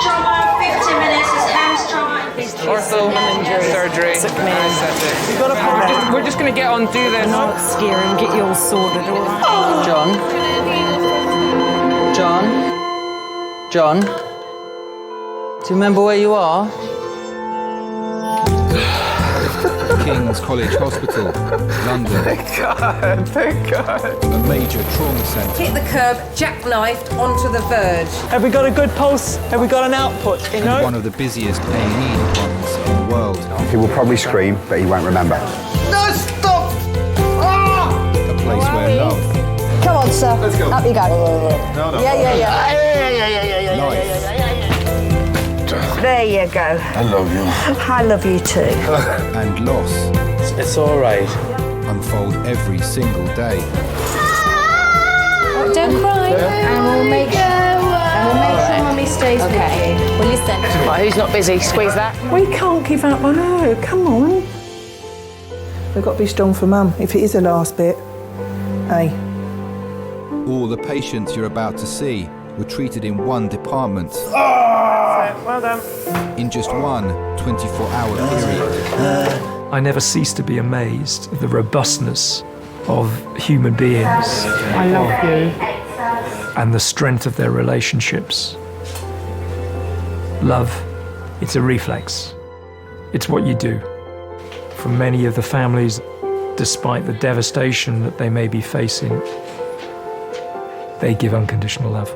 trauma, 15 minutes is hand trauma. Ortho, surgery. We're just going to get on, do this. Not scare and get you all sorted, all right? John? Do you remember where you are? King's College Hospital, London. Thank God. A major trauma centre. Hit the curb, jackknifed onto the verge. Have we got a good pulse? Have we got an output, you know? One of the busiest A&E departments in the world. He will probably scream, but he won't remember. No, stop! Ah! A place where love... Come on, sir. Let's go. Up you go. No. Yeah. life. There you go. I love you. I love you too. And loss It's all right. unfold every single day. Don't cry. And we'll make sure Mummy stays with you. Well, listen. Right, who's not busy? Squeeze that. We can't give up on her. Come on. We've got to be strong for Mum, if it is the last bit. Hey. All the patients you're about to see were treated in one department. Well done. In just one 24-hour period. I never cease to be amazed at the robustness of human beings. I love you. And the strength of their relationships. Love, it's a reflex. It's what you do. For many of the families, despite the devastation that they may be facing, they give unconditional love.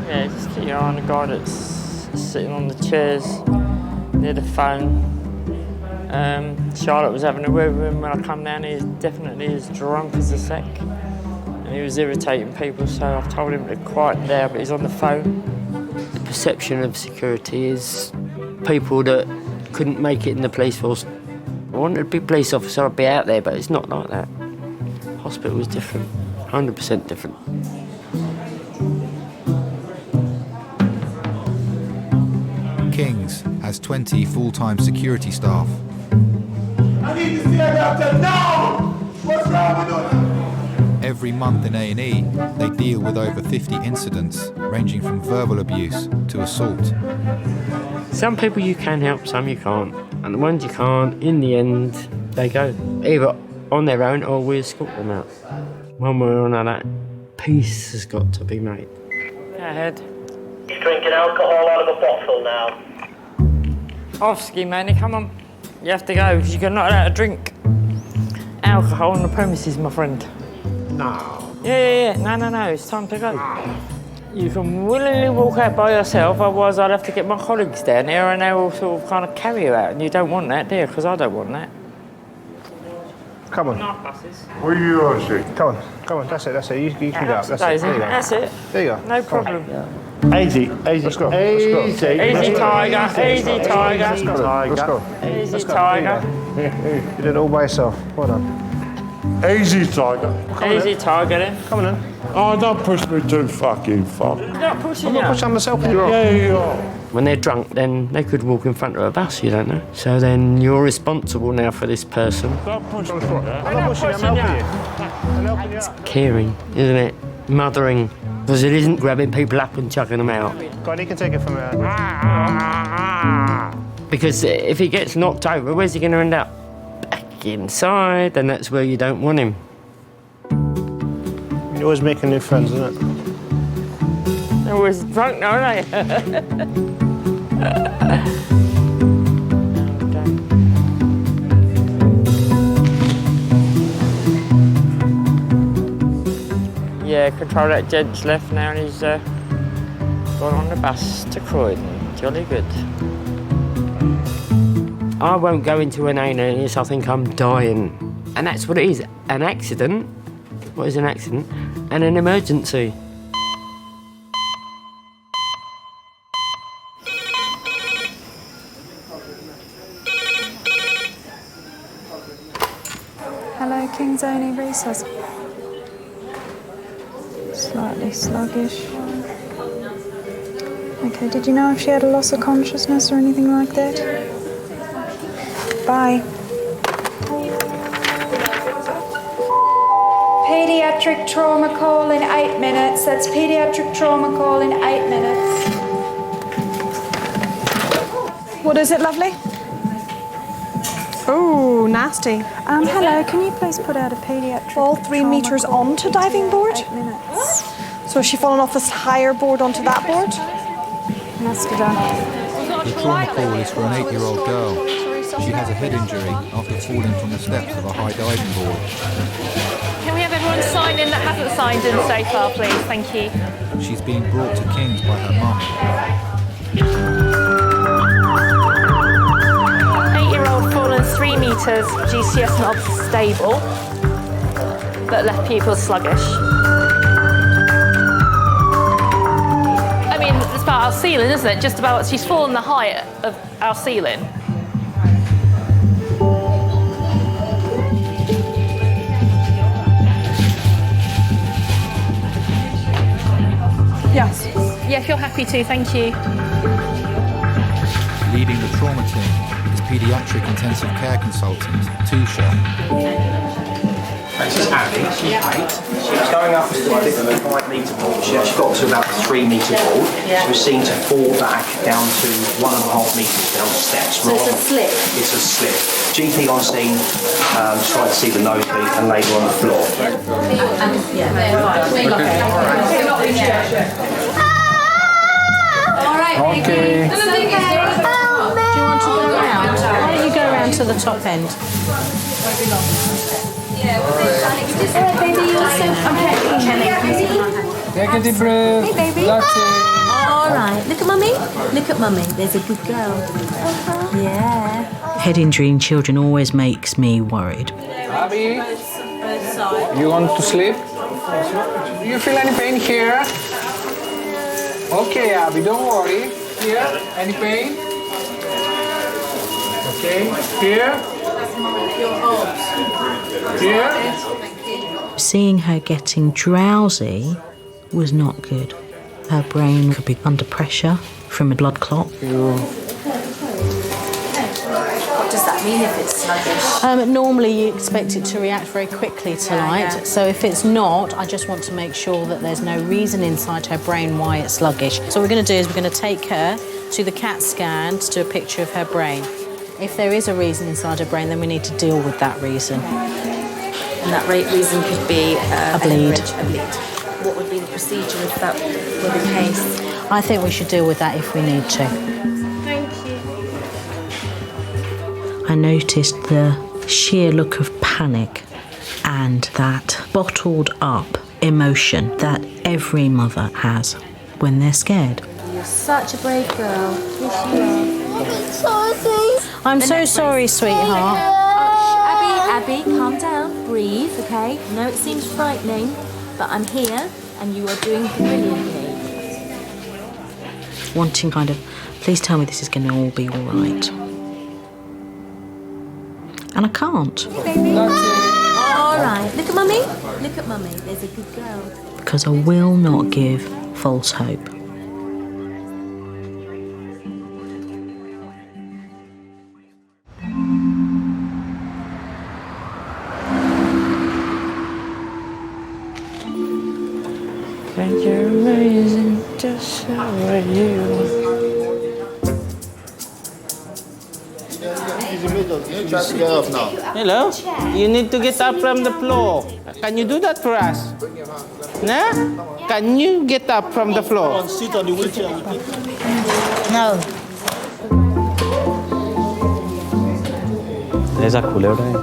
Yeah, just keep your eye on the guy that's sitting on the chairs near the phone. Charlotte was having a word with him when I come down. He's definitely as drunk as a sack. And he was irritating people, so I've told him to quieten down, but he's on the phone. The perception of security is people that couldn't make it in the police force. I wanted to be a police officer, I'd be out there, but it's not like that. Hospital was different, 100% different. King's has 20 full-time security staff. I need to see a doctor now! What's wrong with us? Every month in A&E, they deal with over 50 incidents, ranging from verbal abuse to assault. Some people you can help, some you can't. And the ones you can't, in the end, they go. Either on their own or we escort them out. One way or another, peace has got to be made. Go ahead. He's drinking alcohol out of a bottle now. Off, ski Manny, come on. You have to go, because you're not allowed to drink alcohol on the premises, my friend. No. Yeah. No, it's time to go. You can willingly walk out by yourself, otherwise I'd have to get my colleagues down here and they will sort of kind of carry you out, and you don't want that, do you? Because I don't want that. Come on. Nice buses. Where are you on, Sue? Come on, that's it. You can go up, that's it. There you go. That's it. There you go. No problem. Easy. Let's go. Easy, tiger. Easy, tiger. Easy, tiger. You did it all by yourself. Well done. Easy, tiger. Easy, tiger, then. Come on, then. Oh, don't push me too fucking far. He's not pushing I'm you. not pushing myself. You're on. Yeah, you are. When they're drunk, then they could walk in front of a bus, you don't know. So then you're responsible now for this person. Don't push me. I'm not pushing you, I'm helping you. I'm helping you out. Caring, isn't it? Mothering. Because it isn't grabbing people up and chucking them out. Go on, you can take it from there. Because if he gets knocked over, where's he going to end up? Back inside, and that's where you don't want him. You're always making new friends, isn't it? They're always drunk now, aren't they? Yeah, control that gent's left now, and he's gone on the bus to Croydon. Jolly good. I won't go into an A&E, I think I'm dying. And that's what it is, an accident. What is an accident? And an emergency. Hello, King's A&E Resource. Slightly sluggish. Okay, did you know if she had a loss of consciousness or anything like that? Bye. Pediatric trauma call in 8 minutes. That's pediatric trauma call in 8 minutes. What is it, lovely? Oh, nasty. Hello, can you please put out a pediatric Fall 3 meters onto diving board? 8 minutes. So has she fallen off this higher board onto that board? Nasty done. The trauma call is for an 8-year-old girl. She has a head injury after falling from the steps of a high diving board. Can we have everyone sign in that hasn't signed in so far, please? Thank you. She's being brought to King's by her mum. 8-year-old fallen 3 metres, GCS not stable, but left pupil sluggish. I mean, it's about our ceiling, isn't it? Just about, she's fallen the height of our ceiling. Yes. Yeah, if you're happy to, thank you. Leading the trauma team is paediatric intensive care consultant Tusha. This is Abby, she's 8. She was going up to I think a 5 metre board. She actually got to about the 3 metre board. She was seen to fall back down to 1.5 metres down the steps. So it's a slip? It's a slip. GP on scene tried to see the nosebleed and laid her on the floor. Okay. Do you want to go around? Why don't you go around to the top end? Baby, you're so Take a deep breath. Hey, baby. All right. Look at mummy. Look at mummy. There's a good girl. Yeah. Head injury in children always makes me worried. Abby, you want to sleep? Do you feel any pain here? Okay, Abby, don't worry. Here, any pain? Okay, here. Here. Seeing her getting drowsy was not good. Her brain could be under pressure from a blood clot. What does that mean if it's sluggish? Normally you expect it to react very quickly to light, so if it's not, I just want to make sure that there's no reason inside her brain why it's sluggish. So what we're going to do is we're going to take her to the CAT scan to do a picture of her brain. If there is a reason inside her brain, then we need to deal with that reason. And that reason could be a bleed. A bleed. What would be the procedure if that were the case? I think we should deal with that if we need to. Thank you. I noticed the sheer look of panic and that bottled up emotion that every mother has when they're scared. You're such a brave girl. Yes, you are. I'm so sorry, sweetheart. Abby, calm down. Breathe, okay? I know it seems frightening, but I'm here and you are doing brilliantly. Wanting kind of, please tell me this is going to all be all right. And I can't. Baby. All right. Look at mummy. Look at mummy. There's a good girl. Because I will not give false hope. Think you're amazing, just how are you? Hello? You need to get up from the floor. Can you do that for us? Nah? Can you get up from the floor? Sit on the wheelchair. No. There's a cooler there.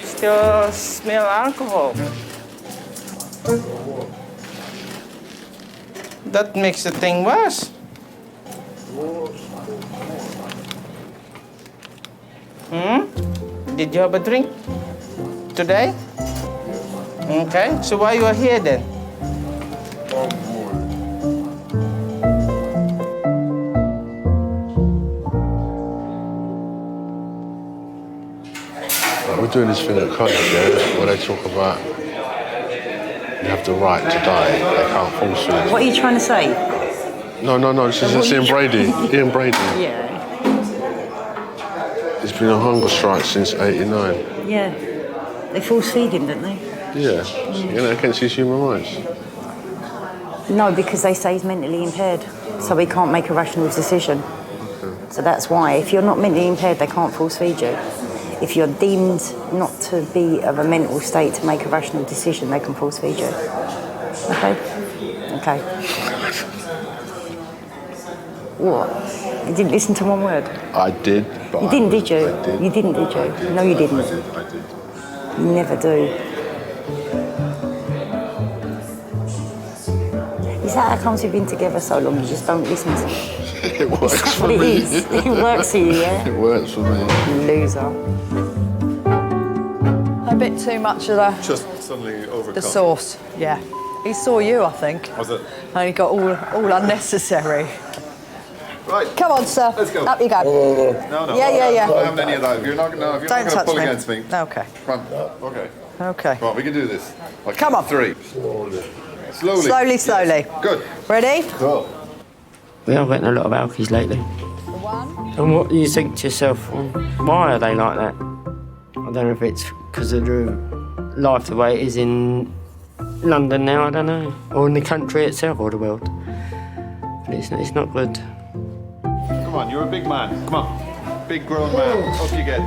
Still smell alcohol. That makes the thing worse. Did you have a drink today? Okay, so why you are here then? doing this thing at college, yeah, where they talk about you have the right to die. They can't force you. What are you trying to say? No. This is Ian Brady. Ian Brady. Yeah. There's been a hunger strike since '89. Yeah. They force feed him, don't they? Yeah. You know, against his human rights. No, because they say he's mentally impaired, so he can't make a rational decision. So that's why. If you're not mentally impaired, they can't force feed you. If you're deemed not to be of a mental state to make a rational decision, they can force feed you. Okay? Okay. What? You didn't listen to one word? I did, but you didn't, did you? I did. You didn't, did you? I did. No, you didn't. I did. You never do. Is that how comes we've been together so long? You just don't listen to me? It works for It me. is. It works for you, yeah? It works for me. Loser. A bit too much of Just suddenly overcome. the sauce, yeah. He saw you, I think. Was it? And he got all unnecessary. Right. Come on, sir. Let's go. Up you go. No. Yeah. I'm not having any of that. If you're not going to Don't touch pull me. against me. Okay. Come on. Okay. Okay. Come on, we can do this. Like Come on. 3. Slowly. Slowly. Good. Ready? Go. We are getting a lot of alkies lately. And what do you think to yourself? Well, why are they like that? I don't know if it's because of the life the way it is in London now, I don't know. Or in the country itself or the world. But it's not good. Come on, you're a big man. Come on. Big grown man. Up you get.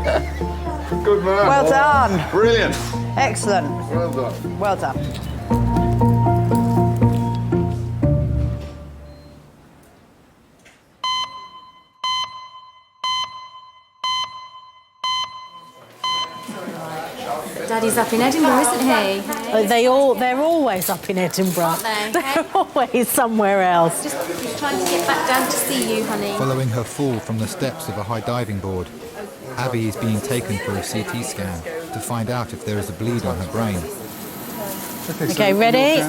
Good man. Well done. Brilliant. Excellent. Well done. Well done. Daddy's up in Edinburgh, isn't he? They're always up in Edinburgh. Aren't they? They're always somewhere else. Just trying to get back down to see you, honey. Following her fall from the steps of a high diving board, Abby is being taken for a CT scan to find out if there is a bleed on her brain. Okay, ready?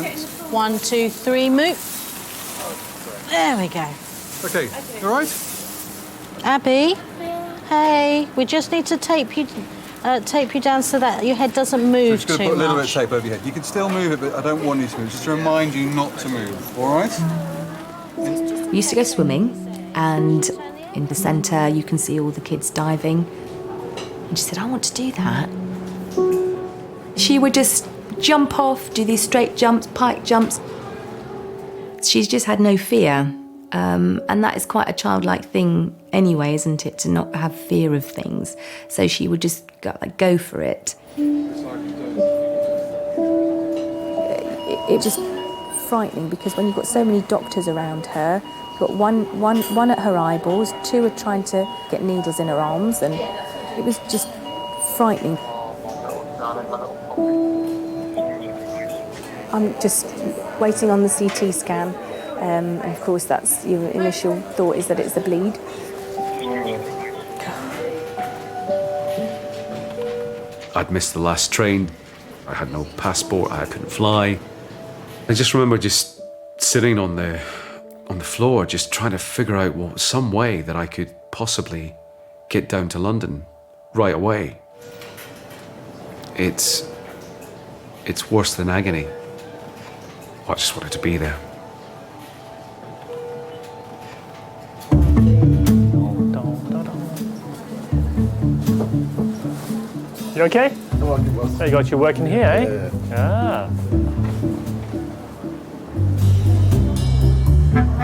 1, 2, 3, move. There we go. Okay, all right? Abby, hey, we just need to tape you down so that your head doesn't move Just too going to put a little bit of much. tape over your head. You can still move it, but I don't want you to move. Just to remind you not to move, all right? We used to go swimming, and in the centre you can see all the kids diving. And she said, I want to do that. She would just jump off, do these straight jumps, pike jumps. She's just had no fear. And that is quite a childlike thing anyway, isn't it, to not have fear of things. So she would just go for it. It was frightening because when you've got so many doctors around her, you've got one at her eyeballs, 2 are trying to get needles in her arms, and it was just frightening. I'm just waiting on the CT scan. And of course, that's your initial thought is that it's a bleed. I'd missed the last train. I had no passport. I couldn't fly. I just remember just sitting on the floor, just trying to figure out some way that I could possibly get down to London right away. It's worse than agony. I just wanted to be there. You okay? So you got your work in here, eh? Yeah.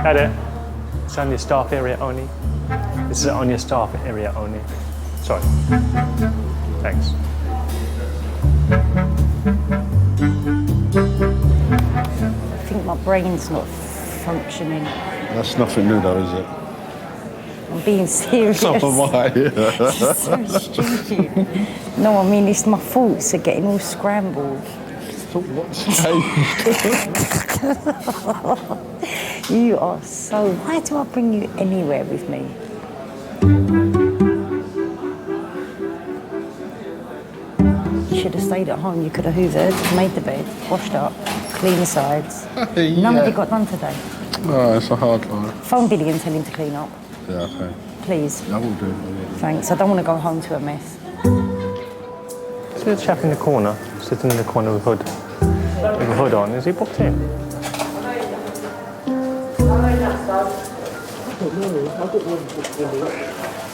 Edit. It's on your staff area only. This is on your staff area only. Sorry. Thanks. I think my brain's not functioning. That's nothing new though, is it? I'm being serious. So am I. This is so stupid. No, I mean, it's my thoughts are getting all scrambled. You are so... Why do I bring you anywhere with me? You should have stayed at home. You could have hoovered, made the bed, washed up, cleaned the sides. None of it got done today. No, it's a hard line. Phone Billy and tell him to clean up. Yeah, okay. Please. I will do. Thanks. I don't want to go home to a mess. see the chap in the corner, sitting in the corner with a hood on? Is he booked in?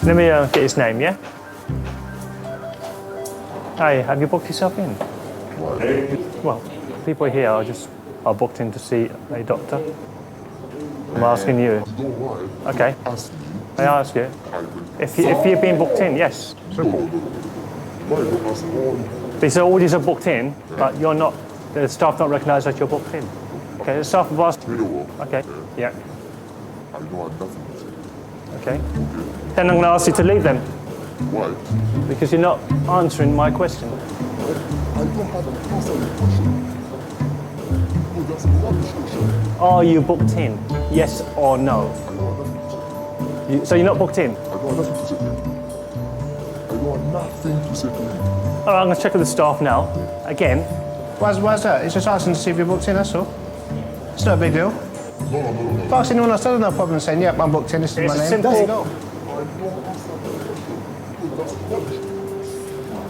Let me get his name, yeah? Hi, have you booked yourself in? Well, people here are booked in to see a doctor. I'm asking you. Okay. I ask you. If you're being booked in, yes. These are all these are booked in, but you're not. The staff don't recognise that you're booked in. Okay, the staff have asked. Okay. Yeah. Okay. Then I'm going to ask you to leave then. Why? Because you're not answering my question. I don't have an answer to the question. Oh, that's a rubbish question. Are you booked in? Yes or no? So you're not booked in? I got nothing to say to you. I got nothing to say to you. All right, I'm going to check with the staff now. Again. Why's that? It's just asking to see if you're booked in, that's all. It's not a big deal. No. If I ask anyone else, there's no problem saying, yep, I'm booked in, this is my name. Simple. There you go.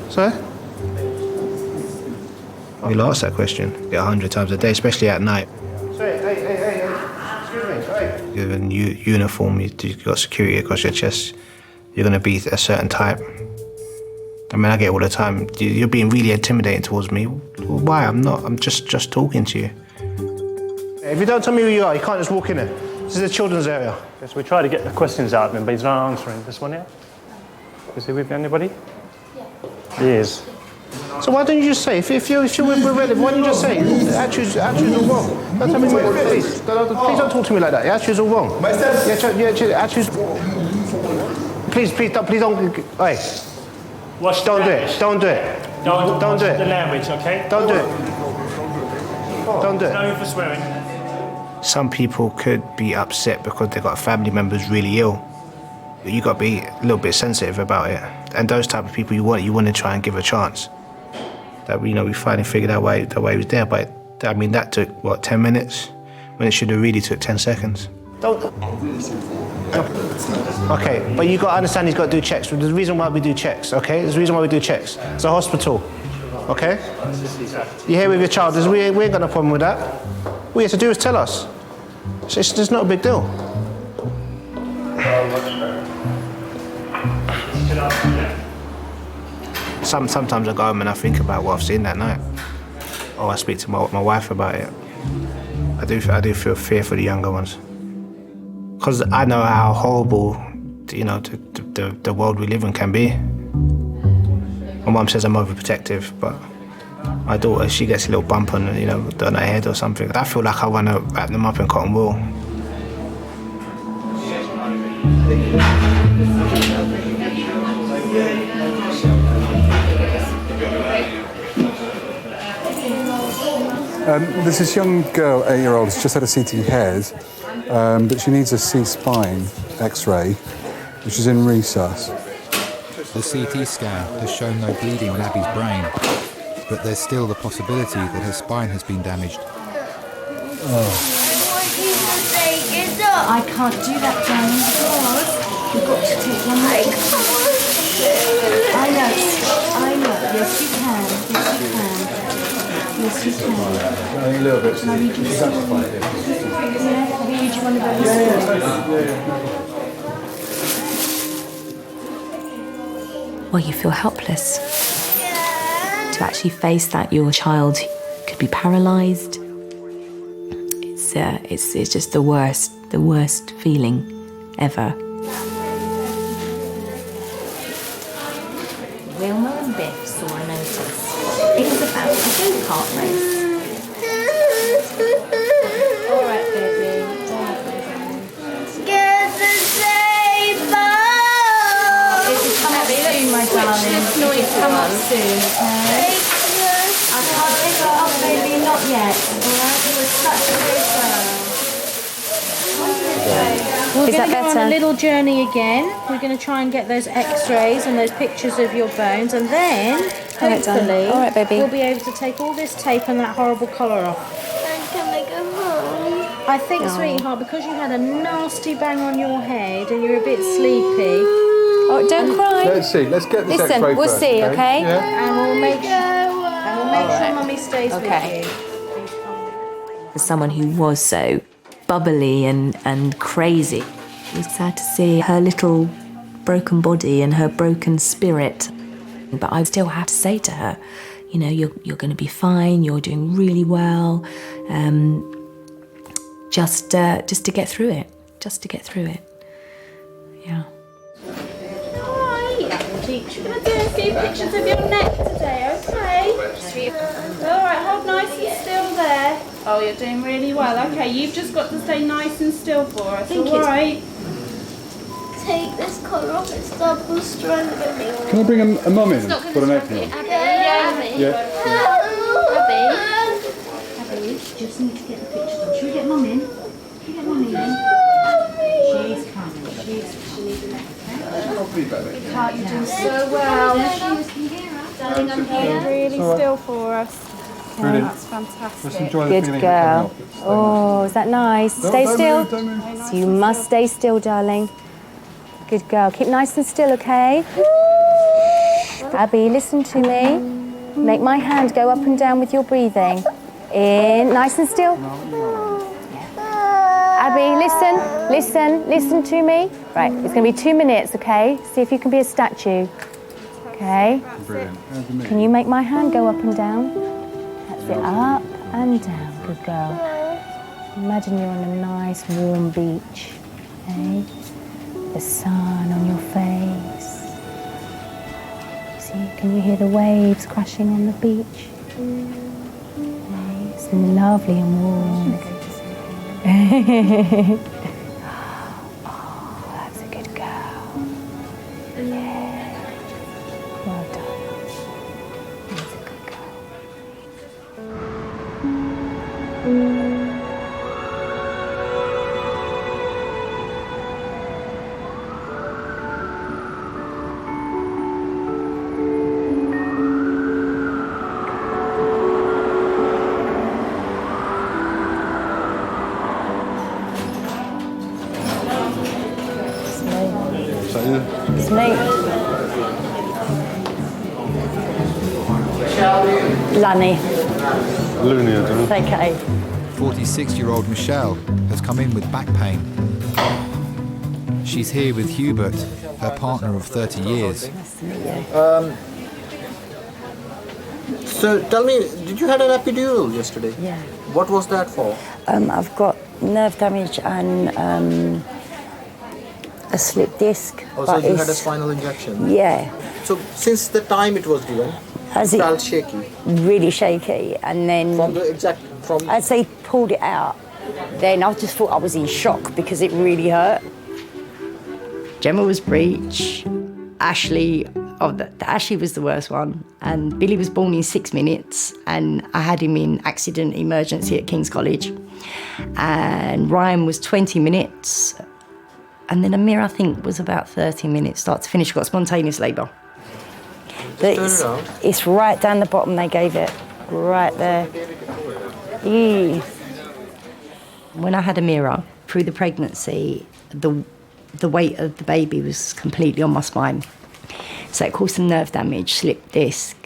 Sorry? We'll ask that question 100 times a day, especially at night. Sorry, hey. Excuse me, sorry. You're in uniform, you've got security across your chest, you're going to be a certain type. I mean, I get it all the time. You're being really intimidating towards me. Why? I'm not. I'm just talking to you. If you don't tell me who you are, you can't just walk in there. This is a children's area. Yes, we try to get the questions out of him, but he's not answering. This one here? Is he with anybody? Yeah. He is. So why don't you just say, if you're with relatives, why don't you just say, attitude's all wrong? Don't tell me, please don't talk to me like that. Your attitude's all wrong. Yeah, attitude's... Please don't... Hey. Don't do it. Don't do it. Don't do it. The language, okay? Don't do it. Don't do it. No for swearing. Some people could be upset because they've got a family member's really ill. But you got to be a little bit sensitive about it. And those type of people you want to try and give a chance. That we finally figured out why he was there. But I mean, that took what, 10 minutes, when it should have really took 10 seconds. Don't. Okay, but you got to understand he's got to do checks. There's a reason why we do checks, okay? There's a reason why we do checks. It's a hospital, okay? You're here with your child. We ain't got no problem with that. All you have to do is tell us. It's not a big deal. Sometimes I go home and I think about what I've seen that night. Or I speak to my wife about it. I do feel fear for the younger ones. Because I know how horrible, the world we live in can be. My mum says I'm overprotective, but my daughter, she gets a little bump on, on her head or something. I feel like I want to wrap them up in cotton wool. There's this young girl, 8-year-old, who's just had a CT head, but she needs a C-spine X-ray, which is in resus. The CT scan has shown no bleeding on Abby's brain, but there's still the possibility that her spine has been damaged. I can't do that, darling, because you've got to take one more. I know. Yes, you can. Yes, you can. A little bit. Can I read you a story? Yeah, I'll read you one of those stories. Well, you feel helpless. To actually face that your child could be paralysed, it's just the worst feeling ever. Wilma and Biff saw a notice. It was about a go-kart race. All right, baby. Get the saber! It will come up soon, my darling. It will come up soon, okay? I can't take it off, baby, not yet. All right, you were such a good girl. We're going to go on a little journey again. We're going to try and get those X-rays and those pictures of your bones, and then hopefully All right, baby. we'll be able to take all this tape and that horrible collar off. Can I go home? I think, sweetheart, because you had a nasty bang on your head and you're a bit sleepy. Oh, don't cry. fine. Let's see. Let's get this Listen, X-ray we'll first, see, okay? Yeah. And we'll make sure Mummy stays with you. For someone who was so bubbly and crazy, it was sad to see her little broken body and her broken spirit. But I still have to say to her, you know, you're going to be fine. You're doing really well. Just to get through it. Just to get through it. Yeah. Hi. We're going to do a few pictures of your neck today, okay? All right, hold nice and still there. Oh, you're doing really well. Okay, you've just got to stay nice and still for us, all right? Take this colour off, it's double strengthening. Can I bring a mum in and put an apron on? Yeah. Abby, you just need to get the pictures on. Should we get Mum in? Should we get Mum in? She's coming. She needs a neck. Can't you do so well? Darling, I'm here. Really still for us. Brilliant. That's fantastic. Let's enjoy the Good feeling of girl. coming off. Oh, is that nice? Stay Don't still. move, don't move. So you must stay still, darling. Good girl. Keep nice and still, okay? Abby, listen to me. Make my hand go up and down with your breathing. In, nice and still. Abby, listen to me. Right, it's going to be 2 minutes, okay? See if you can be a statue. Okay? Brilliant. Can you make my hand go up and down? That's it, up and down. Good girl. Imagine you're on a nice warm beach, okay? The sun on your face. See, can you hear the waves crashing on the beach? Okay, it's lovely and warm. Oh, that's a good girl. Yeah. Well done. That's a good girl. It's me. Lunny. Looney, I don't know. Okay. 46-year-old Michelle has come in with back pain. She's here with Hubert, her partner of 30 years. So tell me, did you had an epidural yesterday? Yeah. What was that for? I've got nerve damage and a slip disc. Oh, so but you had a it's- spinal injection? Yeah. So since the time it was given, As it it- felt shaky. Really shaky, and then as they pulled it out, then I just thought I was in shock because it really hurt. Gemma was breech, Ashley, Ashley was the worst one, and Billy was born in 6 minutes, and I had him in accident emergency at King's College, and Ryan was 20 minutes, and then Amir, I think, was about 30 minutes, start to finish, got spontaneous labour. But it's right down the bottom they gave it, right there. Eee. When I had Amira, through the pregnancy, the weight of the baby was completely on my spine. So it caused some nerve damage, slip disc.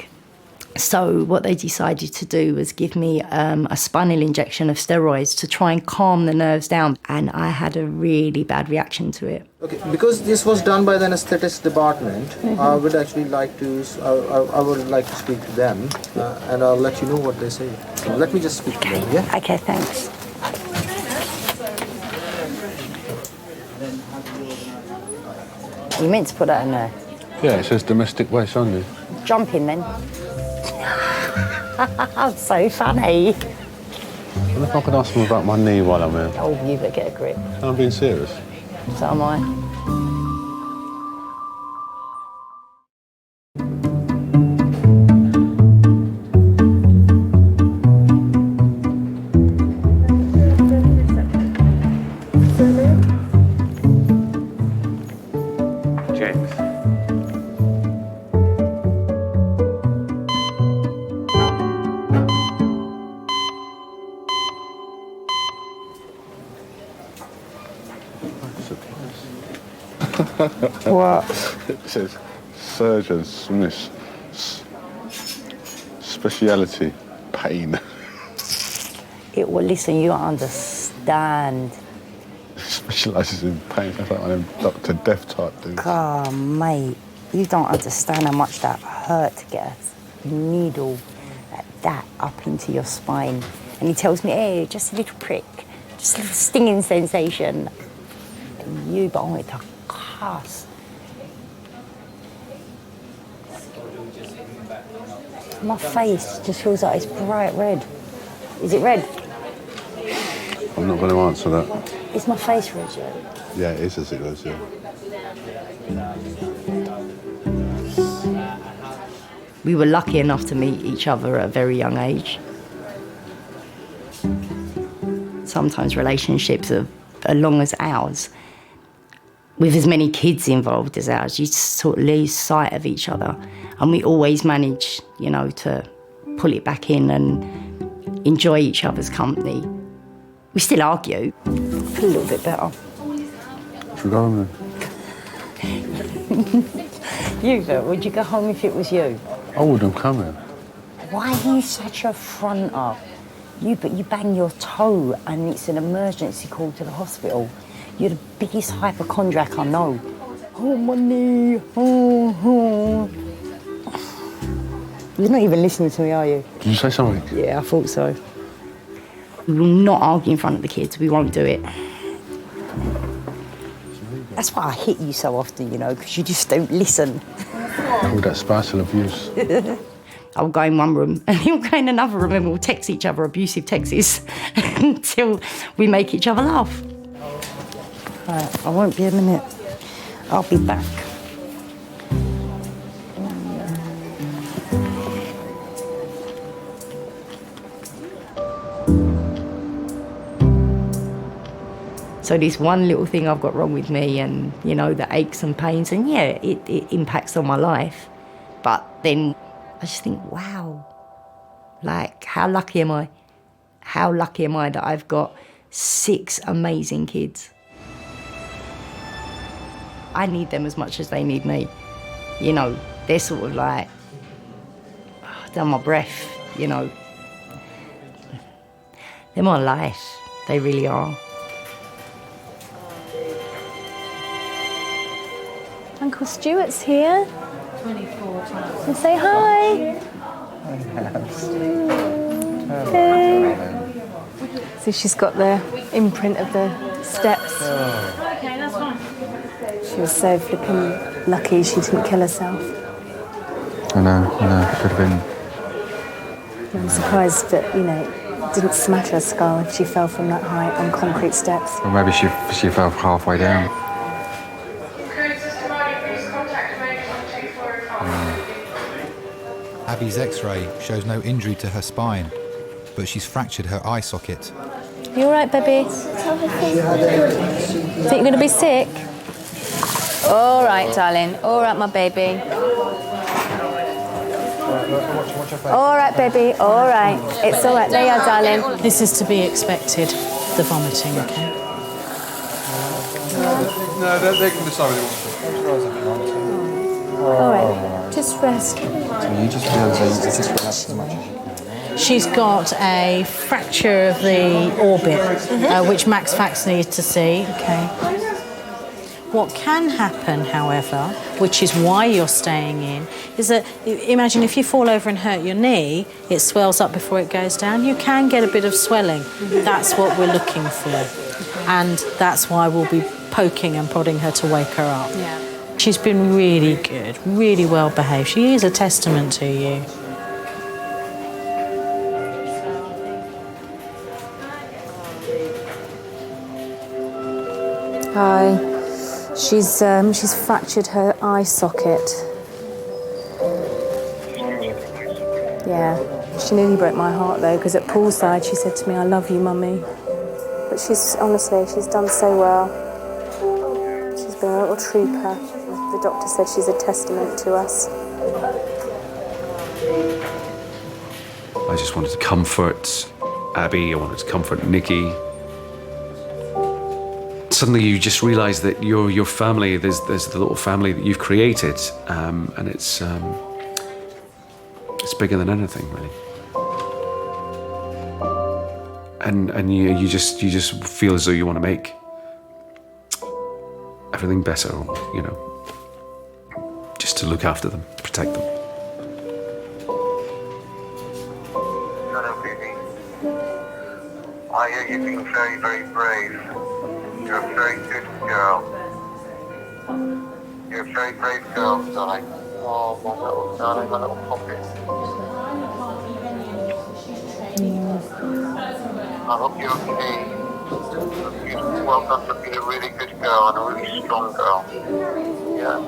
So what they decided to do was give me a spinal injection of steroids to try and calm the nerves down. And I had a really bad reaction to it. Okay, because this was done by the anesthetics department, I would actually like to, I would like to speak to them, and I'll let you know what they say. So let me just speak to them, yeah? Okay, thanks. You meant to put that in there. Yeah, it says domestic waste only. Jump in then. So funny. What if I could ask them about my knee while I'm here? Oh, you better get a grip. I'm being serious. So am I. James. What? It says surgeon, Smith's speciality, pain. It will listen, you don't understand. Specialises in pain. That's like one of them Dr. Death type dudes. God, mate, you don't understand how much that hurt to get a needle like that up into your spine. And he tells me, hey, just a little prick, just a little stinging sensation. And you, but I wanted to cuss. My face just feels like it's bright red. Is it red? I'm not going to answer that. Is my face red yet? Yeah, it is as it goes, yeah. We were lucky enough to meet each other at a very young age. Sometimes relationships are long as ours, with as many kids involved as ours, you sort of lose sight of each other. And we always manage, you know, to pull it back in and enjoy each other's company. We still argue. I feel a little bit better. Should we go home then? You, would you go home if it was you? I wouldn't come here. Why are you such a fronter? You bang your toe and it's an emergency call to the hospital. You're the biggest hypochondriac I know. Oh, my knee. Oh. You're not even listening to me, are you? Did you say something? Yeah, I thought so. We will not argue in front of the kids. We won't do it. That's why I hit you so often, you know, because you just don't listen. Call that spousal abuse. I'll go in one room and he'll go in another room and we'll text each other abusive texts until we make each other laugh. Right, I won't be a minute. I'll be back. So this one little thing I've got wrong with me and, you know, the aches and pains, and yeah, it impacts on my life. But then I just think, wow, like, how lucky am I? How lucky am I that I've got 6 amazing kids? I need them as much as they need me. You know, they're sort of like, they're my breath, you know. They're my life, they really are. Uncle Stuart's here. 24. Say hi. Hey. So she's got the imprint of the steps. Okay, that's fine. She was so flipping lucky she didn't kill herself. I know, could have been. I'm surprised that, you know, it didn't smash her skull if she fell from that height on concrete steps. Or maybe she fell halfway down. Abby's X-ray shows no injury to her spine, but she's fractured her eye socket. You all right, baby? Think you're going to be sick? All right, darling. All right, my baby. All right, baby. All right. It's all right. There you are, darling. This is to be expected, the vomiting, okay? No, they can decide what they want to. All right. Just rest. So you just relax as much as you can. She's got a fracture of the orbit, which Max Fax needs to see. Okay. What can happen, however, which is why you're staying in, is that, imagine if you fall over and hurt your knee, it swells up before it goes down. You can get a bit of swelling. That's what we're looking for. And that's why we'll be poking and prodding her to wake her up. Yeah. She's been really good, really well behaved. She is a testament to you. Hi. She's fractured her eye socket. Yeah. She nearly broke my heart though, because at poolside she said to me, "I love you, Mummy." But she's done so well. She's been a little trooper. The doctor said she's a testament to us. I just wanted to comfort Abby, I wanted to comfort Nikki. suddenly you just realise that your family, there's the little family that you've created, and it's bigger than anything, really. And you just feel as though you want to make everything better, you know, just to look after them, protect them. I hear you being very, very brave. You're a very good girl. You're a very brave girl, darling. Oh, my little darling, my little poppet. I hope you're okay. Well done for being a really good girl and a really strong girl. Yeah.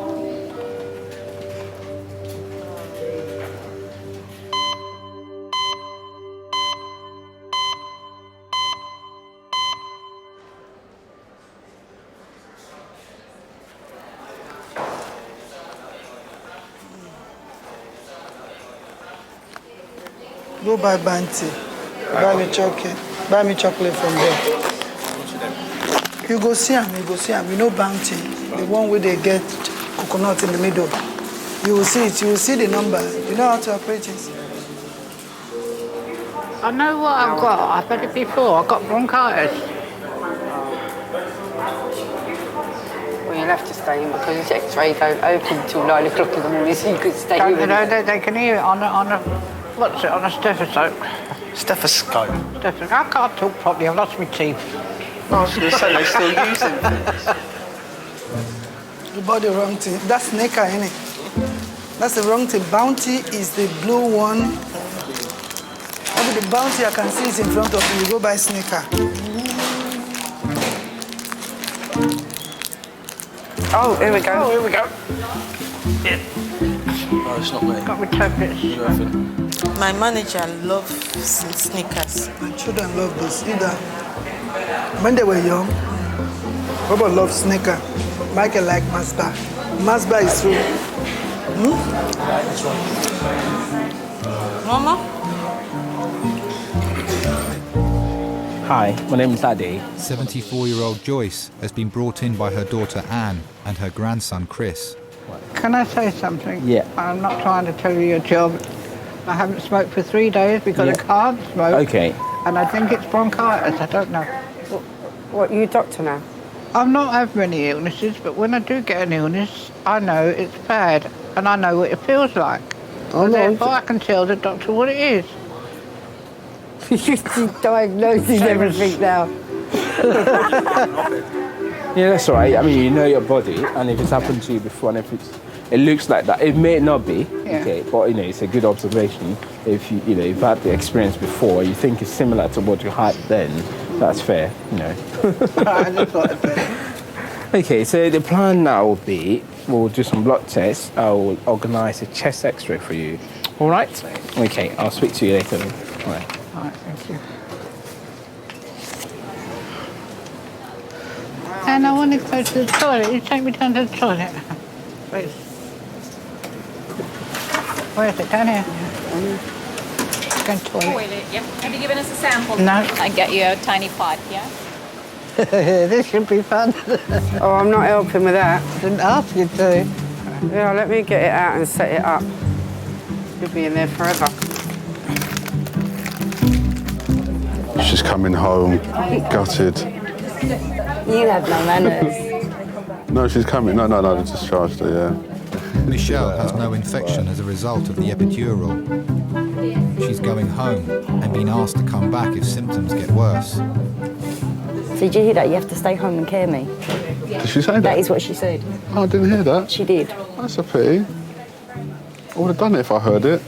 Go buy Banty. Buy me chocolate from there. You go see him. You know Bounty, the one where they get coconut in the middle. You will see it. You will see the number. You know how to operate it. I know what I've got. I've had it before. I've got bronchitis. Well, you'll have to stay in because his X-ray don't open till 9 o'clock in the morning, so you could stay in. They can hear it on a what's it, on a stethoscope. Stethoscope? I can't talk properly, I've lost my teeth. I was going to say, they still use them. You bought the wrong thing. That's Snicker, innit? That's the wrong thing. Bounty is the blue one. Maybe the Bounty I can see is in front of you. You go buy Snicker. Oh, here we go. Yeah. No, it's not me. Got my tablets. My manager loves Snickers. My children love this. Either when they were young, Robert loved Snicker. Michael liked Masba. Masba is true. Mama? Hi, my name is Ade. 74-year-old Joyce has been brought in by her daughter Anne and her grandson Chris. Can I say something? Yeah. I'm not trying to tell you your job. I haven't smoked for 3 days because I can't smoke. Okay. And I think it's bronchitis, I don't know. What, you a doctor now? I've not had many illnesses, but when I do get an illness, I know it's bad, and I know what it feels like. Oh, therefore I can tell the doctor what it is. She's diagnosing everything now. Yeah, that's all right. I mean, you know your body, and if it's happened to you before, and if it looks like that, it may not be, okay, but it's a good observation. If you've had the experience before, you think it's similar to what you had then, that's fair, Okay, so the plan now will be, we'll do some blood tests. I will organise a chest X-ray for you. All right? Okay, I'll speak to you later. All right. All right, thank you. And I want to go to the toilet. You take me down to the toilet, please. Where is it? Down here? Go to the toilet. Toilet, yep. Have you given us a sample? No. I get you a tiny pipe, yeah? This should be fun. Oh, I'm not helping with that. I didn't ask you to. Yeah, let me get it out and set it up. You'll be in there forever. She's coming home, gutted. You have no manners. No, she's coming. No, they discharged her, yeah. Michelle has no infection as a result of the epidural. She's going home and been asked to come back if symptoms get worse. So did you hear that? You have to stay home and care me. Did she say that? That is what she said. Oh, I didn't hear that. She did. That's a pity. I would have done it if I heard it.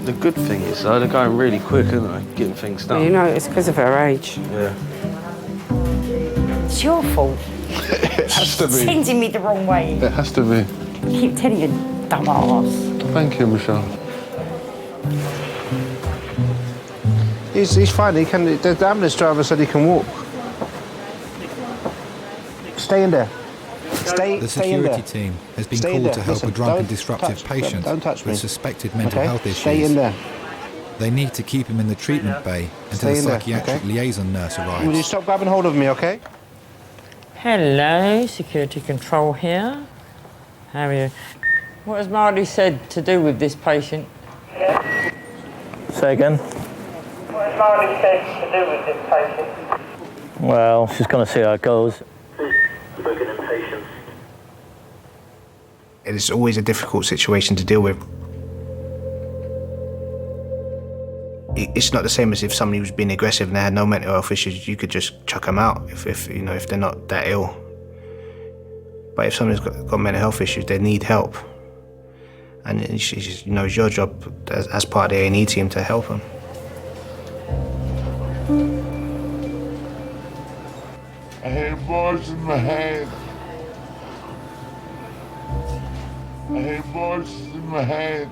The good thing is, though, they're going really quick, aren't they? Getting things done. You know, it's because of her age. Yeah. It's your fault. It has to be. Sending me the wrong way. It has to be. I keep telling you, dumbass. Thank you, Michelle. He's fine. He can. The ambulance driver said he can walk. Stay in there. Stay in there. The security team has been called to help a drunk and disruptive patient don't touch me. with suspected mental health issues. Stay in there. They need to keep him in the treatment bay until Stay the in there, psychiatric okay? liaison nurse arrives. Will you stop grabbing hold of me, okay? Hello, security control here. How are you? What has Marty said to do with this patient? Say again? What has Marty said to do with this patient? Well, she's going to see how it goes. It's always a difficult situation to deal with. It's not the same as if somebody was being aggressive and they had no mental health issues. You could just chuck them out if you know, if they're not that ill. But if somebody's got mental health issues, they need help, and it's, you know, it's your job as part of the A&E team to help them. I hear voices in my head. I hear voices in my head.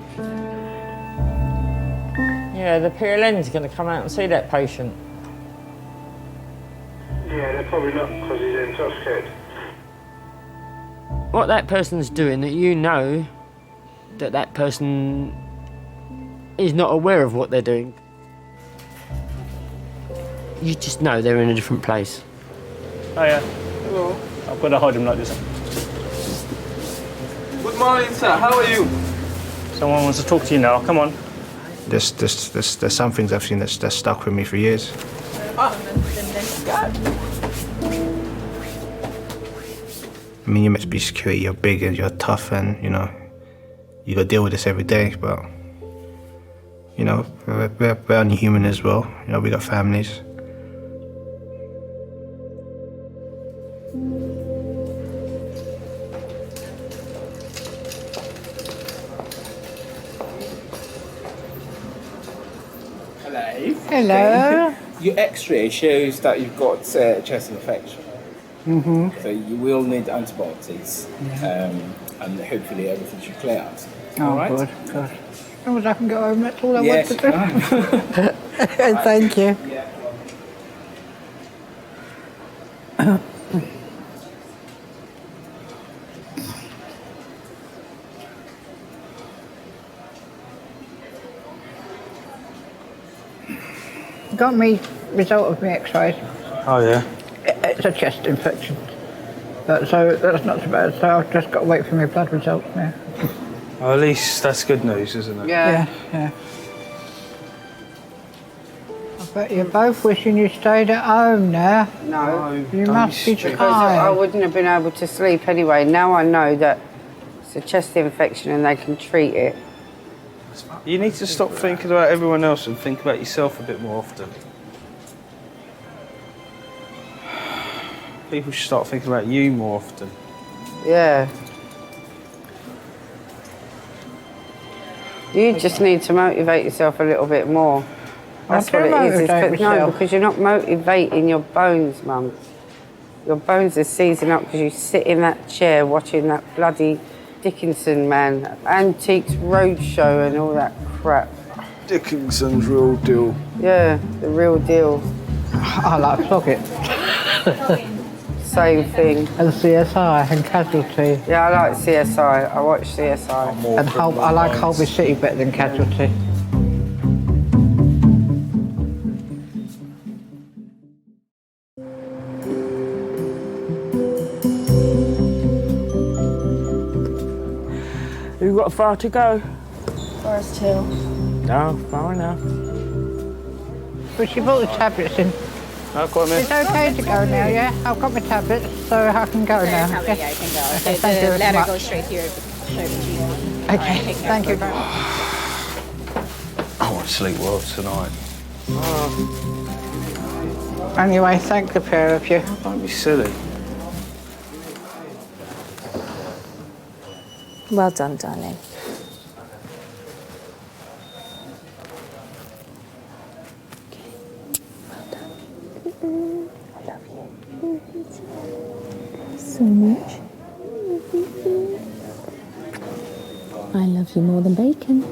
Yeah, the PLN's going to come out and see that patient. Yeah, they're probably not because he's intoxicated. What that person's doing, that you know that that person is not aware of what they're doing. You just know they're in a different place. Oh, yeah. Hello. I've got to hold him like this. Good morning, sir. How are you? Someone wants to talk to you now. Come on. There's some things I've seen that's stuck with me for years. I mean, you're meant to be security, you're big and you're tough and, you know, you gotta deal with this every day, but, you know, we're only human as well. You know, we got families. Hello. Your X-ray shows that you've got chest infection. Mm-hmm. So you will need antibiotics, and hopefully everything should clear out. Oh, all right? good. As long as I can go home, that's all I Yes, want to do. Thank you. Got me result of my X-rays. Oh, yeah? It's a chest infection. So that's not so bad. So I've just got to wait for my blood results now. Well, at least that's good news, isn't it? Yeah. I bet you're both wishing you stayed at home now. No. You must be Because tired. I wouldn't have been able to sleep anyway. Now I know that it's a chest infection and they can treat it. You need to stop thinking about everyone else and think about yourself a bit more often. People should start thinking about you more often. Yeah. You just need to motivate yourself a little bit more. That's what it is. No, because you're not motivating your bones, Mum. Your bones are seizing up because you sit in that chair watching that bloody Dickinson, man. Antiques Roadshow and all that crap. Dickinson's real deal. Yeah, the real deal. I like Socket. Same thing. And CSI and Casualty. Yeah, I like CSI. I watch CSI. And I like Holby City better than Casualty. You got far to go? Forest Hill. No, far enough. But she brought the tablets in. I've got me. It's okay to go now, yeah? I've got my tablets, so I can go now. Yeah, you can go. Okay, thank you The very ladder much. goes straight here. Show the cheese. Okay, thank you very much. I won't sleep well tonight. Anyway, thank the pair of you. Don't be silly. Well done, darling. So much. I love you more than bacon.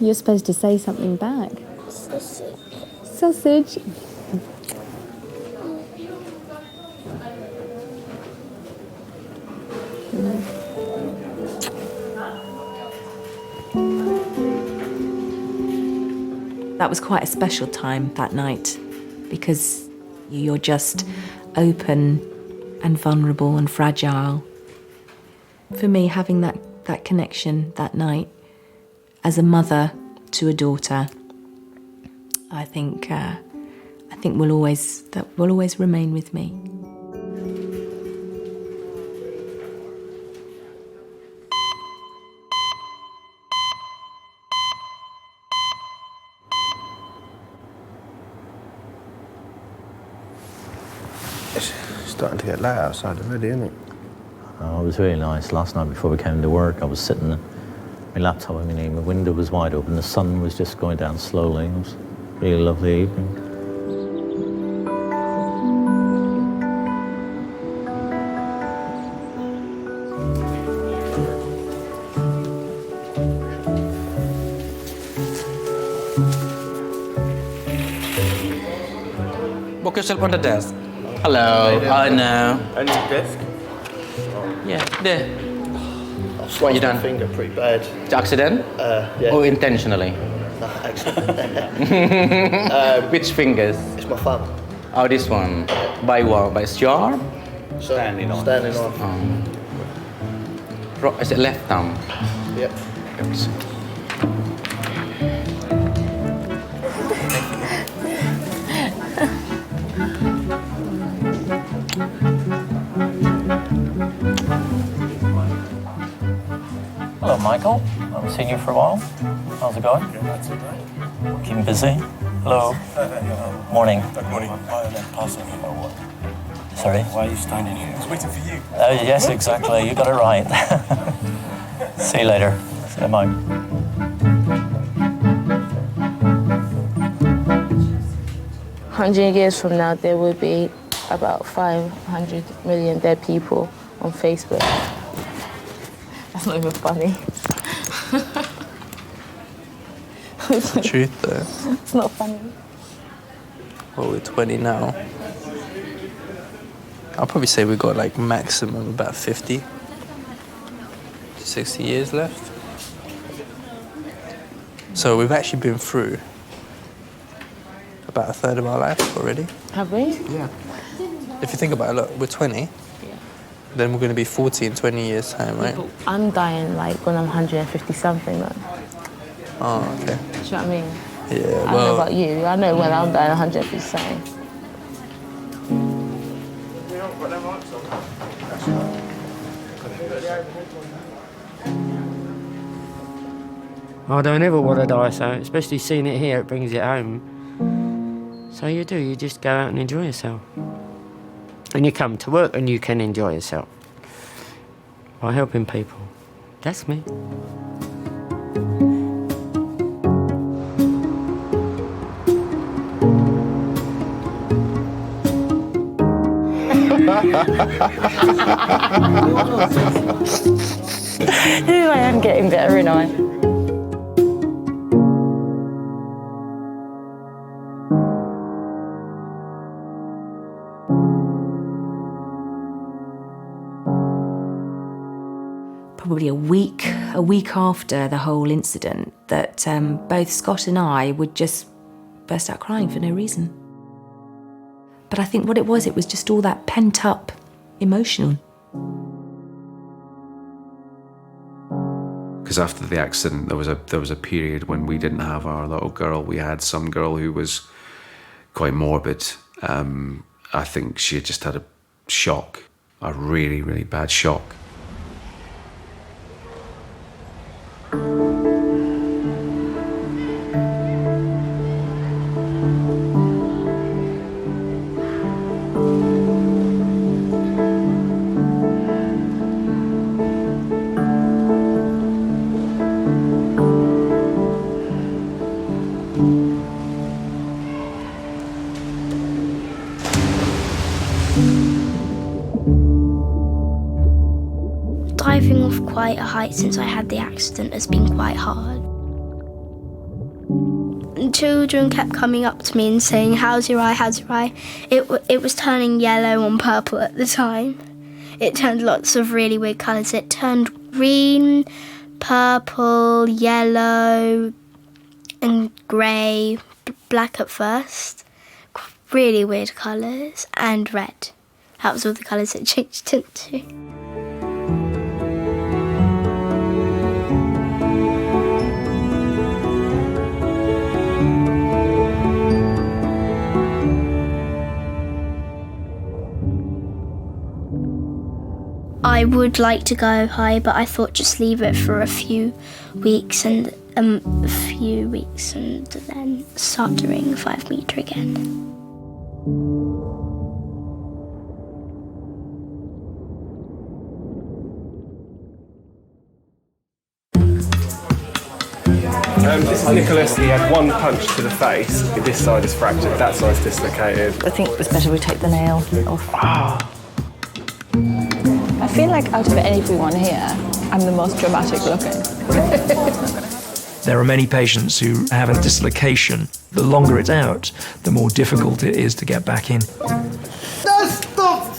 You're supposed to say something back. Sausage. Sausage. No. That was quite a special time that night because you're just open and vulnerable and fragile. For me, having that connection that night as a mother to a daughter, I think will always remain with me. It's starting to get light outside already, isn't it? Oh, it was really nice. Last night before we came to work, I was sitting, my laptop, my window was wide open, the sun was just going down slowly. It was a really lovely evening. Book yourself on the desk. Hello, I know. And your desk? Yeah, there. I sliced you done? my finger pretty bad. Accident? Yeah. Or intentionally? No, accident. Which fingers? It's my thumb. Oh, this one. By what? By sharp? Standing on. Is it left thumb? Yep. Hello, Michael. I haven't seen you for a while. How's it going? Keeping busy? Hello. Morning. Good morning. Why are they passing you or what? Sorry? Why are you standing here? I was waiting for you. Oh, yes, exactly. You got it right. See you later. See you, Mike. 100 years from now, there will be about 500 million dead people on Facebook. That's not even funny. It's the truth, though. It's not funny. Well, we're 20 now. I'll probably say we've got like maximum about 50 to 60 years left. So we've actually been through about a third of our life already. Have we? Yeah. If you think about it, look, we're 20. Then we're going to be 40 in 20 years' time, right? I'm dying like when I'm 150 something though. Oh, okay. Do you know what I mean? Yeah, I don't know well, about you. I know when I'm dying 150 something. I don't ever want to die, so especially seeing it here, it brings it home. So you just go out and enjoy yourself. And you come to work and you can enjoy yourself by helping people. That's me. I am getting better, ain't I? Probably a week after the whole incident, that both Scott and I would just burst out crying for no reason. But I think what it was just all that pent-up emotion. Because after the accident, there was a period when we didn't have our little girl. We had some girl who was quite morbid. I think she had just had a shock, a really, really bad shock. Diving off quite a height since I had the accident has been quite hard. And children kept coming up to me and saying, "How's your eye, how's your eye?" It was turning yellow and purple at the time. It turned lots of really weird colours. It turned green, purple, yellow and grey, black at first, really weird colours, and red. That was all the colours it changed into. I would like to go high, but I thought just leave it for a few weeks and then start doing 5 metre again. This is Nicholas. He had one punch to the face. This side is fractured, that side's dislocated. I think it's better we take the nail off. I feel like out of everyone here, I'm the most dramatic looking. There are many patients who have a dislocation. The longer it's out, the more difficult it is to get back in. No, stop!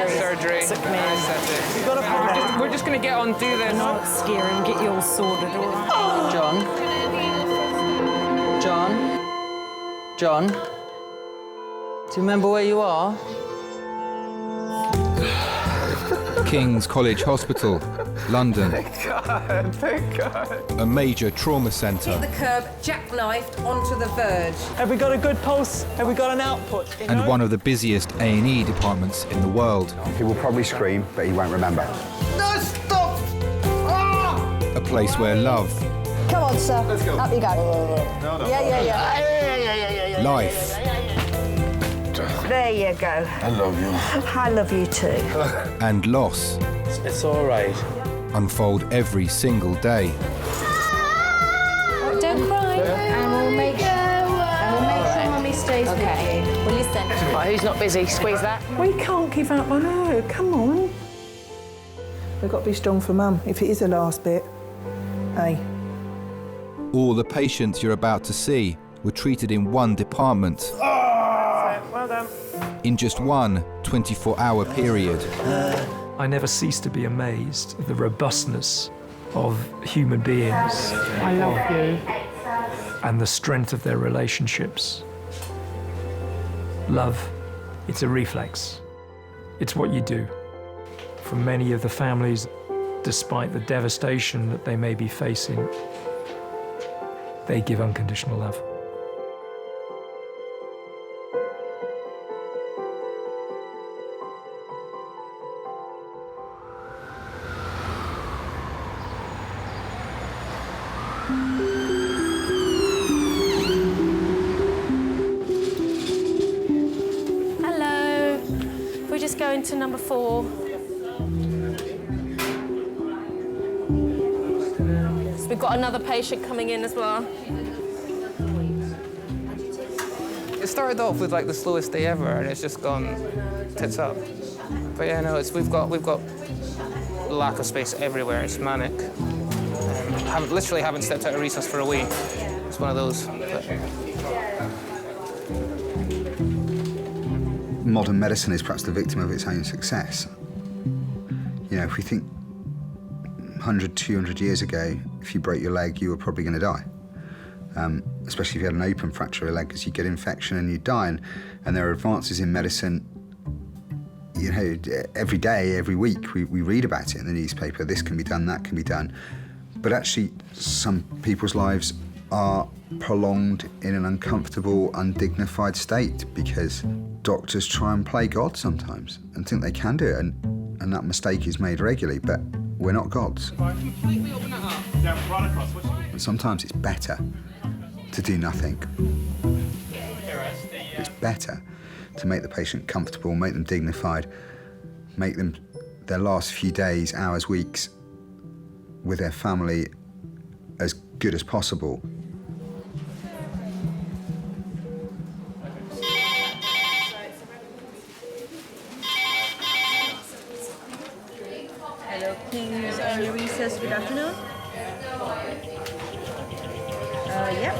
Surgery. We're just going to get on, do this. Not scare him, get you all sorted. John. Do you remember where you are? King's College Hospital, London. Thank God. A major trauma centre. The curb, jackknifed onto the verge. Have we got a good pulse? Have we got an output? And one of the busiest A&E departments in the world. He will probably scream, but he won't remember. No, stop! A place where love, Come on, sir. Let's go. Up you go. No. Yeah. life, There you go. I love you. I love you too. and loss It's all right. unfold every single day. Don't cry. And we'll make sure Mummy stays with you. Well, listen. Right, who's not busy? Squeeze that. We can't give up on her. Come on. We've got to be strong for Mum, if it is the last bit. Hey. All the patients you're about to see were treated in one department. Well done. In just one 24-hour period. I never cease to be amazed at the robustness of human beings. I love you. And the strength of their relationships. Love, it's a reflex. It's what you do. For many of the families, despite the devastation that they may be facing, they give unconditional love. Hello. We're just going to number 4. So we've got another patient coming in as well. It started off with like the slowest day ever, and it's just gone tits up. But yeah, no, we've got lack of space everywhere. It's manic. Literally haven't stepped out of recess for a week. It's one of those. Modern medicine is perhaps the victim of its own success. You know, if we think 100, 200 years ago, if you broke your leg, you were probably going to die. Especially if you had an open fracture of your leg, because you get infection and you die. And there are advances in medicine, you know, every day, every week, we read about it in the newspaper. This can be done, that can be done. But actually, some people's lives are prolonged in an uncomfortable, undignified state because doctors try and play God sometimes and think they can do it, and that mistake is made regularly, but we're not gods. And sometimes it's better to do nothing. It's better to make the patient comfortable, make them dignified, make them their last few days, hours, weeks with their family as good as possible. Hello, Kings A&E Recess. Good afternoon. Yep.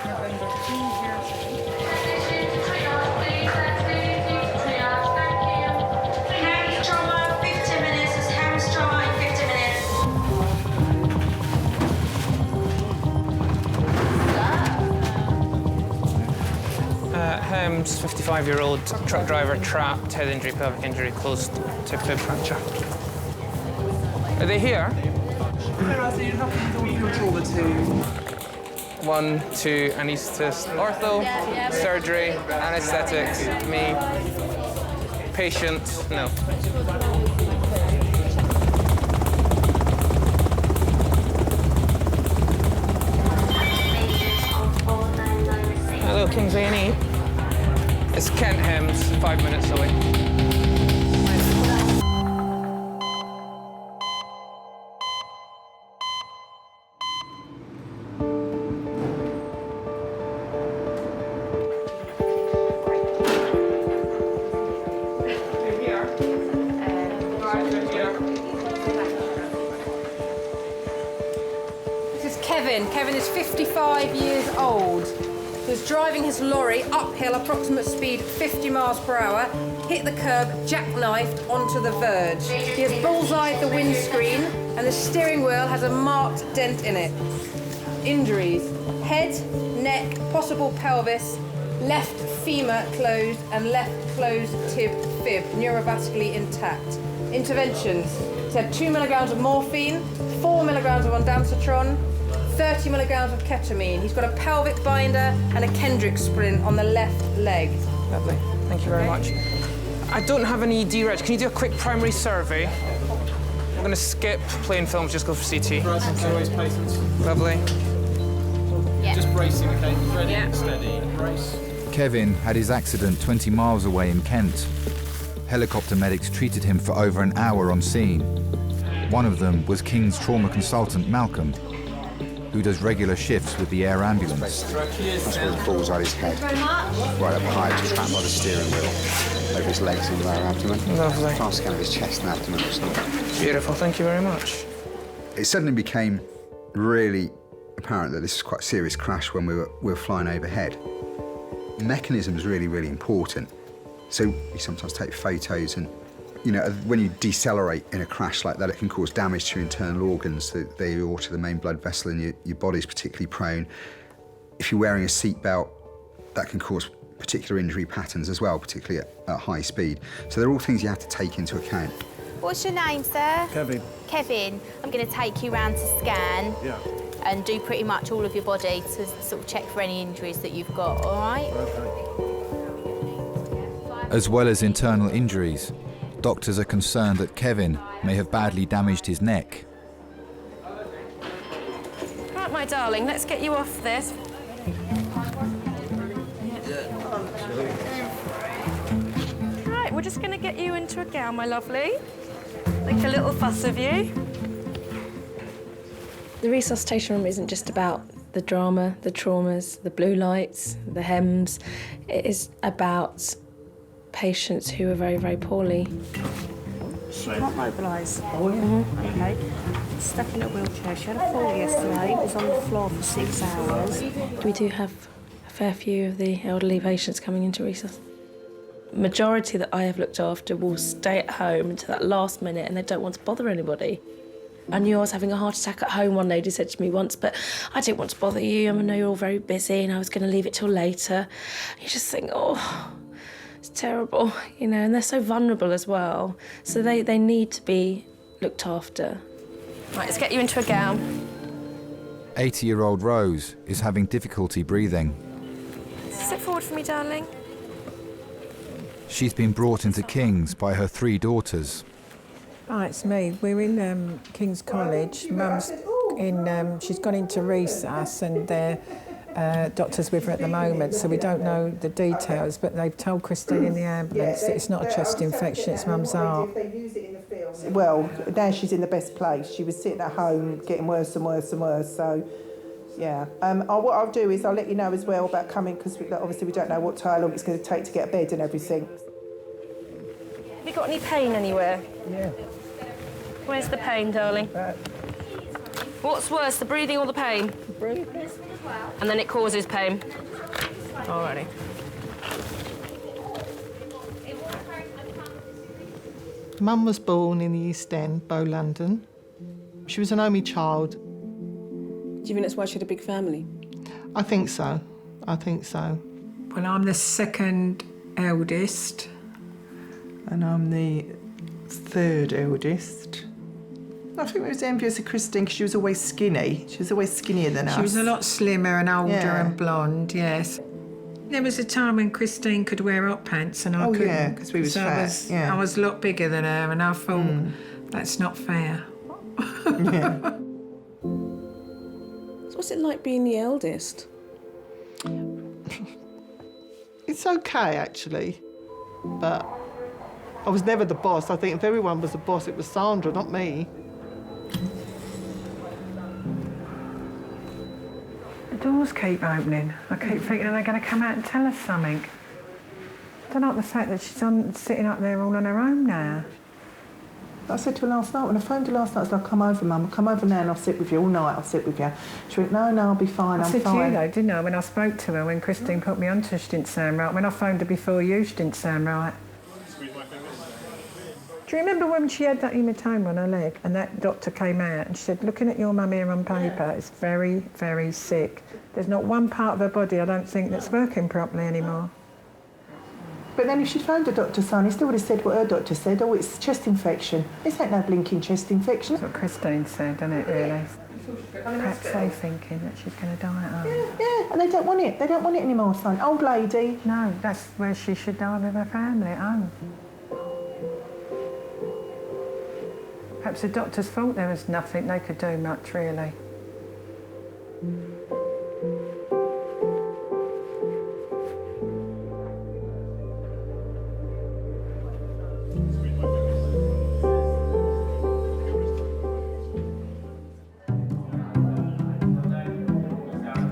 November 2. Ham's trauma, 15 minutes. It's Ham's trauma in 15 minutes. Hems, 55-year-old truck driver, trapped, head injury, pelvic injury, closed tib fib fracture. Are they here? One, two, anaesthetist, ortho, surgery, anaesthetics, me, patient, no. Hello, Kings A&E. It's Kent Hems, 5 minutes away. This is Kevin. Kevin is 55 years old. He was driving his lorry uphill, approximate speed 50 miles per hour, hit the curb, jackknifed onto the verge. He has bullseyed the windscreen and the steering wheel has a marked dent in it. Injuries: head, neck, possible pelvis, left femur closed and left closed tib fib, neurovascularly intact. Interventions: he's had 2 milligrams of morphine, 4 milligrams of ondansetron, 30 milligrams of ketamine. He's got a pelvic binder and a Kendrick splint on the left leg. Lovely, thank you very much. I don't have an ED reg. Can you do a quick primary survey? I'm going to skip plain films, just go for CT. Always patients. Lovely. Yeah. Just bracing, okay? Ready, steady, brace. Kevin had his accident 20 miles away in Kent. Helicopter medics treated him for over an hour on scene. One of them was King's trauma consultant Malcolm, who does regular shifts with the air ambulance. That's where the ball's on his head. Right up high, trapped by the steering wheel. Over his legs and lower abdomen. Lovely. Try and scan of his chest and abdomen or something. Beautiful, thank you very much. It suddenly became really apparent that this was quite a serious crash when we were flying overhead. The mechanism is really, really important. So you sometimes take photos and, you know, when you decelerate in a crash like that, it can cause damage to your internal organs, the aorta, the main blood vessel in your body is particularly prone. If you're wearing a seatbelt, that can cause particular injury patterns as well, particularly at high speed. So they're all things you have to take into account. What's your name, sir? Kevin. Kevin. I'm going to take you round to scan. Yeah. And do pretty much all of your body to sort of check for any injuries that you've got, all right? As well as internal injuries, doctors are concerned that Kevin may have badly damaged his neck. Right, my darling, let's get you off this. Right, we're just going to get you into a gown, my lovely. Make a little fuss of you. The resuscitation room isn't just about the drama, the traumas, the blue lights, the hems. It is about patients who are very, very poorly. She can't mobilise. Okay. Stuck in a wheelchair. She had a fall yesterday. Was on the floor for 6 hours. We do have a fair few of the elderly patients coming into resus. Majority that I have looked after will stay at home until that last minute and they don't want to bother anybody. I knew I was having a heart attack at home, one lady said to me once, but I didn't want to bother you. I know you're all very busy and I was going to leave it till later. You just think, oh, it's terrible, you know, and they're so vulnerable as well. So they need to be looked after. Right, let's get you into a gown. 80-year-old Rose is having difficulty breathing. Sit forward for me, darling. She's been brought into King's by her 3 daughters. Hi, it's me. We're in King's College. Mum's in, she's gone into recess and they're doctors with her at the moment, so we don't know the details, but they've told Christine in the ambulance that it's not a chest infection, it's mum's heart. Well, now she's in the best place. She was sitting at home getting worse and worse and worse, so yeah. What I'll do is I'll let you know as well about coming, because obviously we don't know how long it's going to take to get a bed and everything. Have you got any pain anywhere? Yeah. Where's the pain, darling? What's worse, the breathing or the pain? Breathing. And then it causes pain. Alrighty. Mum was born in the East End, Bow, London. She was an only child. Do you think that's why she had a big family? I think so. I think so. Well, I'm the second eldest, and I'm the third eldest. I think we was envious of Christine because she was always skinny. She was always skinnier than us. She was a lot slimmer and older and blonde, yes. There was a time when Christine could wear hot pants and I couldn't. Oh, yeah, because we was fat. I was a lot bigger than her and I thought, that's not fair. So what's it like being the eldest? It's okay, actually, but I was never the boss. I think if everyone was the boss, it was Sandra, not me. The doors keep opening. I keep thinking they're going to come out and tell us something. I don't like the fact that she's sitting up there all on her own now. I said to her last night, when I phoned her last night, I said, I'll come over, Mum. I'll come over now and I'll sit with you all night. I'll sit with you. She went, no, I'll be fine, I'm fine. I said to you, though, didn't I, when I spoke to her, when Christine put me onto her, she didn't sound right. When I phoned her before you, she didn't sound right. Do you remember when she had that hematoma on her leg and that doctor came out and she said, looking at your mum here on paper, it's very, very sick. There's not one part of her body, I don't think, that's working properly anymore. But then if she'd phoned the doctor, son, he still would have said what her doctor said. Oh, it's chest infection. This ain't no blinking chest infection. That's what Christine said, isn't it, really? Perhaps they thinking that she's going to die at home. Yeah, and they don't want it. They don't want it anymore, son. Old lady. No, that's where she should die with her family at home. Perhaps the doctors thought there was nothing they could do much, really.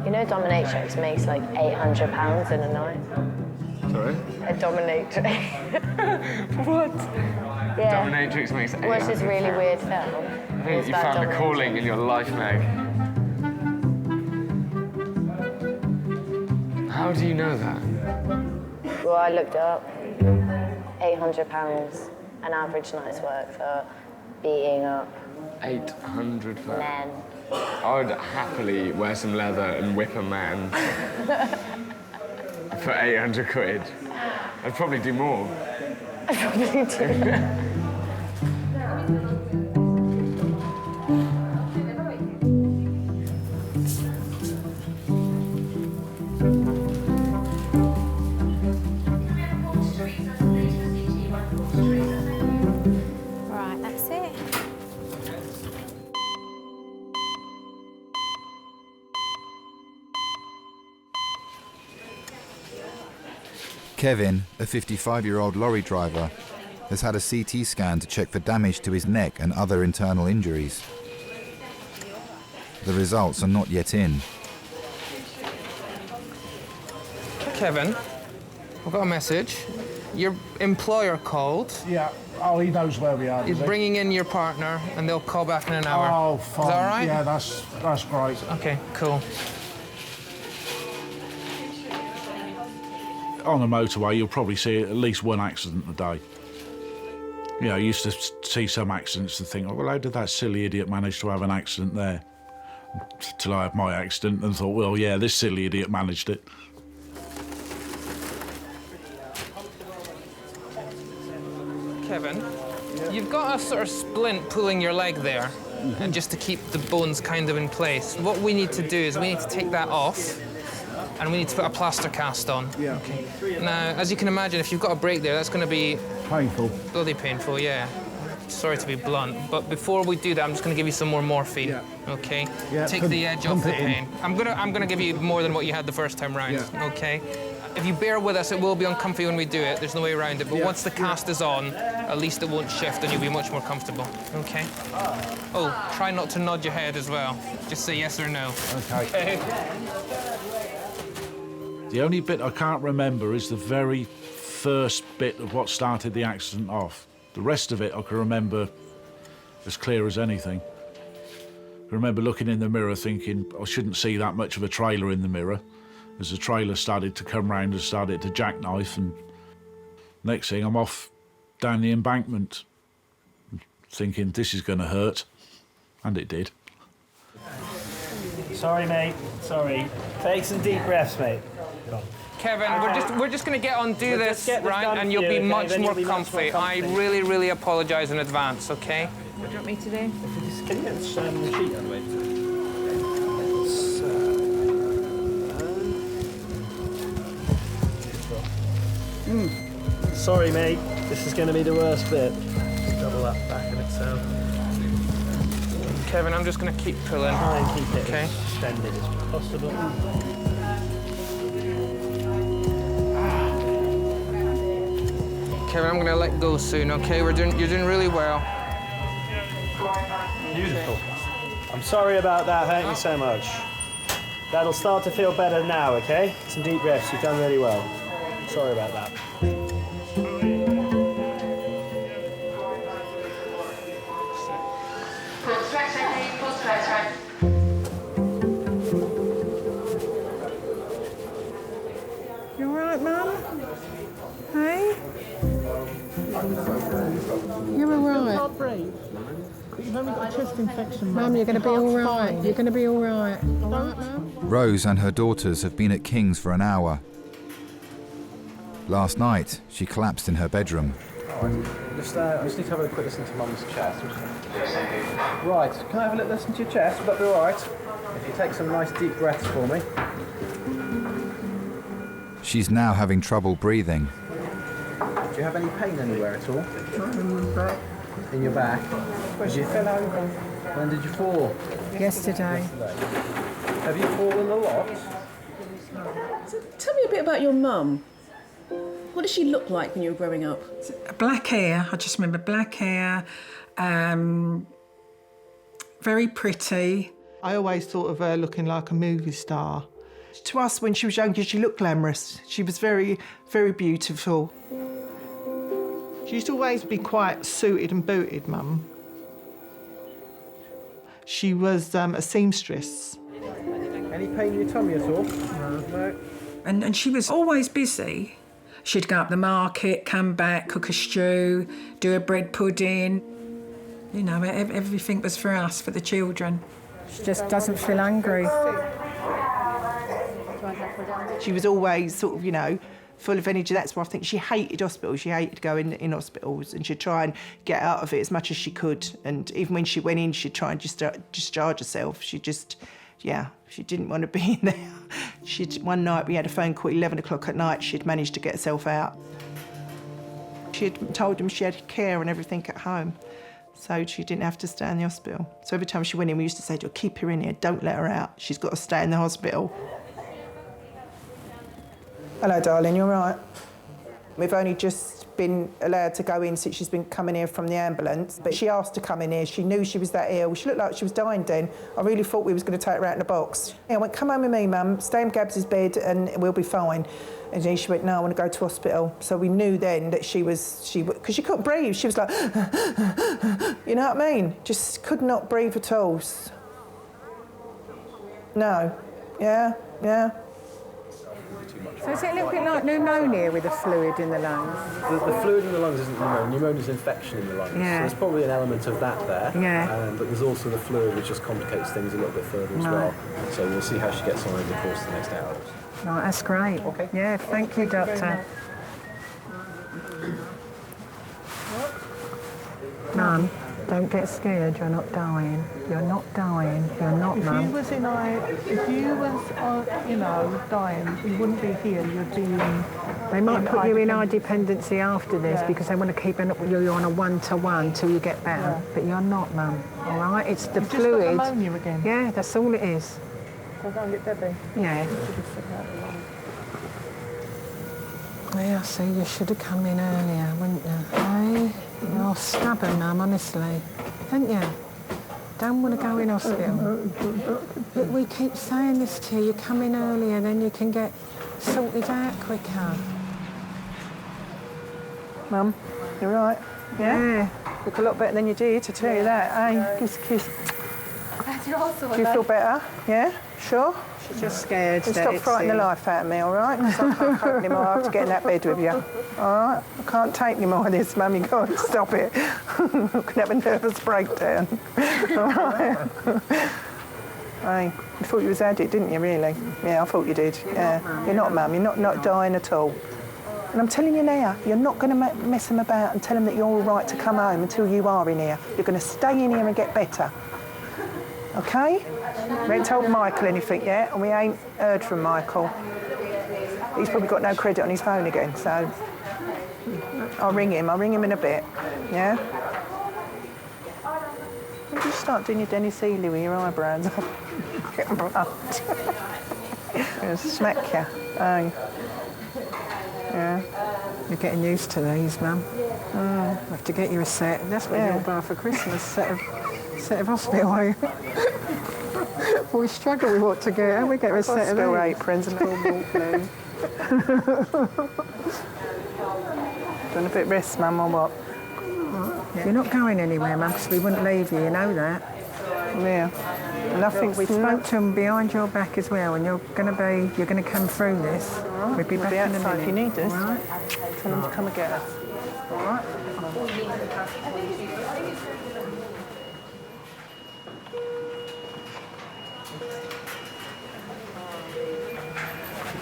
You know dominatrix makes like £800 in a night? Sorry? A dominatrix. What? Yeah. Dominatrix makes $800. Watch this really weird film. I think you found a calling in your life, Meg. How do you know that? Well, I looked it up. £800 an average night's work for beating up 800 for men. I would happily wear some leather and whip a man for 800 quid. I'd probably do more. I'd probably do. Right, that's it. Kevin, a 55-year-old lorry driver, has had a CT scan to check for damage to his neck and other internal injuries. The results are not yet in. Kevin, I've got a message. Your employer called. Yeah. Oh, he knows where we are. He's bringing in your partner, and they'll call back in an hour. Oh, fine. Is that all right? Yeah, that's great. Okay, cool. On the motorway, you'll probably see at least one accident a day. You know, I used to see some accidents and think, oh, well, how did that silly idiot manage to have an accident there? Till I had my accident and thought, well, yeah, this silly idiot managed it. Kevin, you've got a sort of splint pulling your leg there, and just to keep the bones kind of in place. What we need to do is we need to take that off, and we need to put a plaster cast on. Yeah. Okay. Now, as you can imagine, if you've got a break there, that's going to be painful. Bloody painful, yeah. sorry to be blunt, but before we do that, I'm just going to give you some more morphine. Yeah. Okay. Yeah, Take the edge off the pain. I'm gonna give you more than what you had the first time round. Yeah. Okay. If you bear with us, it will be uncomfy when we do it. There's no way around it. But once the cast is on, at least it won't shift and you'll be much more comfortable. Okay? Oh, try not to nod your head as well. Just say yes or no. Okay. The only bit I can't remember is the very first bit of what started the accident off. The rest of it I can remember as clear as anything. I remember looking in the mirror thinking I shouldn't see that much of a trailer in the mirror. As the trailer started to come round and started to jackknife, and next thing I'm off down the embankment thinking this is going to hurt, and it did. Sorry, mate. Sorry. Take some deep breaths, mate. Kevin, we're just going to get on, do this, right, and you'll be much more comfy. I really, really apologise in advance, okay? What do you want me to do? Can you get this sheet out of the way? Sorry, mate. This is going to be the worst bit. Double that back in itself. Kevin, I'm just going to keep pulling. Try and keep it okay. as extended as possible. Kevin, I'm going to let go soon, okay? You're doing really well. Beautiful. I'm sorry about that. Thank you so much. That'll start to feel better now, okay? Some deep breaths. You've done really well. Sorry about that. You all right, Mum? Hey? You're all right. You can't breathe. But you've only got a chest infection, Mum, you're going to be all right. You're going to be all right. All right, Mum? Rose and her daughters have been at King's for an hour. Last night, she collapsed in her bedroom. I just need to have a quick listen to Mum's chest. Right, can I have a little listen to your chest? Would that be all right? If you take some nice deep breaths for me. She's now having trouble breathing. Do you have any pain anywhere at all? In your back. In your back? Where did you fell over? When did you fall? Yesterday. Have you fallen a lot? So tell me a bit about your mum. What did she look like when you were growing up? Black hair. I just remember black hair. Very pretty. I always thought of her looking like a movie star. To us, when she was younger, she looked glamorous. She was very, very beautiful. She used to always be quite suited and booted, Mum. She was a seamstress. Any pain in your tummy at all? No. And she was always busy. She'd go up the market, come back, cook a stew, do a bread pudding. You know, everything was for us, for the children. She just doesn't feel hungry. She was always sort of, you know, full of energy. That's why I think she hated hospitals. She hated going in hospitals, and she'd try and get out of it as much as she could. And even when she went in, she'd try and discharge herself. She just, yeah, she didn't want to be in there. One night we had a phone call at 11 o'clock at night. She'd managed to get herself out. She had told them she had care and everything at home, so she didn't have to stay in the hospital. So every time she went in, we used to say to her, keep her in here, don't let her out. She's got to stay in the hospital. Hello, darling, you all right? We've only just been allowed to go in since she's been coming here from the ambulance, but she asked to come in here. She knew she was that ill. She looked like she was dying then. I really thought we was going to take her out in a box. I went, come home with me, Mum, stay in Gabs's bed and we'll be fine. And then she went, no, I want to go to hospital. So we knew then that because she couldn't breathe. She was like, you know what I mean? Just could not breathe at all. No, yeah. So is it a little bit like pneumonia with the fluid in the lungs? The fluid in the lungs isn't pneumonia. Pneumonia is infection in the lungs. Yeah. So there's probably an element of that there. Yeah. But there's also the fluid, which just complicates things a little bit further as well. So we'll see how she gets on over the course of the next hour. Right, that's great. Okay. Yeah, thank you, Doctor. Mum, don't get scared. You're not dying. You're not dying. You're not, Mum. If you was, dying, you wouldn't be here. You'd be in They might put you in high dependency after this because they want to keep you on a one-to-one till you get better. But you're not, Mum. All right? It's the fluid. Just got pneumonia again. Yeah, that's all it is. So I go and get Debbie. Yeah. Yeah, so you should have come in earlier, wouldn't you? Hey, you're stubborn, Mum, honestly. Don't you? Don't want to go in hospital. Look, we keep saying this to you. You come in earlier, then you can get sorted out quicker. Mum, you all right? Yeah? Look a lot better than you did, to tell you that. Hey, kiss. Do you feel better? Yeah? Sure? She's just scared. Stop frightening the life out of me, all right? Because I can't cope anymore. I have to get in that bed with you. All right? I can't take any more of this, Mum. You got to stop it. I can have a nervous breakdown. All right? Hey, you thought you was had it, didn't you, really? Yeah, I thought you did. Yeah. You're not, Mum. You're not dying at all. And I'm telling you now, you're not going to mess them about and tell them that you're all right to come home until you are in here. You're going to stay in here and get better. OK? We ain't told Michael anything yet, and we ain't heard from Michael. He's probably got no credit on his phone again, so I'll ring him in a bit, yeah? When do you start doing your Dennis Healy with your eyebrows? Get blunt. I'll smack you. Oh. Yeah. You're getting used to these, Mum. I have to get you a set. That's what you'll buy for Christmas, set of hospital. We struggle with what to get, and we get a set of aprons and little walk blue. Doing a bit of rest, Mum, or what? You're not going anywhere, Mum, because we wouldn't leave you, you know that. Yeah. Nothing's... We spoke to them behind your back as well, and you're going to come through this. Right. We'll be back in a minute. If you need us, right. Tell them to come and get us. All right?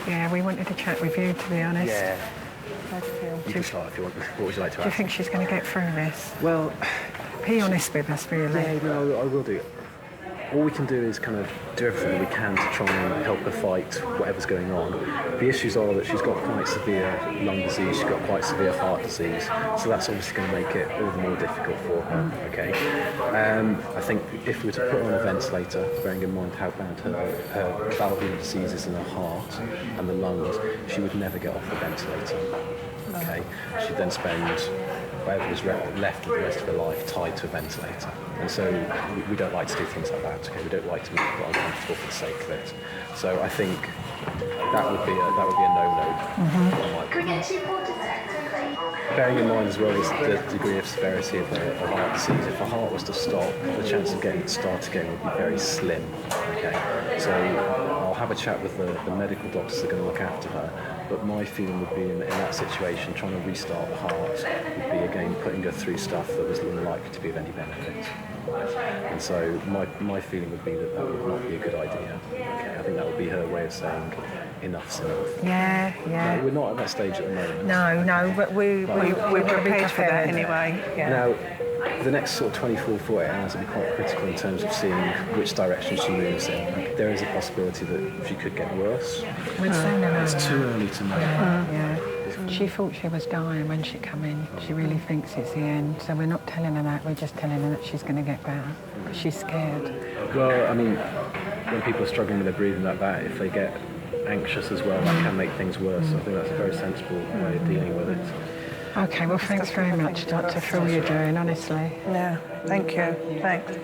Yeah, we wanted to chat with you, to be honest. Yeah. How do you feel? You can start if you want. What would you like to ask? Do you think she's going to get through this? Well... Be honest with us, really. Yeah, no, I will do. All we can do is kind of do everything we can to try and help her fight whatever's going on. The issues are that she's got quite severe lung disease, she's got quite severe heart disease, so that's obviously going to make it all the more difficult for her, okay? I think if we were to put her on a ventilator, bearing in mind how bad her valvular disease is in her heart and the lungs, she would never get off the ventilator, okay? She'd then spend whatever was left of the rest of her life tied to a ventilator. And so we don't like to do things like that, okay? We don't like to make people uncomfortable for the sake of it. So I think that would be a no-no. Bearing in mind as well is the degree of severity of her heart disease. If her heart was to stop, the chance of getting it to start again would be very slim, okay? So I'll have a chat with the medical doctors that are going to look after her. But my feeling would be in that situation, trying to restart the heart would be, again, putting her through stuff that was unlikely to be of any benefit. And so my feeling would be that would not be a good idea. Okay, I think that would be her way of saying, enough's enough. Yeah. No, we're not at that stage at the moment. No, but we're prepared for that anyway. Yeah. Now, the next sort of 24, 48 hours will be quite critical in terms of seeing which direction she moves in. There is a possibility that she could get worse. It's too early to know. Yeah. She thought she was dying when she came in. She really thinks it's the end. So we're not telling her that, we're just telling her that she's going to get better. But she's scared. Well, I mean, when people are struggling with their breathing like that, if they get anxious as well, that can make things worse. So I think that's a very sensible way of dealing with it. OK, well, thanks very much, Doctor, for all you're doing, honestly. Yeah, thank you. Thanks.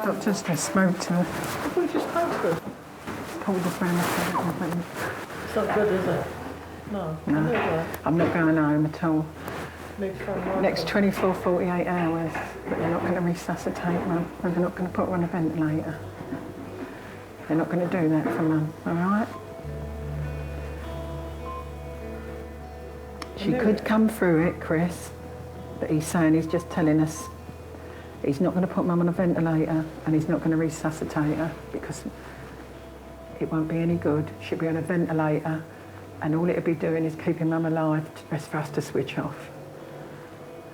Doctor's just spoke to her. What did you spoke to her? Pulled us round the corner. It's not good, is it? No. I'm not going home at all. Next Next 24, 48 hours. But they're not going to resuscitate Mum. And they're not going to put her on a ventilator. They're not going to do that for Mum, all right? She could come through it, Chris. But he's saying he's just telling us He's not going to put Mum on a ventilator and he's not going to resuscitate her because it won't be any good. She'll be on a ventilator and all it'll be doing is keeping Mum alive for us to switch off.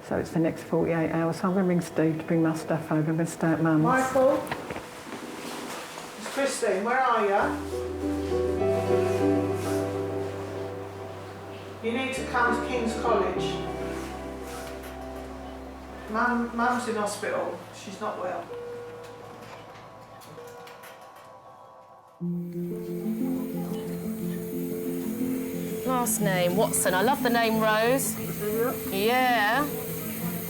So it's the next 48 hours. So I'm going to ring Steve to bring my stuff over. I'm going to stay at Mum's. Michael? It's Christine, where are you? You need to come to King's College. Mum's in hospital. She's not well. Last name, Watson. I love the name Rose. Yeah.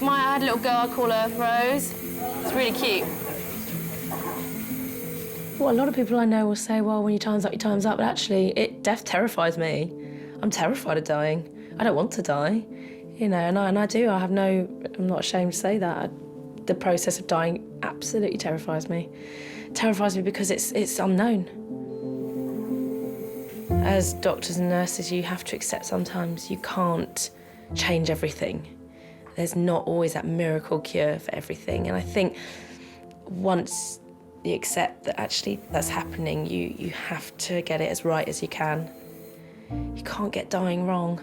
I had a little girl, I call her Rose. It's really cute. Well, a lot of people I know will say, well, when your time's up, your time's up. But actually, death terrifies me. I'm terrified of dying. I don't want to die, you know, and I do. I'm not ashamed to say that. The process of dying absolutely terrifies me. It terrifies me because it's unknown. As doctors and nurses, you have to accept sometimes you can't change everything. There's not always that miracle cure for everything. And I think once you accept that actually that's happening, you have to get it as right as you can. You can't get dying wrong.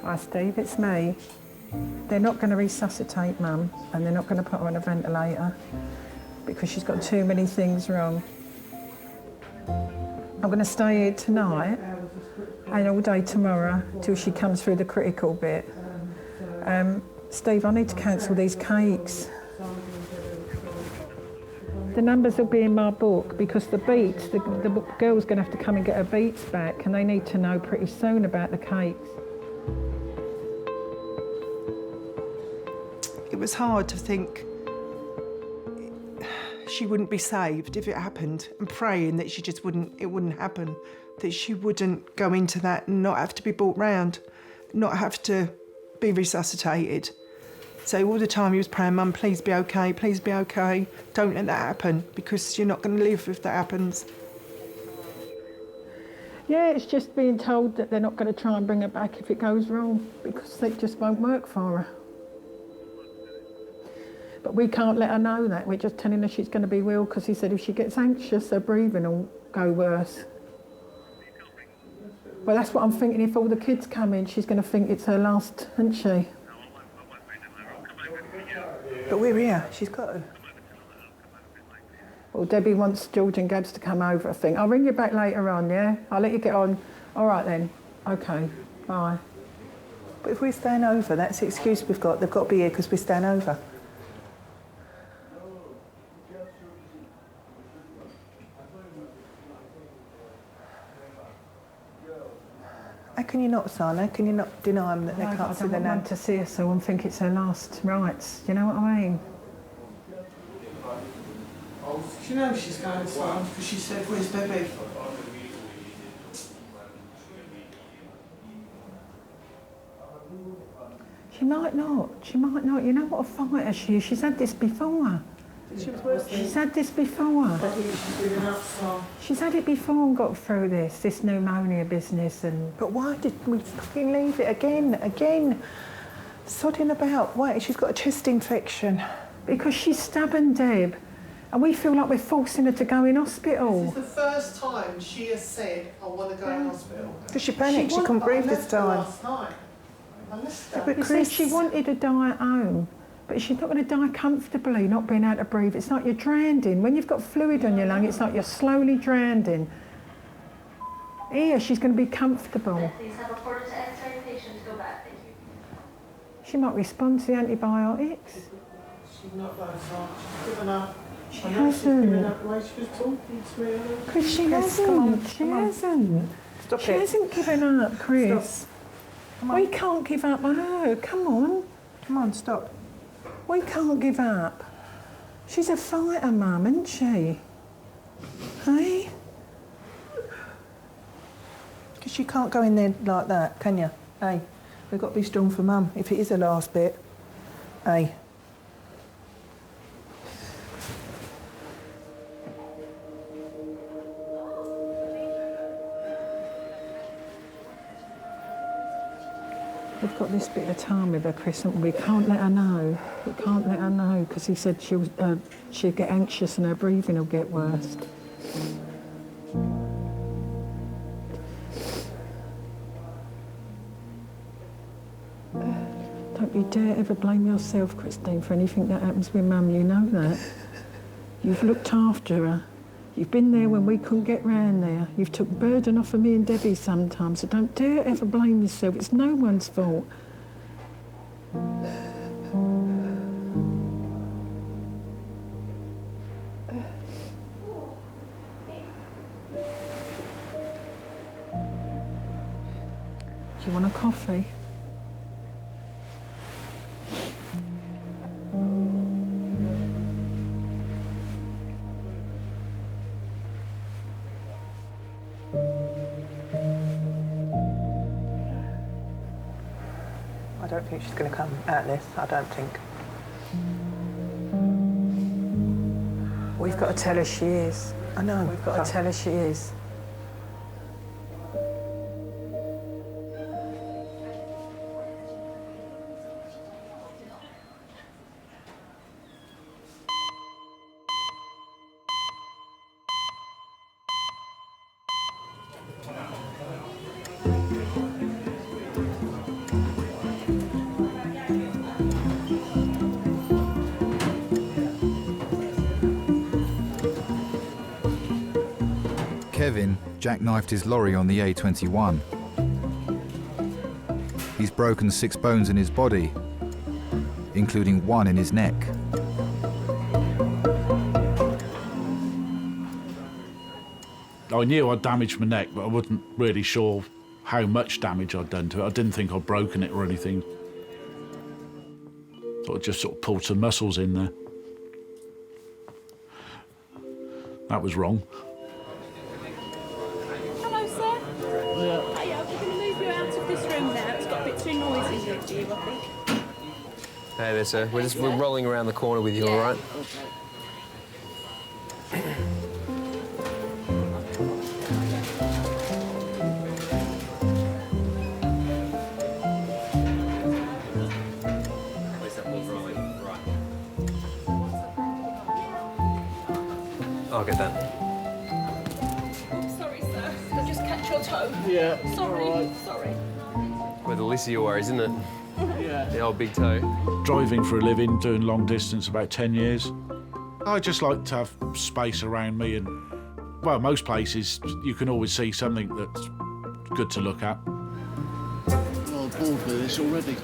Hi, Steve, it's me. They're not going to resuscitate Mum and they're not going to put her on a ventilator because she's got too many things wrong. I'm going to stay here tonight and all day tomorrow till she comes through the critical bit. Steve, I need to cancel these cakes. The numbers will be in my book because the beats, the girl's going to have to come and get her beats back and they need to know pretty soon about the cakes. It was hard to think she wouldn't be saved if it happened, and praying that it wouldn't happen, that she wouldn't go into that and not have to be brought round, not have to be resuscitated. So all the time he was praying, Mum, please be okay, don't let that happen, because you're not going to live if that happens. Yeah, it's just being told that they're not going to try and bring her back if it goes wrong, because it just won't work for her. But we can't let her know that. We're just telling her she's going to be ill because he said if she gets anxious, her breathing will go worse. Well, that's what I'm thinking. If all the kids come in, she's going to think it's her last, isn't she? But we're here. She's got to. Well, Debbie wants George and Gabs to come over, I think. I'll ring you back later on, yeah? I'll let you get on. All right, then. OK. Bye. But if we're staying over, that's the excuse we've got. They've got to be here because we're staying over. How can you not, son? How can you not deny them that they can't see their nan? I don't want to see her so and think it's her last rites. You know what I mean? Do you know she's going, son? Because she said, where's Debbie? She might not. She might not. You know what a fighter she is? She's had this before. She's had this before. She's had it before and got through this pneumonia business and... But why did we fucking leave it again? Sodding about. Why? She's got a chest infection. Because she's stubborn, Deb. And we feel like we're forcing her to go in hospital. This is the first time she has said, I want to go in hospital. Because she panicked, she couldn't breathe this time. Last night. But Chris, she wanted to die at home. But she's not going to die comfortably, not being able to breathe. It's like you're drowning. When you've got fluid on your lung, it's like you're slowly drowning. Here, she's going to be comfortable. Please have a quarter to X-ray patient go back. Thank you. She might respond to the antibiotics. She's not that far. She's given up. She hasn't. She was talking to me. Chris, she hasn't. She hasn't. Stop she it. hasn't given up, Chris. We can't give up on her. Come on. Come on, stop. We can't give up. She's a fighter, Mum, isn't she? Hey? Because you can't go in there like that, can you? Hey, we've got to be strong for Mum, if it is the last bit. Hey. We've got this bit of time with her, Chris, and we can't let her know. We can't let her know because he said she'll get anxious and her breathing will get worse. Don't you dare ever blame yourself, Christine, for anything that happens with Mum. You know that. You've looked after her. You've been there when we couldn't get round there. You've took burden off of me and Debbie sometimes, so don't dare ever blame yourself. It's no one's fault. Do you want a coffee? I don't think she's going to come out of this, I don't think. We've got to tell her she is. I know. We've got to tell her she is. Kevin jackknifed his lorry on the A21. He's broken 6 bones in his body, including 1 in his neck. I knew I'd damaged my neck, but I wasn't really sure how much damage I'd done to it. I didn't think I'd broken it or anything. So I just sort of pulled some muscles in there. That was wrong. Hello, sir. Yeah. We're going to move you out of this room now. It's got a bit too noisy here for you, I think. Hey there, sir. We're rolling around the corner with you, all right? I'll get that. Sorry, sir. Did I just catch your toe? Yeah. Sorry. Sorry. We're the least of your worries, isn't it? Yeah. The old big toe. Driving for a living, doing long distance, about 10 years. I just like to have space around me and, well, most places you can always see something that's good to look at. Oh, I'm bored with this already.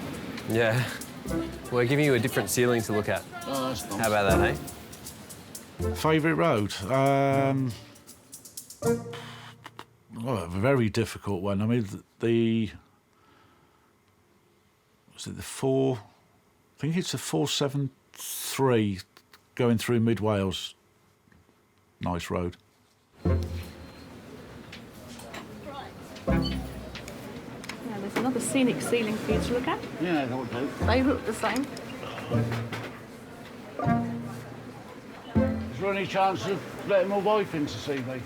Yeah. We're giving you a different ceiling to look at. Oh, that's nice. How about that, eh? Favourite road? Well, a very difficult one. I mean, was it the 4? I think it's the 473 going through Mid Wales. Nice road. Now, there's another scenic ceiling for you to look at. Yeah, that'll do. They look the same. Is there any chance of letting my wife in to see me?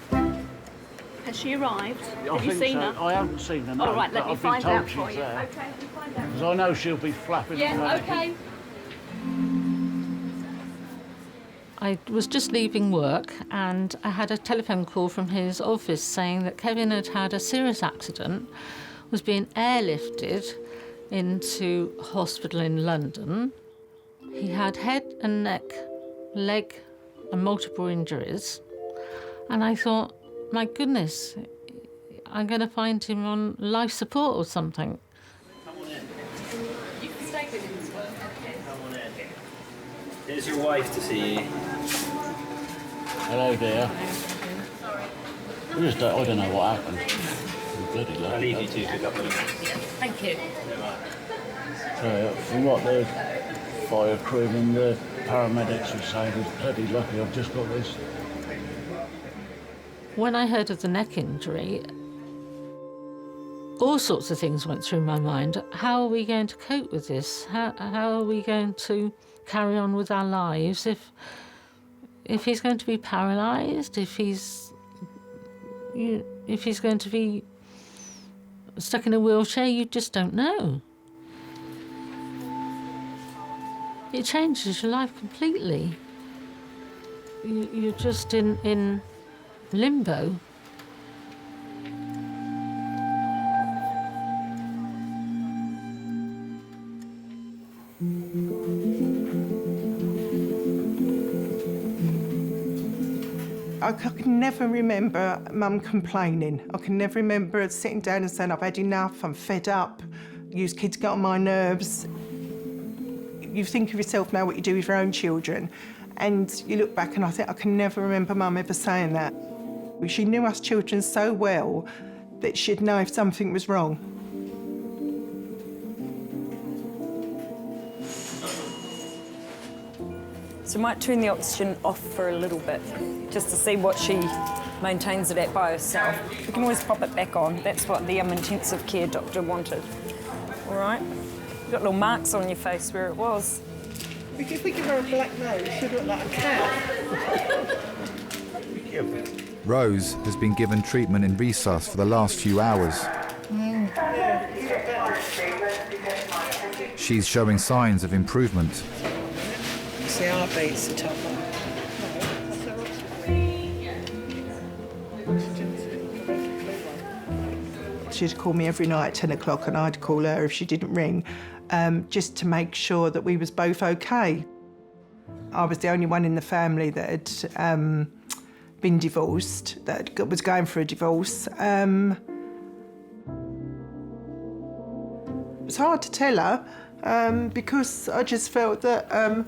Has she arrived? I Have you think seen so. her? I haven't seen her, no. All right, let but me I've been find told out she's for you. there. Okay, let me find out. Because I know she'll be flapping and Yeah, panicking. okay. I was just leaving work and I had a telephone call from his office saying that Kevin had had a serious accident, was being airlifted into hospital in London. He had head and neck, leg and multiple injuries. And I thought, my goodness, I'm going to find him on life support or something. Come on in. You can stay with him as well. Come on in. Here's your wife to see you. Hello, dear. Sorry. I don't know what happened. I'm bloody lucky. I'll leave you two to pick up. Thank you. From what the fire crew and the paramedics were saying, I was bloody lucky I've just got this. When I heard of the neck injury, all sorts of things went through my mind. How are we going to cope with this? How are we going to carry on with our lives if he's going to be paralysed, if he's going to be stuck in a wheelchair? You just don't know. It changes your life completely. You're just in limbo. I can never remember Mum complaining. I can never remember her sitting down and saying, I've had enough, I'm fed up, you kids get on my nerves. You think of yourself now what you do with your own children, and you look back and I think I can never remember Mum ever saying that. She knew us children so well that she'd know if something was wrong. So I might turn the oxygen off for a little bit, just to see what she maintains it at by herself. We can always pop it back on. That's what the intensive care doctor wanted. All right? You've got little marks on your face where it was. If we give her a black nose, she'd look like a cat. Rose has been given treatment in resus for the last few hours. She's showing signs of improvement. It's the heartbeats, the top one. She'd call me every night at 10 o'clock and I'd call her if she didn't ring, just to make sure that we was both okay. I was the only one in the family that had been divorced, that was going for a divorce. It was hard to tell her because I just felt that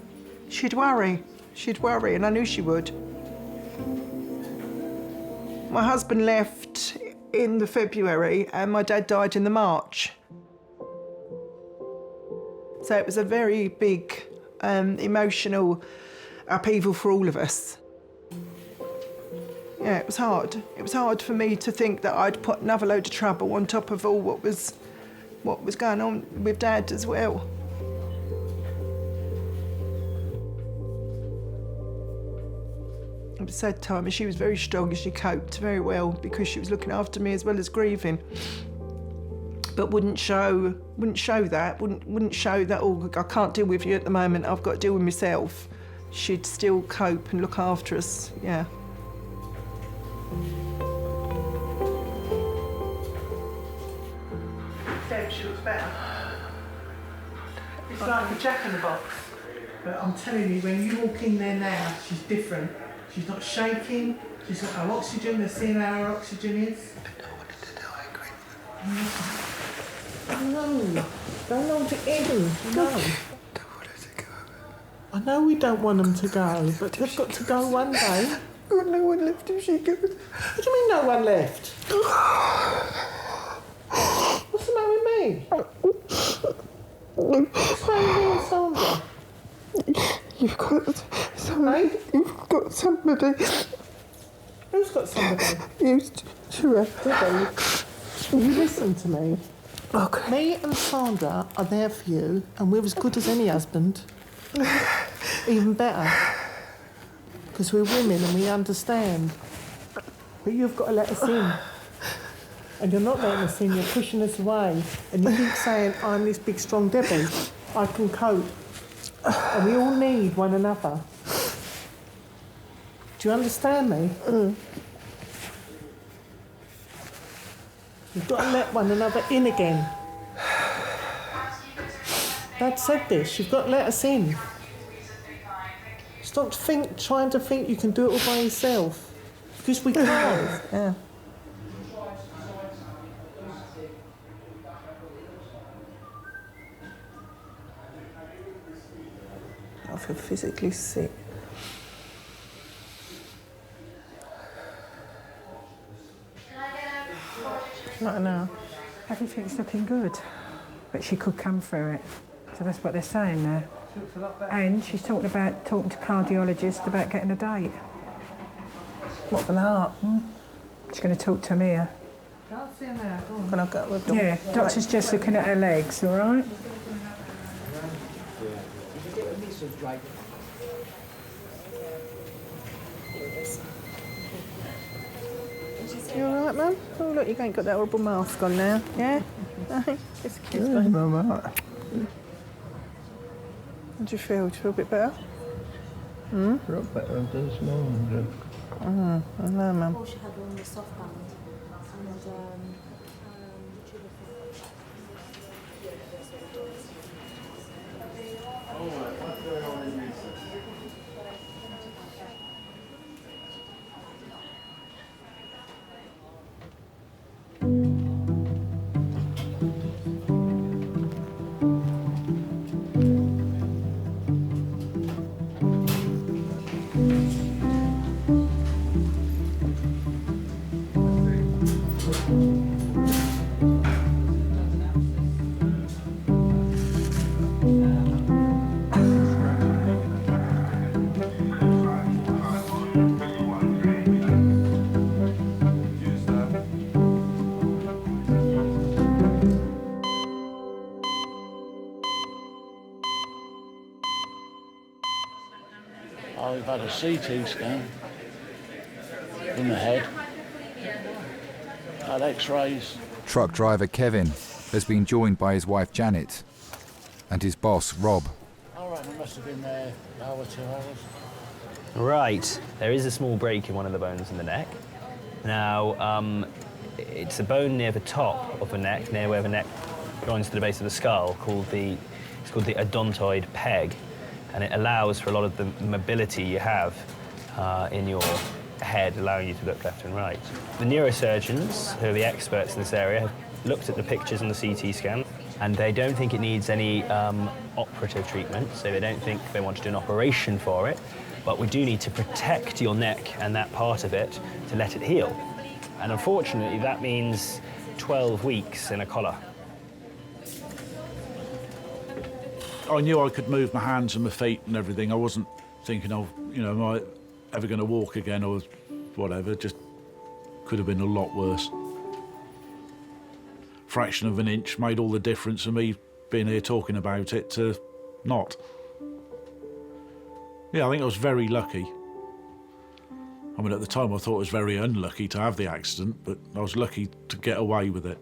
she'd worry, and I knew she would. My husband left in the February and my dad died in the March. So it was a very big emotional upheaval for all of us. Yeah, it was hard. It was hard for me to think that I'd put another load of trouble on top of all what was going on with Dad as well. It was a sad time, and she was very strong and she coped very well because she was looking after me as well as grieving. But wouldn't show that, oh, I can't deal with you at the moment, I've got to deal with myself. She'd still cope and look after us, yeah. She looks better. It's like a jack in the box. But I'm telling you, when you walk in there now, she's different. She's not shaking, she's got her oxygen, they're seeing how her oxygen is. No, don't want to end. No. I know we don't want them to go, but they've got to go one day. Got no one left if she goes. What do you mean no one left? What's the matter with me? What's the matter with me and Sandra? You've got somebody. You've got somebody. Who's got somebody? You two. You listen to me. Okay. Me and Sandra are there for you, and we're as good as any husband. Even better. Because we're women and we understand. But you've got to let us in. And you're not letting us in, you're pushing us away. And you keep saying, I'm this big, strong Debbie. I can cope. And we all need one another. Do you understand me? You've got to let one another in again. Dad said this, you've got to let us in. Stop trying to think you can do it all by yourself. Because we can't. Yeah. I feel physically sick. Not now. Everything's looking good, but she could come through it. So that's what they're saying there. And she's talking to cardiologists about getting a date. What, for the heart? She's going to talk to Mia. Can I go with them? Yeah, doctor's just looking at her legs, all right? You all right, Mum? Oh, look, you ain't got that horrible mask on now, yeah? Just a kiss, babe. How do you feel? Do you feel a bit better? A lot better this morning. I know, Mum. All she had on was soft band and I've had a CT scan in the head, had x-rays. Truck driver Kevin has been joined by his wife Janet and his boss Rob. I reckon I must have been there an hour, 2 hours. Right, there is a small break in one of the bones in the neck. Now, it's a bone near the top of the neck, near where the neck joins to the base of the skull, it's called the odontoid peg, and it allows for a lot of the mobility you have in your head, allowing you to look left and right. The neurosurgeons, who are the experts in this area, have looked at the pictures on the CT scan, and they don't think it needs any operative treatment, so they don't think they want to do an operation for it, but we do need to protect your neck and that part of it to let it heal. And unfortunately, that means 12 weeks in a collar. I knew I could move my hands and my feet and everything. I wasn't thinking of, am I ever going to walk again or whatever. Just could have been a lot worse. Fraction of an inch made all the difference of me being here talking about it to not. Yeah, I think I was very lucky. I mean, at the time I thought I was very unlucky to have the accident, but I was lucky to get away with it.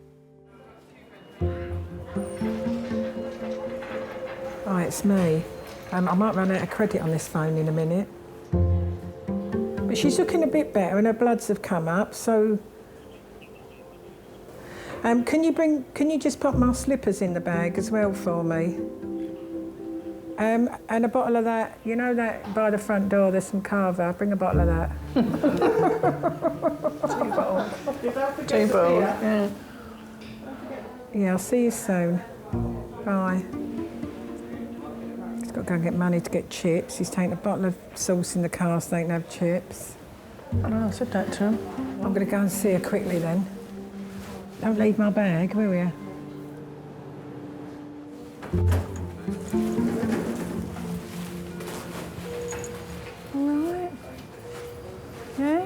Hi, it's me. I might run out of credit on this phone in a minute. But she's looking a bit better and her bloods have come up, so... can you just put my slippers in the bag as well for me? And a bottle of that, that by the front door, there's some Carver. Bring a bottle of that. 2 bottles. 2 bottles, yeah. Yeah, I'll see you soon. Bye. He's got to go and get money to get chips. He's taking a bottle of sauce in the car so they can have chips. I said that to him. I'm going to go and see her quickly then. Don't leave my bag, will you? Yeah?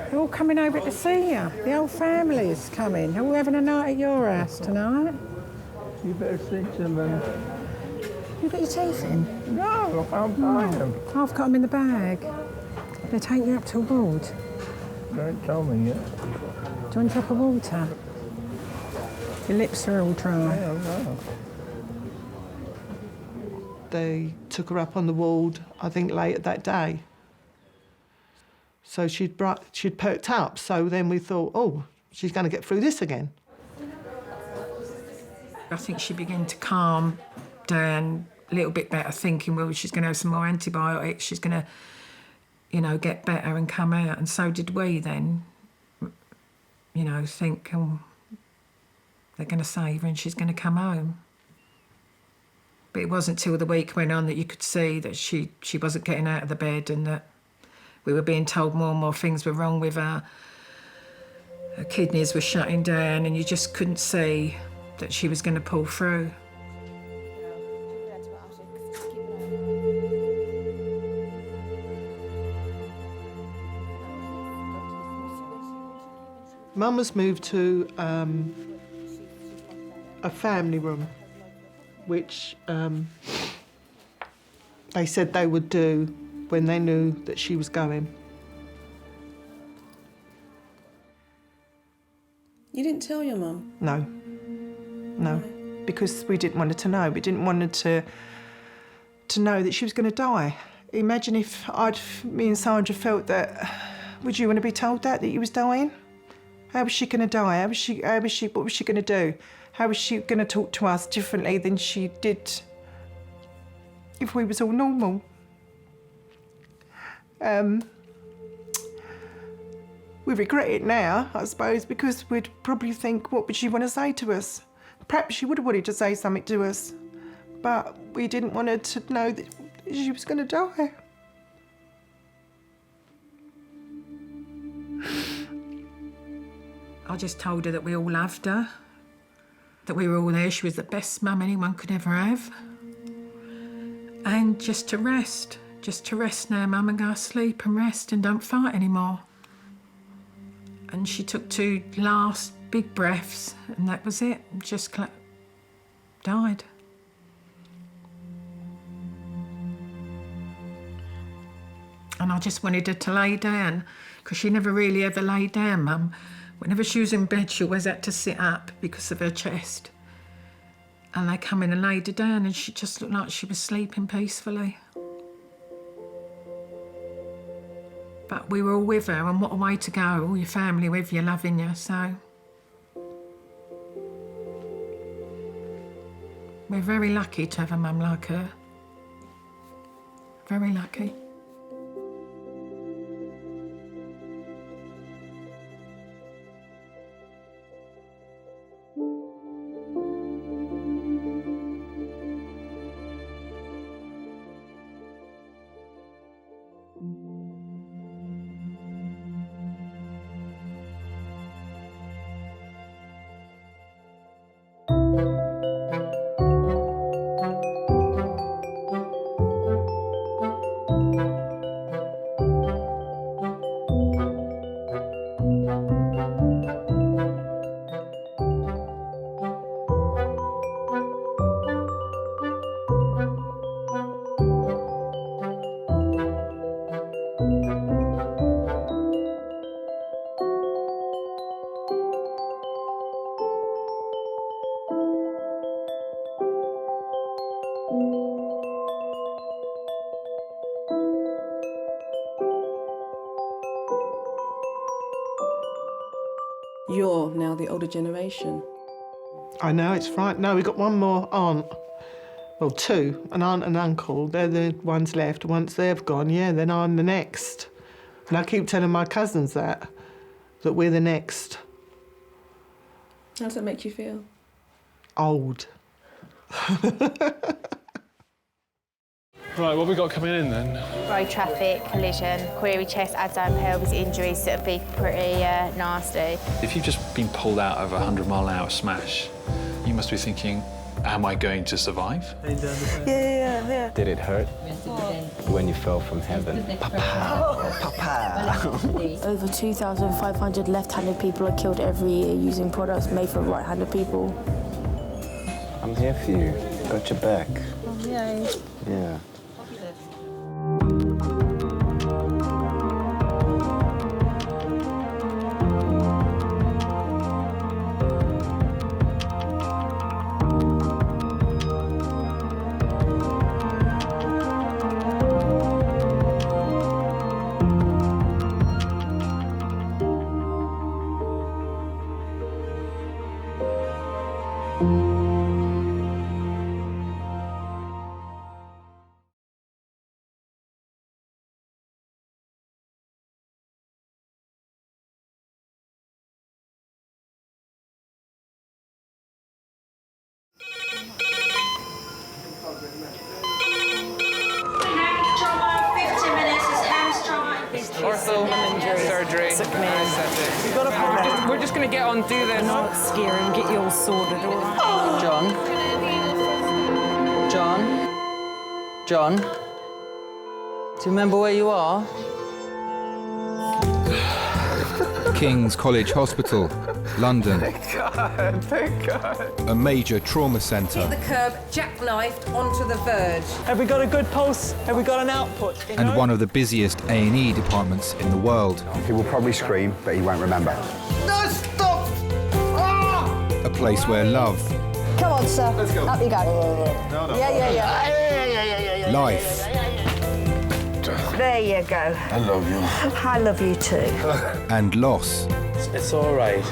They're all coming over to see you. The whole family is coming. They're all having a night at your house tonight. You better speak to them. You got your teeth in? No, I'm buying them. I've got them in the bag. They're taking you up to a ward. They haven't told me yet. Do you want a drop of water? Your lips are all dry. I don't know. They took her up on the ward, I think, later that day. So she'd perked up, so then we thought, oh, she's going to get through this again. I think she began to calm down a little bit better, thinking, well, she's going to have some more antibiotics, she's going to, get better and come out. And so did we then, think, oh, they're going to save her and she's going to come home. But it wasn't till the week went on that you could see that she wasn't getting out of the bed and that we were being told more and more things were wrong with her. Her kidneys were shutting down and you just couldn't see that she was going to pull through. Mum was moved to a family room, which they said they would do when they knew that she was going. You didn't tell your mum? No, because we didn't want her to know. We didn't want her to to know that she was going to die. Imagine if me and Sandra felt that. Would you want to be told that you was dying? How was she going to die? What was she going to do? How was she going to talk to us differently than she did if we was all normal? We regret it now, I suppose, because we'd probably think, what would she want to say to us? Perhaps she would have wanted to say something to us, but we didn't want her to know that she was going to die. I just told her that we all loved her, that we were all there. She was the best mum anyone could ever have. And just to rest now, Mum, and go to sleep and rest and don't fight anymore. And she took 2 last big breaths, and that was it. Just died. And I just wanted her to lay down, because she never really ever laid down, Mum. Whenever she was in bed, she always had to sit up because of her chest. And they come in and laid her down, and she just looked like she was sleeping peacefully. But we were all with her, and what a way to go, all your family with you, loving you, so. We're very lucky to have a mum like her. Very lucky. You're now the older generation. I know, it's right. No, we've got one more aunt. Well, 2, an aunt and uncle. They're the ones left. Once they've gone, yeah, then I'm the next. And I keep telling my cousins that we're the next. How does that make you feel? Old. Right, what have we got coming in then? Road traffic, collision, query chest, abdomen, pelvis injuries that would be pretty nasty. If you've just been pulled out of a 100-mile-an-hour smash, you must be thinking, am I going to survive? Yeah. Did it hurt when you fell from heaven? Papa. Over 2,500 left-handed people are killed every year using products made for right-handed people. I'm here for you. Got your back. Oh, yay. Yeah. Ortho, surgery, we're just going to get on, do this. Not scare him, get you all sorted, all right? John, do you remember where you are? King's College Hospital, London. Thank God. A major trauma centre. Hit the curb, jackknifed onto the verge. Have we got a good pulse? Have we got an output? And one of the busiest A&E departments in the world. He will probably scream, but he won't remember. No, stop! A place where love Come on, sir. Let's go. Up you go. No. Yeah. Life There you go. I love you. I love you too. and loss It's all right.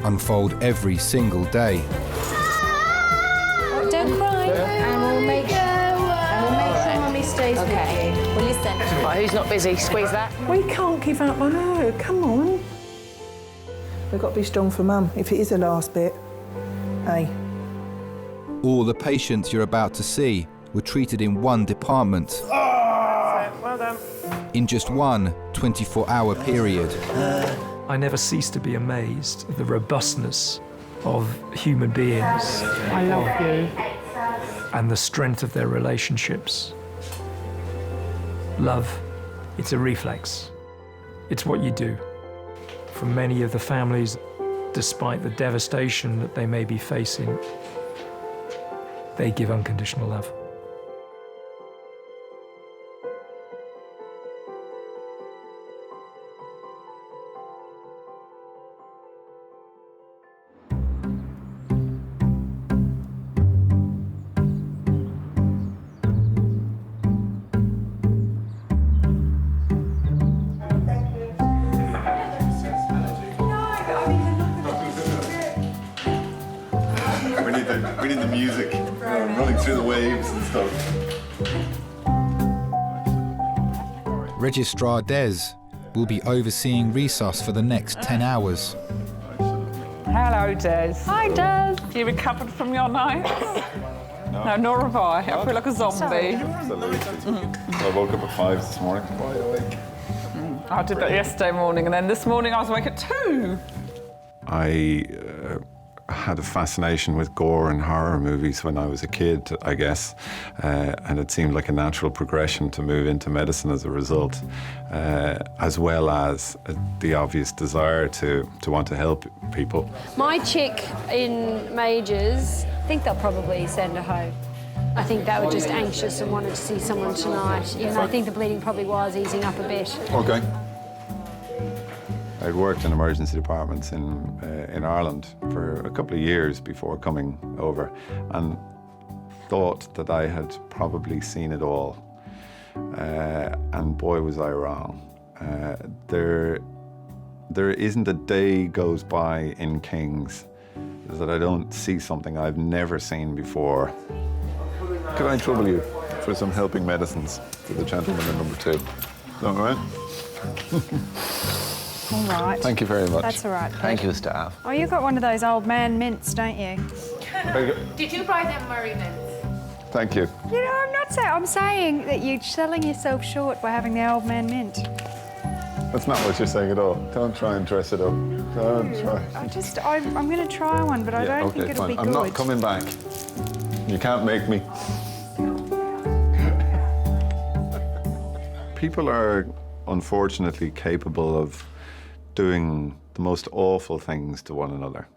unfold every single day. Don't cry. And we'll make sure Mummy stays with you. Well, listen. Right, who's not busy? Squeeze that. We can't give up on her. Come on. We've got to be strong for Mum, if it is the last bit. Hey. All the patients you're about to see were treated in one department Well done. in just one 24-hour period. I never cease to be amazed at the robustness of human beings. I love you. And the strength of their relationships. Love, it's a reflex. It's what you do. For many of the families, despite the devastation that they may be facing, they give unconditional love. We need the music running through the waves and stuff. Registrar Des will be overseeing resus for the next 10 hours. Hello, Des. Hi, Des. You recovered from your nights? No, nor have I. I feel like a zombie. Absolutely. I woke up at 5 this morning. Wide awake. I did that yesterday morning, and then this morning I was awake at 2. I had a fascination with gore and horror movies when I was a kid, I guess, and it seemed like a natural progression to move into medicine as a result, as well as the obvious desire to want to help people. My chick in majors, I think they'll probably send her home. I think they were just anxious and wanted to see someone tonight, even though I think the bleeding probably was easing up a bit. Okay. I'd worked in emergency departments in Ireland for a couple of years before coming over, and thought that I had probably seen it all. And boy, was I wrong. There isn't a day goes by in King's that I don't see something I've never seen before. Could I trouble you for some helping medicines to the gentleman in number 2? All right? All right. Thank you very much. That's all right. Thank you, staff. Oh, you've got one of those old man mints, don't you? Did you buy them Murray mints? Thank you. You know, I'm saying that you're selling yourself short by having the old man mint. That's not what you're saying at all. Don't try and dress it up. Don't try. I'm going to try one, but I don't think it'll fine. be good. I'm not coming back. You can't make me. People are unfortunately capable of doing the most awful things to one another.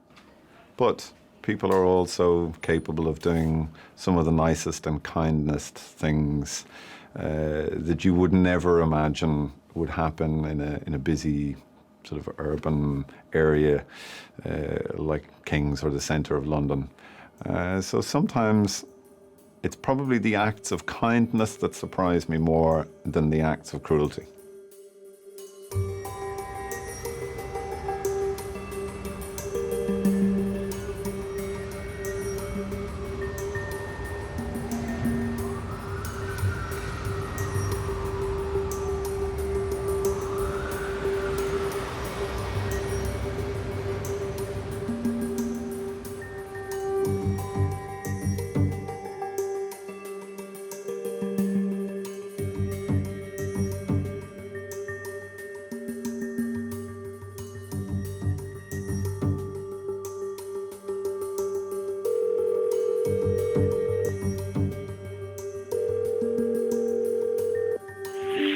But people are also capable of doing some of the nicest and kindest things that you would never imagine would happen in a busy sort of urban area like King's or the centre of London. So sometimes it's probably the acts of kindness that surprise me more than the acts of cruelty.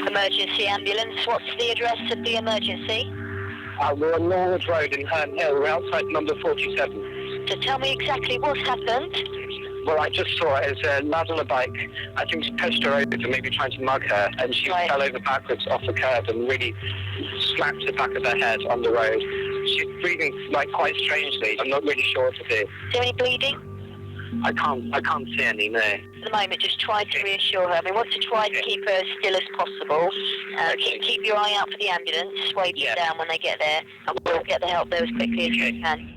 Emergency ambulance, what's the address of the emergency? We're on Norwood Road in Herne Hill, we're outside number 47. So tell me exactly what happened. Well, I just saw it as a lad on a bike. I think she pushed her over, maybe trying to mug her, and she fell over backwards off the curb and really slapped the back of her head on the road. She's breathing, like, quite strangely. I'm not really sure what to do. Is there any bleeding? I can't see any, no. At the moment, just try to reassure her. I mean, we want to try to keep her as still as possible. Keep your eye out for the ambulance, wave them down when they get there, and we'll get the help there as quickly as we can.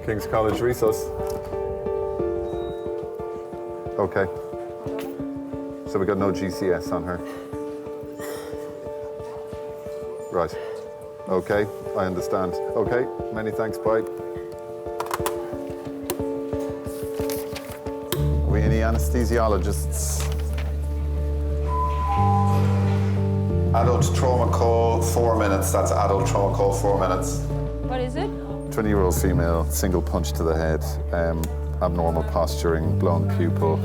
King's College Resus. Okay. So we got no GCS on her. Right. Okay, I understand. Okay, many thanks, bye. Are we any anesthesiologists? Adult trauma call, 4 minutes. That's adult trauma call, 4 minutes. What is it? 20-year-old female, single punch to the head, abnormal posturing, blown pupil,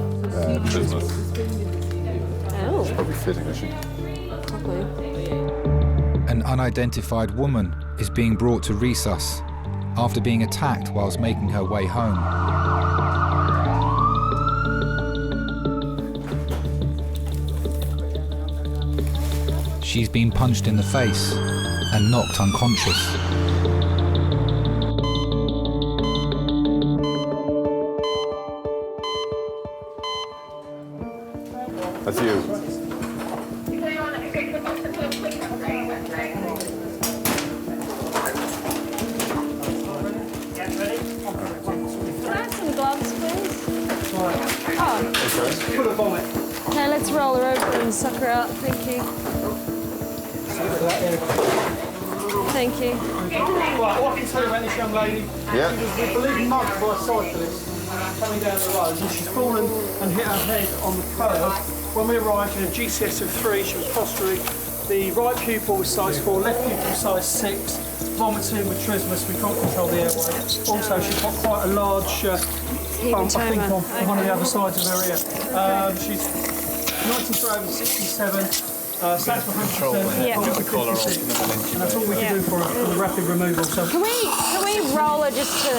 trismus. Oh. It's probably fitting, is she? An unidentified woman is being brought to resus after being attacked whilst making her way home. She's been punched in the face and knocked unconscious. That's you. Gloves, please. Oh. Okay. Full of vomit. Okay, let's roll her over and suck her out. Thank you. Thank you. Right, what I can tell you about this young lady, Yeah. she was, we believe, mugged by a cyclist coming down the road, and she's fallen and hit her head on the curb. When we arrived in a GCS of 3, she was posturing. The right pupil was size 4, left pupil size 6. Vomiting with trismus, we can't control the airway. Also, she's got quite a large bump, I think, on one of the other sides of her ear. She's 93 over 67, sat for 100%, Yeah. and that's all we can do for the rapid removal. So Can we roll her just to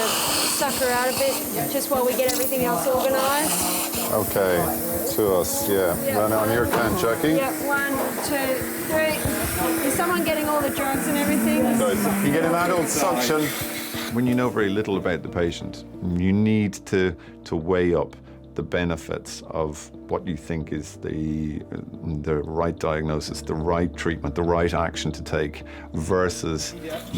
suck her out a bit, just while we get everything else organised? Okay, to us, yeah. Run on your count, Jackie. Yep, 1, 2, 3. Is someone getting all the drugs and everything? Good. You get an adult suction. When you know very little about the patient, you need to weigh up the benefits of what you think is the right diagnosis, the right treatment, the right action to take, versus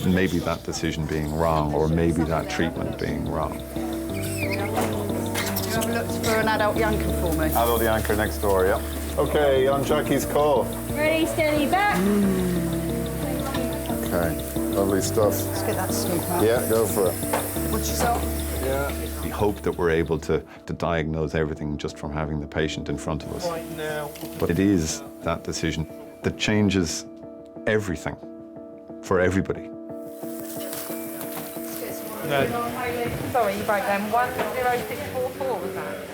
maybe that decision being wrong or maybe that treatment being wrong. You have looked for an adult yanker for me? Adult yanker next door, yeah. Okay, on Jackie's call. Ready, steady, back. Okay, lovely stuff. Let's get that sleep out. Yeah, go for it. What's yourself? Yeah. We hope that we're able to diagnose everything just from having the patient in front of us. right now, But it is that decision that changes everything for everybody. Sorry, you broke down. 10644 was that?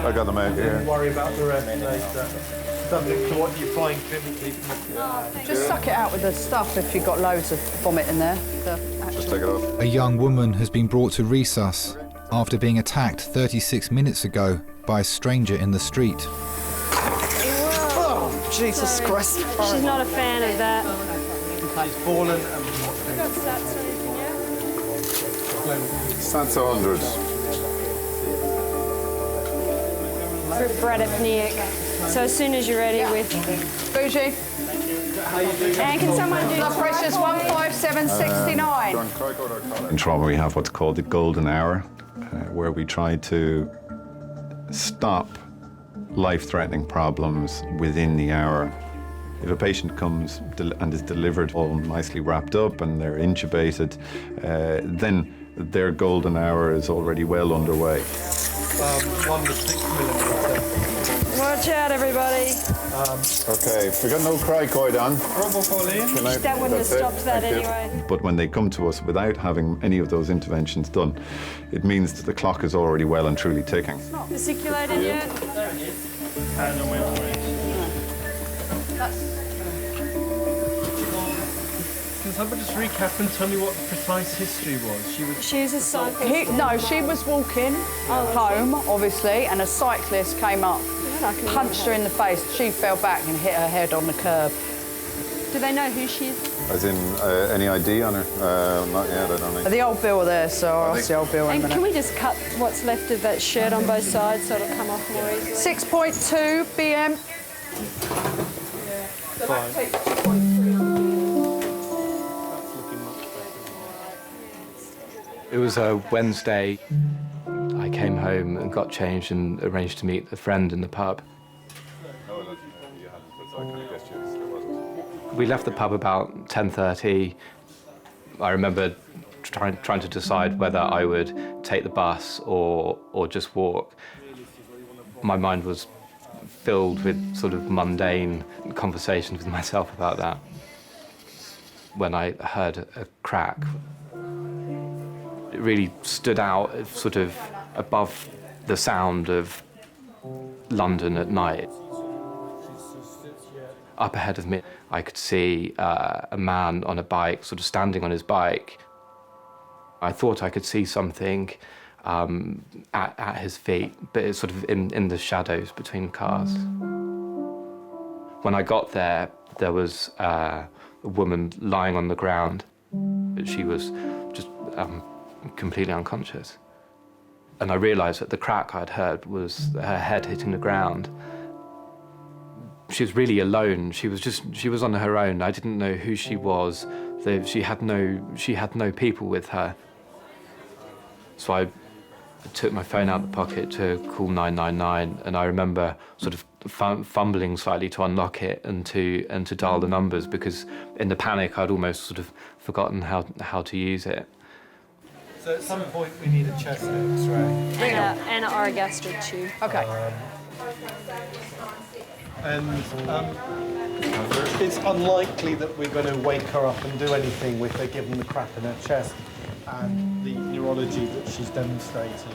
I got them out here. don't worry about the rest later. Subject to what you find clinically. Just suck it out with the stuff if you've got loads of vomit in there. Just take it off. A young woman has been brought to resus after being attacked 36 minutes ago by a stranger in the street. Oh, Jesus Christ. She's not a fan of that. She's fallen and Got sats or anything, yeah? That's 100. For bradypneic. So as soon as you're ready with... Bougie. And can someone do... Blood pressure's 15769. In trauma, we have what's called the golden hour, where we try to stop life-threatening problems within the hour. If a patient comes and is delivered all nicely wrapped up and they're intubated, then their golden hour is already well underway. 1 to 6 millimetre. Watch out, everybody. Okay, we got no cricoid on. That wouldn't have stopped that Thank you. anyway. But when they come to us without having any of those interventions done, it means that the clock is already well and truly ticking. Not fasciculated yet? Can someone just recap and tell me what the precise history was? She was a cyclist. No, she was walking home, obviously, and a cyclist came up punched her in the face. She fell back and hit her head on the curb. Do they know who she is? As in, any ID on her? Not yet, I don't think. The old bill there, so I'll ask the old bill in a And minute. can we just cut what's left of that shirt on both sides so it'll come off more easily? 6.2 BM. It was a Wednesday. I came home and got changed and arranged to meet a friend in the pub. We left the pub about 10:30. I remember trying to decide whether I would take the bus or just walk. My mind was filled with sort of mundane conversations with myself about that. When I heard a crack, it really stood out, sort of above the sound of London at night. Up ahead of me, I could see a man on a bike, sort of standing on his bike. I thought I could see something at his feet, but it's sort of in the shadows between cars. When I got there, there was a woman lying on the ground. She was just completely unconscious. And I realised that the crack I'd heard was her head hitting the ground. She was really alone. She was on her own. I didn't know who she was. She had no people with her. So I took my phone out of the pocket to call 999, and I remember sort of fumbling slightly to unlock it and to dial the numbers, because in the panic I'd almost sort of forgotten how to use it. So at some point we need a chest X-ray. And an orogastric tube. Okay. It's unlikely that we're going to wake her up and do anything with her given the crack in her chest and the neurology that she's demonstrating.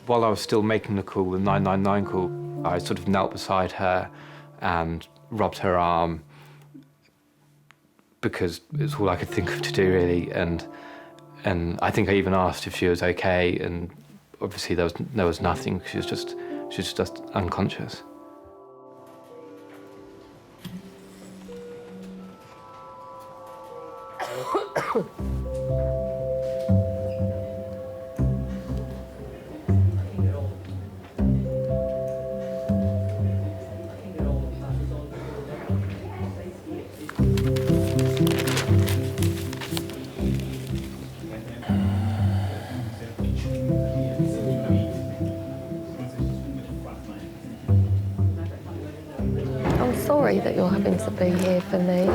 While I was still making the call, the 999 call, I sort of knelt beside her and rubbed her arm, because it's all I could think of to do, really. And I think I even asked if she was okay, and obviously there was nothing. She was just unconscious. I'm sorry that you're having to be here for me,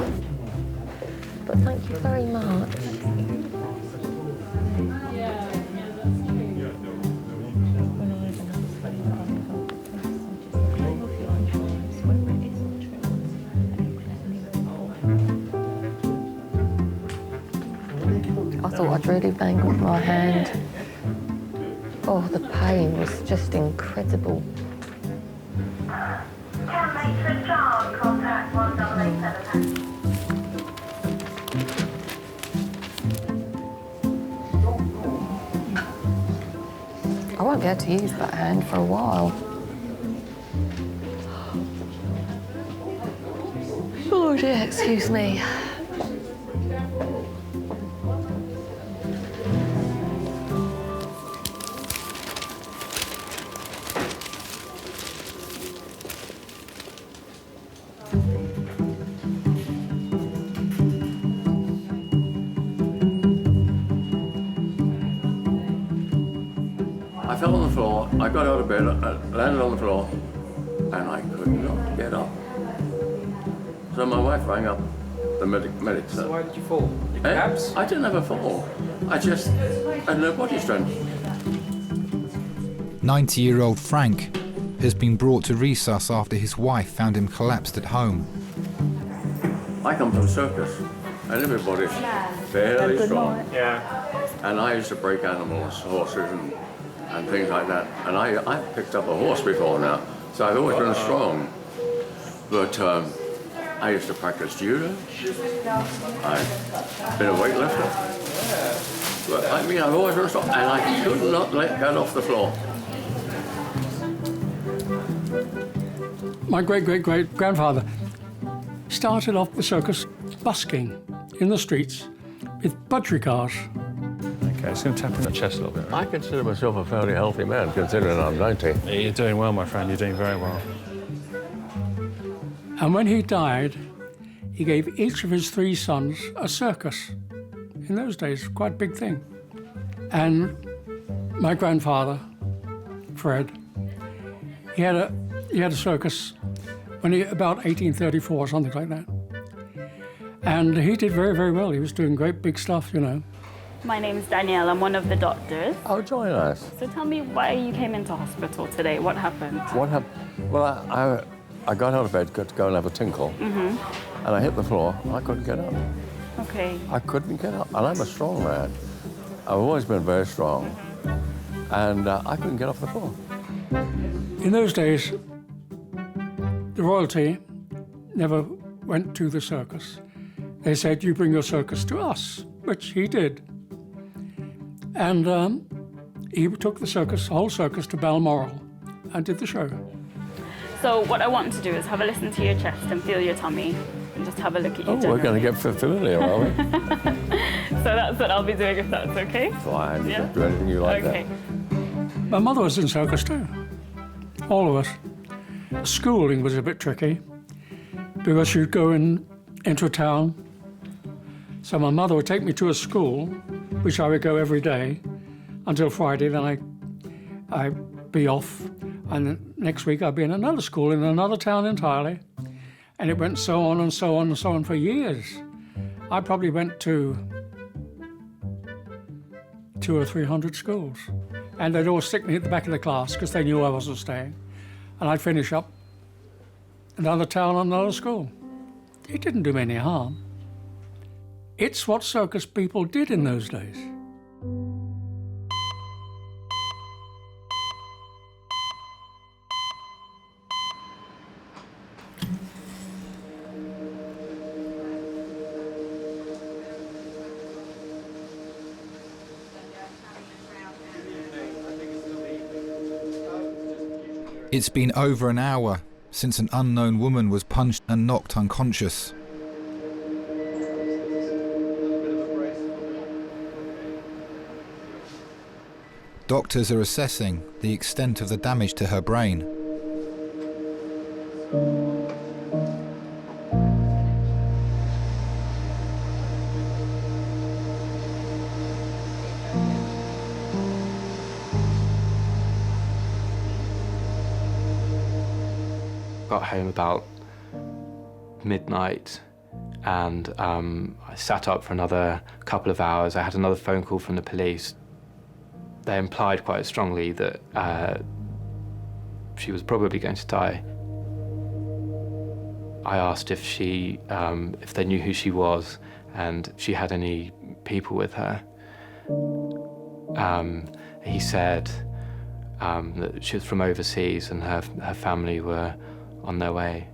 but thank you very much. I thought I'd really bang with my hand. Oh, the pain was just incredible. I won't be able to use that hand for a while. Oh dear, excuse me. I fell on the floor, I got out of bed, I landed on the floor, and I could not get up. So my wife rang up the medics. So why did you fall? You collapsed? I didn't have a fall. I just had no body strength. 90-year-old Frank has been brought to resus after his wife found him collapsed at home. I come from the circus, and everybody's fairly strong. Yeah. And I used to break animals, horses, and things like that. And I picked up a horse before now, so I've always been strong. But I used to practice judo. I've been a weightlifter. But I mean, I've always been strong, and I could not get off the floor. my great-great-great-grandfather started off the circus busking in the streets with budgie cars. Okay, it's going to tap in the chest a little bit. I consider myself a fairly healthy man, considering I'm 90. You're doing well, my friend. You're doing very well. And when he died, he gave each of his 3 sons a circus. In those days, quite a big thing. And my grandfather, Fred, he had a circus when about 1834 or something like that. And he did very, very well. He was doing great big stuff, you know. My name is Danielle. I'm one of the doctors. Oh, join us. So tell me why you came into hospital today. What happened? What happened? Well, I got out of bed to go and have a tinkle, and I hit the floor. I couldn't get up. Okay. I couldn't get up, and I'm a strong man. I've always been very strong, and I couldn't get off the floor. In those days, the royalty never went to the circus. They said, you bring your circus to us, which he did. And he took the whole circus to Balmoral and did the show. So what I want to do is have a listen to your chest and feel your tummy and just have a look at you. Oh, we're going to get familiar, are we? So that's what I'll be doing, if that's okay. Fine, you Yeah? can do anything you like. Okay. My mother was in circus too, all of us. Schooling was a bit tricky because she'd go into a town. So my mother would take me to a school, which I would go every day until Friday, then I'd be off. And the next week I'd be in another school in another town entirely. And it went so on and so on and so on for years. I probably went to 200 or 300 schools. And they'd all stick me at the back of the class because they knew I wasn't staying. And I'd finish up another town, another school. It didn't do me any harm. It's what circus people did in those days. It's been over an hour since an unknown woman was punched and knocked unconscious. Doctors are assessing the extent of the damage to her brain. Got home about midnight and I sat up for another couple of hours. I had another phone call from the police. They implied quite strongly that she was probably going to die. I asked if they knew who she was and if she had any people with her. He said that she was from overseas and her family were on their way.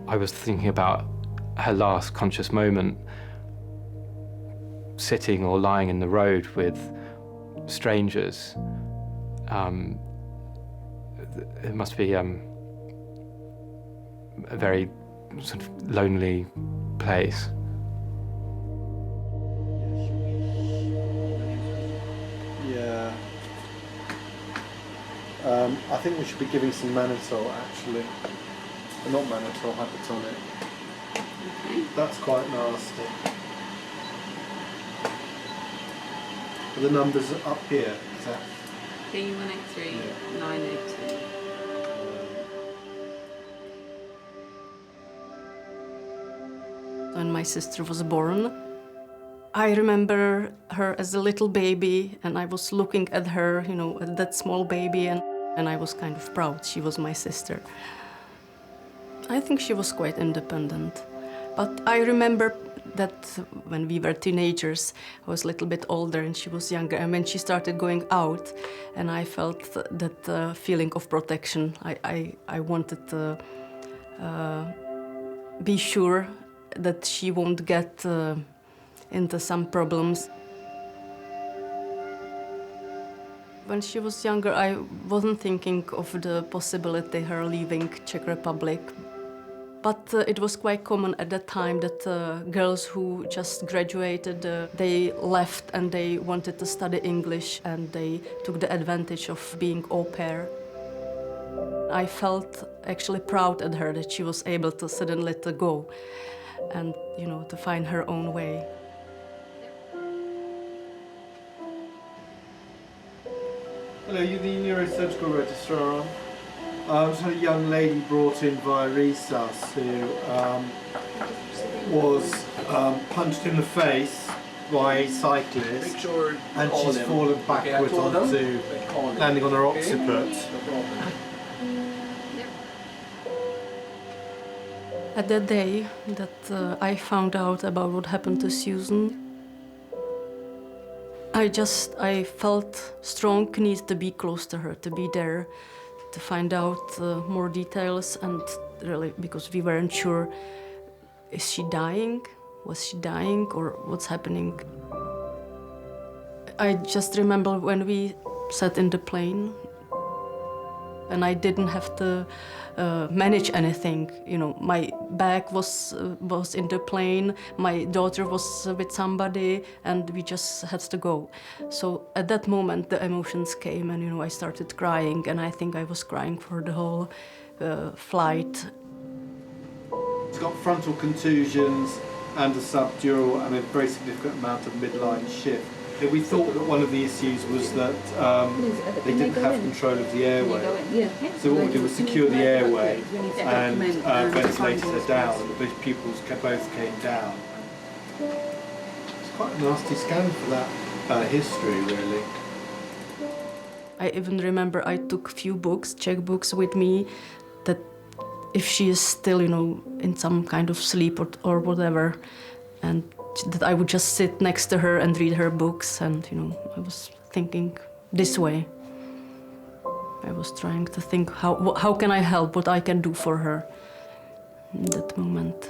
I was thinking about her last conscious moment, sitting or lying in the road with strangers. It must be a very sort of lonely place. Yeah. I think we should be giving some mannitol, actually. Not mannitol, hypertonic. Okay. That's quite nasty. Are the numbers up here? Is that? P183 982. When my sister was born, I remember her as a little baby, and I was looking at her, you know, at that small baby, and I was kind of proud she was my sister. I think she was quite independent. But I remember that when we were teenagers, I was a little bit older and she was younger, and when she started going out, and I felt that feeling of protection. I wanted to be sure that she won't get into some problems. When she was younger, I wasn't thinking of the possibility her leaving Czech Republic. But it was quite common at that time that girls who just graduated, they left and they wanted to study English and they took the advantage of being au pair. I felt actually proud at her that she was able to suddenly to go and, you know, to find her own way. Hello, you're the neurosurgical registrar. Just had a young lady brought in via resus who was punched in the face by a cyclist, and she's fallen backwards onto, landing on her occiput. At that day that I found out about what happened to Susan, I felt strong need to be close to her, to be there, to find out more details, and really, because we weren't sure, is she dying? Was she dying, or what's happening? I just remember when we sat in the plane, and I didn't have to manage anything. You know, my bag was in the plane, my daughter was with somebody, and we just had to go. So at that moment, the emotions came, and, you know, I started crying, and I think I was crying for the whole flight. She's got frontal contusions and a subdural and a very significant amount of midline shift. We thought that one of the issues was that they didn't have control of the airway. So what we did was secure the airway and ventilated her down. The pupils both came down. It's quite a nasty scan for that history, really. I even remember I took a few books, Czech books, with me, that if she is still, you know, in some kind of sleep or whatever, and that I would just sit next to her and read her books, and, you know, I was thinking this way. I was trying to think how can I help, what I can do for her in that moment.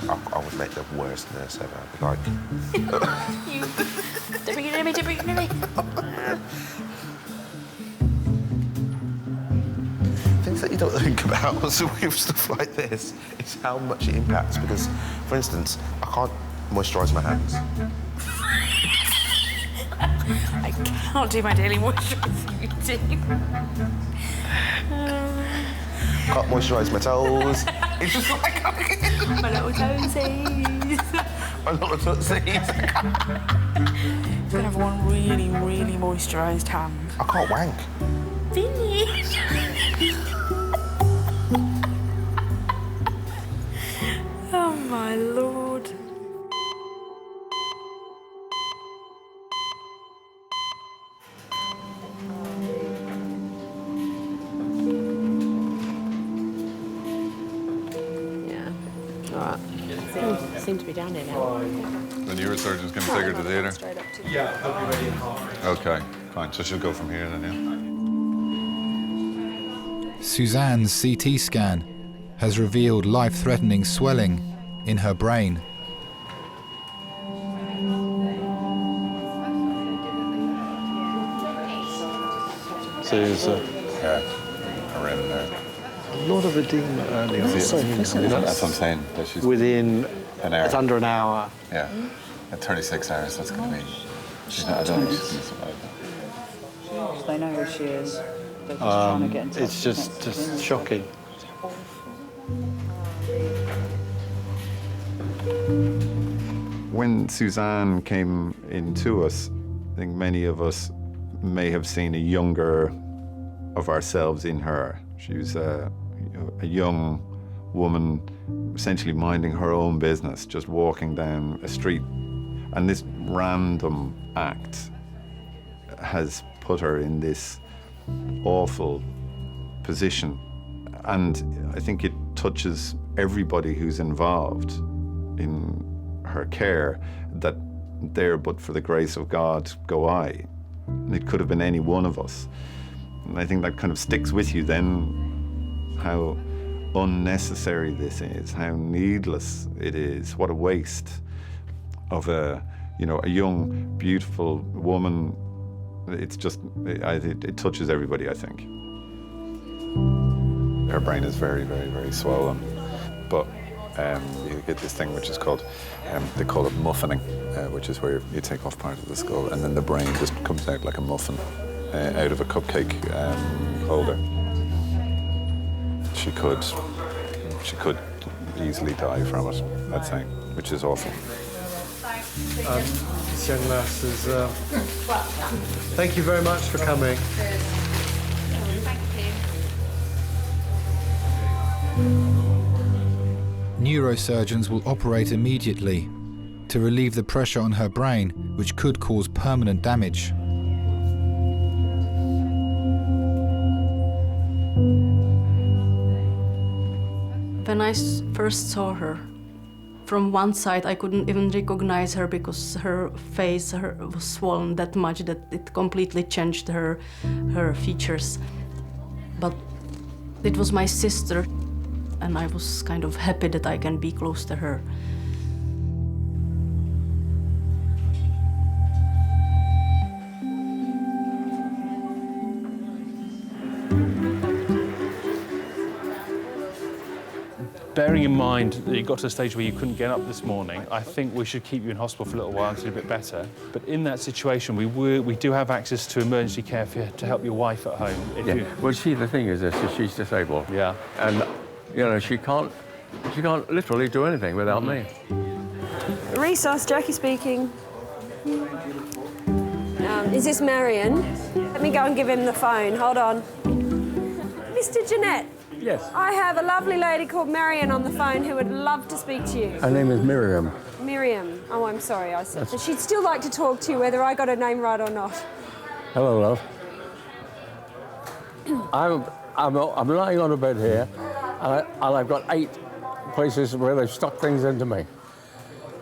I would make the worst nurse ever. I'd be like... Things that you don't think about with stuff like this is how much it impacts, because, for instance, I can't moisturise my hands. I can't do my daily moisturising routine. Can't moisturise my toes. It's just like... My little toesies. My little toesies. He's gonna have one really, really moisturised hand. I can't wank. Finish. Oh, my Lord. Seem to be down here now. The neurosurgeon's going to take her to theatre? Yeah, I'll be ready in half. Okay, fine. So she'll go from here then, yeah? Suzanne's CT scan has revealed life-threatening swelling in her brain. Susan. Yeah, around there. A lot of edema early on. That's what I'm saying. That she's Within an hour. It's under an hour. Yeah. At 36 hours, that's going to be... She's not, I don't know if she's going to survive that. They know who she is. They're just trying to get in touch. It's just shocking. When Suzanne came into us, I think many of us may have seen a younger of ourselves in her. She was a young woman essentially minding her own business, just walking down a street. And this random act has put her in this awful position. And I think it touches everybody who's involved in her care, that there but for the grace of God go I. It could have been any one of us. And I think that kind of sticks with you then, how unnecessary this is, how needless it is, what a waste of a young, beautiful woman. It's just, it touches everybody, I think. Her brain is very, very, very swollen, but you get this thing which is called, they call it muffining, which is where you take off part of the skull and then the brain just comes out like a muffin out of a cupcake holder. She could easily die from it, I'd say, which is awful. This young lass is... thank you very much for coming. Neurosurgeons will operate immediately to relieve the pressure on her brain, which could cause permanent damage. When I first saw her, from one side I couldn't even recognize her because her face was swollen that much that it completely changed her features. But it was my sister, and I was kind of happy that I can be close to her. Bearing in mind that you got to a stage where you couldn't get up this morning, I think we should keep you in hospital for a little while until you're a bit better. But in that situation, we do have access to emergency care to help your wife at home. Well, see, the thing is this, she's disabled. Yeah. And, she can't literally do anything without me. Resource, Jackie speaking. Is this Marion? Let me go and give him the phone. Hold on. Mr. Jeanette. Yes. I have a lovely lady called Marion on the phone who would love to speak to you. Her name is Miriam. Miriam. Oh, I'm sorry, I said. But she'd still like to talk to you, whether I got her name right or not. Hello, love. I'm lying on a bed here, and I've got 8 places where they've stuck things into me.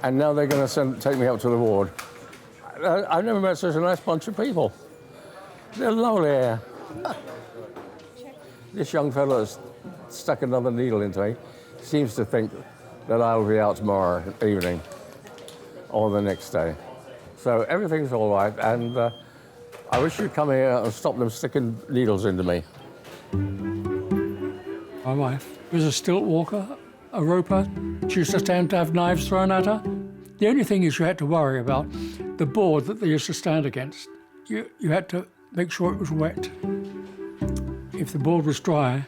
And now they're going to take me up to the ward. I've never met such a nice bunch of people. They're lovely here. This young fellow has stuck another needle into me. Seems to think that I'll be out tomorrow evening or the next day. So everything's all right, and I wish you'd come here and stop them sticking needles into me. My wife was a stilt walker, a roper. She used to stand to have knives thrown at her. The only thing is you had to worry about the board that they used to stand against. You had to make sure it was wet. If the board was dry,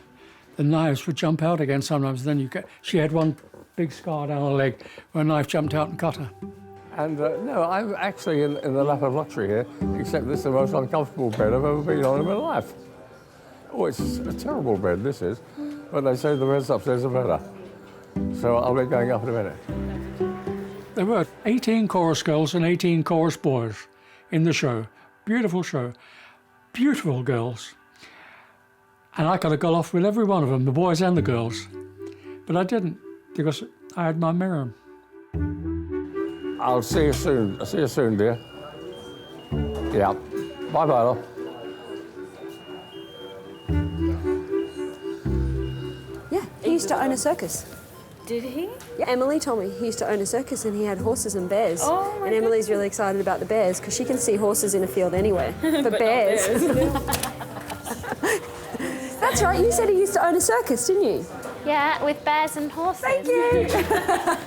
the knives would jump out again sometimes. Then she had one big scar down her leg where a knife jumped out and cut her. And no, I'm actually in the lap of luxury here, except this is the most uncomfortable bed I've ever been on in my life. Oh, it's a terrible bed, this is. But they say the beds upstairs are better. So I'll be going up in a minute. There were 18 chorus girls and 18 chorus boys in the show. Beautiful show. Beautiful girls. And I could have got off with every one of them, the boys and the girls. But I didn't, because I had my Miriam. I'll see you soon. I'll see you soon, dear. Yeah. Bye-bye, love. Yeah, he used to own a circus. Did he? Yeah, Emily told me he used to own a circus and he had horses and bears. Oh, my and Emily's really excited about the bears because she can see horses in a field anywhere. But bears. That's right, you said he used to own a circus, didn't you? Yeah, with bears and horses. Thank you.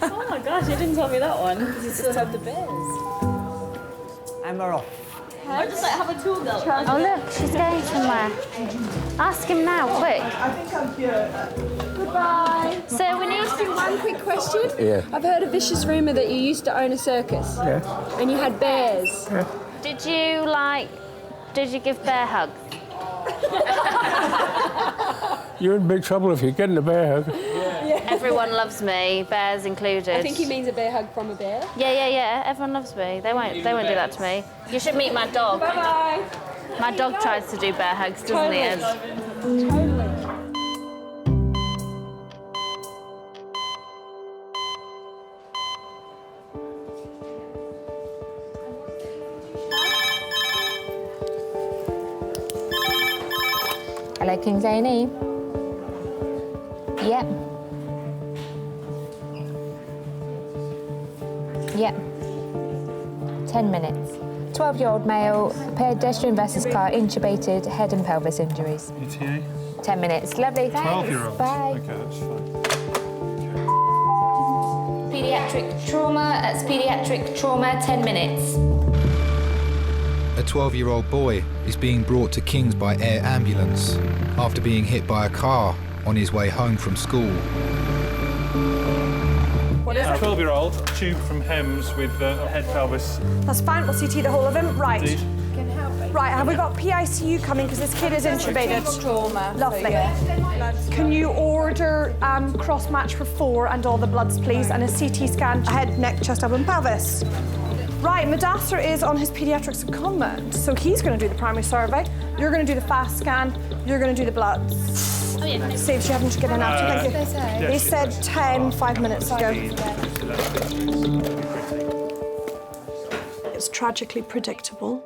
Oh my gosh, you didn't tell me that one. Because you still have the bears. And we're off. I just have a tool belt. Oh look, she's going somewhere. Ask him now, quick. I think I'm good. Goodbye. So we need to ask you one quick question. Yeah. I've heard a vicious rumour that you used to own a circus. Yeah. And you had bears. Yeah. Did you give bear hugs? You're in big trouble if you're getting a bear hug. Yeah. Everyone loves me, bears included. I think he means a bear hug from a bear. Yeah. Everyone loves me. They won't do that to me. You should meet my dog. Bye-bye. My dog tries to do bear hugs, doesn't he, Ed? Totally. Hello, King's A&E. Yep. Yep. 10 minutes. 12-year-old male, pedestrian versus car, intubated, head and pelvis injuries. ETA? 10 minutes. Lovely, thanks. 12-year-olds. Bye. Okay, that's fine. Paediatric trauma, that's paediatric trauma, 10 minutes. A 12-year-old boy is being brought to King's by air ambulance after being hit by a car on his way home from school. What is A it? 12-year-old, tube from Hems with head pelvis. That's fine. We'll CT the whole of him. Right. Indeed. Right, have we got PICU coming because this kid is intubated? Trauma. Lovely. Can you order cross-match for 4 and all the bloods, please, and a CT scan, head, neck, chest, abdomen, pelvis? Right, Madaster is on his paediatric secondment, so he's going to do the primary survey. You're going to do the fast scan. You're going to do the bloods. Oh, yeah. Saves you having to get in after. Thank you. They said 10, 5 minutes ago. It's tragically predictable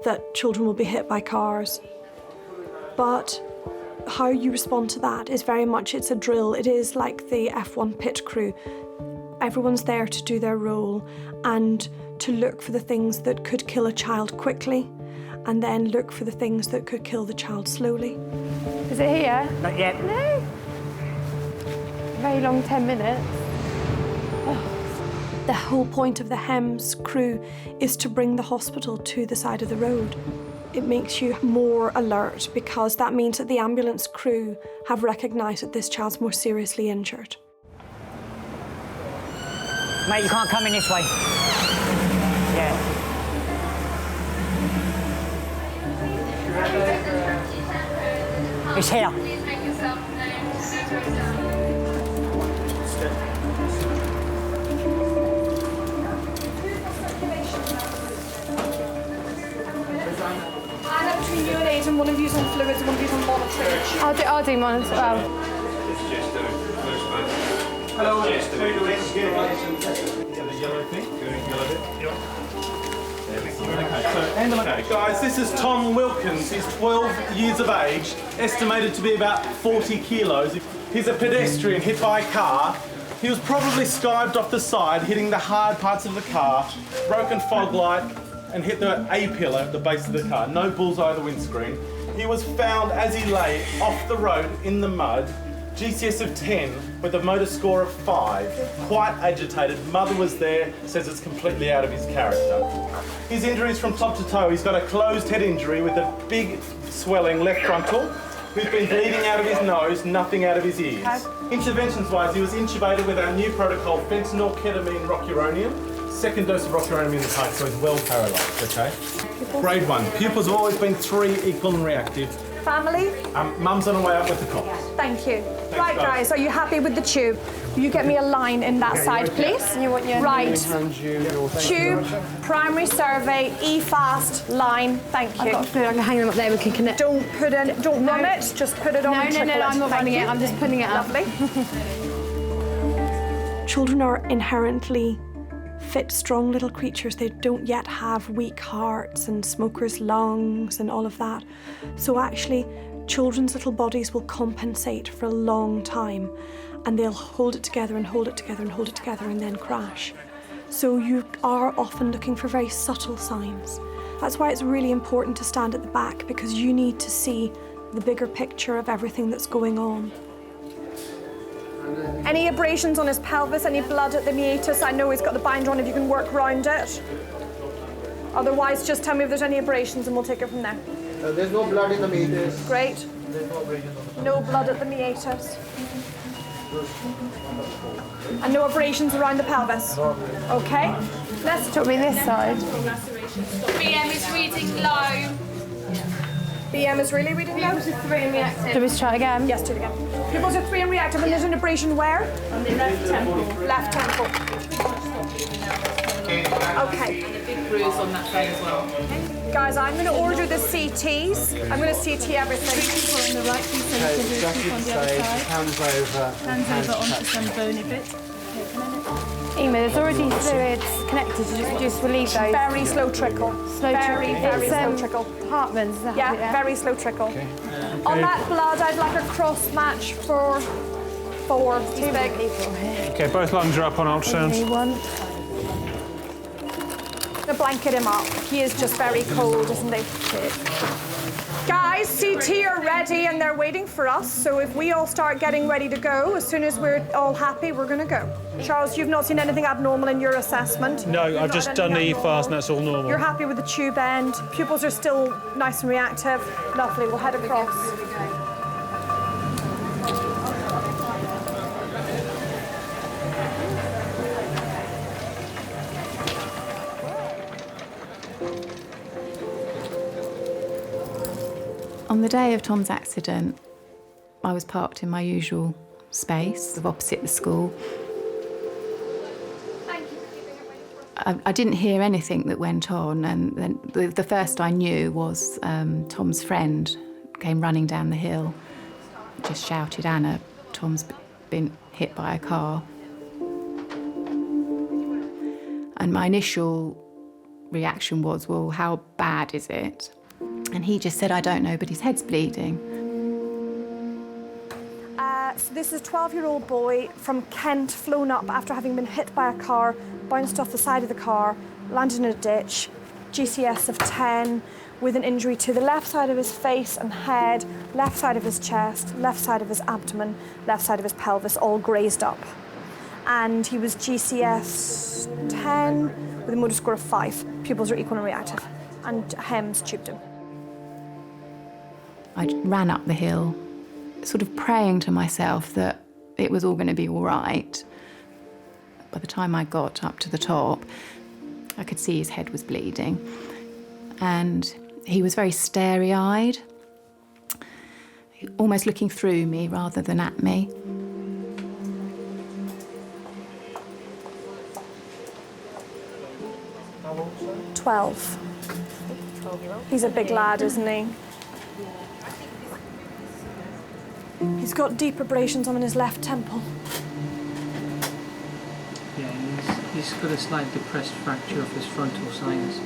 that children will be hit by cars, but how you respond to that is very much, it's a drill. It is like the F1 pit crew. Everyone's there to do their role and to look for the things that could kill a child quickly and then look for the things that could kill the child slowly. Is it here? Not yet. No. Very long 10 minutes. The whole point of the Hems crew is to bring the hospital to the side of the road. It makes you more alert because that means that the ambulance crew have recognised that this child's more seriously injured. Mate, you can't come in this way. Yeah. It's here. Between you and Aidan, one of you's on fluids and one of you's on monitoring. I'll do monitor. Well. Hello. Okay, guys, this is Tom Wilkins. He's 12 years of age, estimated to be about 40 kilos. He's a pedestrian hit by a car. He was probably skived off the side, hitting the hard parts of the car, broken fog light, and hit the A-pillar at the base of the car. No bullseye of the windscreen. He was found as he lay off the road in the mud, GCS of 10 with a motor score of 5. Quite agitated. Mother was there, says it's completely out of his character. His injuries from top to toe. He's got a closed head injury with a big swelling left frontal. He's been bleeding out of his nose, nothing out of his ears. Interventions-wise, he was intubated with our new protocol, fentanyl, ketamine, rocuronium. Second dose of rocuronium in the pipe, so he's well paralysed, okay? Grade 1. Pupils have always been 3, equal and reactive. Family? Mum's on her way up with the cops. Thank you. Thanks, Right, guys, are you happy with the tube? Will you get me a line in that side, please? You want your right. Tube, primary survey, E-fast, line. Thank you. I've got fluid. I can hang them up there. We can connect. Don't run it. Just put it on. No, I'm not running it. I'm just putting it up. Lovely. Children are inherently fit, strong little creatures. They don't yet have weak hearts and smokers' lungs and all of that. So actually, children's little bodies will compensate for a long time and they'll hold it together and hold it together and hold it together and then crash. So you are often looking for very subtle signs. That's why it's really important to stand at the back because you need to see the bigger picture of everything that's going on. Any abrasions on his pelvis, any blood at the meatus? I know he's got the binder on if you can work around it. Otherwise, just tell me if there's any abrasions and we'll take it from there. There's no blood in the meatus. Great. There's no abrasions on the No blood at the meatus. And no abrasions around the pelvis. Okay. Let's Put me this side. BM is reading low. BM is really reading low? Pupils are 3 and reactive. Do we try again? Yes, do it again. Pupils are 3 and reactive, and there's an abrasion where? On the left temple. Left temple. Okay. And a big bruise on that side as well. Guys, I'm going to order the CTs. I'm going to CT everything. On the right, please, so you can exactly on the the other side. side. Hands over. Hands over onto some bony bit. Okay, come on. Emma, there's already fluids connected. You just relieve those. Very slow trickle. Very slow trickle. Hartman's, is that Yeah, it, very slow trickle. On that blood, I'd like a cross match for 4. Too big. Okay, both lungs are up on ultrasound. To blanket him up. He is just very cold, isn't he? Guys, CT are ready and they're waiting for us. So if we all start getting ready to go, as soon as we're all happy, we're going to go. Charles, you've not seen anything abnormal in your assessment? No, I've just done the fast and that's all normal. You're happy with the tube end. Pupils are still nice and reactive. Lovely, we'll head across. On the day of Tom's accident, I was parked in my usual space opposite the school. I didn't hear anything that went on, and then the first I knew was Tom's friend came running down the hill, just shouted, "Anna, Tom's been hit by a car." And my initial reaction was, well, how bad is it? And he just said, "I don't know, but his head's bleeding." So this is a 12-year-old boy from Kent, flown up after having been hit by a car, bounced off the side of the car, landed in a ditch, GCS of 10, with an injury to the left side of his face and head, left side of his chest, left side of his abdomen, left side of his pelvis, all grazed up. And he was GCS 10 with a motor score of 5. Pupils are equal and reactive. And HEMS tubed him. I ran up the hill, sort of praying to myself that it was all going to be all right. By the time I got up to the top, I could see his head was bleeding. And he was very starey-eyed, almost looking through me rather than at me. How old, sir? 12. He's a big lad, isn't he? He's got deep abrasions on his left temple. Yeah, he's got a slight depressed fracture of his frontal sinus.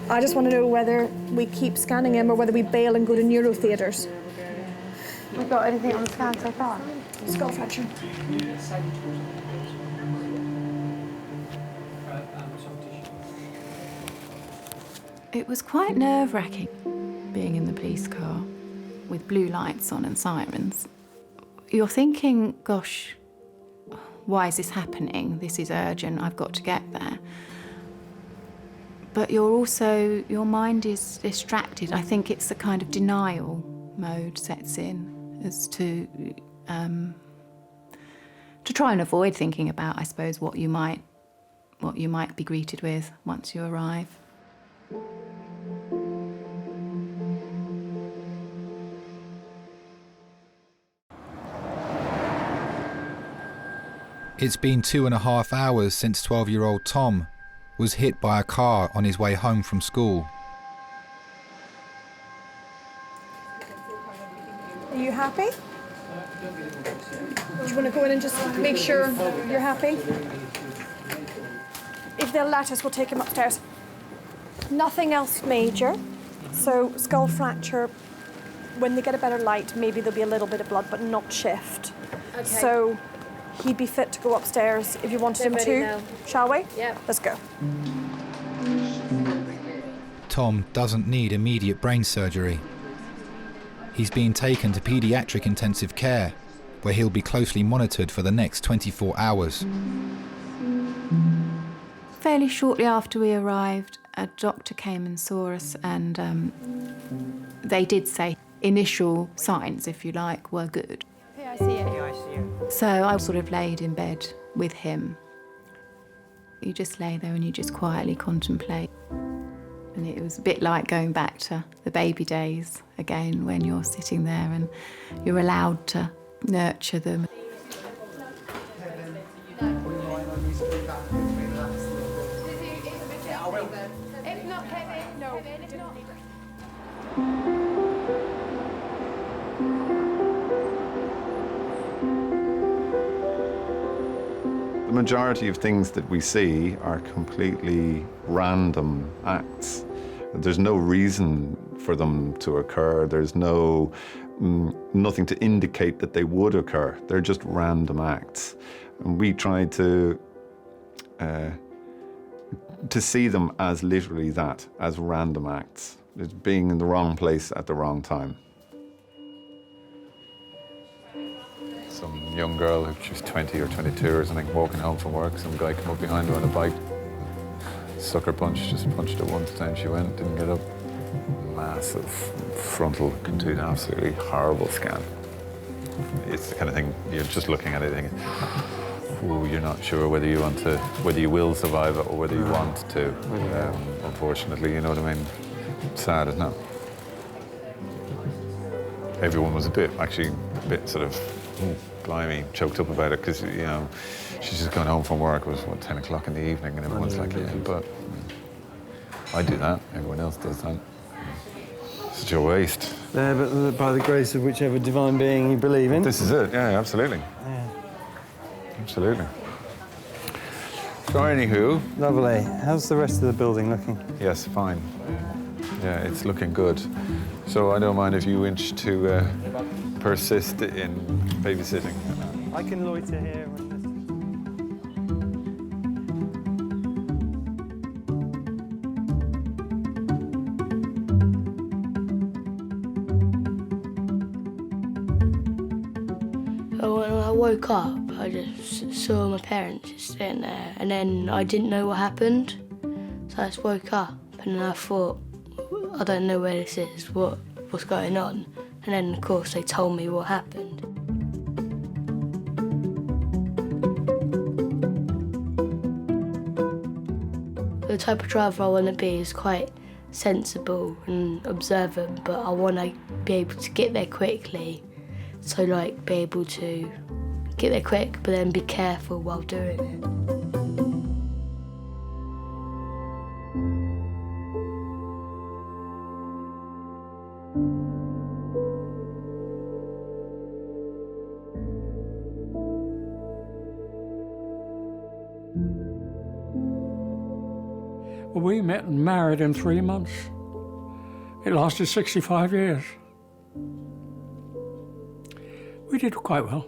I just want to know whether we keep scanning him or whether we bail and go to neurotheatres. We got anything on the scan so far? Skull fracture. It was quite nerve-wracking being in the police car with blue lights on and sirens. You're thinking, gosh, why is this happening? This is urgent, I've got to get there. But you're also, your mind is distracted. I think it's the kind of denial mode sets in as to try and avoid thinking about, I suppose, what you might be greeted with once you arrive. It's been 2.5 hours since 12-year-old Tom was hit by a car on his way home from school. Are you happy? Do you want to go in and just make sure you're happy? If they'll let us, we'll take him upstairs. Nothing else major. So skull fracture, when they get a better light, maybe there'll be a little bit of blood, but not shift. Okay. So he'd be fit to go upstairs if you wanted him to. Now. Shall we? Yeah. Let's go. Tom doesn't need immediate brain surgery. He's being taken to paediatric intensive care, where he'll be closely monitored for the next 24 hours. Fairly shortly after we arrived, a doctor came and saw us, and they did say initial signs, if you like, were good. So I sort of laid in bed with him. You just lay there and you just quietly contemplate. And it was a bit like going back to the baby days again, when you're sitting there and you're allowed to nurture them. majority of things that we see are completely random acts. There's no reason for them to occur. There's nothing to indicate that they would occur. They're just random acts. And we try to see them as literally that, as random acts. It's being in the wrong place at the wrong time. Some young girl, who she was 20 or 22 or something, walking home from work, some guy came up behind her on a bike, sucker punch, just punched her once, down she went, didn't get up. Massive frontal contusion, absolutely horrible scan. It's the kind of thing, you're just looking at it thinking, ooh, you're not sure whether you will survive it or whether you want to. Unfortunately, you know what I mean? It's sad, isn't it? Everyone was a bit sort of, blimey, choked up about it, because, you know, she's just going home from work. It was, 10 o'clock in the evening, and everyone's like, yeah, but I do that. Everyone else does that. Such a waste. Yeah, but by the grace of whichever divine being you believe in. This is it, yeah, absolutely. Yeah. Absolutely. So, anywho... Lovely. How's the rest of the building looking? Yes, fine. Yeah, it's looking good. So I don't mind if you wish to persist in babysitting. I can loiter here. When I woke up, I just saw my parents just sitting there, and then I didn't know what happened. So I just woke up, and then I thought, I don't know where this is, what's going on? And then, of course, they told me what happened. The type of driver I want to be is quite sensible and observant, but I want to be able to get there quickly. So, like, be able to get there quick, but then be careful while doing it. Well, we met and married in 3 months. It lasted 65 years. We did quite well.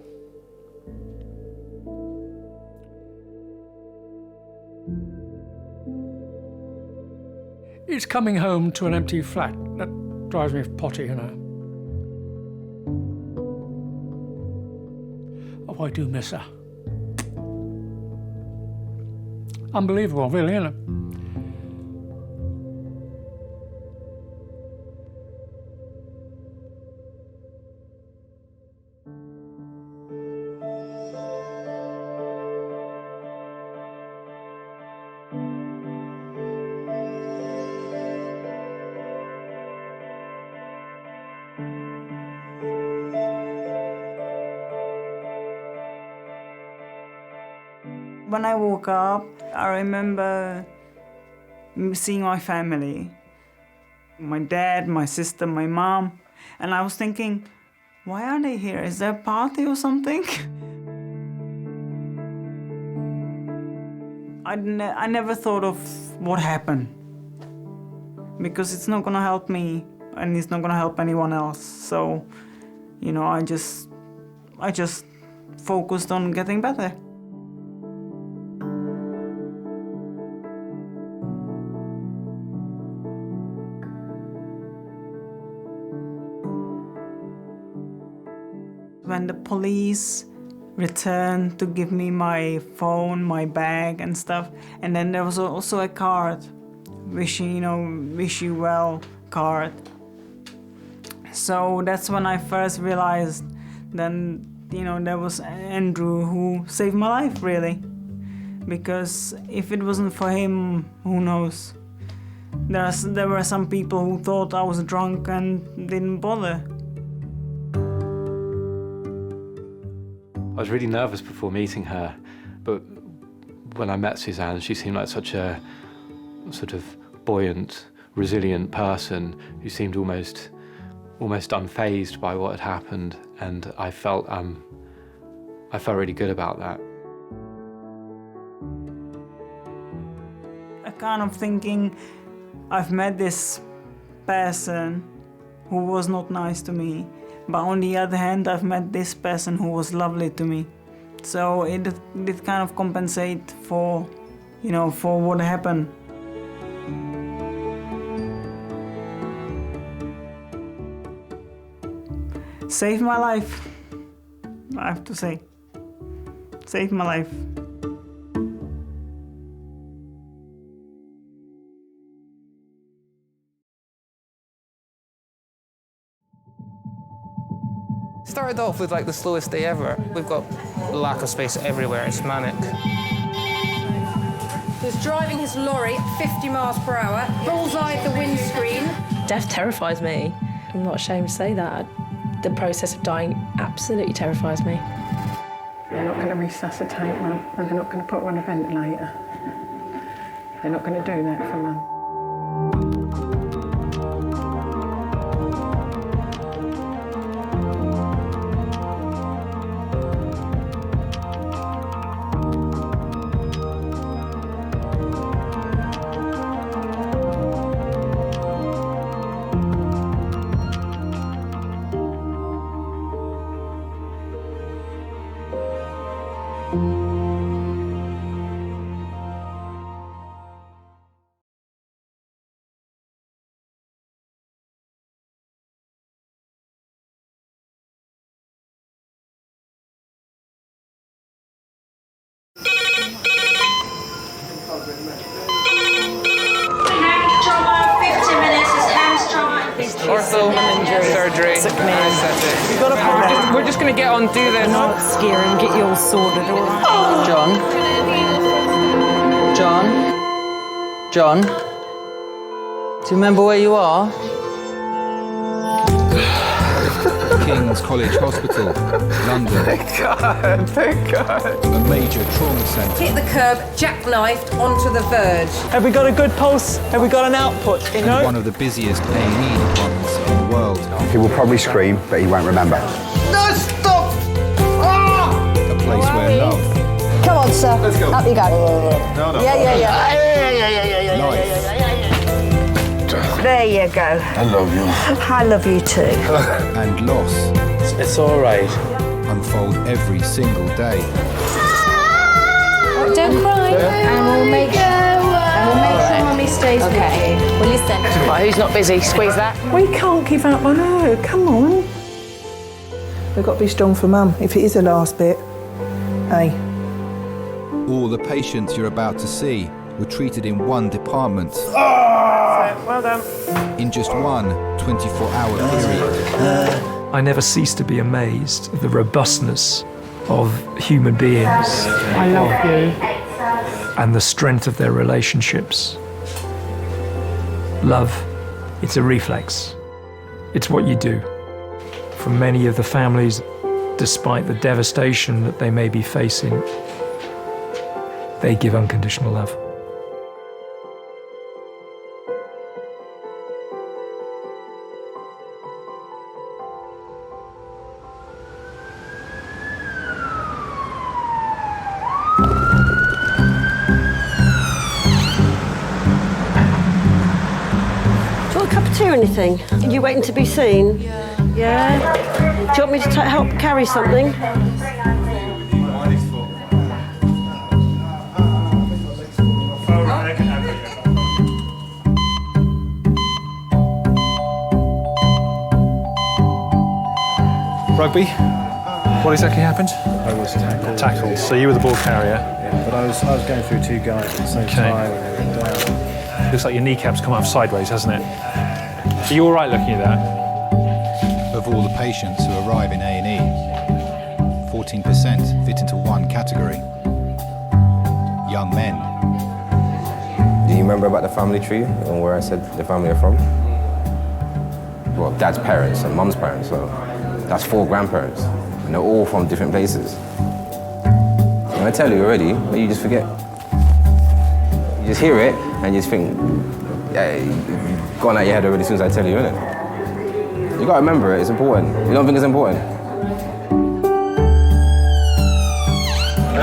It's coming home to an empty flat that drives me potty, you know. Oh, I do miss her. Unbelievable, really, isn't it? When I woke up, I remember seeing my family. My dad, my sister, my mom. And I was thinking, why are they here? Is there a party or something? I never thought of what happened. Because it's not gonna help me and it's not gonna help anyone else. So, you know, I just focused on getting better. When the police returned to give me my phone, my bag and stuff, and then there was also a card, wish you well card. So that's when I first realized then, there was Andrew who saved my life, really. Because if it wasn't for him, who knows? There were some people who thought I was drunk and didn't bother. I was really nervous before meeting her, but when I met Suzanne, she seemed like such a sort of buoyant, resilient person who seemed almost unfazed by what had happened, and I felt really good about that. kind of thinking, I've met this person who was not nice to me, but on the other hand, I've met this person who was lovely to me. So it did kind of compensate for, you know, for what happened. Saved my life, I have to say. Saved my life. Started off with like the slowest day ever. We've got lack of space everywhere, it's manic. He was driving his lorry at 50 miles per hour, bullseyed the windscreen. Death terrifies me. I'm not ashamed to say that. The process of dying absolutely terrifies me. They're not going to resuscitate Mum, and they're not going to put her on a ventilator. They're not going to do that for Mum. Ortho, surgery, we're just going to get on, do this. Not scare and get you all sorted, all right? John? Do you remember where you are? King's College Hospital, London. Thank God. A major trauma centre. Hit the curb, jackknifed onto the verge. Have we got a good pulse? Have we got an output? You know? One of the busiest A&E departments in the world. He will probably scream, but he won't remember. No, stop! Ah! A place where love, Come on, sir. Let's go. Up you go. No. Yeah. life, There you go. I love you. I love you too. and loss It's all right. unfold every single day. Don't cry. And we'll make sure Mummy stays with you. Well, listen. Right, who's not busy? Squeeze that. We can't give up on her, come on. We've got to be strong for Mum, if it is the last bit. Hey. All the patients you're about to see were treated in one department. Well done. In just one 24-hour period. I never cease to be amazed at the robustness of human beings. I love you. And the strength of their relationships. Love, it's a reflex. It's what you do. For many of the families, despite the devastation that they may be facing, they give unconditional love. Or anything? Are you waiting to be seen? Yeah. Do you want me to help carry something? Rugby? What exactly happened? I was tackled. Tackled. So you were the ball carrier? Yeah, but I was going through two guys at the same time and they went down. Looks like your kneecap's come up sideways, hasn't it? Are you all right looking at that? Of all the patients who arrive in A&E, 14% fit into one category. Young men. Do you remember about the family tree and where I said the family are from? Well, Dad's parents and Mum's parents, so that's 4 grandparents, and they're all from different places. And I tell you already, but you just forget. You just hear it and you just think, yeah, you've gone out your head already as soon as I tell you, innit? You gotta remember it, it's important. You don't think it's important?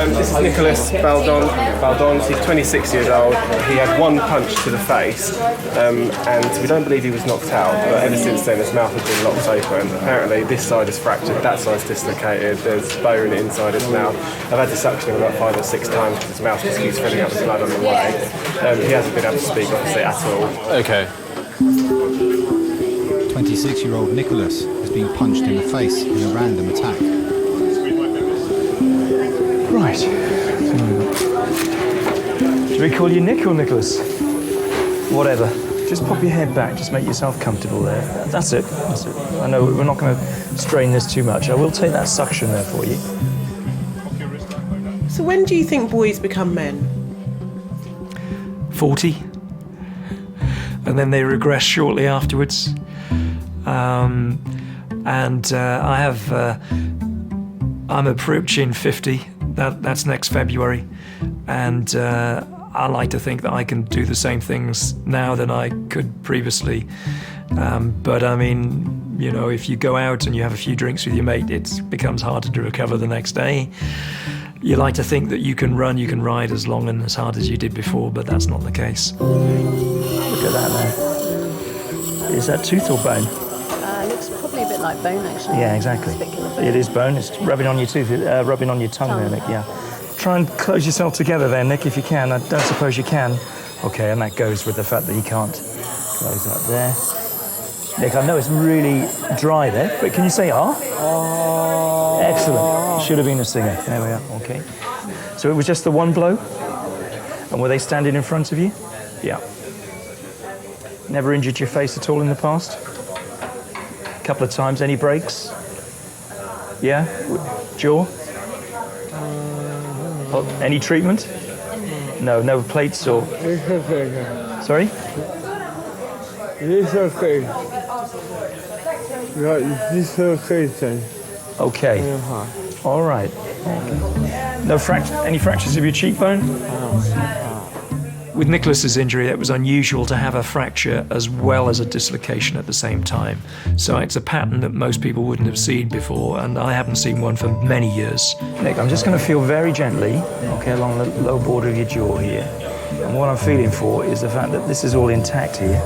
This is Nicholas Baldons. He's 26 years old. He had one punch to the face, and we don't believe he was knocked out, but ever since then his mouth has been locked open. Apparently this side is fractured, that side's dislocated, there's bone inside his mouth. I've had to suction him about 5 or 6 times because his mouth just keeps filling up with blood on the way. He hasn't been able to speak, obviously, at all. Okay. 26-year-old Nicholas has been punched in the face in a random attack. Right. Should we call you Nick or Nicholas? Whatever. Just pop your head back, just make yourself comfortable there. That's it. That's it. I know we're not going to strain this too much. I will take that suction there for you. So when do you think boys become men? 40. And then they regress shortly afterwards. I'm approaching 50. That's next February. And I like to think that I can do the same things now than I could previously. But I mean, you know, if you go out and you have a few drinks with your mate, it becomes harder to recover the next day. You like to think that you can run, you can ride as long and as hard as you did before, but that's not the case. Look at that there. Is that tooth or bone? Looks probably a bit like bone, actually. Yeah, exactly. It is bone. It's rubbing on your tooth, rubbing on your tongue there, Nick, yeah. Try and close yourself together there, Nick, if you can. I don't suppose you can. Okay, and that goes with the fact that you can't close that there. Nick, I know it's really dry there, but can you say ah? Oh. Excellent. Should have been a singer. There we are, okay. So it was just the one blow? And were they standing in front of you? Yeah. Never injured your face at all in the past? A couple of times. Any breaks? Yeah? Jaw? Any treatment? No, no plates or... It's okay. Sorry? It's okay. It's okay then. Okay. All right. No any fractures of your cheekbone? With Nicholas's injury, it was unusual to have a fracture as well as a dislocation at the same time. So it's a pattern that most people wouldn't have seen before, and I haven't seen one for many years. Nick, I'm just going to feel very gently, okay, along the low border of your jaw here. And what I'm feeling for is the fact that this is all intact here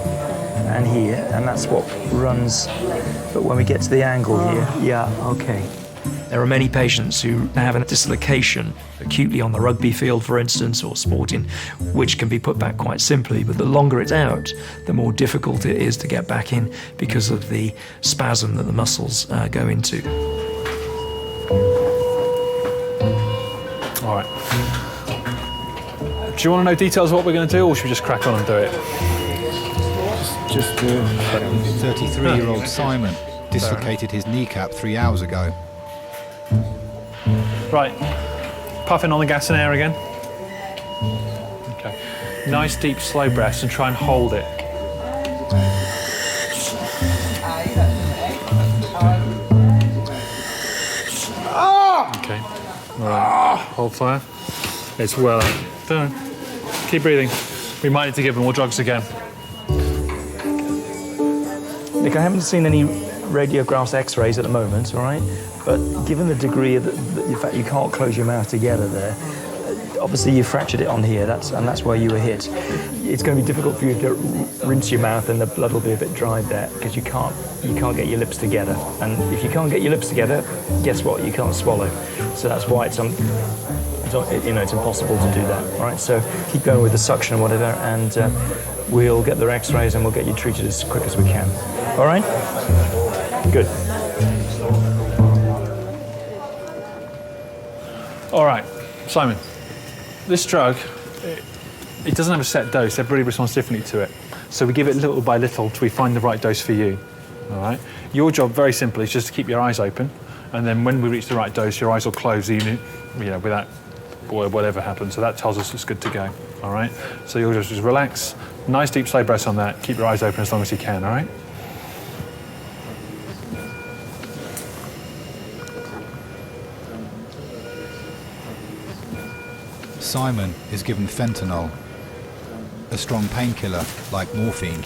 and here, and that's what runs. But when we get to the angle here, yeah, okay. There are many patients who have a dislocation acutely on the rugby field, for instance, or sporting, which can be put back quite simply, but the longer it's out, the more difficult it is to get back in because of the spasm that the muscles go into. All right. Do you want to know details of what we're going to do, or should we just crack on and do it? Just do it. 33-year-old Simon dislocated his kneecap 3 hours ago. Right, puffing on the gas and air again. Okay, nice deep slow breaths and try and hold it. Okay, all right, hold fire. It's well done. Keep breathing. We might need to give him more drugs again. Nick, I haven't seen any radiographs, X-rays at the moment, all right? But given the degree of the fact you can't close your mouth together there, obviously you fractured it on here, and that's where you were hit. It's going to be difficult for you to rinse your mouth, and the blood will be a bit dried there because you can't get your lips together. And if you can't get your lips together, guess what? You can't swallow. So that's why it's impossible to do that. All right. So keep going with the suction and whatever, and we'll get the X-rays and we'll get you treated as quick as we can. All right. Good. All right, Simon, this drug, it doesn't have a set dose. Everybody responds differently to it. So we give it little by little till we find the right dose for you, all right? Your job, very simply, is just to keep your eyes open, and then when we reach the right dose, your eyes will close, even, without whatever happens. So that tells us it's good to go, all right? So you'll just relax, nice deep slow breaths on that, keep your eyes open as long as you can, all right? Simon is given fentanyl, a strong painkiller like morphine.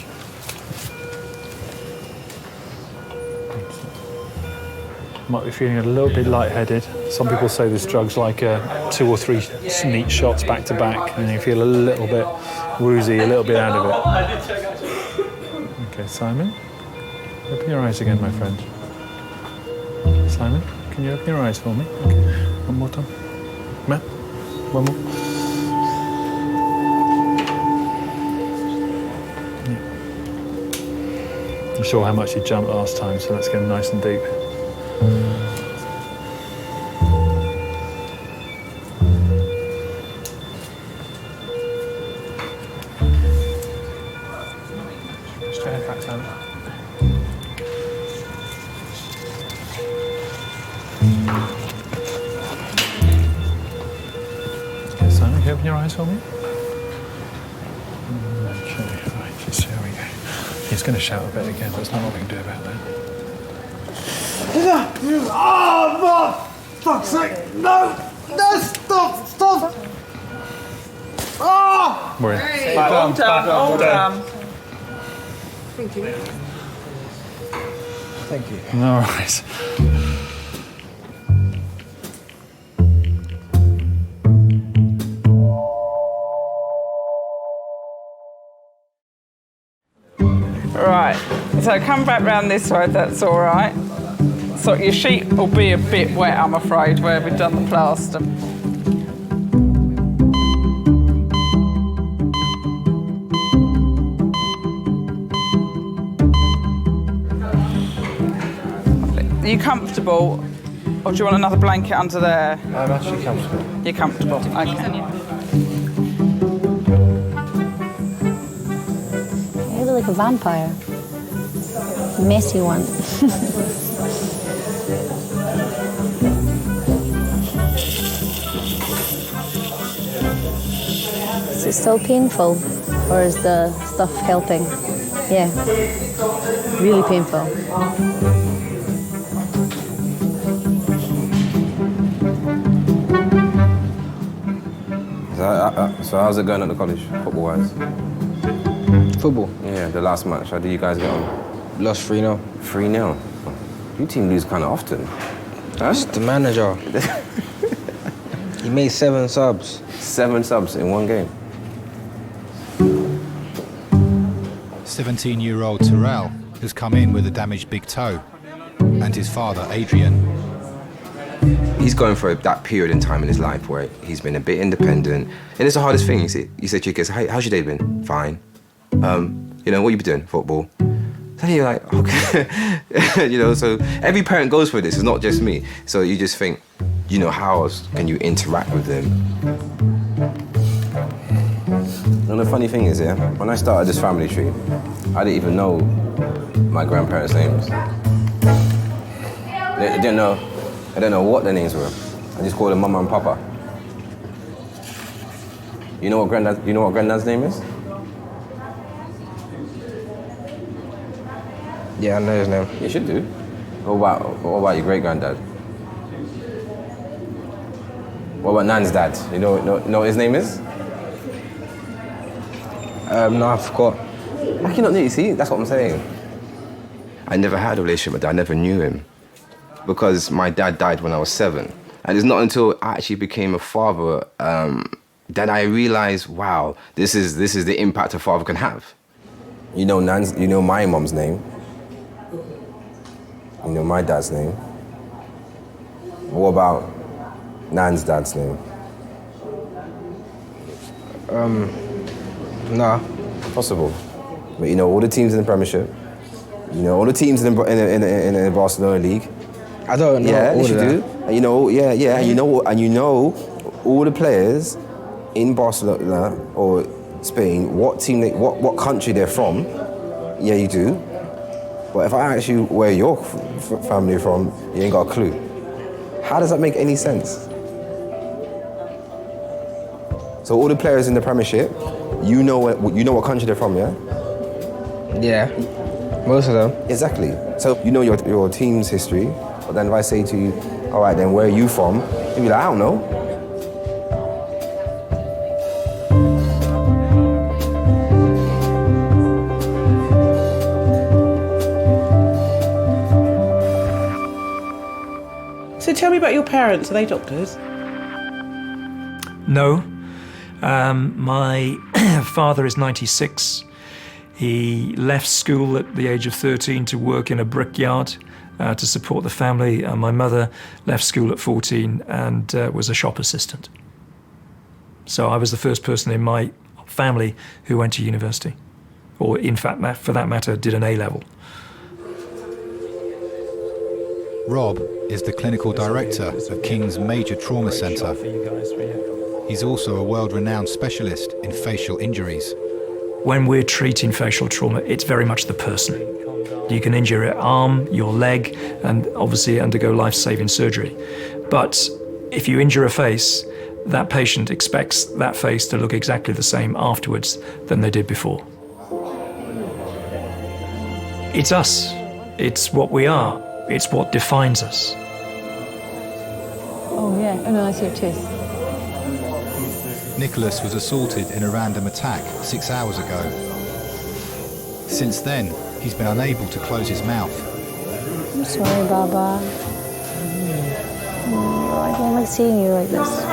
Might be feeling a little bit lightheaded. Some people say this drug's like 2 or 3 neat shots back to back, and you feel a little bit woozy, a little bit out of it. Okay, Simon, open your eyes again, my friend. Simon, can you open your eyes for me? Okay, one more time. Matt, one more. Yeah. I'm sure how much you jumped last time, so let's get nice and deep. Straight back, Simon. Okay, Simon, can you open your eyes for me? Okay, right, just here we go. He's going to shout a bit again, but there's not what we can do about that. Oh, for fuck's sake! No! No, stop! Oh! We're in. Hey, hold down. Thank you. Thank you. All right. Right, so come back round this way if that's all right. So your sheet will be a bit wet, I'm afraid, where we've done the plaster. Are you comfortable, or do you want another blanket under there? I'm actually comfortable. You're comfortable, okay. You look like a vampire. Messy one. Is it still painful, or is the stuff helping? Yeah, really painful. So how's it going at the college, football-wise? Football? Yeah, the last match. How did you guys get on? Lost 3-0. 3-0? Your team lose kind of often. That's the manager. He made 7 subs. 7 subs in one game? 17-year-old Terrell has come in with a damaged big toe, and his father, Adrian. He's going through that period in time in his life where he's been a bit independent, and it's the hardest thing. You say to your kids, "Hey, how's your day been?" "Fine." You know, what you been doing? "Football." Then you're like, okay. You know, so every parent goes through this. It's not just me. So you just think, you know, how else can you interact with them? And the funny thing is, yeah, when I started this family tree, I didn't even know my grandparents' names. I didn't know what their names were. I just called them Mama and Papa. You know what Granddad's name is? Yeah, I know his name. You should do. What about your great-granddad? What about Nan's dad? You know what his name is? No, I forgot. How can you not know? You see, that's what I'm saying. I never had a relationship with my dad. I never knew him. Because my dad died when I was 7. And it's not until I actually became a father that I realized, wow, this is the impact a father can have. You know my mom's name. You know my dad's name. What about Nan's dad's name? Nah. Possible. But you know all the teams in the Premiership. You know all the teams in the Barcelona League. I don't know. Yeah, all yes, you of do. that. And you know, yeah, and you know all the players in Barcelona or Spain, what country they're from. Yeah, you do. But if I ask you where your family are from, you ain't got a clue. How does that make any sense? So all the players in the Premiership, you know what country they're from, yeah? Yeah, most of them. Exactly. So you know your team's history, but then if I say to you, all right, then where are you from? You'll be like, I don't know. tell me about your parents. Are they doctors? No. My father is 96. He left school at the age of 13 to work in a brickyard to support the family. My mother left school at 14 and was a shop assistant. So I was the first person in my family who went to university, or in fact, for that matter, did an A-level. Rob is the clinical director of King's major trauma centre. He's also a world-renowned specialist in facial injuries. When we're treating facial trauma, it's very much the person. You can injure your arm, your leg, and obviously undergo life-saving surgery. But if you injure a face, that patient expects that face to look exactly the same afterwards than they did before. It's us. It's what we are. It's what defines us. Oh yeah, oh no, I see your tooth. Nicholas was assaulted in a random attack 6 hours ago. Since then, he's been unable to close his mouth. I'm sorry, Baba. I don't like seeing you like this.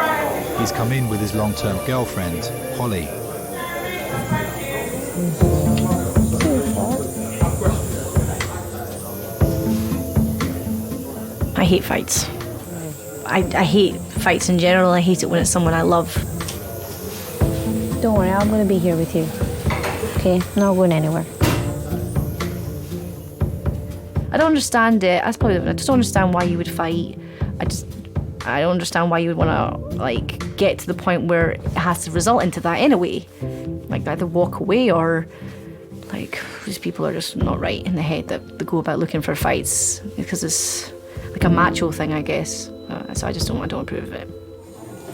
He's come in with his long-term girlfriend, Holly. I hate fights. I hate fights in general. I hate it when it's someone I love. Don't worry, I'm going to be here with you. Okay, I'm not going anywhere. I don't understand it. That's probably. I just don't understand why you would fight. I don't understand why you would want to like get to the point where it has to result into that anyway. Like either walk away or like these people are just not right in the head that they go about looking for fights because it's like a macho thing, I guess. So I don't approve of it.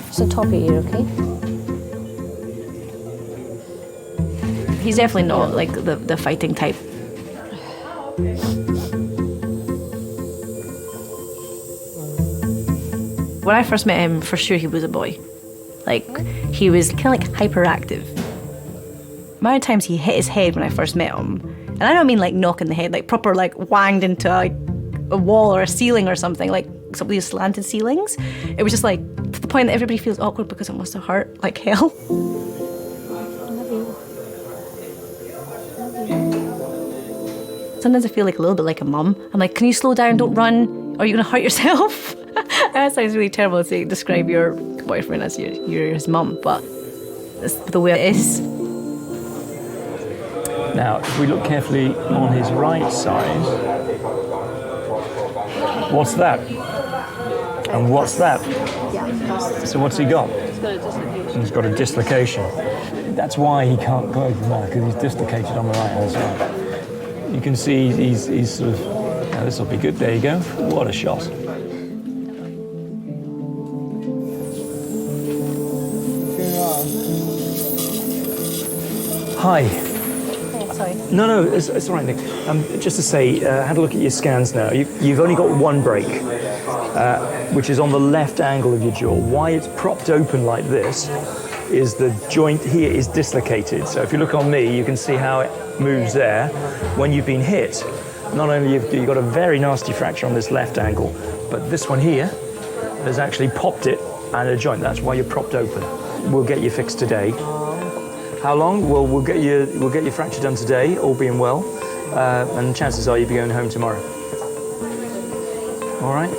Just a top of your ear, okay? He's definitely not like the fighting type. When I first met him, for sure he was a boy. Like, he was kind of like hyperactive. The amount of times he hit his head when I first met him, and I don't mean like knocking the head, like proper like wanged into like a wall or a ceiling or something, like some of these slanted ceilings. It was just like to the point that everybody feels awkward because it must have hurt like hell. Sometimes I feel like a little bit like a mum. I'm like, can you slow down, don't run, or are you gonna hurt yourself? That sounds really terrible to describe your boyfriend as you're his mum, but it's the way it is. Now, if we look carefully on his right side, what's that? And what's that? So what's he got? He's got a dislocation. That's why he can't close his mouth, because he's dislocated on the right-hand side. You can see he's sort of, now this will be good, there you go. What a shot. Hi. Sorry. No, it's all right, Nick. Just to say, had a look at your scans now. You've only got one break, which is on the left angle of your jaw. Why it's propped open like this is the joint here is dislocated. So if you look on me, you can see how it moves there. When you've been hit, not only have you got a very nasty fracture on this left angle, but this one here has actually popped it and a joint. That's why you're propped open. We'll get you fixed today. How long? Well, we'll get your fracture done today, all being well, and chances are you'll be going home tomorrow. All right?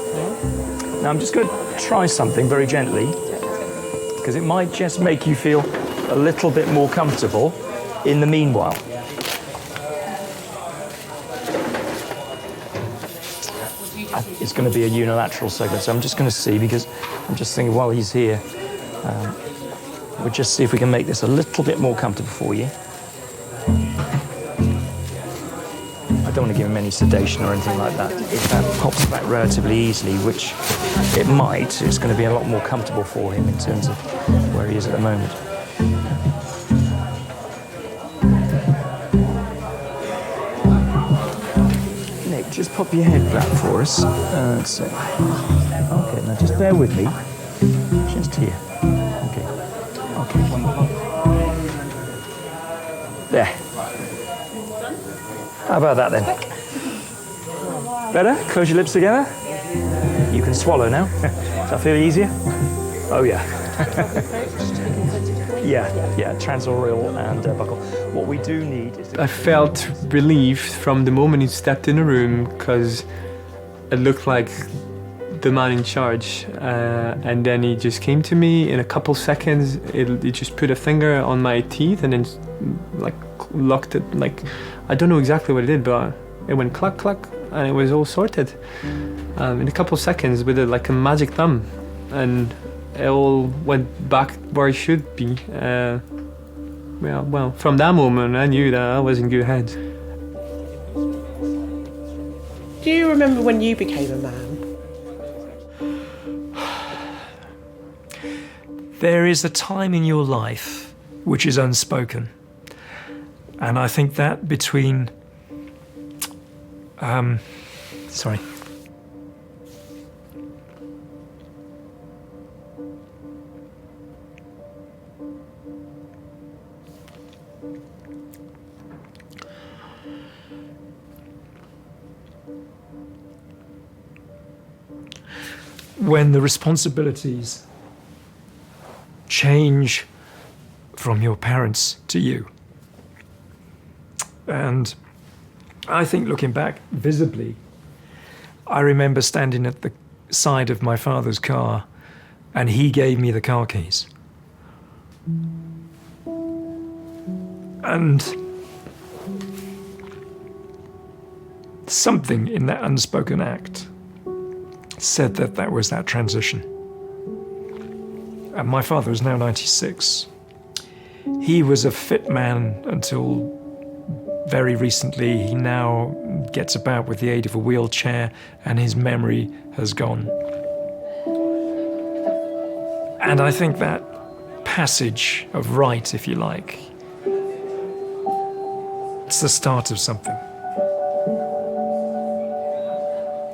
Now I'm just going to try something very gently, because it might just make you feel a little bit more comfortable in the meanwhile. It's going to be a unilateral segment, so I'm just going to see, because I'm just thinking while he's here, we'll just see if we can make this a little bit more comfortable for you. I don't want to give him any sedation or anything like that. If that pops back relatively easily, which it might, it's going to be a lot more comfortable for him in terms of where he is at the moment. Nick, just pop your head back for us. That's it. Okay, now just bear with me. Just here. Okay. There. How about that then? Better? Close your lips together. You can swallow now. Does that feel easier? Oh yeah. yeah, transoral and buccal. What we do need is... I felt relief from the moment he stepped in the room, because it looked like the man in charge, and then he just came to me in a couple seconds. He just put a finger on my teeth and then like locked it, like, I don't know exactly what it did, but it went cluck cluck and it was all sorted in a couple seconds with like a magic thumb, and it all went back where it should be. Well, from that moment I knew that I was in good hands. Do you remember when you became a man? There is a time in your life which is unspoken. And I think that between... sorry. When the responsibilities change from your parents to you. And I think, looking back visibly, I remember standing at the side of my father's car and he gave me the car keys. And something in that unspoken act said that that was that transition. And my father is now 96. He was a fit man until very recently. He now gets about with the aid of a wheelchair and his memory has gone. And I think that passage of right, if you like, it's the start of something.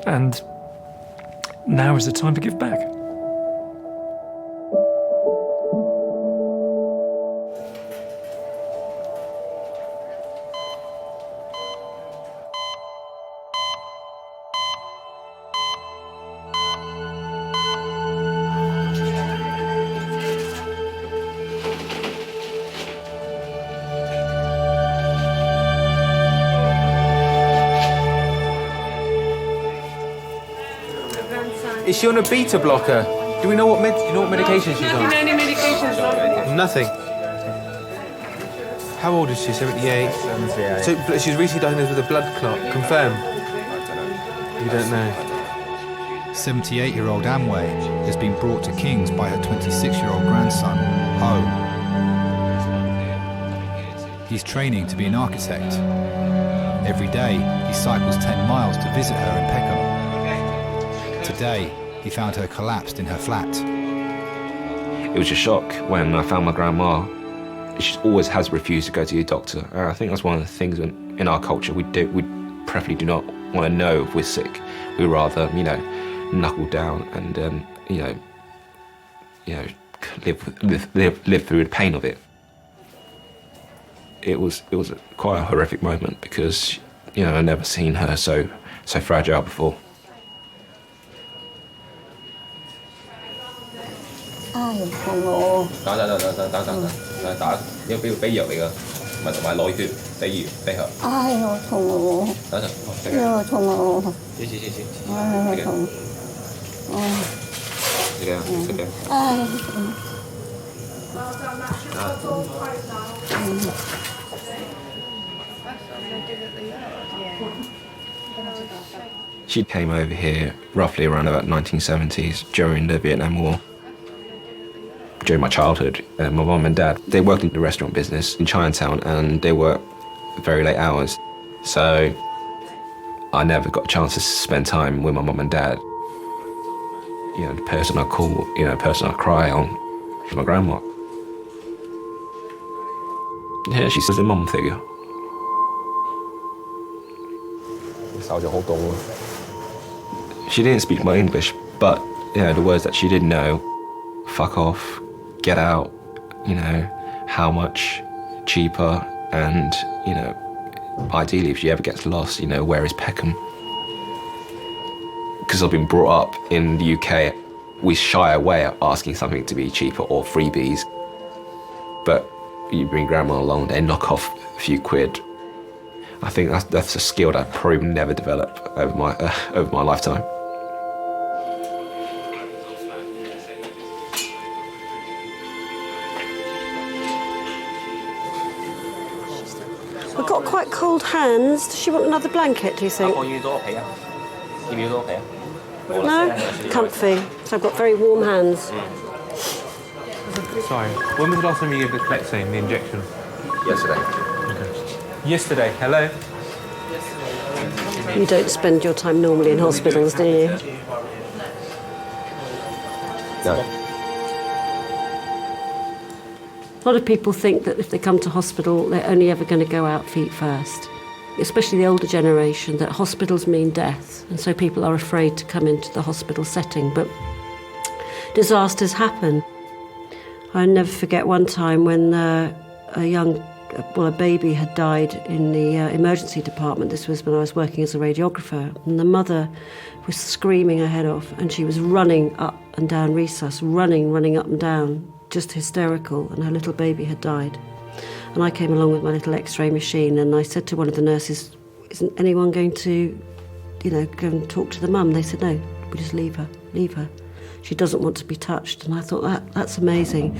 And now is the time to give back. Is she on a beta blocker? Do we know what medication she's on? Any medications? Nothing. How old is she? 78? 78. So she's recently diagnosed with a blood clot. Confirm. You don't know. 78-year-old Amway has been brought to King's by her 26-year-old grandson, Ho. He's training to be an architect. Every day, he cycles 10 miles to visit her in Peckham. Today, he found her collapsed in her flat. It was a shock when I found my grandma. She always has refused to go to your doctor. I think that's one of the things in our culture we preferably do not want to know if we're sick. We rather, knuckle down and live through the pain of it. It was quite a horrific moment because I'd never seen her so fragile before. 哎，痛咯！等，打，要俾藥你噶，同埋攞血，俾佢。哎呦，痛咯！等陣，哎呦，痛咯！試。哎呦，痛！哦。食嘅。哎。She came over here roughly around about 1970s during the Vietnam War. During my childhood, my mum and dad, they worked in the restaurant business in Chinatown and they worked very late hours. So I never got a chance to spend time with my mum and dad. The person I call, the person I cry on is my grandma. Yeah, she's a mum figure. She didn't speak my English, but the words that she did know, fuck off, get out, how much, cheaper, and, ideally if she ever gets lost, where is Peckham? because I've been brought up in the UK, we shy away at asking something to be cheaper or freebies. But you bring grandma along, they knock off a few quid. I think that's a skill that I probably never develop over my lifetime. I've got quite cold hands. Does she want another blanket, do you think? No? Comfy. So I've got very warm hands. Sorry, when was the last time you gave the Clexane, the injection? Yesterday. Okay. Yesterday, hello? You don't spend your time normally in hospitals, do you? No. A lot of people think that if they come to hospital, they're only ever going to go out feet first. Especially the older generation, that hospitals mean death, and so people are afraid to come into the hospital setting. But disasters happen. I never forget one time when a baby had died in the emergency department. This was when I was working as a radiographer, and the mother was screaming her head off, and she was running up and down resus, running up and down, just hysterical, and her little baby had died. And I came along with my little X-ray machine, and I said to one of the nurses, "Isn't anyone going to, go and talk to the mum?" They said, "No, we just leave her. She doesn't want to be touched." And I thought, that's amazing.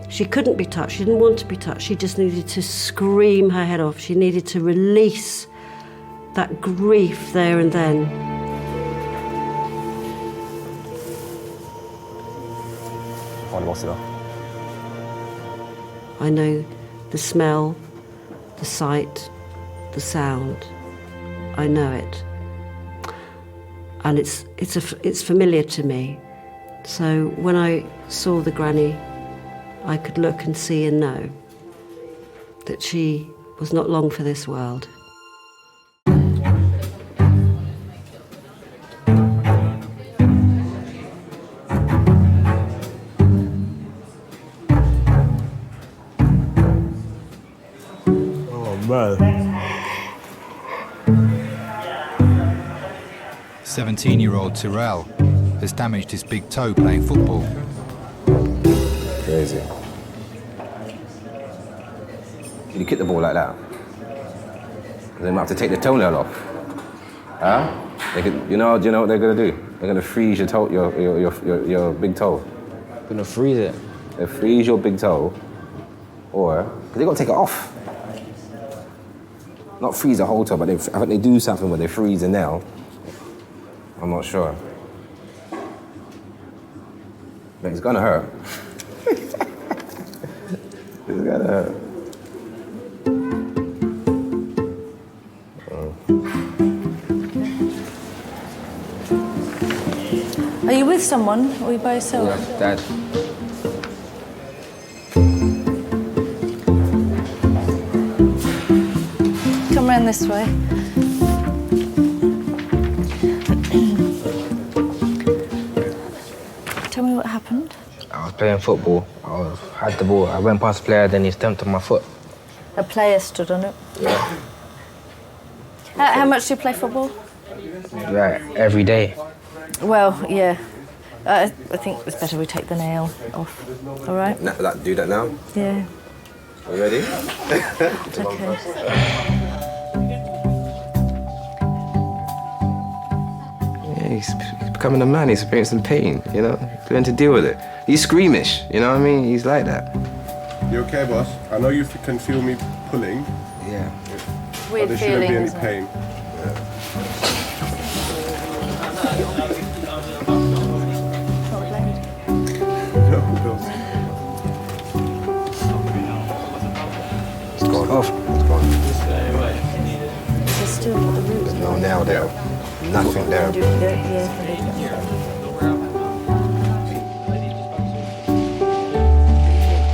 She couldn't be touched. She didn't want to be touched. She just needed to scream her head off. She needed to release that grief there and then. I know the smell, the sight, the sound. I know it. And it's familiar to me. So when I saw the granny, I could look and see and know that she was not long for this world. Oh, man. 17-year-old Tyrell has damaged his big toe playing football. Crazy. You kick the ball like that, they might have to take the toenail off. Huh? They could, you know what they're gonna do? They're gonna freeze your toe, your big toe. They're gonna freeze it. They freeze your big toe, or they gotta take it off. Not freeze the whole toe, but I think they do something where they freeze the nail. I'm not sure. But it's gonna hurt. It's gonna hurt. Are you with someone or are you by yourself? Yeah, Dad. Come round this way. Tell me what happened. I was playing football. I had the ball. I went past the player, then he stamped on my foot. A player stood on it. Yeah. How much do you play football? Right, every day. Well, yeah. I think it's better we take the nail off. All right? Do that now? Yeah. Are you ready? Okay. Yeah, he's becoming a man. He's experiencing pain, He's learning to deal with it. He's squeamish, you know what I mean? He's like that. You okay, boss? I know you can feel me pulling. Yeah. Weird there feeling, shouldn't be any isn't it? pain. It's gone off. It's gone. There's still the roots. There's no nail there. Nothing there.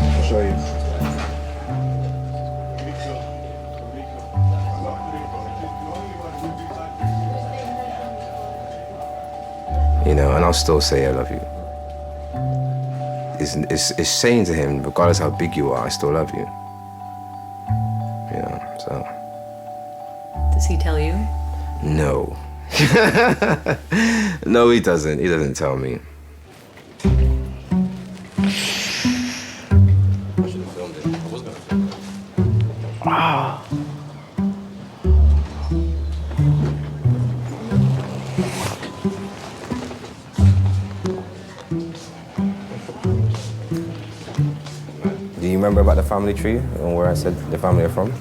I'll show you. And I'll still say I love you. It's saying to him, regardless how big you are, I still love you. So. Does he tell you? No, No, he doesn't. He doesn't tell me. Ah. Do you remember about the family tree and where I said the family are from?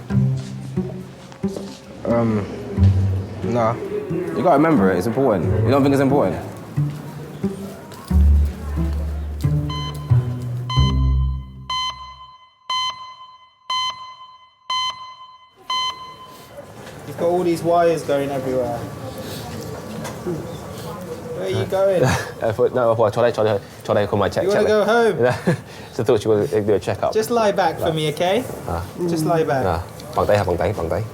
Nah. You gotta remember it, it's important. You don't think it's important? You've got all these wires going everywhere. Where are you going? No, I tried to call my check. You want to go home? So I thought you would do a checkup. Just lie back for me, okay? Just lie back. Bằng tay.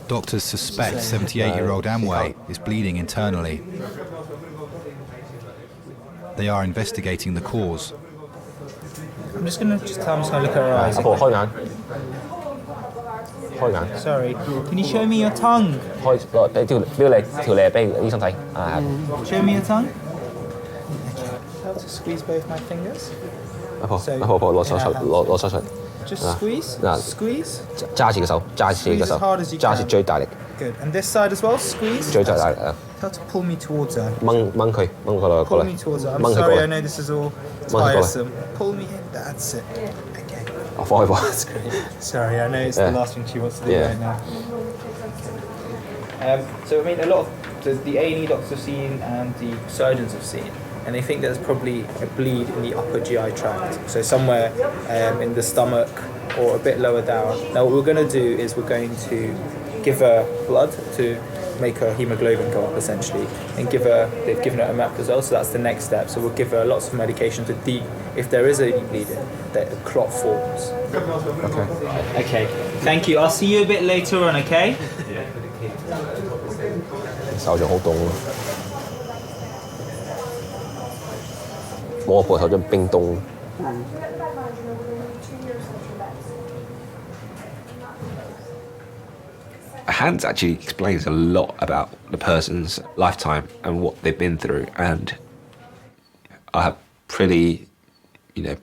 Doctors suspect 78-year-old Amway is bleeding internally. They are investigating the cause. I'm just going to tell him to look at her eyes. Sorry, can you show me your tongue? Show me your tongue. How to squeeze both my fingers? Just squeeze? Squeeze? Squeeze as hard as you can. Good. And this side as well, squeeze? How to pull me towards her. Pull me towards her. I'm sorry, I know this is all tiresome. Pull me in, that's it. That's great. Sorry, I know it's the last thing she wants to do right now. So, I mean, a lot of the A&E doctors have seen and the surgeons have seen, and they think there's probably a bleed in the upper GI tract, so somewhere in the stomach or a bit lower down. Now, what we're going to do is we're going to give her blood to make her hemoglobin go up, essentially, and they've given her a map as well, so that's the next step. So we'll give her lots of medication to if there is any bleeding, that the clot forms. Okay, thank you. I'll see you a bit later on, okay? Hands actually explains a lot about the person's lifetime and what they've been through, and I have pretty,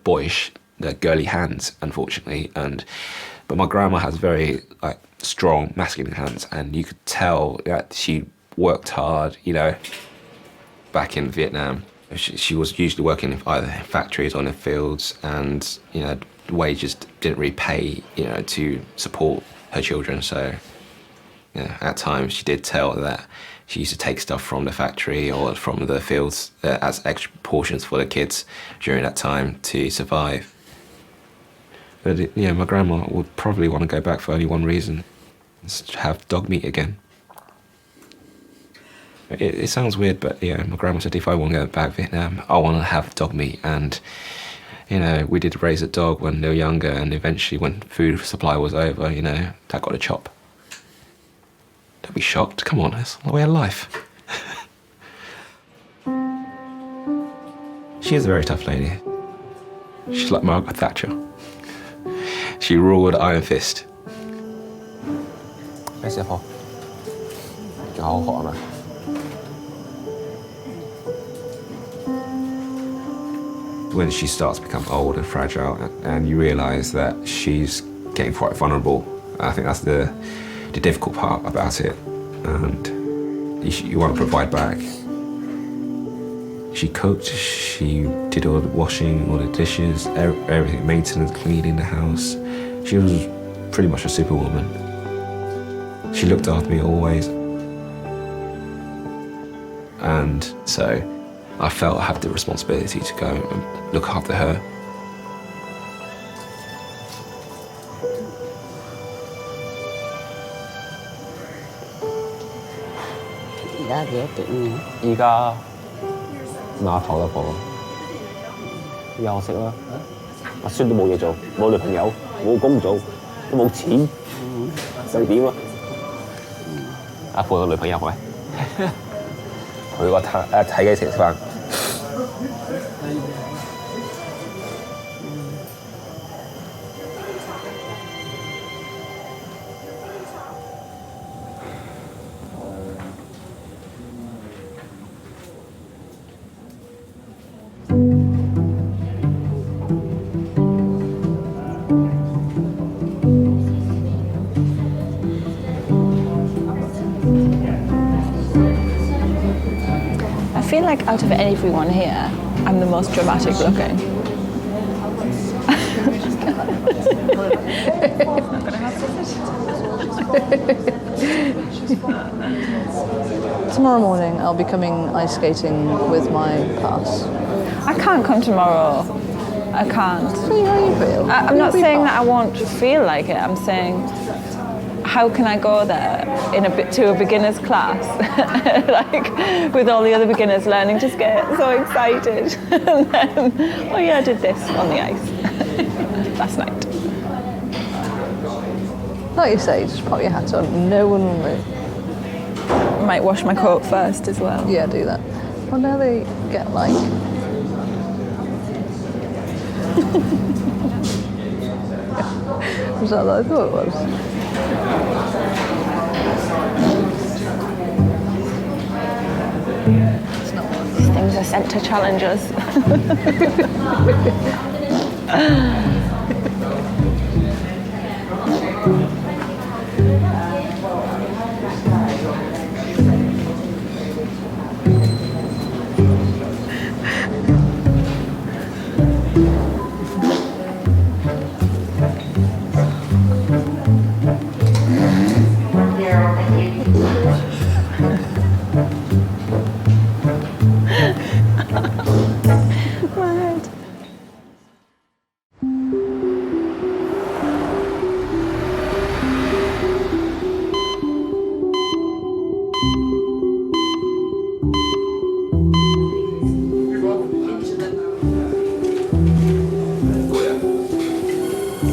boyish, girly hands, unfortunately, but my grandma has very strong masculine hands, and you could tell that she worked hard, back in Vietnam. She was usually working either in factories or in the fields, and the wages didn't really pay, to support her children. So at times she did tell that she used to take stuff from the factory or from the fields as extra portions for the kids during that time to survive. But my grandma would probably want to go back for only one reason: it's to have dog meat again. It sounds weird, but my grandma said if I want to go back to Vietnam, I want to have dog meat. And we did raise a dog when they were younger, and eventually when food supply was over, Dad got a chop. Don't be shocked. Come on, that's the way of life. She is a very tough lady. She's like Margaret Thatcher. She ruled iron fist. When she starts to become old and fragile, and you realise that she's getting quite vulnerable, I think that's the difficult part about it, and you want to provide back. She cooked, she did all the washing, all the dishes, everything, maintenance, cleaning the house. She was pretty much a superwoman. She looked after me always. And so I felt I had the responsibility to go and look after her. like out of everyone here, I'm the most dramatic looking. Tomorrow morning I'll be coming ice skating with my class. I can't come tomorrow. I can't. See how you feel. I'm not saying that I won't feel like it. I'm saying, how can I go there to a beginner's class, like with all the other beginners learning to skate, so excited, and then, oh yeah, I did this on the ice last night. Like you say, just pop your hat on. No one will move. I might wash my coat first as well. Yeah, do that. Well, now they get like. Was that what I thought it was? These things are sent to challenge us.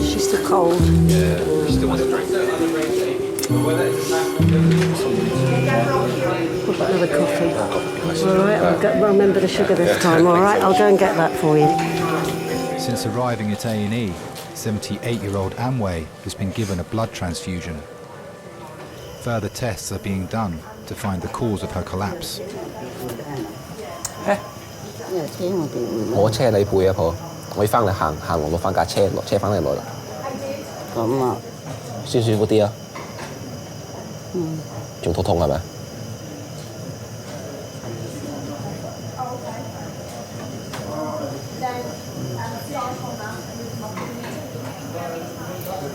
She's still cold. Yeah, she still wants a drink. Another coffee. All right, I'll remember the sugar this time. All right, I'll go and get that for you. Since arriving at A&E, 78-year-old Amway has been given a blood transfusion. Further tests are being done to find the cause of her collapse. 我車你背啊，婆，我要翻嚟行落翻架車，落車翻嚟攞啦。咁啊，舒服啲啊？嗯，仲肚痛係咪？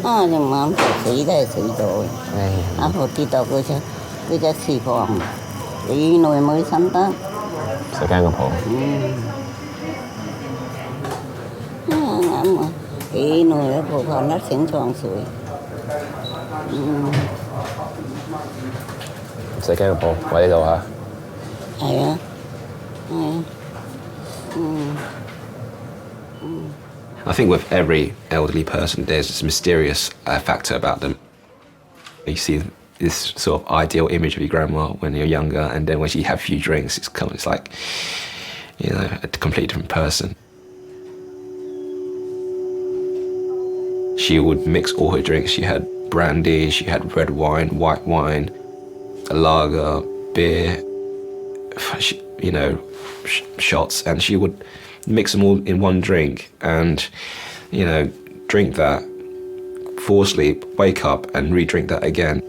啊，隻眼死都係死咗嘅。啊，我知道嗰隻翅膀幾耐冇生得。食驚個婆。啱啊，幾耐都冇瞓得醒床睡。唔使驚個婆，我喺度嚇。係啊，係啊，I think with every elderly person, there's this mysterious factor about them. You see this sort of ideal image of your grandma when you're younger, and then when you have a few drinks, it's like, you know, a completely different person. She would mix all her drinks. She had brandy, she had red wine, white wine, a lager, beer, you know, shots, and she would mix them all in one drink and, you know, drink that, fall asleep, wake up and re-drink that again.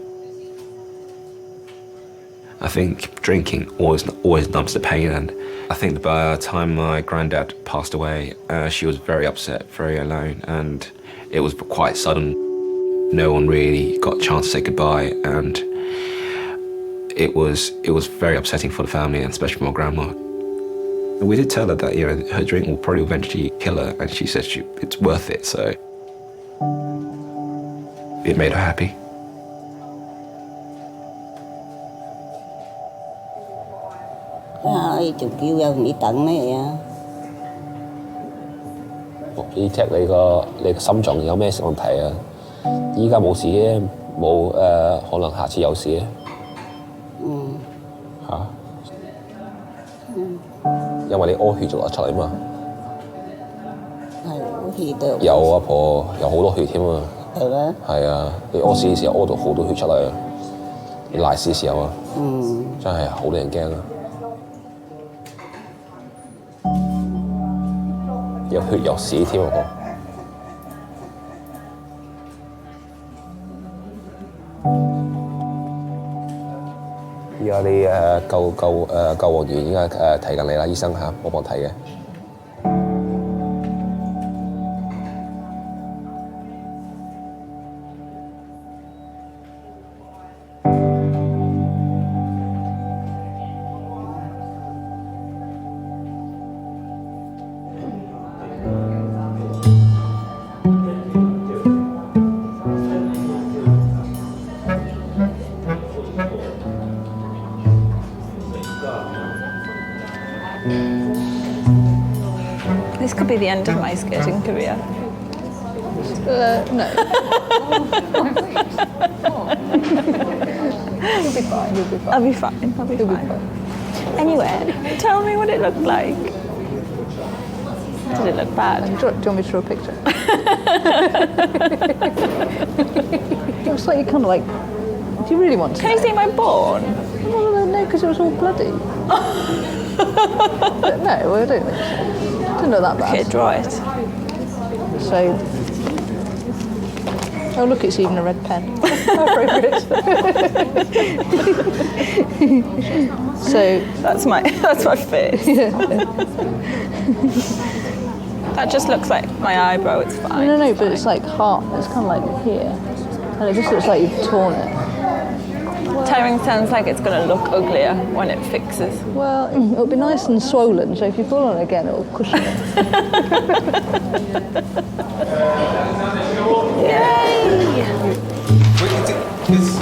I think drinking always numbs the pain, and I think by the time my granddad passed away, she was very upset, very alone, and it was quite sudden. No one really got a chance to say goodbye, and it was very upsetting for the family, and especially for my grandma. We did tell her that, you know, her drink will probably eventually kill her, and she said it's worth it, so it made her happy.仲叫有你等咩啊？要 check 你個心臟有咩問題啊？依家冇事嘅，冇可能下次有事啊。嚇？因為你屙血就流出嚟嘛。係屙血都有啊，婆，有好多血添啊。係咩？係啊，你屙屎嘅時候屙到好多血出嚟啊！你賴屎嘅時候啊，真係好令人驚啊！有血有屎添啊，婆。The 啦，你救護員依家睇緊你啦，醫生嚇幫睇嘅。This could be the end of my skating career. No. You'll be fine. You'll be fine. I'll be fine. I'll be fine. Anyway, tell me what it looked like. Did it look bad? Do you want me to draw a picture? It looks like you kind of like. Do you really want to? Can you see my bone? No, because it was all bloody. But no, I don't think so. Didn't look that bad. Okay, draw it. So. Oh look, it's even a red pen. How appropriate. So that's my face. Yeah. That just looks like my eyebrow. It's fine. No, but it's like heart. It's kind of like here, and it just looks like you've torn it. Tearing sounds like it's going to look uglier when it fixes. Well, it'll be nice and swollen, so if you pull on it again, it'll cushion it. Yay! It's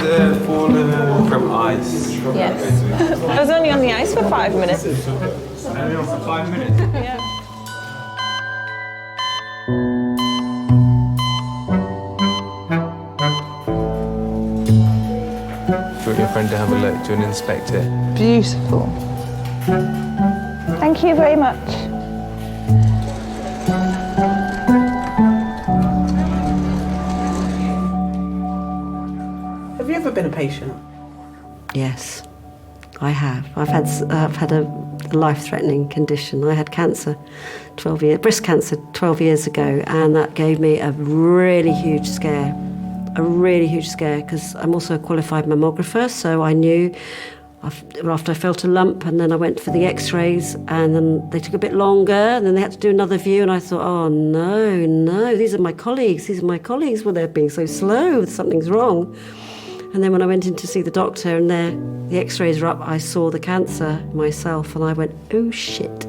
fallen from ice. Yes. I was only on the ice for 5 minutes. Only on for 5 minutes? Yeah. Do you want your friend to have a look? Do you want to inspect it? Beautiful. Thank you very much. Have you ever been a patient? Yes, I have. I've had a life-threatening condition. I had cancer, breast cancer 12 years ago, and that gave me a really huge scare. Because I'm also a qualified mammographer, so I knew after I felt a lump, and then I went for the x-rays, and then they took a bit longer, and then they had to do another view, and I thought, oh no, these are my colleagues, well, they're being so slow, something's wrong. And then when I went in to see the doctor, and the x-rays were up, I saw the cancer myself, and I went, oh shit.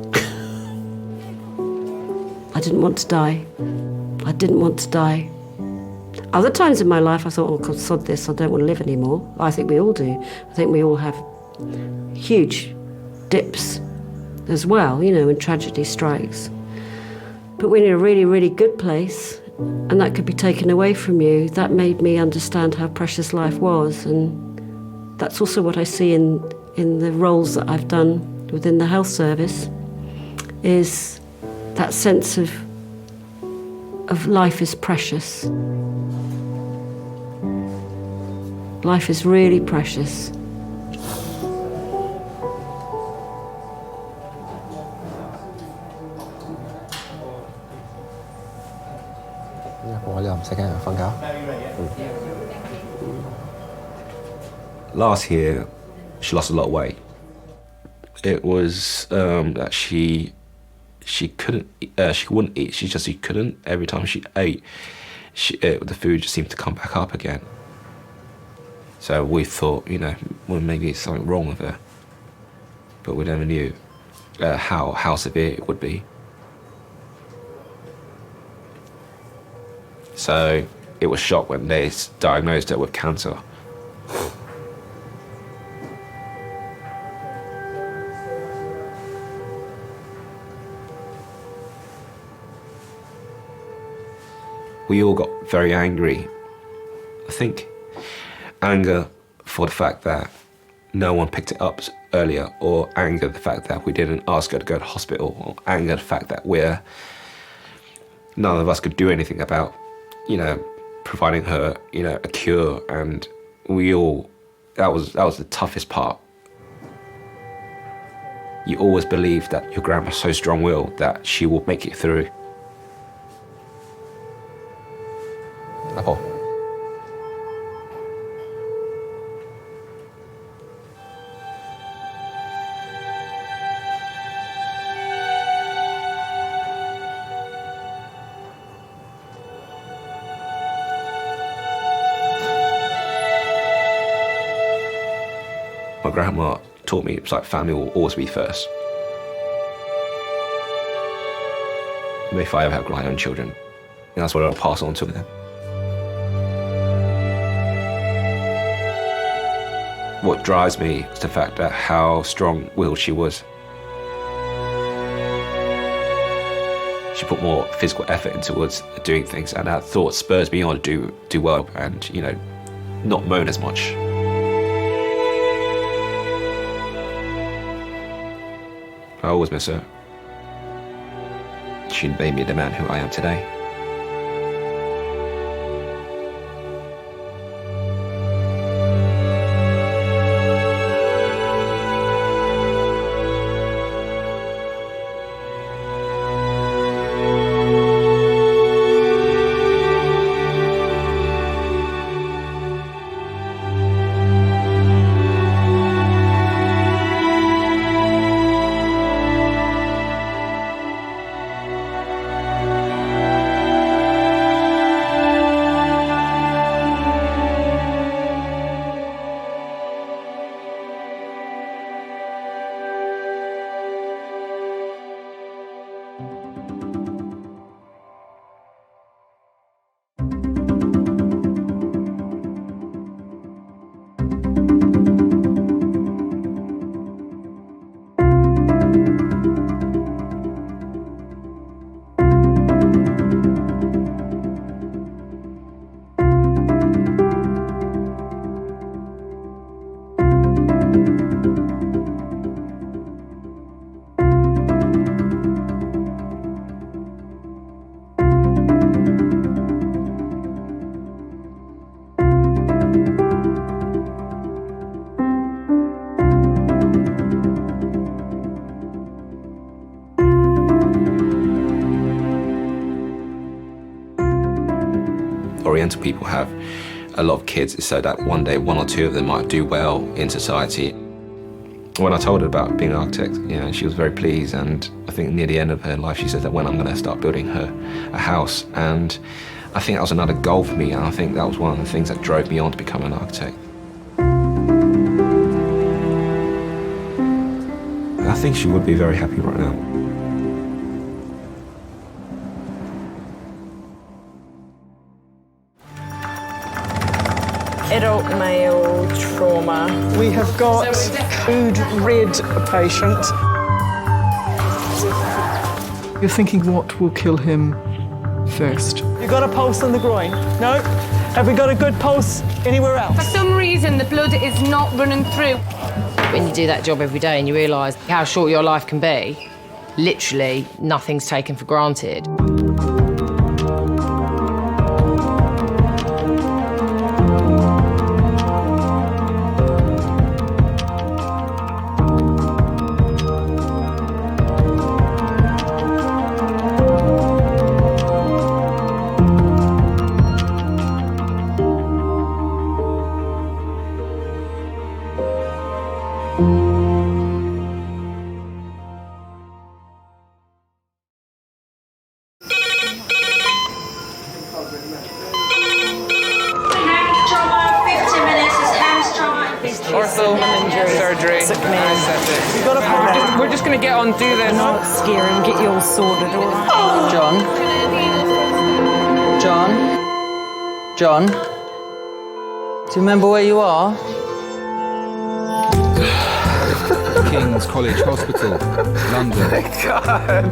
I didn't want to die. Other times in my life I thought, oh God, sod this, I don't want to live anymore. I think we all do. I think we all have huge dips as well, when tragedy strikes. But we're in a really, really good place, and that could be taken away from you. That made me understand how precious life was, and that's also what I see in the roles that I've done within the health service, is that sense of life is precious. Life is really precious. Last year, she lost a lot of weight. It was that she couldn't, she wouldn't eat. She couldn't. Every time she ate, the food just seemed to come back up again. So we thought, well, maybe it's something wrong with her, but we never knew how severe it would be. So it was shocked when they diagnosed her with cancer. We all got very angry. I think anger for the fact that no one picked it up earlier, or anger the fact that we didn't ask her to go to hospital, or anger the fact that none of us could do anything about, providing her, a cure, and that was the toughest part. You always believe that your grandma's so strong-willed that she will make it through. grandma taught me, it's like family will always be first. If I ever have my own children, that's what I'll pass on to them. What drives me is the fact that how strong-willed she was. She put more physical effort towards doing things, and that thought spurs me on to do well and, you know, not moan as much. I always miss her. She made me the man who I am today. Oriental people have a lot of kids so that one day one or two of them might do well in society. When I told her about being an architect, you know, she was very pleased, and I think near the end of her life she said that when I'm going to start building her a house, and I think that was another goal for me, and I think that was one of the things that drove me on to become an architect. I think she would be very happy right now. Adult male trauma. We have got food red patient. You're thinking what will kill him first? You got a pulse on the groin? No? Have we got a good pulse anywhere else? For some reason, the blood is not running through. When you do that job every day and you realise how short your life can be, literally nothing's taken for granted. Surgery. We're just going to get on, do this. Not scare him, get you all sorted, all right? John? Do you remember where you are? King's College Hospital, London.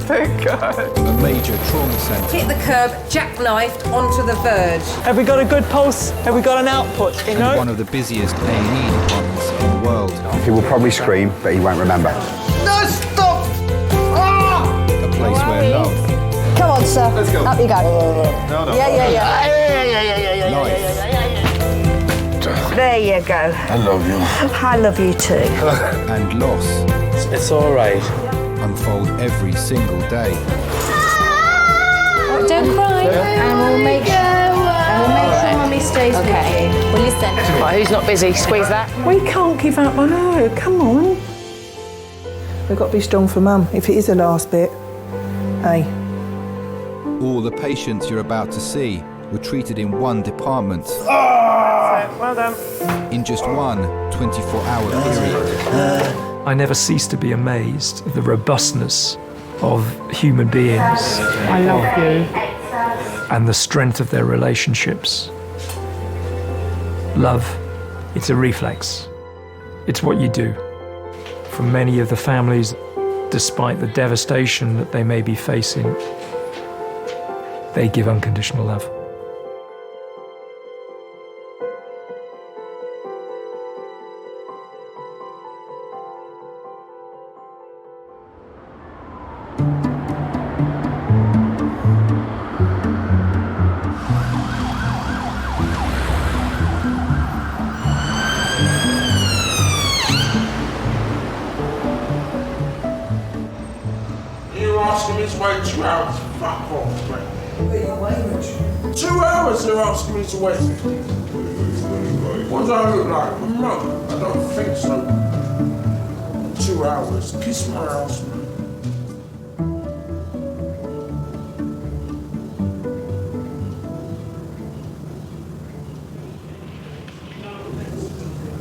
Thank God. A major trauma centre. Hit the curb, jackknifed onto the verge. Have we got a good pulse? Have we got an output? You know? One of the busiest A&E departments in the world. He will probably scream, but he won't remember. No, stop! Oh! A place where love. Come on, sir. Let's go. Up you go. No. Yeah. Life. There you go. I love you. I love you too. And loss. It's all right. Unfold every single day. Don't cry. And we'll make sure Mummy stays with you. Well, listen. Right, who's not busy? Squeeze that. We can't give up on her, come on. We've got to be strong for Mum, if it is the last bit. Hey. All the patients you're about to see were treated in one department. Well done. In just one 24-hour period. I never cease to be amazed at the robustness of human beings. I love you. And the strength of their relationships. Love, it's a reflex. It's what you do. For many of the families, despite the devastation that they may be facing, they give unconditional love. You're asking me to wait 2 hours. Fuck off, mate. 2 hours they're asking me to wait. What do I look like? A mug? I don't think so. 2 hours. Kiss my ass, man.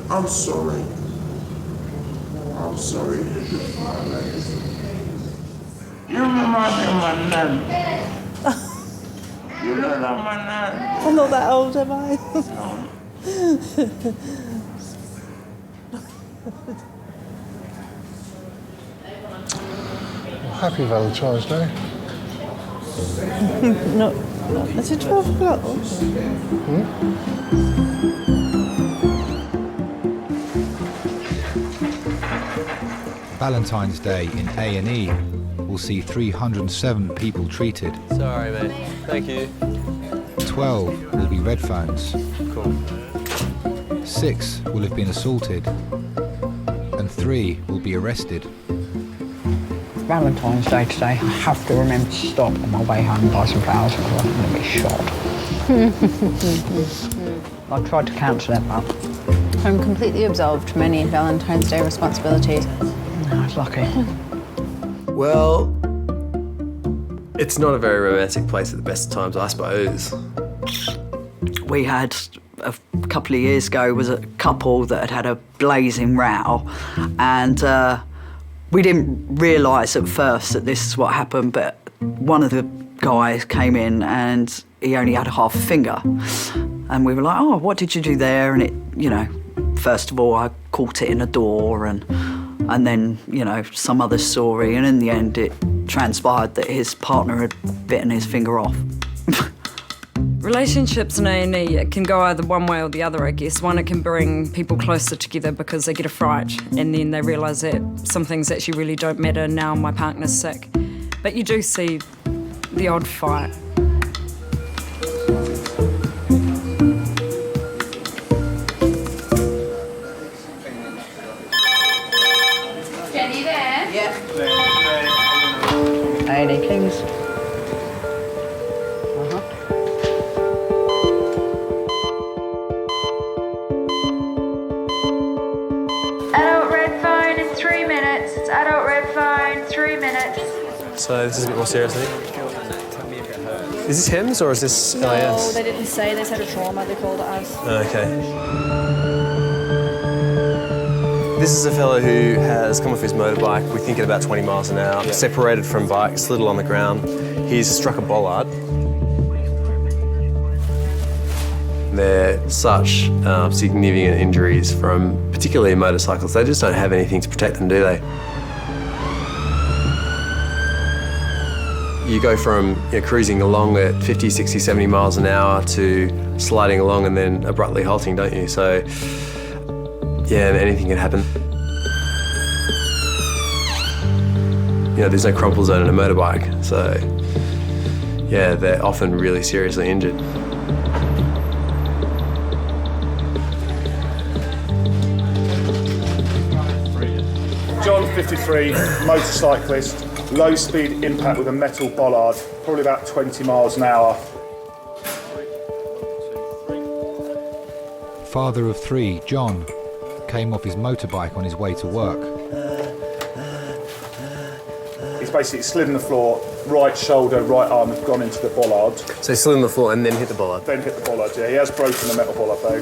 I'm sorry. I'm sorry. You remind me of my nan. You look like my nan. I'm not that old, am I? Happy Valentine's Day. Not is it 12 o'clock? Valentine's Day in A&E will see 307 people treated. Sorry, mate. Thank you. 12 will be red phones. Cool. 6 will have been assaulted. And 3 will be arrested. It's Valentine's Day today. I have to remember to stop on my way home and buy some flowers because I'm going to be shot. I tried to cancel it, but I'm completely absolved from any Valentine's Day responsibilities. I was lucky. Well, it's not a very romantic place at the best of times, I suppose. We had, a couple of years ago, was a couple that had a blazing row, and we didn't realise at first that this is what happened, but one of the guys came in and he only had a half a finger. And we were like, oh, what did you do there? And it, you know, first of all, I caught it in a door and then, you know, some other story. And in the end, it transpired that his partner had bitten his finger off. Relationships in A&E can go either one way or the other, I guess. One, it can bring people closer together because they get a fright and then they realise that some things actually really don't matter now my partner's sick. But you do see the odd fight. Jenny there? Yeah. A&E Kings. Adult red phone in 3 minutes. It's adult red phone, 3 minutes. So this is a bit more serious, I think. Is this HEMS or is this No, LAS? they didn't say. They said a trauma. They called it as. Okay. This is a fellow who has come off his motorbike, we think at about 20 miles an hour, separated from bike, slid on the ground. He's struck a bollard. They're such significant injuries from particularly motorcycles. They just don't have anything to protect them, do they? You go from cruising along at 50, 60, 70 miles an hour to sliding along and then abruptly halting, don't you? So, yeah, anything can happen. There's no crumple zone in a motorbike, so, yeah, they're often really seriously injured. John, 53, motorcyclist, low speed impact with a metal bollard, probably about 20 miles an hour. Father of 3, John, came off his motorbike on his way to work. He's basically slid on the floor, right shoulder, right arm have gone into the bollard. So he slid on the floor and then hit the bollard? Then hit the bollard, yeah. He has broken the metal bollard though.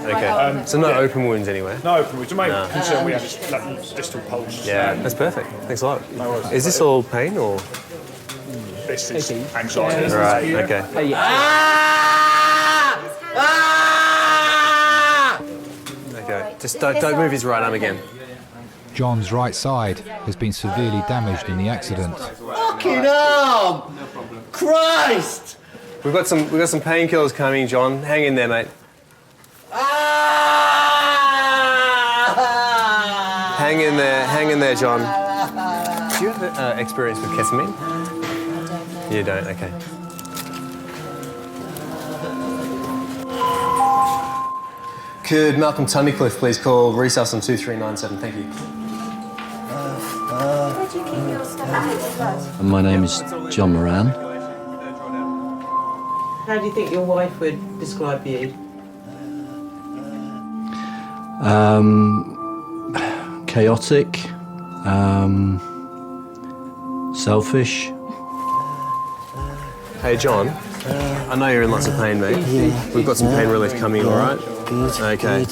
Okay. So no open wounds anywhere? No open wounds. The main concern we have is distal pulse. Yeah, that's perfect. Thanks a lot. No worries. Is this all pain or? This is anxiety. Right, okay. Okay, just don't move his right arm again. John's right side has been severely damaged in the accident. Fucking arm! Christ! We've got some painkillers coming, John. Hang in there, mate. Hang in there, John. Do you have experience with ketamine? You don't, okay. Could Malcolm Tunnicliffe please call resus on 2397? Thank you. Where do you keep your stuff? My name is John Moran. How do you think your wife would describe you? Chaotic, selfish. Hey, John. I know you're in lots of pain, mate. We've got some pain relief coming, all right? Okay.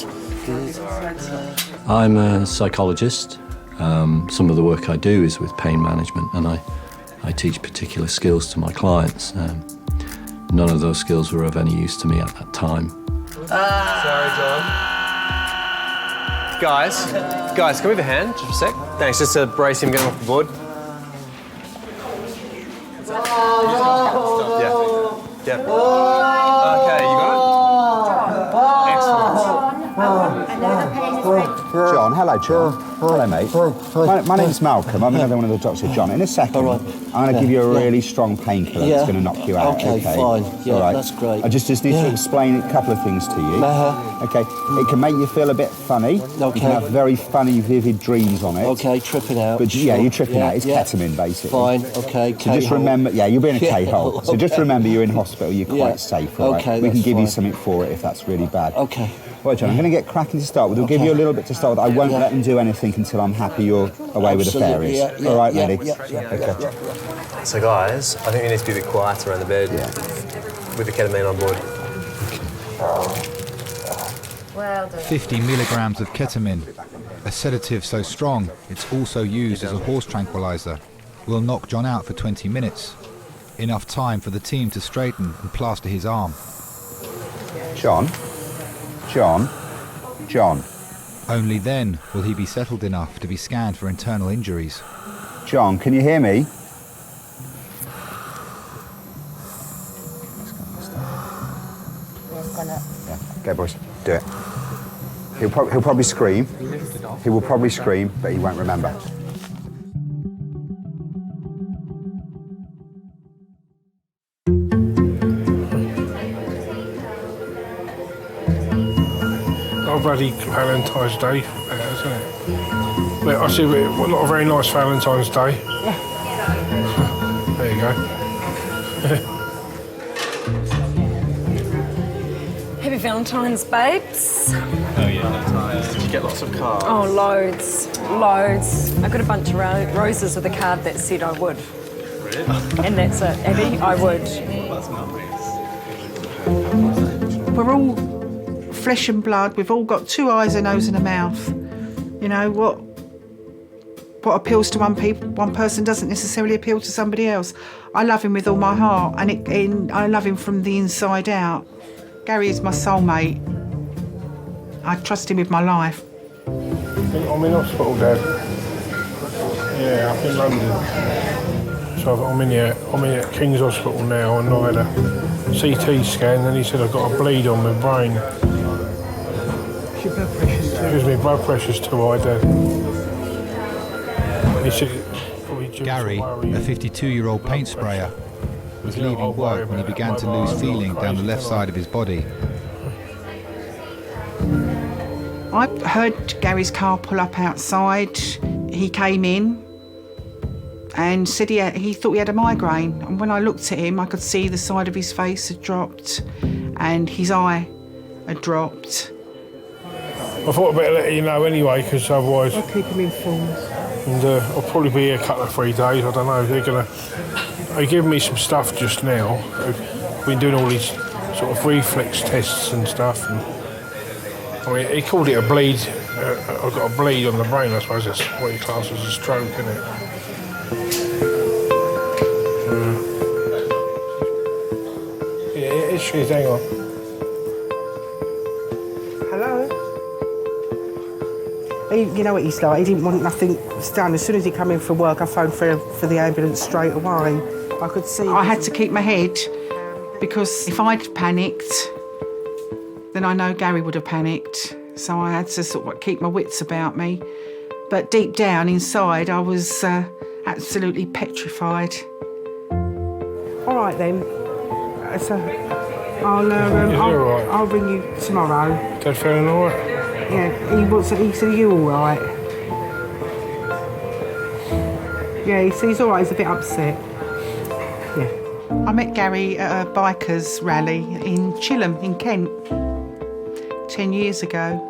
I'm a psychologist. Some of the work I do is with pain management, and I teach particular skills to my clients. None of those skills were of any use to me at that time. Sorry, John. Guys, can we have a hand just for a sec? Thanks, just to brace him getting off the board. Yeah. Okay, you got it? John, hello, John. Hello, mate. My name's Malcolm. I'm another one of the doctors. John, in a second, I'm going to give you a really strong painkiller that's going to knock you out. Okay, fine. Yeah, all right. That's great. I just need to explain a couple of things to you. Okay. It can make you feel a bit funny. You can have very funny, vivid dreams on it. Okay, tripping out. But yeah, you're tripping out. It's ketamine, basically. Fine. Okay. So just remember, you'll be in a K-hole. So just remember, you're in hospital. You're quite safe. All right? Okay. We can give you something for it if that's really bad. Okay. Right, John, I'm going to get cracking to start with. We'll give you a little bit to start with. I won't let them do anything until I'm happy you're away with the fairies. All right, ready? Okay. So, guys, I think we need to be a bit quiet around the bed with the ketamine on board. Well done. 50 milligrams of ketamine, a sedative so strong it's also used as a horse tranquilizer, will knock John out for 20 minutes. Enough time for the team to straighten and plaster his arm. John. Only then will he be settled enough to be scanned for internal injuries. John, can you hear me? Okay, boys, do it. He'll probably scream. He will probably scream, but he won't remember. Bloody Valentine's Day, isn't it? But I see not a very nice Valentine's Day. There you go. Happy Valentine's, babes. Oh yeah, did you get lots of cards? Oh, loads. I got a bunch of roses with a card that said I would. Really? And that's it, Abby, I would. That's nice. We're all flesh and blood. We've all got two eyes, a nose and a mouth. You know, what appeals to one person doesn't necessarily appeal to somebody else. I love him with all my heart, and I love him from the inside out. Gary is my soulmate. I trust him with my life. I'm in hospital, Dad. Yeah, up in London. So I'm in here at King's Hospital now, and I had a CT scan, and he said I've got a bleed on my brain. Your blood pressure's too high. Because my blood pressure's too high, Dad. He said, Gary, a 52-year-old paint sprayer, was leaving work when he began to lose feeling down the left side of his body. I heard Gary's car pull up outside. He came in and said he thought he had a migraine. And when I looked at him, I could see the side of his face had dropped and his eye had dropped. I thought I'd better let you know anyway, because otherwise... I'll keep him informed. And I'll probably be here a couple of 3 days, I don't know. They're giving me some stuff just now. They've been doing all these sort of reflex tests and stuff. And I mean, he called it a bleed. I've got a bleed on the brain, I suppose that's what he classed as a stroke, isn't it? Yeah, it is, hang on. Hello? You know what he's like, he didn't want nothing done. As soon as he came in for work, I phoned for the ambulance straight away. I could see... I had to keep my head, because if I'd panicked, then I know Gary would have panicked. So I had to sort of keep my wits about me. But deep down inside, I was absolutely petrified. All right then. So I'll ring you tomorrow. Dad feeling all right? Yeah, he said, are you all right? Yeah, he's all right, he's a bit upset. Yeah. I met Gary at a bikers rally in Chilham in Kent 10 years ago.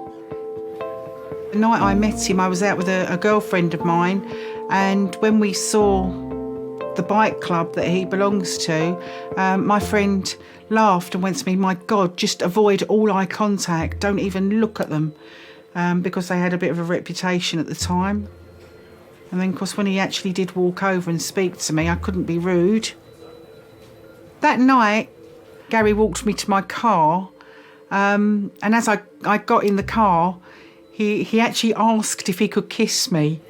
The night I met him, I was out with a girlfriend of mine, and when we saw the bike club that he belongs to, my friend laughed and went to me, my God, just avoid all eye contact, don't even look at them, because they had a bit of a reputation at the time. And then, of course, when he actually did walk over and speak to me, I couldn't be rude. That night, Gary walked me to my car, and as I got in the car, he actually asked if he could kiss me.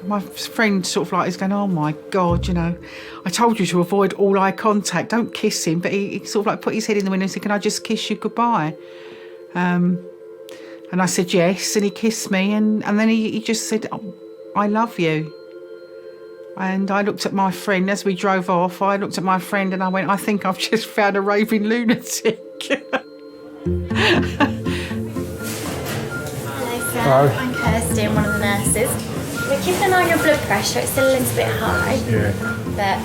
My friend sort of like is going, oh my God, you know, I told you to avoid all eye contact, don't kiss him. But he sort of like put his head in the window and said, can I just kiss you goodbye? And I said yes, and he kissed me, and then he just said, oh, I love you. And I looked at my friend as we drove off. I looked at my friend and I went, I think I've just found a raving lunatic. Hello, I'm Kirsty, I'm one of the nurses. We're keeping an eye on your blood pressure, it's still a little bit high. Yeah. But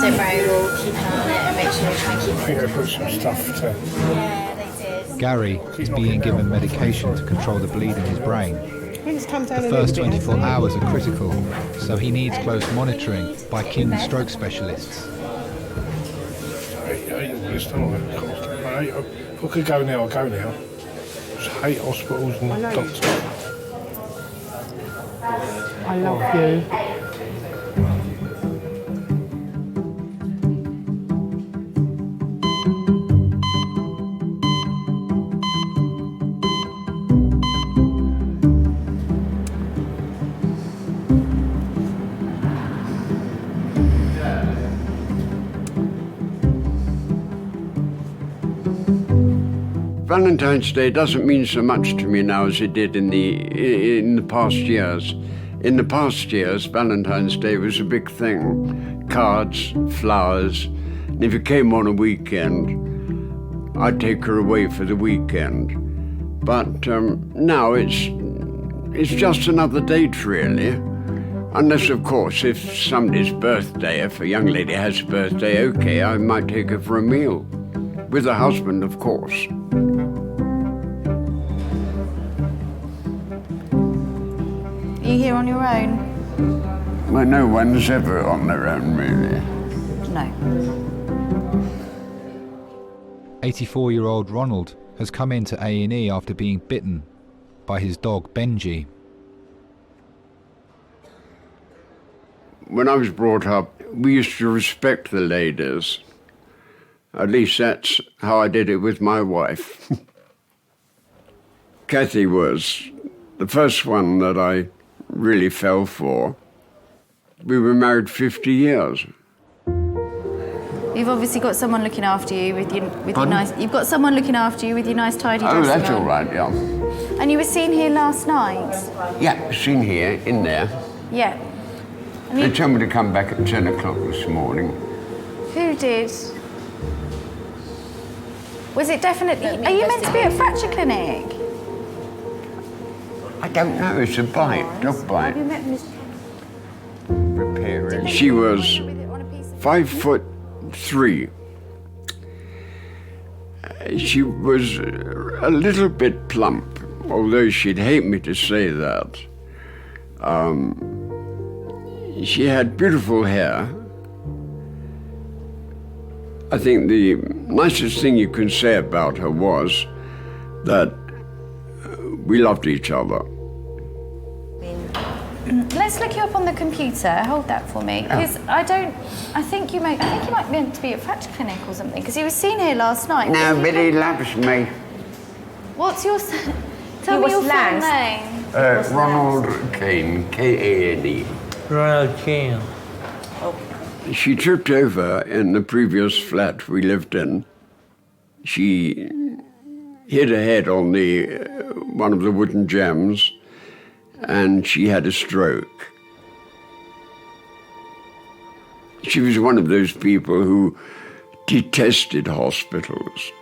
don't worry, we'll keep an eye on it and make sure we try and keep it. I think they put some stuff to... Yeah, they did. Gary is being given medication to control the bleed in his brain. The first 24 hours are critical, so he needs close monitoring by King's stroke specialists. If I could go now, I'll go now. I just hate hospitals and doctors. I love you. Valentine's Day doesn't mean so much to me now as it did in the past years. In the past years, Valentine's Day was a big thing. Cards, flowers. And if it came on a weekend, I'd take her away for the weekend. But now it's just another date, really. Unless, of course, if somebody's birthday, if a young lady has a birthday, okay, I might take her for a meal. With her husband, of course. Are you here on your own? Well, no one's ever on their own, really. No. 84-year-old Ronald has come into A&E after being bitten by his dog Benji. When I was brought up, we used to respect the ladies. At least that's how I did it with my wife. Kathy was the first one that I really fell for. We were married 50 years. You've obviously got someone looking after you with your nice. You've got someone looking after you with your nice tidy dressing. Oh, that's on. all right, yeah. And you were seen here last night. Yeah, seen here, in there. Yeah. And They told me to come back at 10 o'clock this morning. Who did? Was it definitely? Are you meant to be at fracture clinic? I don't know, it's a bite, dog bite. Repairing. She was 5'3". She was a little bit plump, although she'd hate me to say that. She had beautiful hair. I think the nicest thing you can say about her was that we loved each other. Let's look you up on the computer. Hold that for me, because I think you might be meant to be at fracture clinic or something, because he was seen here last night. No, but he loves me. What's your... Tell me your full name. Ronald Kane, K-A-N-E. Ronald Kane. She tripped over in the previous flat we lived in. She hit her head on one of the wooden jambs, and she had a stroke. She was one of those people who detested hospitals.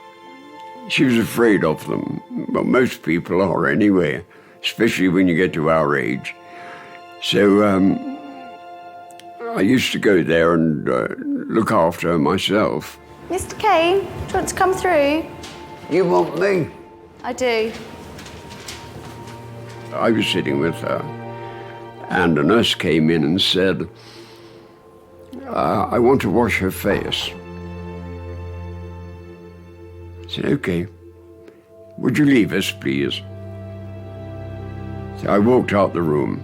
She was afraid of them. Well, most people are anyway, especially when you get to our age. So I used to go there and look after her myself. Mr. Kane, do you want to come through? You want me? I do. I was sitting with her, and a nurse came in and said, I want to wash her face. I said, okay. Would you leave us, please? So I walked out the room,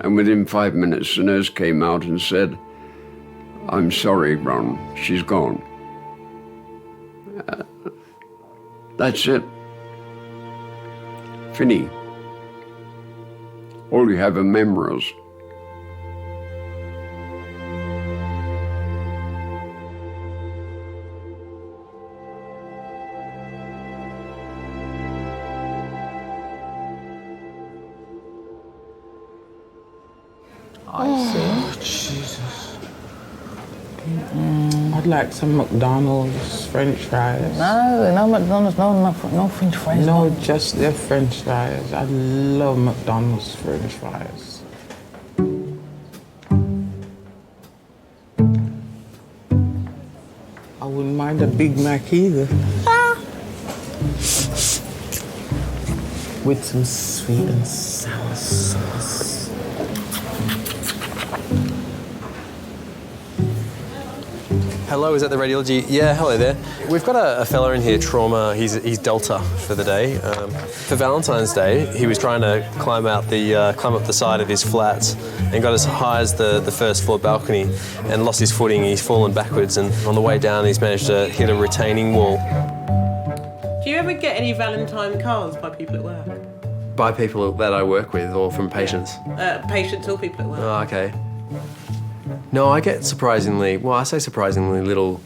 and within 5 minutes, the nurse came out and said, I'm sorry, Ron, she's gone. That's it. Fini. All you have are memories. Oh, Jesus. I'd like some McDonald's French fries. No McDonald's, no French fries. No, just their French fries. I love McDonald's French fries. I wouldn't mind a Big Mac either. With some sweet and sour sauce. Hello, is that the radiology? Yeah, hello there. We've got a fella in here, trauma. He's Delta for the day. For Valentine's Day, he was trying to climb up the side of his flat and got as high as the first floor balcony and lost his footing. He's fallen backwards, and on the way down, he's managed to hit a retaining wall. Do you ever get any Valentine cards by people at work? By people that I work with, or from patients? Patients or people at work. Oh, okay. No, I get surprisingly little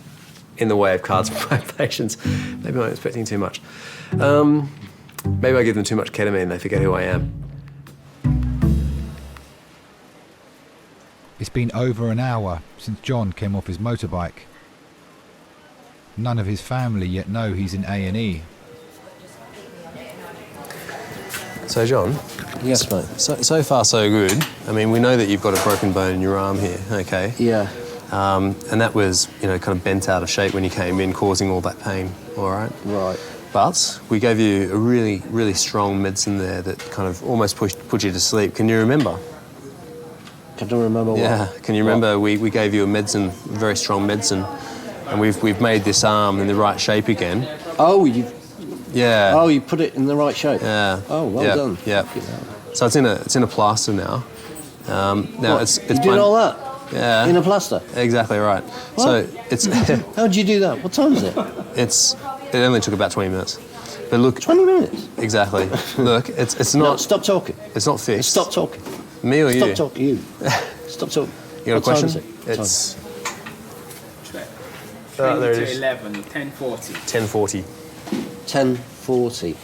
in the way of cards from my patients. Maybe I'm expecting too much. Maybe I give them too much ketamine and they forget who I am. It's been over an hour since John came off his motorbike. None of his family yet know he's in A&E. So, John? Yes, mate. So far, so good. I mean, we know that you've got a broken bone in your arm here, okay? Yeah. And that was, kind of bent out of shape when you came in, causing all that pain, all right? Right. But we gave you a really, really strong medicine there that kind of almost put you to sleep. Can you remember? Can you remember what? Yeah. Can you remember we gave you a medicine, very strong medicine, and we've made this arm in the right shape again. Oh, you... Yeah. Oh, you put it in the right shape. Yeah. Oh, well done. Yeah. So it's in a plaster now. Now what? it's you did all that? Yeah. In a plaster? Exactly right. What? So it's. How did you do that? What time is it? It only took about 20 minutes. But look. 20 minutes? Exactly. Look, it's not. No, stop talking. It's not fixed. Stop talking. Me or you? Stop talking. You. Stop talking. You got a question? Time is it? It's. 20 there it to is. 11, 10:40. 10:40. 10:40.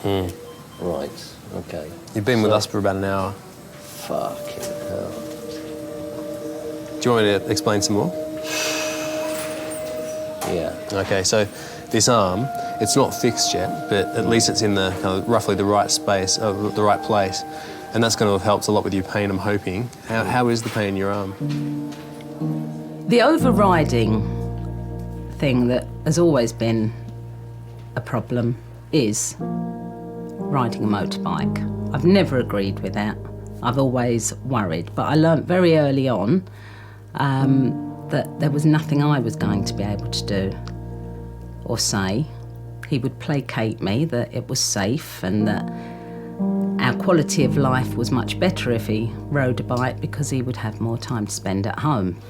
Right. Okay. You've been with us for about an hour. Fucking hell. Do you want me to explain some more? Yeah. Okay, so this arm, it's not fixed yet, but at least it's in the kind of roughly the right space, the right place, and that's going to have helped a lot with your pain, I'm hoping. How is the pain in your arm? The overriding thing that has always been a problem is riding a motorbike. I've never agreed with that. I've always worried, but I learnt very early on that there was nothing I was going to be able to do or say He would placate me that it was safe and that our quality of life was much better if he rode a bike because he would have more time to spend at home.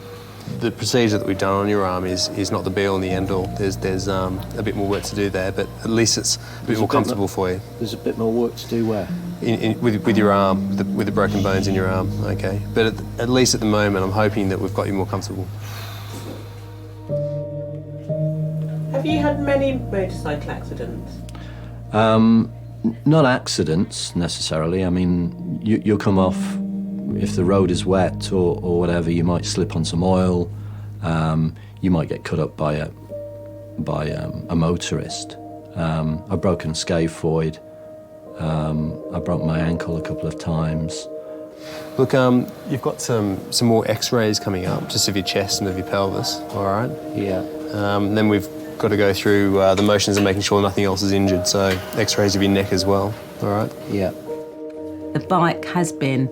The procedure that we've done on your arm is not the be-all and the end-all. There's a bit more work to do there, but at least it's a bit more comfortable for you. There's a bit more work to do where? With your arm, with the broken bones in your arm, okay. But at least at the moment, I'm hoping that we've got you more comfortable. Have you had many motorcycle accidents? Not accidents, necessarily. I mean, you'll come off, if the road is wet or whatever, you might slip on some oil, you might get cut up by a motorist. I've broken a scaphoid, I broke my ankle a couple of times. Look, you've got some more x-rays coming up, just of your chest and of your pelvis, all right? Yeah. Then we've got to go through the motions of making sure nothing else is injured, so x-rays of your neck as well, all right? Yeah. The bike has been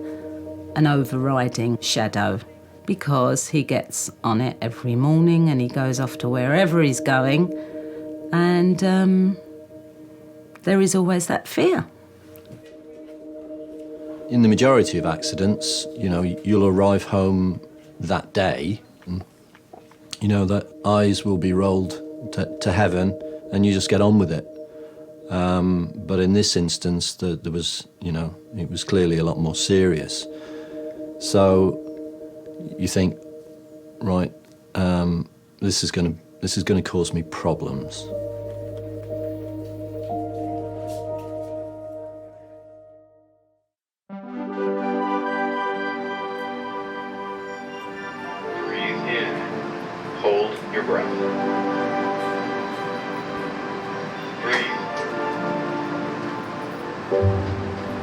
an overriding shadow because he gets on it every morning and he goes off to wherever he's going, and there is always that fear. In the majority of accidents, you know, you'll arrive home that day, and, you know, that eyes will be rolled to heaven and you just get on with it. But in this instance, there was, you know, it was clearly a lot more serious. So you think, right, this is going to cause me problems. Breathe in. Hold your breath. Breathe.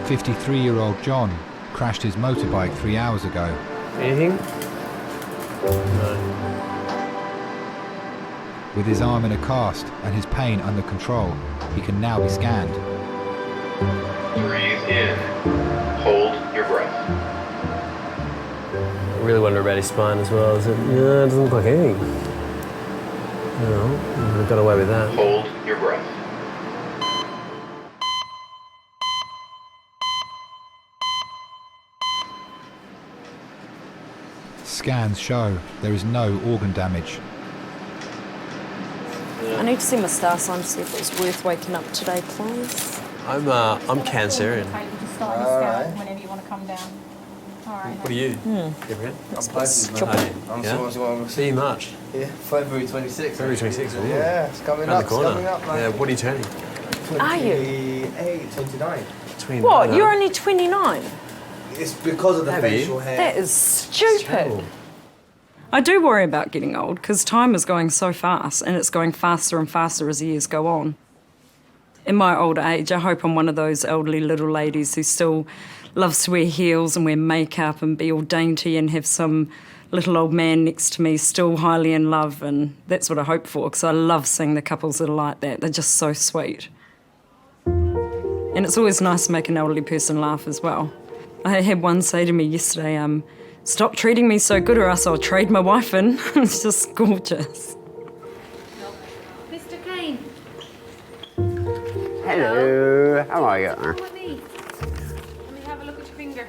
53-year-old John crashed his motorbike 3 hours ago. Anything? No. With his arm in a cast and his pain under control, he can now be scanned. Breathe in. Hold your breath. I really wonder about his spine as well. Is it? No, it doesn't look like anything. No, I got away with that. Hold your breath. Scans show there is no organ damage. I need to see my star sign to see if it was worth waking up today, please. I'm Cancerian. Just start on the scale whenever you want to come down. All right. What are you? I'm See you March. Yeah, February 26th. February 26th. Ooh. Yeah, it's coming Around up. the corner. It's coming up, man. Yeah, what are you turning? Are you? 29. 29. What? You're only 29? It's because of the Have you? facial hair. That is stupid. I do worry about getting old because time is going so fast and it's going faster and faster as the years go on. In my old age, I hope I'm one of those elderly little ladies who still loves to wear heels and wear makeup and be all dainty and have some little old man next to me still highly in love, and that's what I hope for because I love seeing the couples that are like that. They're just so sweet. And it's always nice to make an elderly person laugh as well. I had one say to me yesterday, stop treating me so good or else I'll trade my wife in. It's just gorgeous. Mr. Kane. Hello, how are you? Let me have a look at your finger.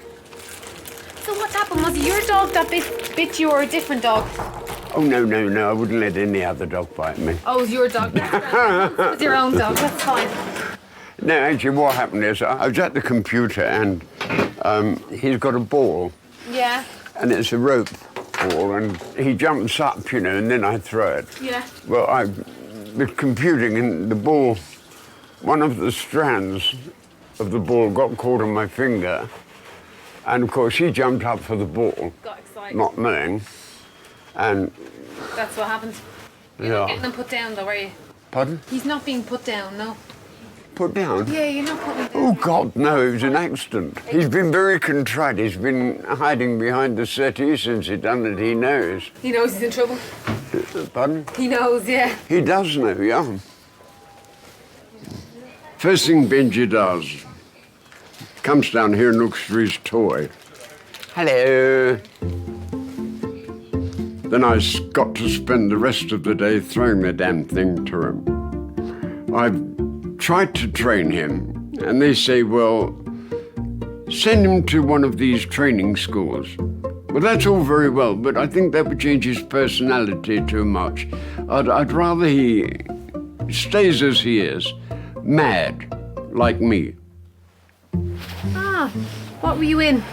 So what happened? Was it your dog that bit you or a different dog? Oh, no, I wouldn't let any other dog bite me. Oh, it was your dog. It was your own dog. That's fine. No, actually what happened is I was at the computer and he's got a ball. Yeah. And it's a rope ball and he jumps up, you know, and then I throw it. Yeah. Well, I was computing and the ball, one of the strands of the ball got caught on my finger, and of course he jumped up for the ball. Got excited. Not knowing, and... That's what happened. You're not getting him put down though, are you? Pardon? He's not being put down, no. Put down? Yeah, you're not putting him down. Oh, God, no, it was an accident. He's been very contrite. He's been hiding behind the settee since he done it. He knows. He knows he's in trouble. Pardon? He knows, yeah. He does know, yeah. First thing Benji does, comes down here and looks for his toy. Hello. Then I got to spend the rest of the day throwing the damn thing to him. I've tried to train him, and they say, well, send him to one of these training schools. Well, that's all very well, but I think that would change his personality too much. I'd rather he stays as he is, mad, like me. Ah, what were you in?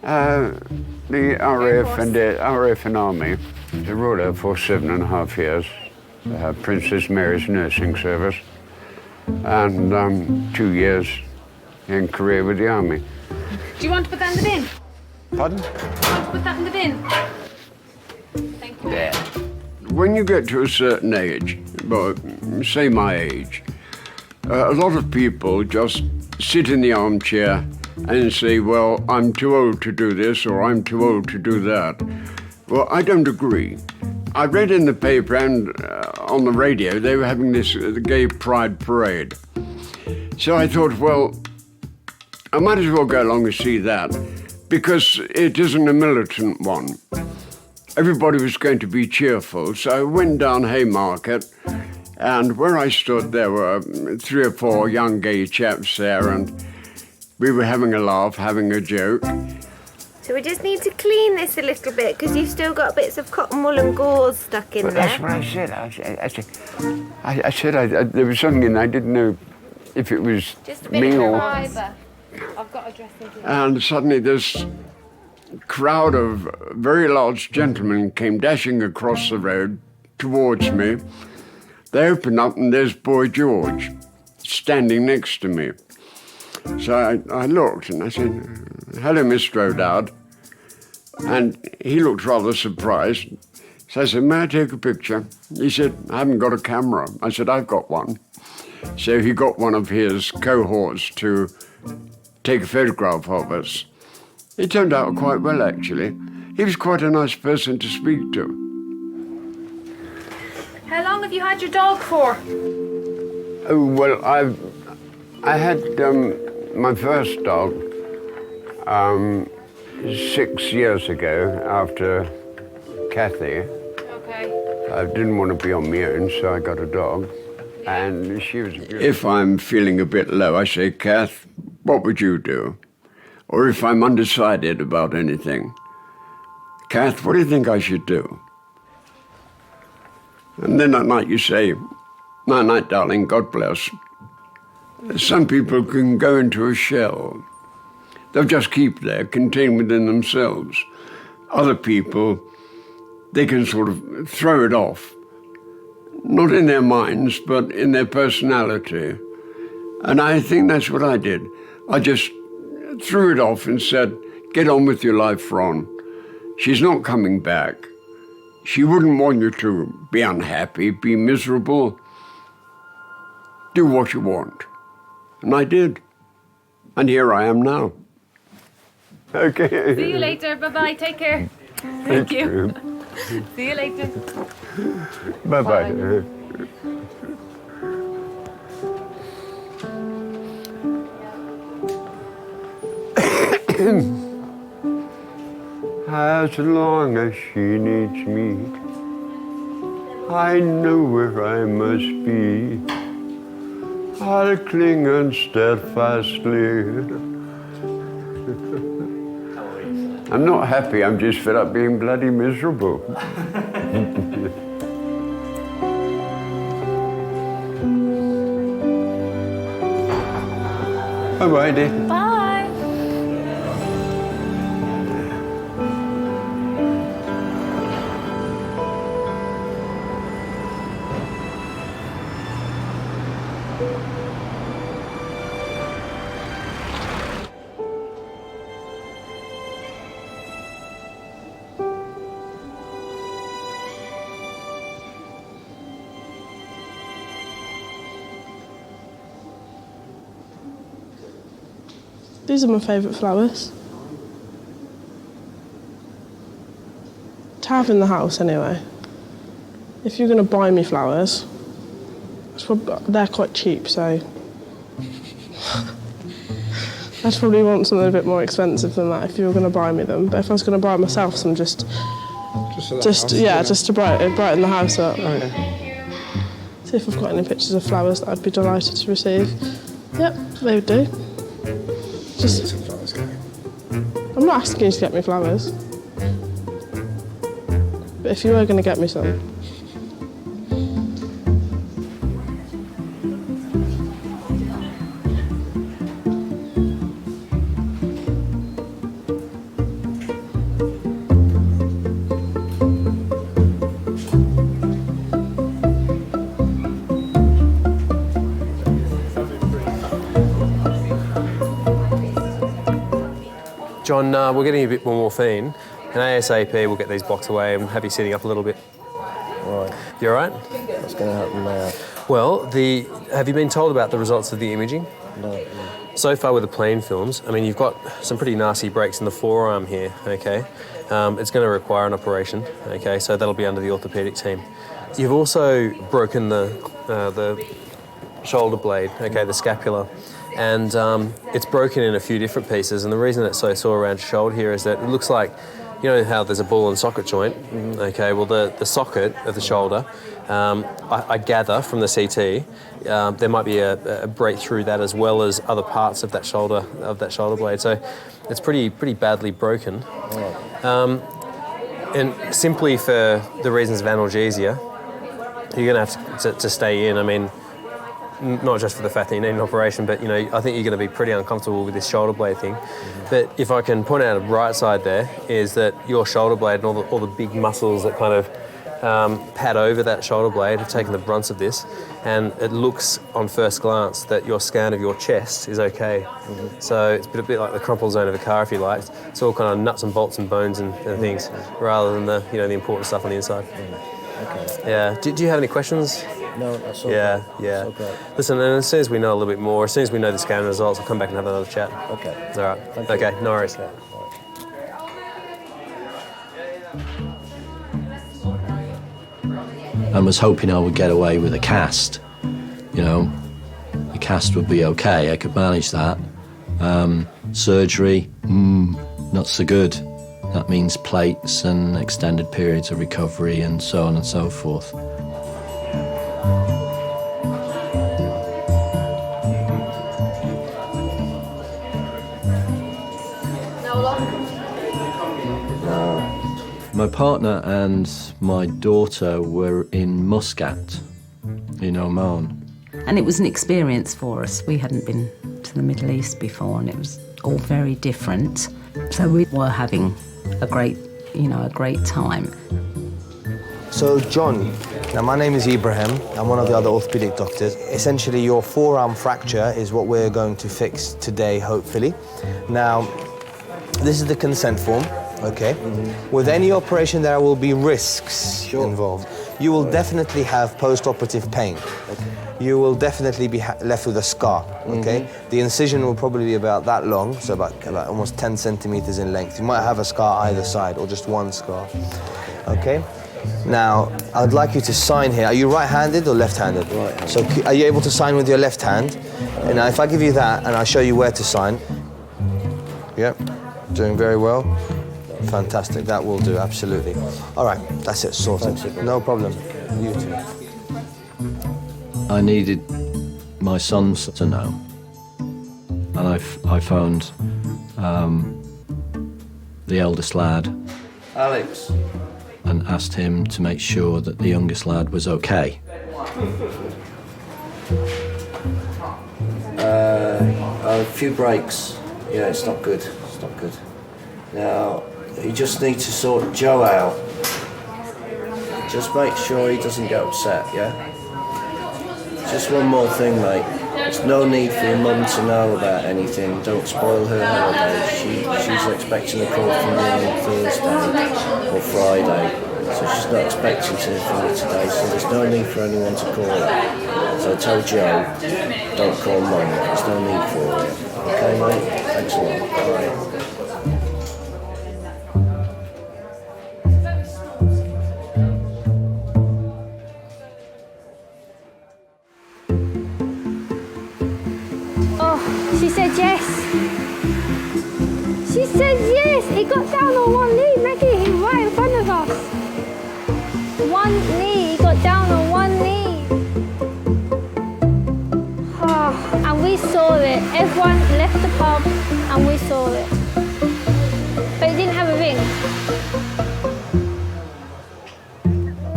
The RAF and Army, the Royal Air Force, 7.5 years, Princess Mary's Nursing Service, and 2 years in Korea with the Army. Do you want to put that in the bin? Pardon? Do you want to put that in the bin? Thank you. Yeah. When you get to a certain age, well, say my age, a lot of people just sit in the armchair and say, well, I'm too old to do this or I'm too old to do that. Well, I don't agree. I read in the paper and on the radio they were having this gay pride parade. So I thought, well, I might as well go along and see that because it isn't a militant one. Everybody was going to be cheerful, so I went down Haymarket, and where I stood there were 3 or 4 young gay chaps there, and we were having a laugh, having a joke. So we just need to clean this a little bit because you've still got bits of cotton wool and gauze stuck in there. That's what I said. There was something in there. I didn't know if it was Just a bit me of or... fibre. I've got a dressing table. And suddenly this crowd of very large gentlemen came dashing across the road towards me. They opened up and there's Boy George standing next to me. So I looked and I said, hello, Mr. O'Dowd. And he looked rather surprised. So I said, may I take a picture? He said, I haven't got a camera. I said, I've got one. So he got one of his cohorts to take a photograph of us. It turned out quite well, actually. He was quite a nice person to speak to. How long have you had your dog for? Oh, well, I had my first dog 6 years ago after Kathy. Okay. I didn't want to be on my own, so I got a dog. And she was beautiful. If I'm feeling a bit low, I say, Kath, what would you do? Or if I'm undecided about anything, Kath, what do you think I should do? And then at night you say, night, night, darling, God bless. Some people can go into a shell. They'll just keep there, contained within themselves. Other people, they can sort of throw it off. Not in their minds, but in their personality. And I think that's what I did. I just threw it off and said, get on with your life, Ron. She's not coming back. She wouldn't want you to be unhappy, be miserable. Do what you want. And I did. And here I am now. Okay. See you later. Bye-bye. Take care. Thank you. See you later. Bye-bye. As long as she needs me, I know where I must be. I'll cling on steadfastly. I'm not happy, I'm just fed up being bloody miserable. Bye-bye, dear. Bye. These are my favourite flowers. To have in the house, anyway. If you're going to buy me flowers, they're quite cheap, so... I'd probably want something a bit more expensive than that if you were going to buy me them. But if I was going to buy myself some just to brighten the house up. Oh, yeah. See if I've got any pictures of flowers that I'd be delighted to receive. Yep, they would do. Just. Some flowers, I'm not asking you to get me flowers. But if you were going to get me some. John, we're getting a bit more morphine, and ASAP we'll get these blocks away and have you sitting up a little bit. Right. You all right? What's going to happen now? Well, have you been told about the results of the imaging? No. So far with the plane films, I mean, you've got some pretty nasty breaks in the forearm here, okay? It's going to require an operation, okay? So that'll be under the orthopaedic team. You've also broken the shoulder blade, okay, the scapula. And it's broken in a few different pieces, and the reason it's so sore around your shoulder here is that it looks like, you know how there's a ball and socket joint? Okay, well the socket of the shoulder, I gather from the CT, there might be a break through that as well as other parts of that shoulder blade. So it's pretty badly broken. And simply for the reasons of analgesia, you're going to have to stay in. I mean, not just for the fact that you need an operation, but you know, I think you're going to be pretty uncomfortable with this shoulder blade thing. But if I can point out the right side there, is that your shoulder blade and all the big muscles that kind of pad over that shoulder blade have taken the brunt of this, and it looks on first glance that your scan of your chest is okay. So it's a bit like the crumple zone of a car, if you like. It's all kind of nuts and bolts and bones and things, rather than the important stuff on the inside. Okay. Yeah. Do you have any questions? No, that's all Yeah, right. yeah. That's okay. Listen, and as soon as we know a little bit more, as soon as we know the scan results, I'll come back and have another chat. Okay. All right. Thank you. Okay, no worries. Okay. I was hoping I would get away with a cast. You know, the cast would be okay. I could manage that. Surgery, not so good. That means plates and extended periods of recovery and so on and so forth. My partner and my daughter were in Muscat, in Oman. And it was an experience for us. We hadn't been to the Middle East before, and it was all very different. So we were having a great time. So, John, now my name is Ibrahim. I'm one of the other orthopedic doctors. Essentially, your forearm fracture is what we're going to fix today, hopefully. Now, this is the consent form. Okay. With any operation, there will be risks involved. You will definitely have post-operative pain. You will definitely be left with a scar. Okay. The incision will probably be about that long, so about almost 10 centimeters in length. You might have a scar either side, or just one scar. Okay. Now, I'd like you to sign here. Are you right-handed or left-handed? Right-handed. So, are you able to sign with your left hand? And now, if I give you that and I show you where to sign. Yep. Doing very well. Fantastic, that will do, absolutely. All right, that's it, sorted. No problem. You too. I needed my sons to know. And I phoned the eldest lad, Alex, and asked him to make sure that the youngest lad was okay. A few breaks. Yeah, it's not good. It's not good. Now, you just need to sort Joe out. Just make sure he doesn't get upset, yeah? Just one more thing, mate. There's no need for your mum to know about anything. Don't spoil her holiday. She's expecting a call from you on Thursday or Friday. So she's not expecting to hear from you today, so there's no need for anyone to call her. So tell Joe, don't call mum. There's no need for it. Okay, mate? Thanks a lot. Bye. She said yes. She said yes. He got down on one knee, Maggie. He's right in front of us. One knee. He got down on one knee. saw it. Everyone left the pub and we saw it. But it didn't have a ring.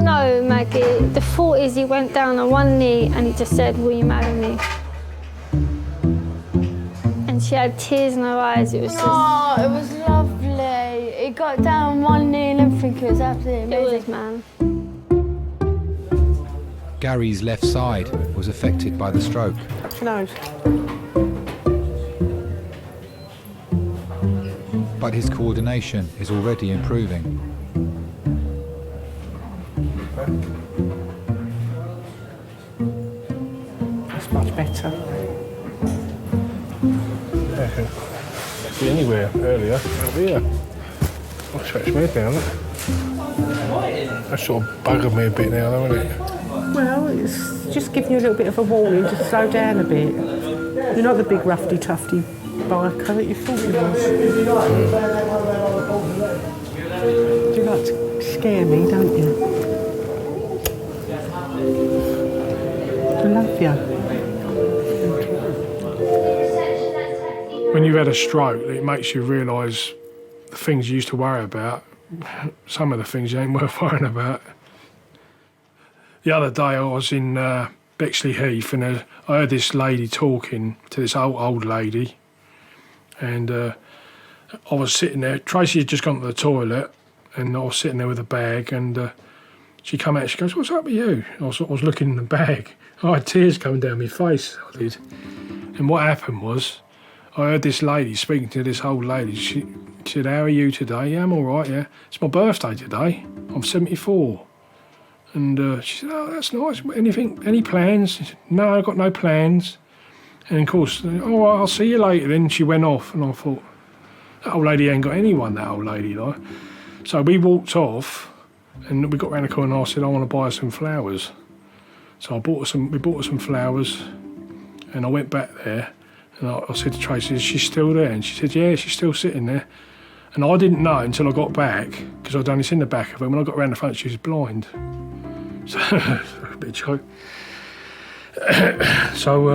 No, Maggie. The thought is he went down on one knee and he just said, "Will you marry me?" And she had tears in her eyes. It was just... Oh, it was lovely. He got down on one knee and everything. It was absolutely amazing. It was, man. Gary's left side was affected by the stroke. Touch your nose. But his coordination is already improving. That's much better. Yeah, I could be anywhere earlier. Over here. I'll stretch my head down. That sort of buggered me a bit now, though, isn't it? Well, it's just giving you a little bit of a warning to slow down a bit. You're not the big roughy tufty biker that you thought you was. You like to scare me, don't you? I love you. When you've had a stroke, it makes you realise the things you used to worry about, some of the things you ain't worth worrying about. The other day I was in Bexley Heath and I heard this lady talking to this old lady, and I was sitting there. Tracy had just gone to the toilet and I was sitting there with a bag, and she come out, she goes, "What's up with you?" I was looking in the bag. I had tears coming down my face, I did. And what happened was, I heard this lady speaking to this old lady. She said, "How are you today?" "Yeah, I'm all right, yeah. It's my birthday today. I'm 74. And she said, "Oh, that's nice. Any plans?" She said, "No, I've got no plans." And of course, "All right, I'll see you later." Then she went off, and I thought, that old lady ain't got anyone, that old lady, like. So we walked off, and we got round the corner, and I said, "I want to buy her some flowers." So we bought her some flowers, and I went back there, and I said to Tracy, "Is she still there?" And she said, "Yeah, she's still sitting there." And I didn't know until I got back, because I'd done this in the back of her. When I got round the front, she was blind. So, a bit of joke. So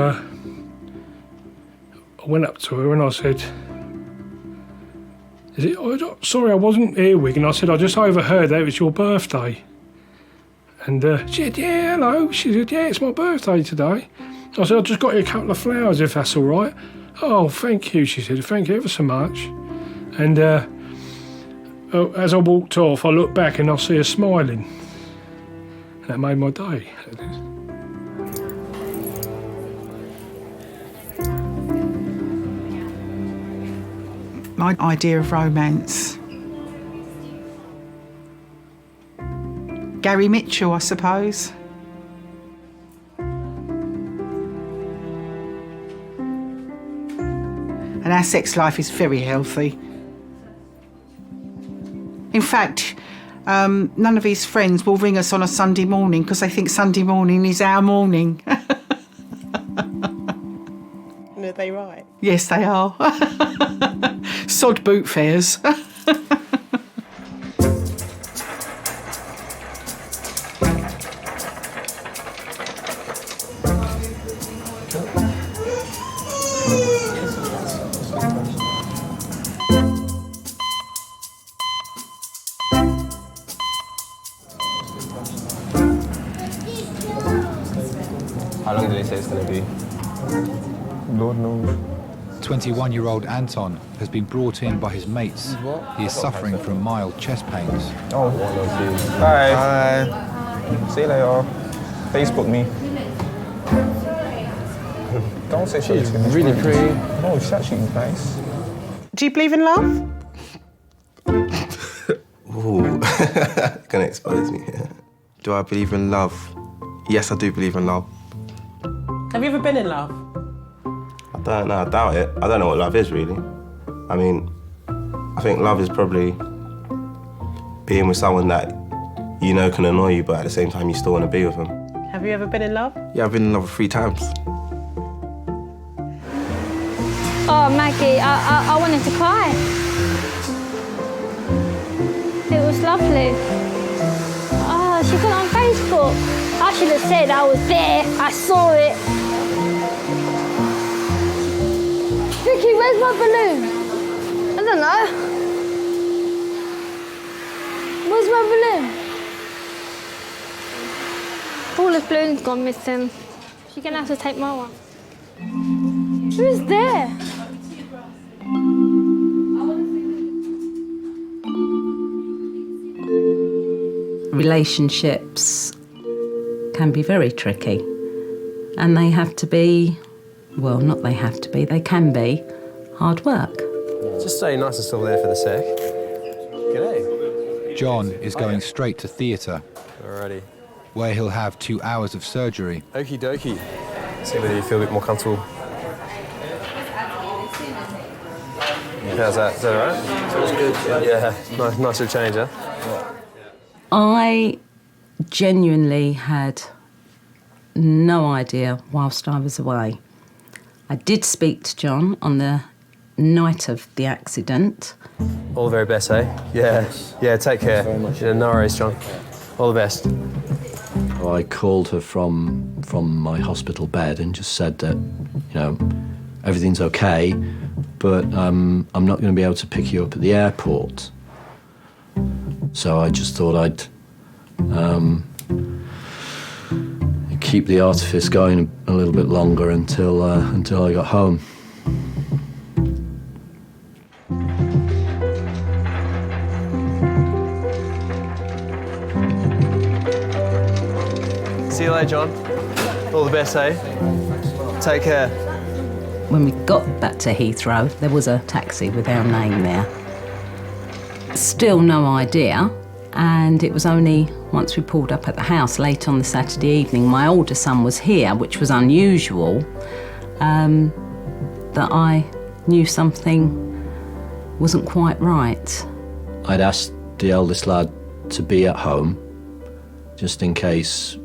I went up to her and I said, "Sorry, I wasn't here, Wig." And I said, "I just overheard that it was your birthday." And she said, "Yeah, hello." She said, "Yeah, it's my birthday today." I said, "I just got you a couple of flowers, if that's all right." "Oh, thank you," she said. "Thank you ever so much." And as I walked off, I looked back and I see her smiling. And that made my day. My idea of romance. Gary Mitchell, I suppose. And our sex life is very healthy. In fact, none of his friends will ring us on a Sunday morning because they think Sunday morning is our morning. And are they right? Yes, they are. Sod boot fairs. How long do they say it's going to be? Lord knows. 21-year-old Anton has been brought in by his mates. He is suffering from mild chest pains. Oh, bye. Bye. See you later. Facebook me. Don't say she's really pretty. No, she's actually nice. Do you believe in love? Ooh, gonna expose me here. Do I believe in love? Yes, I do believe in love. Have you ever been in love? I don't know, I doubt it. I don't know what love is, really. I mean, I think love is probably being with someone that you know can annoy you, but at the same time you still want to be with them. Have you ever been in love? Yeah, I've been in love 3 times. Oh, Maggie, I wanted to cry. It was lovely. Oh, she put it on Facebook. I should have said I was there. I saw it. She where's my balloon? I don't know. Where's my balloon? Paula's balloon's gone missing. She's gonna have to take my one. Who's there? Relationships can be very tricky, and they have to be, well, not they have to be, they can be hard work. Just stay nice and still there for the sec. G'day. John is going straight to theatre. Alrighty. Where he'll have 2 hours of surgery. Okie dokie. See whether you feel a bit more comfortable. How's that? Is that alright? Feels good, Yeah, nice little change, huh? I genuinely had no idea whilst I was away. I did speak to John on the night of the accident. All the very best, eh? Yeah, take care. Very much. Yeah, no worries, John. All the best. I called her from my hospital bed and just said that, everything's okay, but I'm not going to be able to pick you up at the airport. So I just thought I'd keep the artifice going a little bit longer until I got home. See you later, John. All the best, eh? Take care. When we got back to Heathrow, there was a taxi with our name there. Still no idea, and it was only once we pulled up at the house late on the Saturday evening, my older son was here, which was unusual, that I knew something wasn't quite right. I'd asked the eldest lad to be at home, just in case,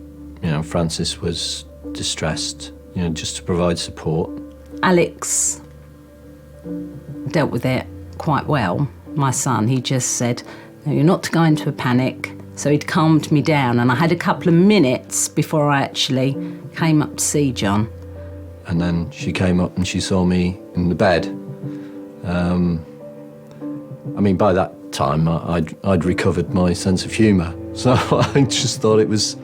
Francis was distressed, just to provide support. Alex dealt with it quite well. My son, he just said, no, you're not to go into a panic. So he'd calmed me down, and I had a couple of minutes before I actually came up to see John. And then she came up and she saw me in the bed. By that time, I'd recovered my sense of humour. So I just thought it was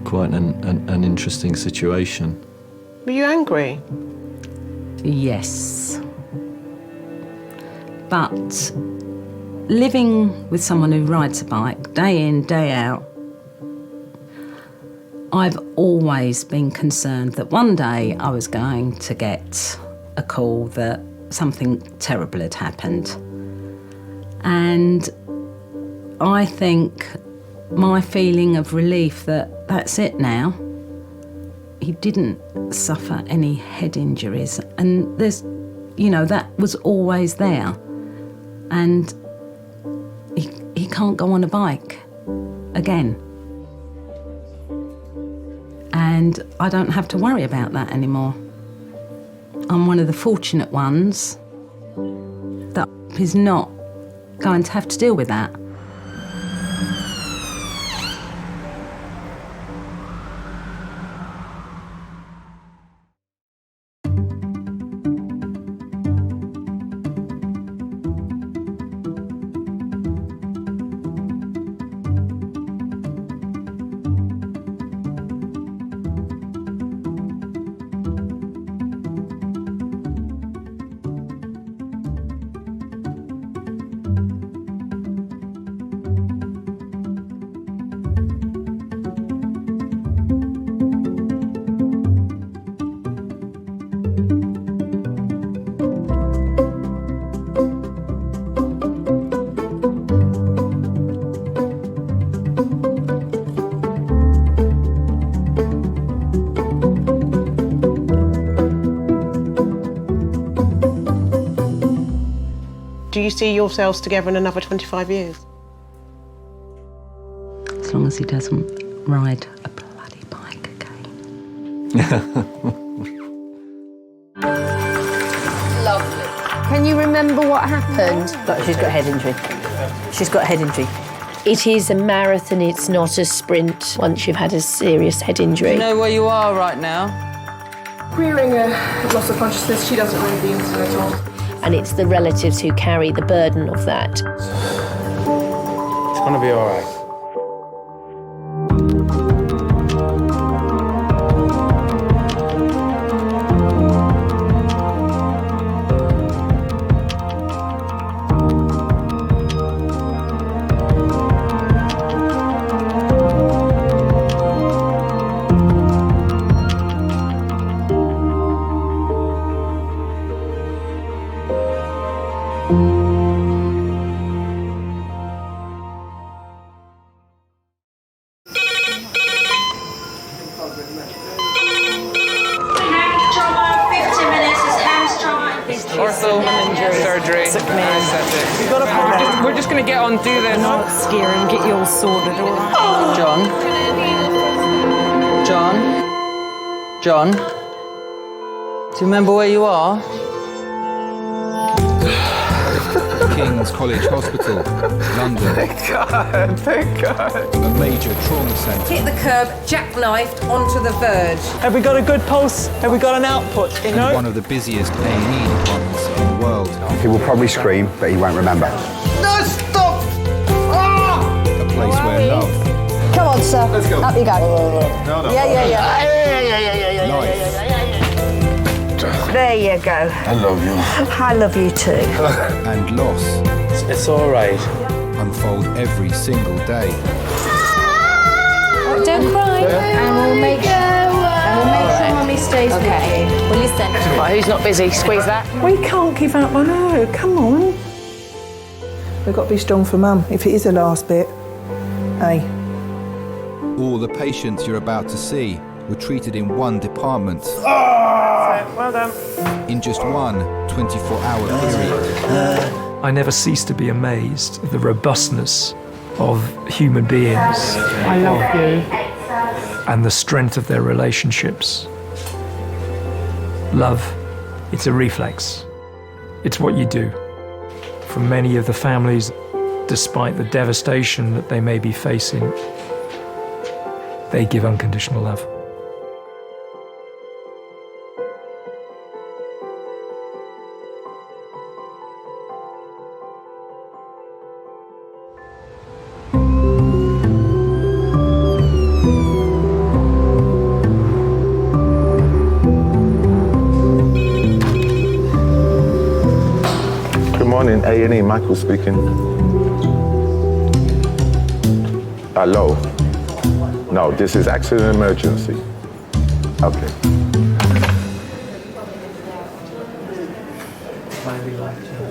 quite an interesting situation. Were you angry? Yes. But living with someone who rides a bike day in, day out, I've always been concerned that one day I was going to get a call that something terrible had happened. And I think my feeling of relief that that's it now. He didn't suffer any head injuries, and there's, that was always there. And he can't go on a bike again. And I don't have to worry about that anymore. I'm one of the fortunate ones that is not going to have to deal with that. Do you see yourselves together in another 25 years? As long as he doesn't ride a bloody bike again. Lovely. Can you remember what happened? She's got a head injury. She's got a head injury. It is a marathon, it's not a sprint once you've had a serious head injury. You know where you are right now? Queering a loss of consciousness, she doesn't really be into it at all. And it's the relatives who carry the burden of that. It's gonna be all right. Surgery. We're just going to get on, do this. Not scare him, get you all sorted, all right? John? Do you remember where you are? King's College Hospital, London. Thank God. A major trauma centre. Hit the curb, jackknifed onto the verge. Have we got a good pulse? Have we got an output? And one of the busiest A&E departments in the world. He will probably scream, but he won't remember. No, stop! A place where love, Come on, sir. Let's go. Up you go. No. Yeah. life, There you go. I love you. I love you too. and loss It's all right. unfold every single day. Don't cry. And we'll make sure Mummy stays with you. Well, listen. Right, who's not busy? Squeeze that. We can't give up, I know, come on. We've got to be strong for Mum, if it is the last bit. Hey. All the patients you're about to see were treated in one department. Well done. In just one 24-hour period. I never cease to be amazed at the robustness of human beings. I love you. And the strength of their relationships. Love, it's a reflex. It's what you do. For many of the families, despite the devastation that they may be facing, they give unconditional love. Good morning, A&E, Michael speaking. Hello? No, this is accident emergency. Okay.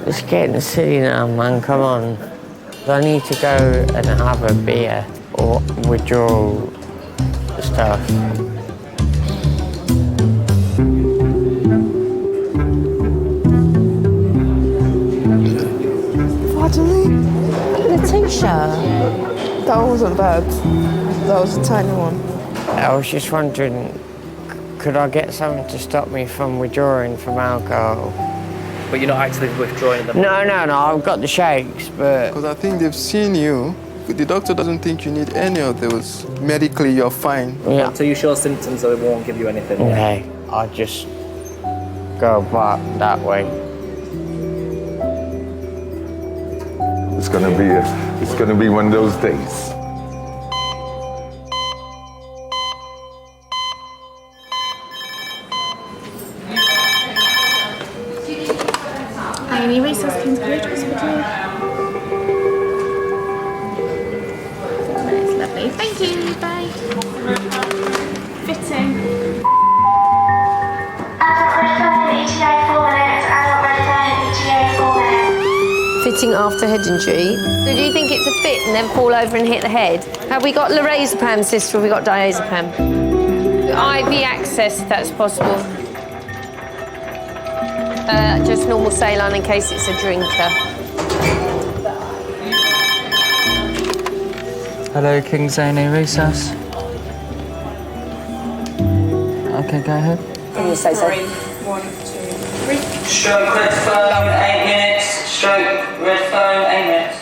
It's getting silly now, man, come on. I need to go and have a beer or withdraw stuff. Pardon me? Letitia. That wasn't bad. That was a tiny one. I was just wondering, could I get something to stop me from withdrawing from alcohol? But you're not actually withdrawing them? No, I've got the shakes, but... Because I think they've seen you. The doctor doesn't think you need any of those. Medically, you're fine. Yeah. Until you show symptoms, so it won't give you anything. Okay, I'll just go back that way. It's gonna be one of those days. A&E Resource King's College Hospital. That's lovely. Thank you. Bye. Fitting. Fitting after head injury. So do you think it's a fit and then fall over and hit the head? Have we got lorazepam, sister, or have we got diazepam? IV access, if that's possible. Just normal saline in case it's a drinker. Hello, King's A&E Resource. Okay, go ahead. Can you say so? 1, 2, 3. Stroke red phone, 8 minutes. Stroke red phone, 8 minutes.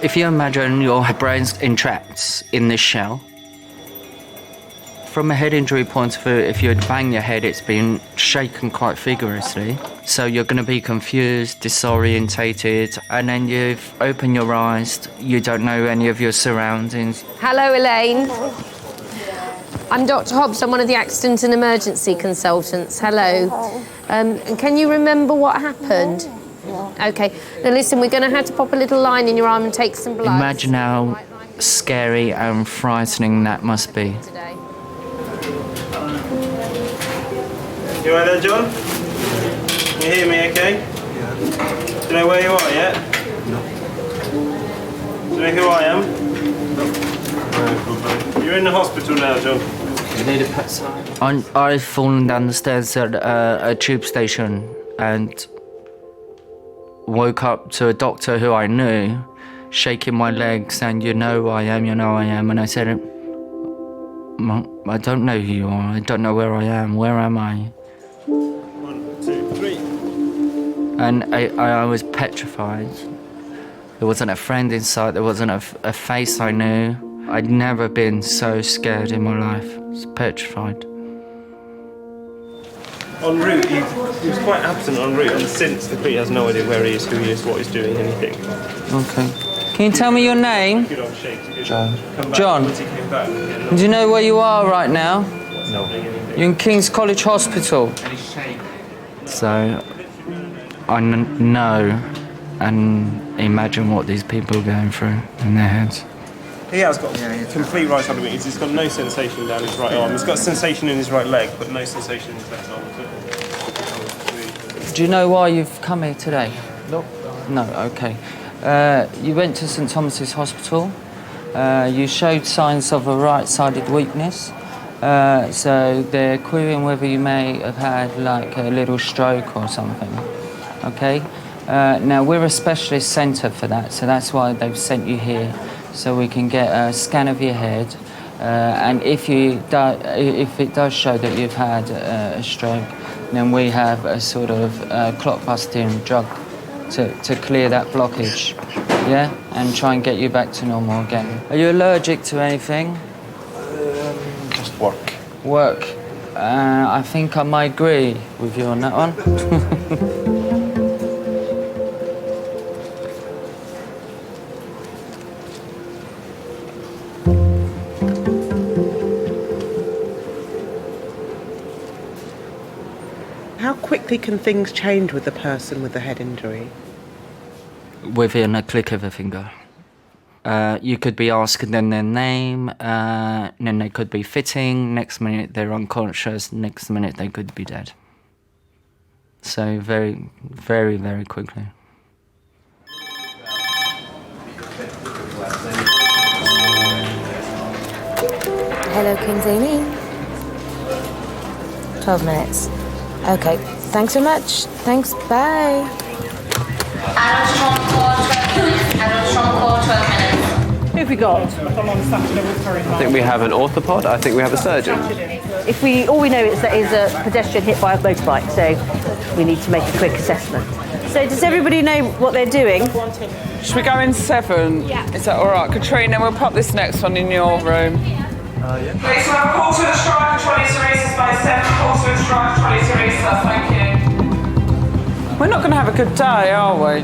If you imagine your brain's entrapped in this shell From a head injury point of view, if you'd bang your head, it's been shaken quite vigorously. So you're going to be confused, disorientated, and then you've opened your eyes, you don't know any of your surroundings. Hello, Elaine. I'm Dr. Hobbs. I'm one of the accident and emergency consultants. Hello. And can you remember what happened? OK. Now, listen, we're going to have to pop a little line in your arm and take some blood. Imagine how scary and frightening that must be. You right there, John? Can you hear me okay? Yeah. Do you know where you are yet? No. Do you know who I am? No. You're in the hospital now, John. You need a pet sign? I've fallen down the stairs at a tube station and woke up to a doctor who I knew shaking my legs saying, you know who I am, you know who I am. And I said, I don't know who you are. I don't know where I am. Where am I? 1, 2, 3. And I was petrified. There wasn't a friend in sight. There wasn't a face I knew. I'd never been so scared in my life. I was petrified. En route, he was quite absent en route, and since the police has no idea where he is, who he is, what he's doing, anything. Okay. Can you tell me your name? Good old shake. John. John. Do you know where you are right now? No. You're in King's College Hospital. So I know and imagine what these people are going through in their heads. He has got complete right side of it. He's got no sensation down his right arm. He's got sensation in his right leg, but no sensation in his left arm. Do you know why you've come here today? No. No, okay. You went to St Thomas's Hospital. You showed signs of a right-sided weakness. So they're querying whether you may have had like a little stroke or something. Okay? Now we're a specialist centre for that, so that's why they've sent you here. So we can get a scan of your head, and if it does show that you've had a stroke, then we have a sort of clot-busting drug to clear that blockage, yeah, and try and get you back to normal again. Are you allergic to anything? Just work. Work. I think I might agree with you on that one. How quickly can things change with the person with the head injury? Within a click of a finger. You could be asking them their name, then they could be fitting, next minute they're unconscious, next minute they could be dead. So very, very, very quickly. Hello, King's A&E. 12 minutes. Okay, thanks so much. Thanks, bye. Who have we got? I think we have an orthopod. I think we have a surgeon. All we know is that is a pedestrian hit by a motorbike, so we need to make a quick assessment. So does everybody know what they're doing? Should we go in 7? Yeah. Is that all right? Katrina, we'll pop this next one in your room. Yeah. Please, so have a call to the strike, trolley Teresa's by 7, call to the strike, trolley Teresa, thank you. We're not going to have a good day, are we?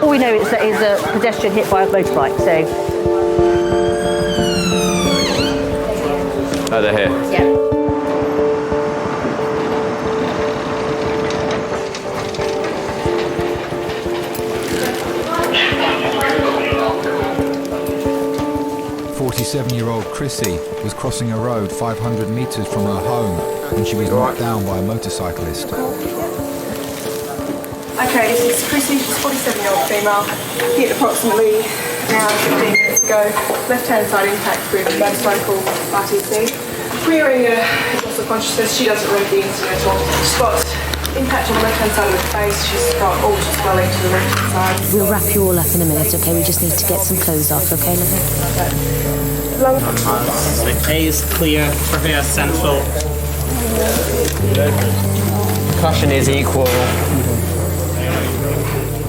All we know is that is a pedestrian hit by a motorbike, so... Oh, they're here? Yeah. Seven-year-old Chrissy was crossing a road 500 metres from her home when she was knocked down by a motorcyclist. Okay, this is Chrissy, she's a 47-year-old female, hit approximately an hour and 15 minutes ago, left-hand side impact with motorcycle RTC. Querying loss of consciousness, she doesn't read the incident or spot impact on the left-hand side of the face, she's got altered swelling to the left-hand side. We'll wrap you all up in a minute, okay? We just need to get some clothes off, okay, lovely? A is clear for her central. Concussion is equal.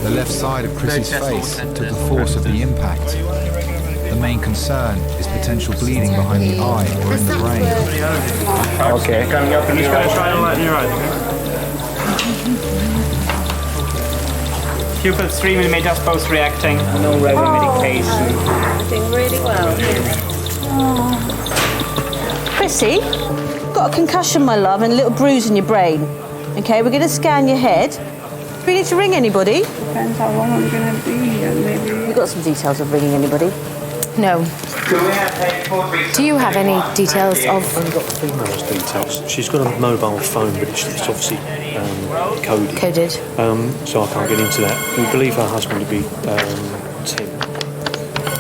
The left side of Chrissy's face took the force of the impact. The main concern is potential bleeding behind the eye or in the brain. Okay. Coming up and just going to try and lighten your eyes. Pupils 3mm both reacting. No regular medication. Doing really well. Chrissy, got a concussion, my love, and a little bruise in your brain. Okay, we're going to scan your head. Do we need to ring anybody? Depends how long I'm going to be here, maybe. You got some details of ringing anybody? No. Do you have any details of... I've only got the female's details. She's got a mobile phone, but it's obviously coded. Coded. So I can't get into that. We believe her husband to be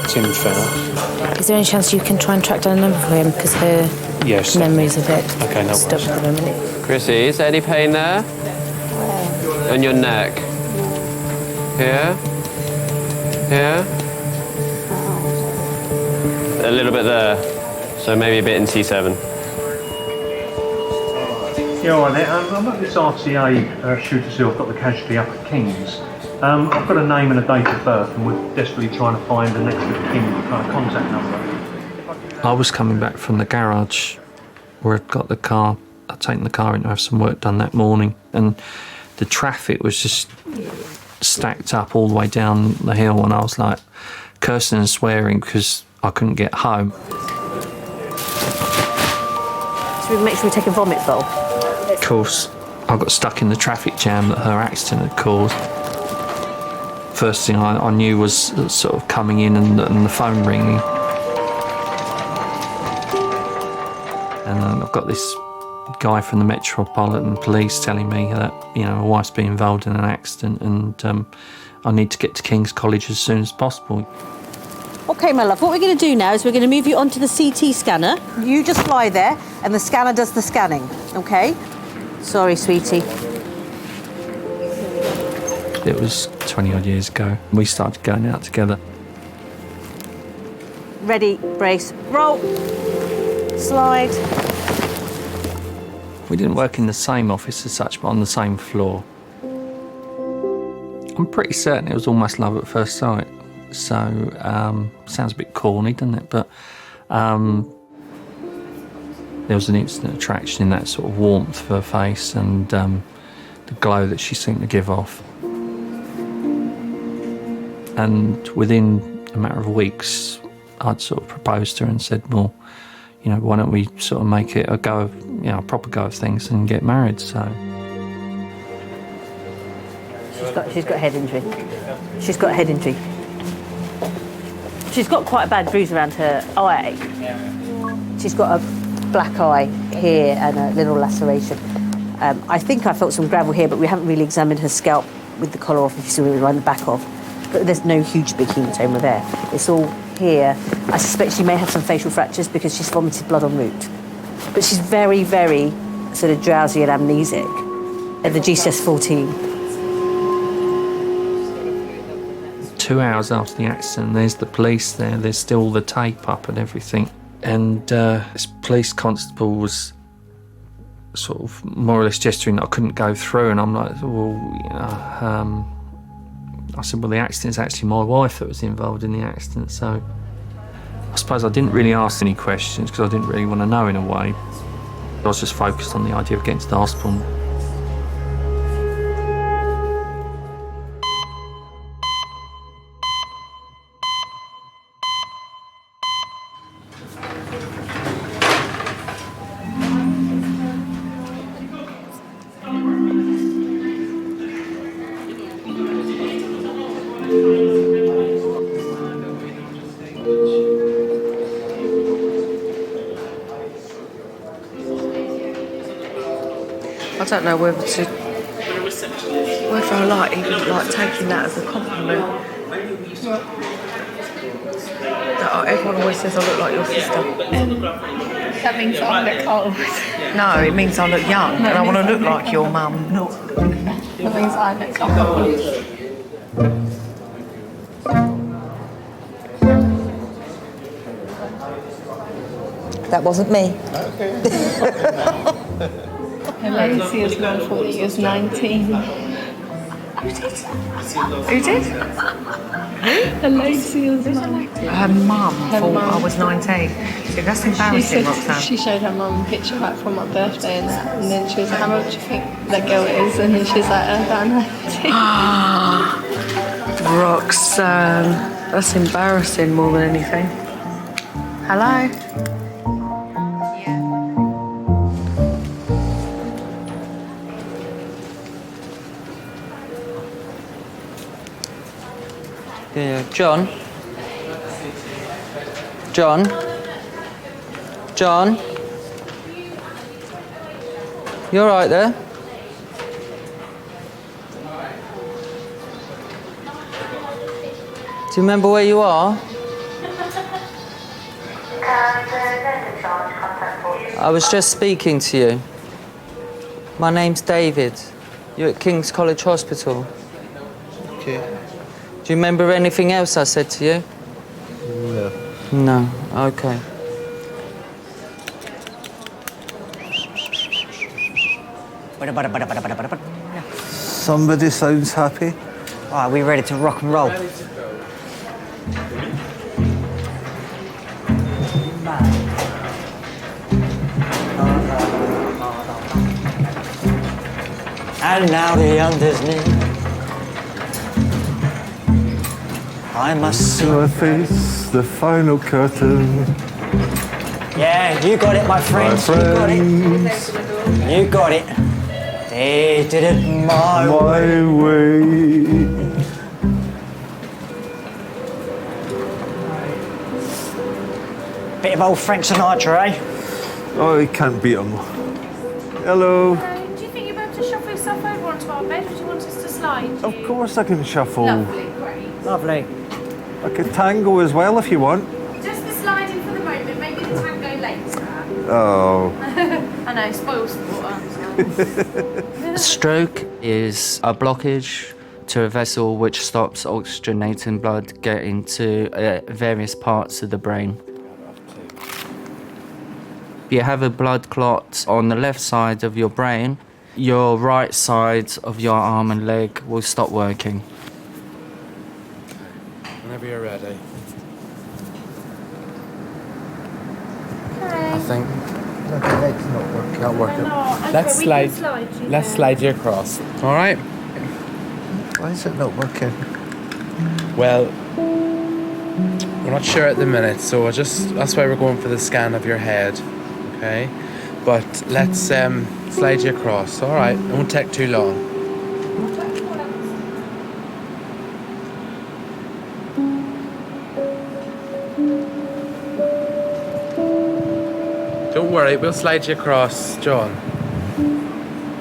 Tim Fenner. Is there any chance you can try and track down a number for him? Because her memory's a bit stuck at the moment. Chrissy, is there any pain there? On your neck? Here? Here? A little bit there, so maybe a bit in T7. Yeah, all right there. I'm at this RTA shooters who I've got the casualty up at King's. I've got a name and a date of birth, and we're desperately trying to find the next of kin contact number. I was coming back from the garage where I'd got the car. I'd taken the car in to have some work done that morning, and the traffic was just stacked up all the way down the hill, and I was like cursing and swearing because I couldn't get home. So we make sure we take a vomit bowl. Of course, I got stuck in the traffic jam that her accident had caused. First thing I knew was sort of coming in and the phone ringing. And I've got this guy from the Metropolitan Police telling me that, you know, my wife's been involved in an accident and I need to get to King's College as soon as possible. OK, my love, what we're going to do now is we're going to move you onto the CT scanner. You just lie there and the scanner does the scanning, OK? Sorry, sweetie. It was 20-odd years ago. We started going out together. Ready, brace, roll, slide. We didn't work in the same office as such, but on the same floor. I'm pretty certain it was almost love at first sight. So, sounds a bit corny, doesn't it? But there was an instant attraction in that sort of warmth of her face and the glow that she seemed to give off. And within a matter of weeks, I'd sort of proposed to her and said, well, you know, why don't we sort of make it a go of, you know, a proper go of things and get married, so. She's got a head injury. She's got a head injury. She's got quite a bad bruise around her eye. She's got a black eye here and a little laceration. I think I felt some gravel here, but we haven't really examined her scalp with the collar off, if you see what we're on the back of. But there's no huge big hematoma there. It's all here. I suspect she may have some facial fractures because she's vomited blood en route. But she's very, very sort of drowsy and amnesic. At the GCS-14. 2 hours after the accident, there's the police there. There's still the tape up and everything. And this police constable was sort of more or less gesturing that I couldn't go through. And I'm like, well, you know, I said, well, the accident's actually my wife that was involved in the accident. So I suppose I didn't really ask any questions because I didn't really want to know in a way. I was just focused on the idea of getting to the hospital. I don't know whether I like even like taking that as a compliment. Everyone always says I look like your sister. That means I look old. No, it means I look young and I want to look like your mum. That means I look old. That wasn't me. Lucy is now 40 is 19. Who did? A Lacey's mum. Her mum thought I was 19. So that's embarrassing, Roxanne. She showed her mum a picture back from my birthday and that, and then she was like, how much do you think that girl is? And then she's like, about 19. Roxanne, that's embarrassing more than anything. Hello? Yeah, John? John? John? You all right there? Do you remember where you are? I was just speaking to you. My name's David. You're at King's College Hospital. Okay. Do you remember anything else I said to you? No. No. Okay. Somebody sounds happy. Are we ready to rock and roll? And now the under's near. I must So I face the final curtain. Yeah, you got it, my friends. You got it. You got it. They did it my way. Bit of old Frank Sinatra, eh? Oh, he can't beat him. Hello. Do you think you'll be able to shuffle yourself over onto our bed, or do you want us to slide? Of course I can shuffle. Lovely, great. Lovely. I could tango as well if you want. Just the sliding for the moment, maybe the tango later. Oh. I know, spoils the water. A stroke is a blockage to a vessel which stops oxygenating blood getting to various parts of the brain. If you have a blood clot on the left side of your brain, your right side of your arm and leg will stop working. Whenever you're ready. Okay. I think. The leg's not working. Not working. Okay, Let's we slide. can slide you Let's then. slide you across. All right. Why is it not working? Well, we're not sure at the minute, so that's why we're going for the scan of your head. Okay. But let's slide you across. All right. It won't take too long. Don't worry, we'll slide you across, John.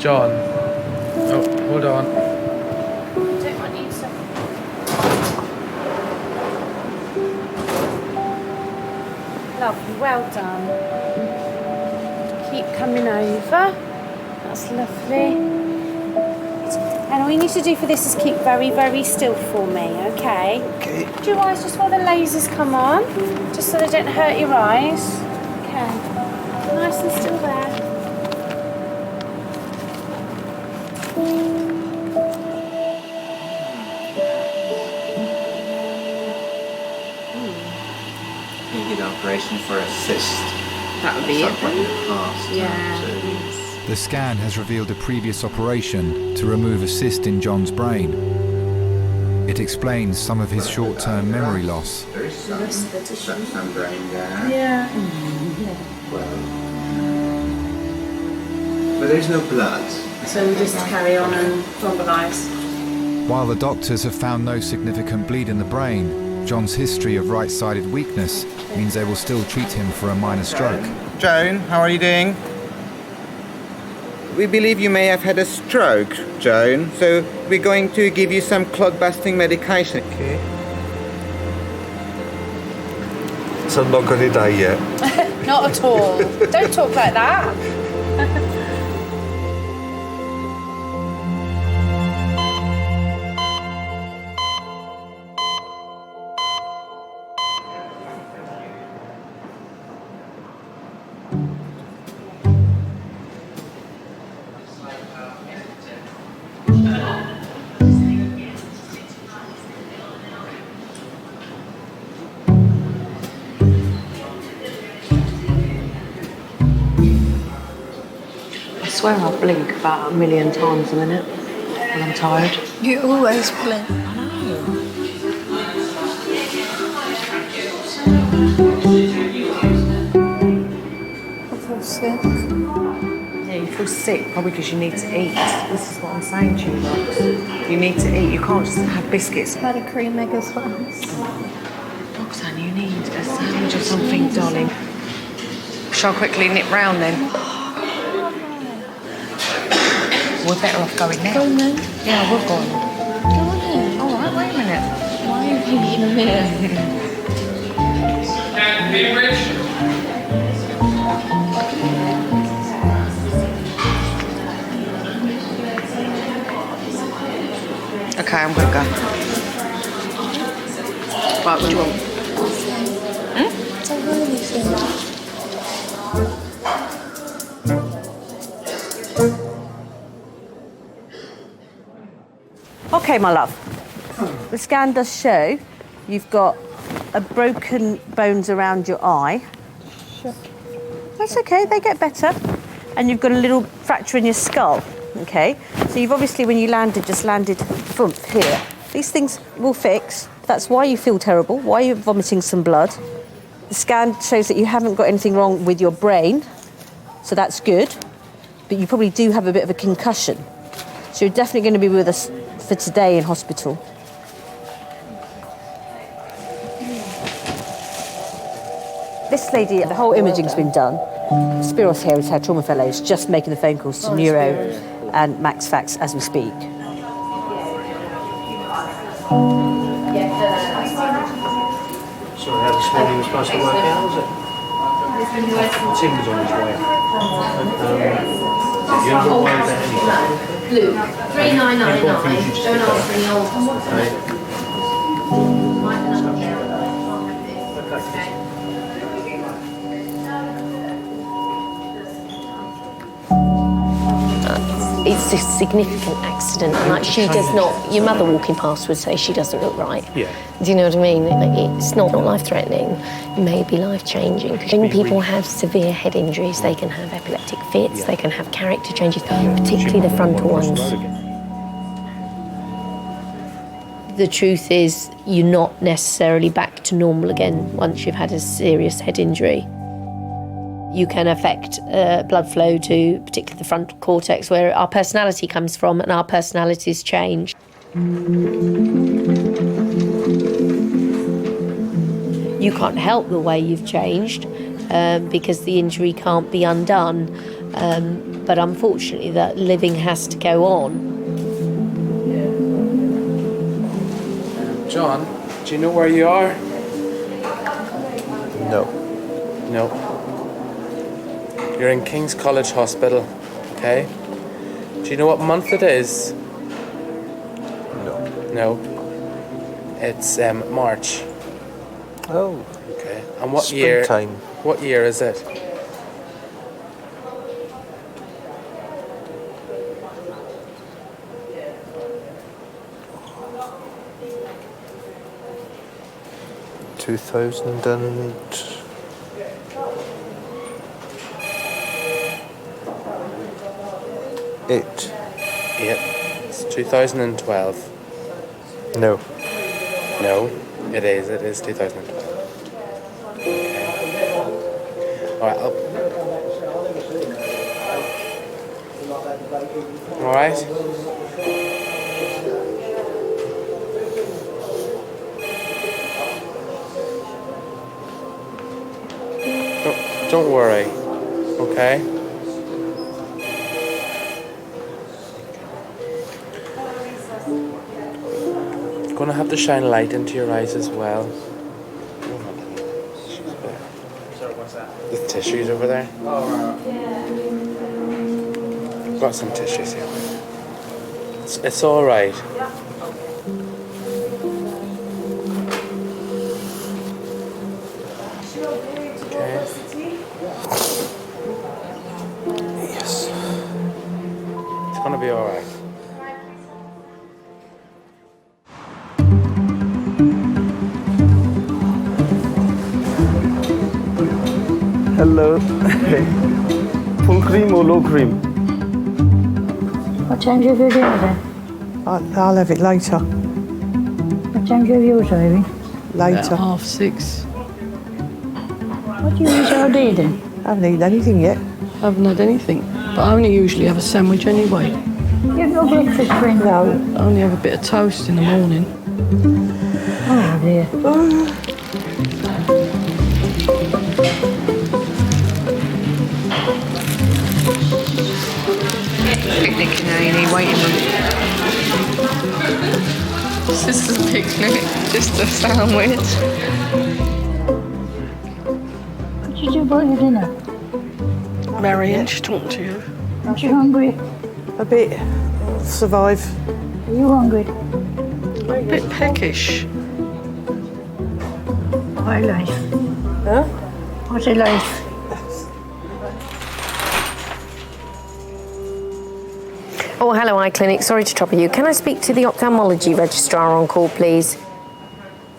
John. Oh, hold on. Don't want you to. Lovely, well done. Keep coming over. That's lovely. And all you need to do for this is keep very, very still for me, okay? Okay. Do your eyes just while the lasers come on, just so they don't hurt your eyes. Okay. Nice and still there. You did an operation for a cyst. That would be it Something in the then. past. Yeah. The scan has revealed a previous operation to remove a cyst in John's brain. It explains some of his short-term memory loss. There is some brain there. Yeah. But there's no blood. So we just carry on and thrombolise. While the doctors have found no significant bleed in the brain, John's history of right-sided weakness means they will still treat him for a minor stroke. Joan, how are you doing? We believe you may have had a stroke, Joan, so we're going to give you some clot-busting medication. Okay. So I'm not going to die yet. Not at all. Don't talk like that. swear I blink about 1,000,000 times a minute when I'm tired. You always blink. I feel sick. Yeah, you feel sick probably because you need to eat. This is what I'm saying to you, Rox. You need to eat. You can't just have biscuits. I had a cream egg as well. Roxanne, you need a sandwich or something, darling. Shall I quickly nip round then? We're better off going now. Go on then. Yeah, we're going. Go on then. All right, wait a minute. Why are you thinking of me? Okay, I'm gonna go. Right, what do you want? It's a really thing. Okay, my love. The scan does show you've got a broken bones around your eye. Sure. That's okay, they get better. And you've got a little fracture in your skull, okay? So you've obviously, when you landed, just landed thump here. These things will fix. That's why you feel terrible, why you're vomiting some blood. The scan shows that you haven't got anything wrong with your brain, so that's good. But you probably do have a bit of a concussion. So you're definitely going to be with us for today in hospital. This lady, the whole imaging's been done. Spiros here is her trauma fellows, just making the phone calls to Neuro and Max Fax as we speak. Sorry, how this morning was supposed to work out, was it? Tim was on his way. You haven't worried about anything? Luke, 3999. Don't answer any old. It's a significant accident, and like she does not. Your mother walking past would say she doesn't look right. Yeah. Do you know what I mean? It's not life-threatening. It may be life-changing. When people have severe head injuries, they can have epileptic fits. They can have character changes, particularly the frontal ones. The truth is, you're not necessarily back to normal again once you've had a serious head injury. You can affect blood flow to particularly the frontal cortex, where our personality comes from, and our personalities change. You can't help the way you've changed because the injury can't be undone. But unfortunately, that living has to go on. John, do you know where you are? No. No. You're in King's College Hospital, okay? Do you know what month it is? No. No. It's March. Oh. Okay. And what year? Springtime. What year is it? It's 2012. No. No, it is 2012. Okay. Alright, Alright? Don't worry, okay? Gonna have to shine light into your eyes as well. The tissues over there. Got some tissues here. It's all right. Okay. Yes. It's gonna be all right. Hello. Full cream or low cream? What time do you have your dinner then? I'll have it later. What time do you have yours, Ivy? Later. About 6:30. What do you eat all day then? I haven't eaten anything yet. I haven't had anything, but I only usually have a sandwich anyway. You have no breakfast, friend? No. I only have a bit of toast in the morning. Oh dear. Picnic in A&E waiting room. It's just a picnic, just a sandwich. What did you do about your dinner? Marion, she's talking to you. Aren't you hungry? A bit. I'll survive. Are you hungry? A bit peckish. Why life? Huh? What's a life? Oh, hello, iClinic. Sorry to trouble you. Can I speak to the ophthalmology registrar on call, please?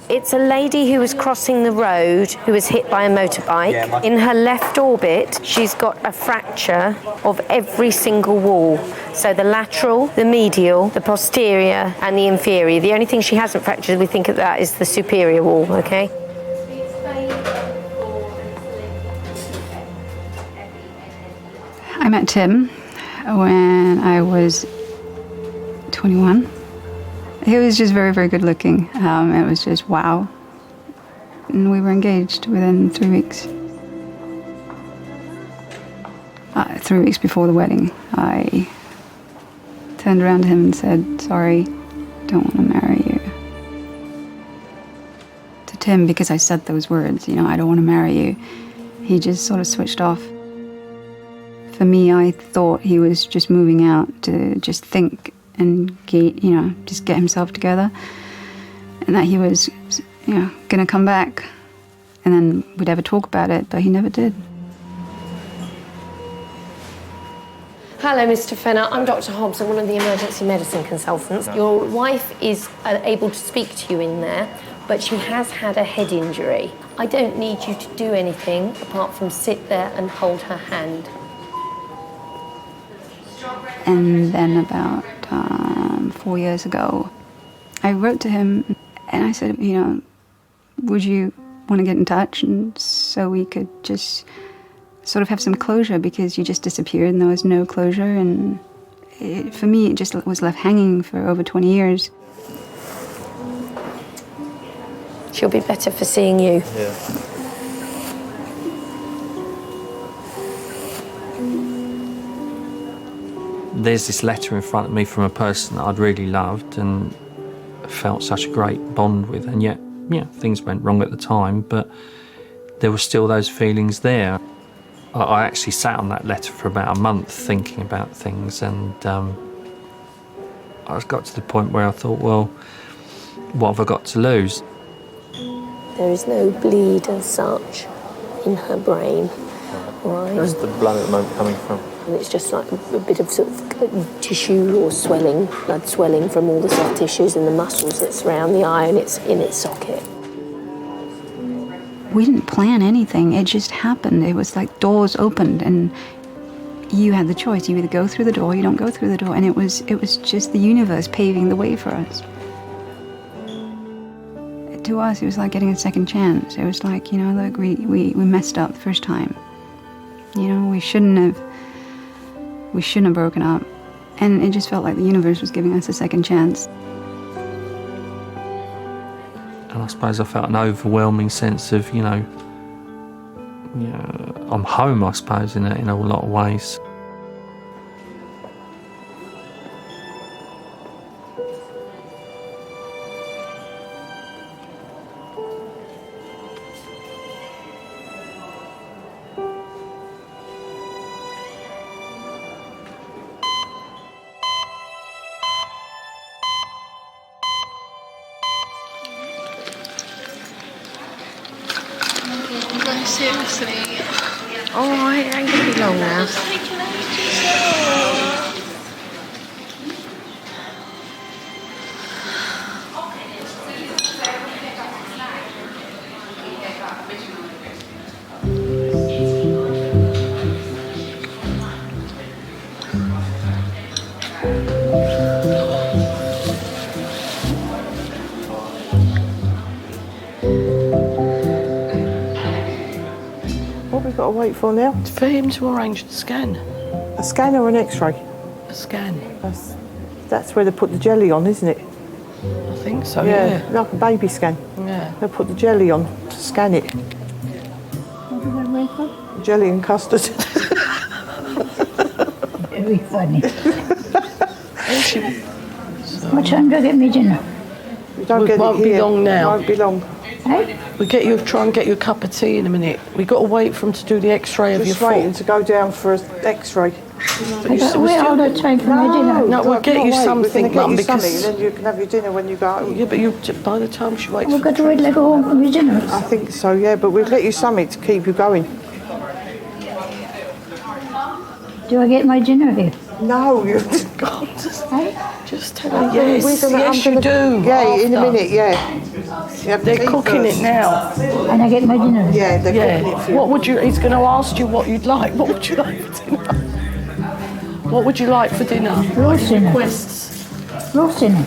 It's a lady who was crossing the road who was hit by a motorbike. In her left orbit, she's got a fracture of every single wall. So the lateral, the medial, the posterior, and the inferior. The only thing she hasn't fractured, we think of that, is the superior wall, okay? I met Tim when I was 21. He was just very, very good looking. It was just wow. And we were engaged within 3 weeks. 3 weeks before the wedding, I turned around to him and said, sorry, don't want to marry you. To Tim, because I said those words, you know, I don't want to marry you, he just sort of switched off. For me, I thought he was just moving out to just think and get, just get himself together, and that he was, going to come back, and then we'd ever talk about it, but he never did. Hello, Mr. Fenner. I'm Dr. Hobbs. I'm one of the emergency medicine consultants. Your wife is able to speak to you in there, but she has had a head injury. I don't need you to do anything apart from sit there and hold her hand. And then about 4 years ago, I wrote to him and I said, would you want to get in touch, and so we could just sort of have some closure, because you just disappeared and there was no closure, and for me it just was left hanging for over 20 years. She'll be better for seeing you. Yeah. There's this letter in front of me from a person that I'd really loved and felt such a great bond with, and yet, things went wrong at the time, but there were still those feelings there. I actually sat on that letter for about a month thinking about things, and I got to the point where I thought, well, what have I got to lose? There is no bleed as such in her brain. Right. Where's the blood at the moment coming from? And it's just like a bit of sort of tissue or swelling, blood swelling from all the soft tissues and the muscles that surround the eye, and it's in its socket. We didn't plan anything, it just happened. It was like doors opened and you had the choice. You either go through the door or you don't go through the door, and it was just the universe paving the way for us. To us, it was like getting a second chance. It was like, look, we messed up the first time. We shouldn't have broken up. And it just felt like the universe was giving us a second chance. And I suppose I felt an overwhelming sense of, I'm home, I suppose, in a lot of ways. No, seriously. Alright, it ain't gonna be long now. got to wait for now? For him to arrange the scan. A scan or an X-ray? A scan. That's where they put the jelly on, isn't it? I think so, yeah. Like a baby scan. Yeah. They put the jelly on to scan it. What did I wake up? Jelly and custard. Very funny. What time do I get me dinner? You don't get won't it here. be long now. It won't be long. Hey? We'll try and get you a cup of tea in a minute. We've got to wait for him to do the X-ray of your Just waiting foot. to go down for an X-ray. I got to wait all the time for my dinner. No, we'll get you something, Mum, because... Then you can have your dinner when you go home. Yeah, but by the time she waits... We've got to wait till I go home for my dinner. I think so, yeah, but we'll get you something to keep you going. Do I get my dinner here? No, you... Just tell her yes, you do. Yeah, in a minute, They're cooking it now. And I get my dinner? Yeah, they're cooking it for you. What would you... He's going to ask you what you'd like. What would you like for dinner? What would you like for dinner? Roast dinner. Requests. Roast dinner.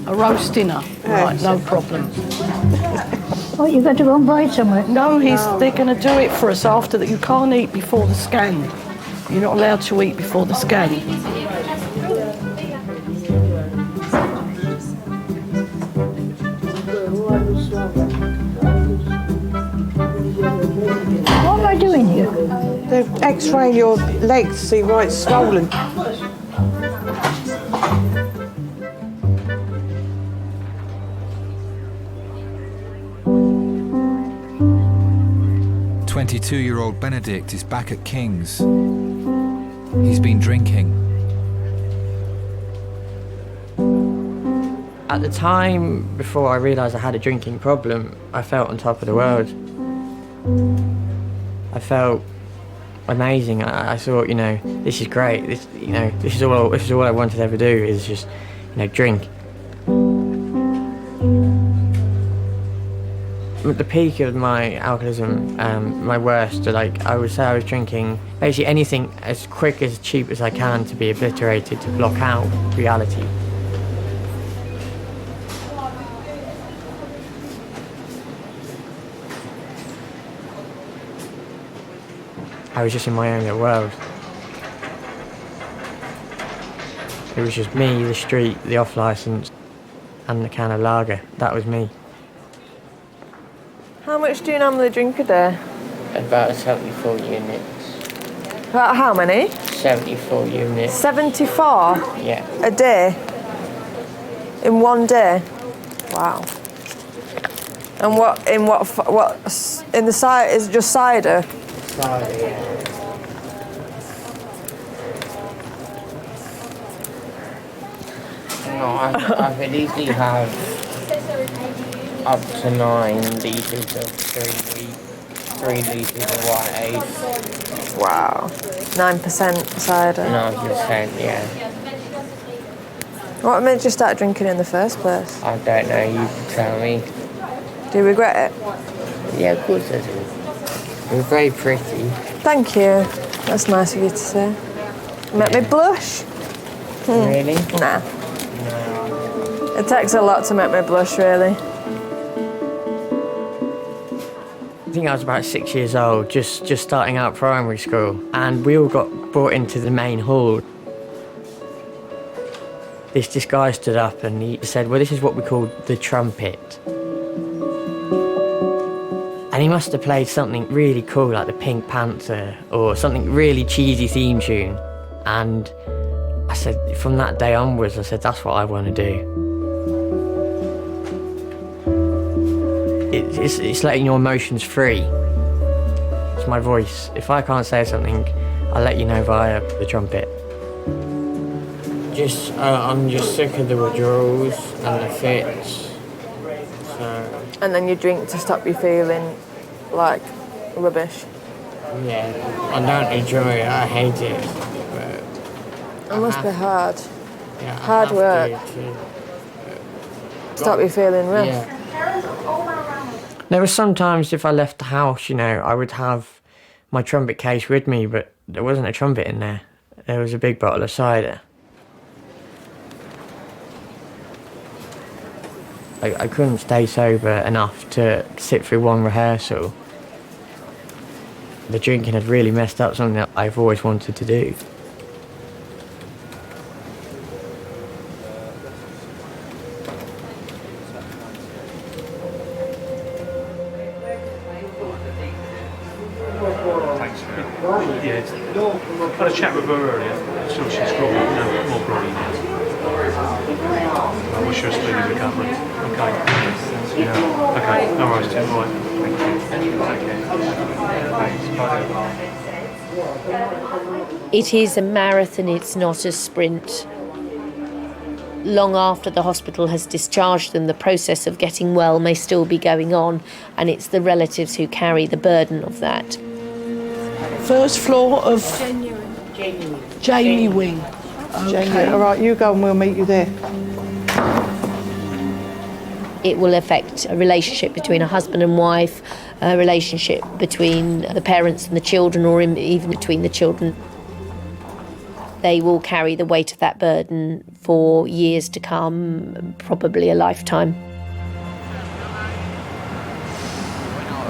A roast dinner. Right, no problem. Oh, you got to go and buy it somewhere? No, they're going to do it for us after that. You can't eat before the scan. You're not allowed to eat before the scan. What am I doing here? They're X-raying your legs to see why it's swollen. "22-year-old Benedict is back at King's. He's been drinking. At the time, before I realised I had a drinking problem, I felt on top of the world. I felt amazing. I thought, this is great. This is all I wanted to ever do is just, drink. At the peak of my alcoholism, my worst, I would say I was drinking basically anything as quick, as cheap as I can to be obliterated, to block out reality. I was just in my own little world. It was just me, the street, the off-licence, and the can of lager. That was me. How much do you normally drink a day? About 74 units. About how many? 74 units. 74? Yeah. A day? In one day? Wow. And what in the cider, is it just cider? Cider, yeah. No, I could easily have up to 9 litres of 3 litres of white ale. Wow. 9% cider. 9%, yeah. What made you start drinking in the first place? I don't know, you can tell me. Do you regret it? Yeah, of course I do. You're very pretty. Thank you. That's nice of you to say. Make me blush? Really? Nah. It takes a lot to make me blush, really. I think I was about 6 years old, just starting out primary school, and we all got brought into the main hall. This guy stood up and he said, well, this is what we call the trumpet. And he must have played something really cool, like the Pink Panther, or something really cheesy theme tune. And I said, from that day onwards, I said, that's what I want to do. It's letting your emotions free. It's my voice. If I can't say something, I'll let you know via the trumpet. I'm just sick of the withdrawals and the fits. So. And then you drink to stop you feeling like rubbish. Yeah, I don't enjoy it. I hate it. It must be hard. Yeah, Hard work. Stop you feeling rough. Yeah. There were some times if I left the house, I would have my trumpet case with me, but there wasn't a trumpet in there. There was a big bottle of cider. I couldn't stay sober enough to sit through one rehearsal. the drinking had really messed up something that I've always wanted to do. Yeah, I had a chat with her earlier, so she's groggy, more groggy now. I wish her a speedy recovery. Okay. Yeah. Okay, no worries, Tim, right. Thank you. Take care. It is a marathon, it's not a sprint. Long after the hospital has discharged them, the process of getting well may still be going on, and it's the relatives who carry the burden of that. First floor of Jamie Wing. Okay. All right, you go and we'll meet you there. It will affect a relationship between a husband and wife, a relationship between the parents and the children, or even between the children. They will carry the weight of that burden for years to come, probably a lifetime.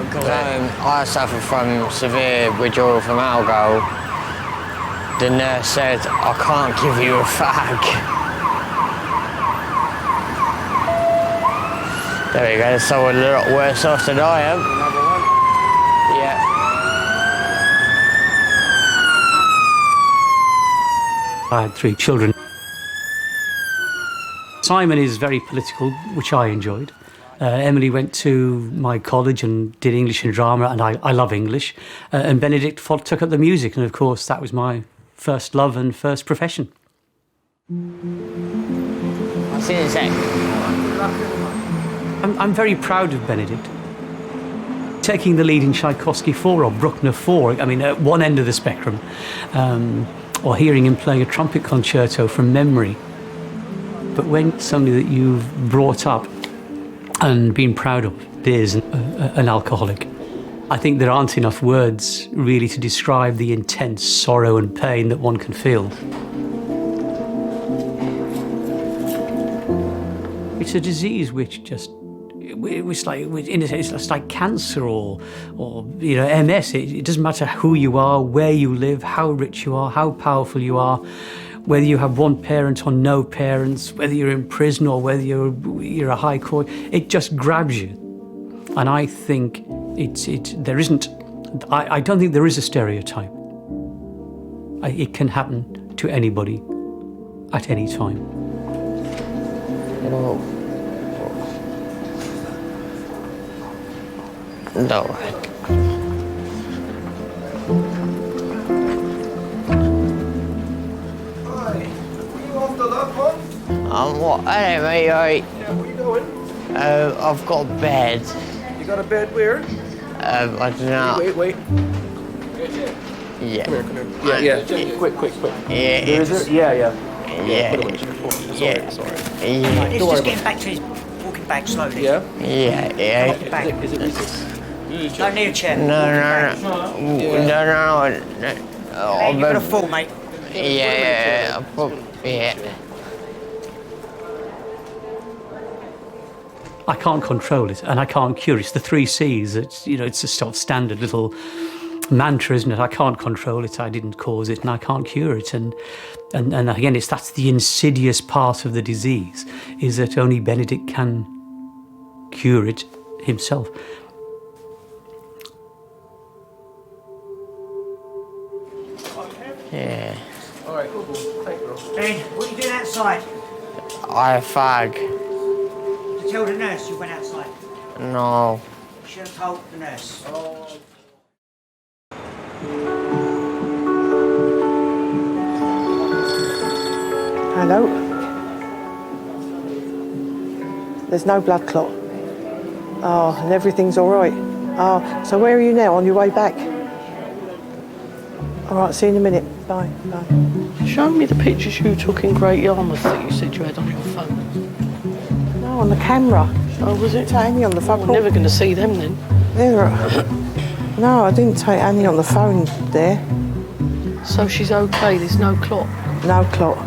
Because I suffer from severe withdrawal from alcohol. The nurse said, I can't give you a fag. There we go, there's someone a lot worse off than I am. Yeah. I had 3 children. Simon is very political, which I enjoyed. Emily went to my college and did English and drama, and I love English. And Benedict took up the music, and of course that was my first love and first profession. I'll see you in a sec. I'm very proud of Benedict. Taking the lead in Tchaikovsky 4 or Bruckner 4, I mean, at one end of the spectrum, or hearing him playing a trumpet concerto from memory. But when somebody that you've brought up and been proud of is an alcoholic, I think there aren't enough words really to describe the intense sorrow and pain that one can feel. It's a disease which just, it's like cancer or MS. It doesn't matter who you are, where you live, how rich you are, how powerful you are, whether you have one parent or no parents, whether you're in prison or whether you're a high court, it just grabs you. And I think I don't think there is a stereotype. It can happen to anybody at any time. No. What? I don't know, mate, alright. Yeah, what are you doing? I've got a bed. You got a bed where? I don't know. Wait. Yeah. Come here. Yeah. Quick. Yeah. Is it? Yeah. Yeah. Put it away. Sorry. Yeah. He's just getting back to his walking back slowly. Yeah. Is it don't need a chair. No. Hey, you're gonna fall, mate. Yeah. I can't control it, and I can't cure it. It's the 3 C's. It's a sort of standard little mantra, isn't it? I can't control it. I didn't cause it, and I can't cure it. And again, that's the insidious part of the disease, is that only Benedict can cure it himself. Yeah. All right, cool. Thank you. Ben, what are you doing outside? I fag. To tell the nurse you went outside. No. You should have told the nurse. Hello? There's no blood clot. Oh, and everything's all right. Oh, so where are you now? On your way back? All right, see you in a minute. Bye. Show me the pictures you took in Great Yarmouth that you said you had on your phone. No, on the camera. Oh, was it? Take Annie on the phone. We're never going to see them then. No, I didn't take Annie on the phone there. So she's okay, there's no clot? No clot.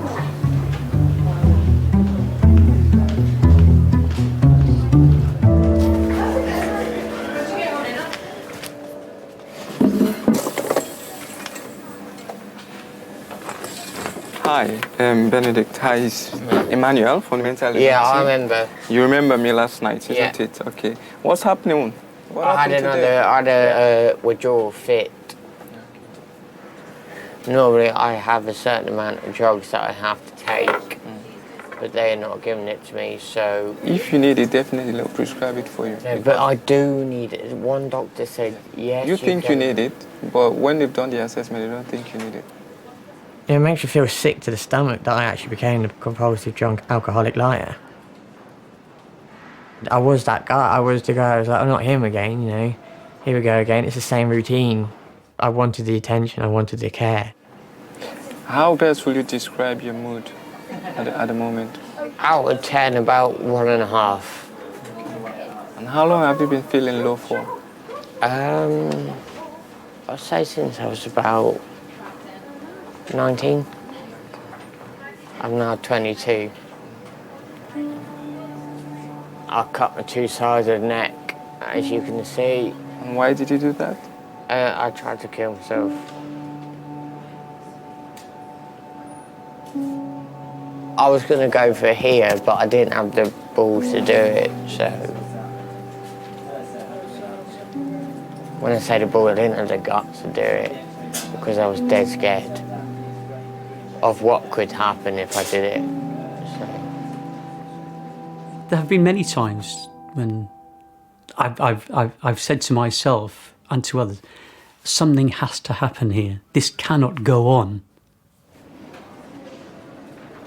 Benedict, hi, it's Emmanuel from the mental health. Yeah, I remember. You remember me last night, isn't it? Okay. What's happening? What happened today? I had a withdrawal fit. Normally, I have a certain amount of drugs that I have to take, but they are not giving it to me, so... If you need it, definitely they'll prescribe it for you. No, but I do need it. One doctor said, yes, you think you need it, but when they've done the assessment, they don't think you need it. It makes me feel sick to the stomach that I actually became a compulsive drunk alcoholic liar. I was that guy. I was the guy. I was like, I'm not him again, you know. Here we go again. It's the same routine. I wanted the attention. I wanted the care. How best will you describe your mood at the moment? Out of 10, about 1.5. And how long have you been feeling low for? I'd say since I was about 19. I'm now 22. I cut my 2 sides of the neck, as you can see. And why did you do that? I tried to kill myself. I was going to go for here, but I didn't have the balls to do it, so... When I say the ball, I didn't have the guts to do it, because I was dead scared of what could happen if I did it. So. There have been many times when I've said to myself and to others, something has to happen here. This cannot go on.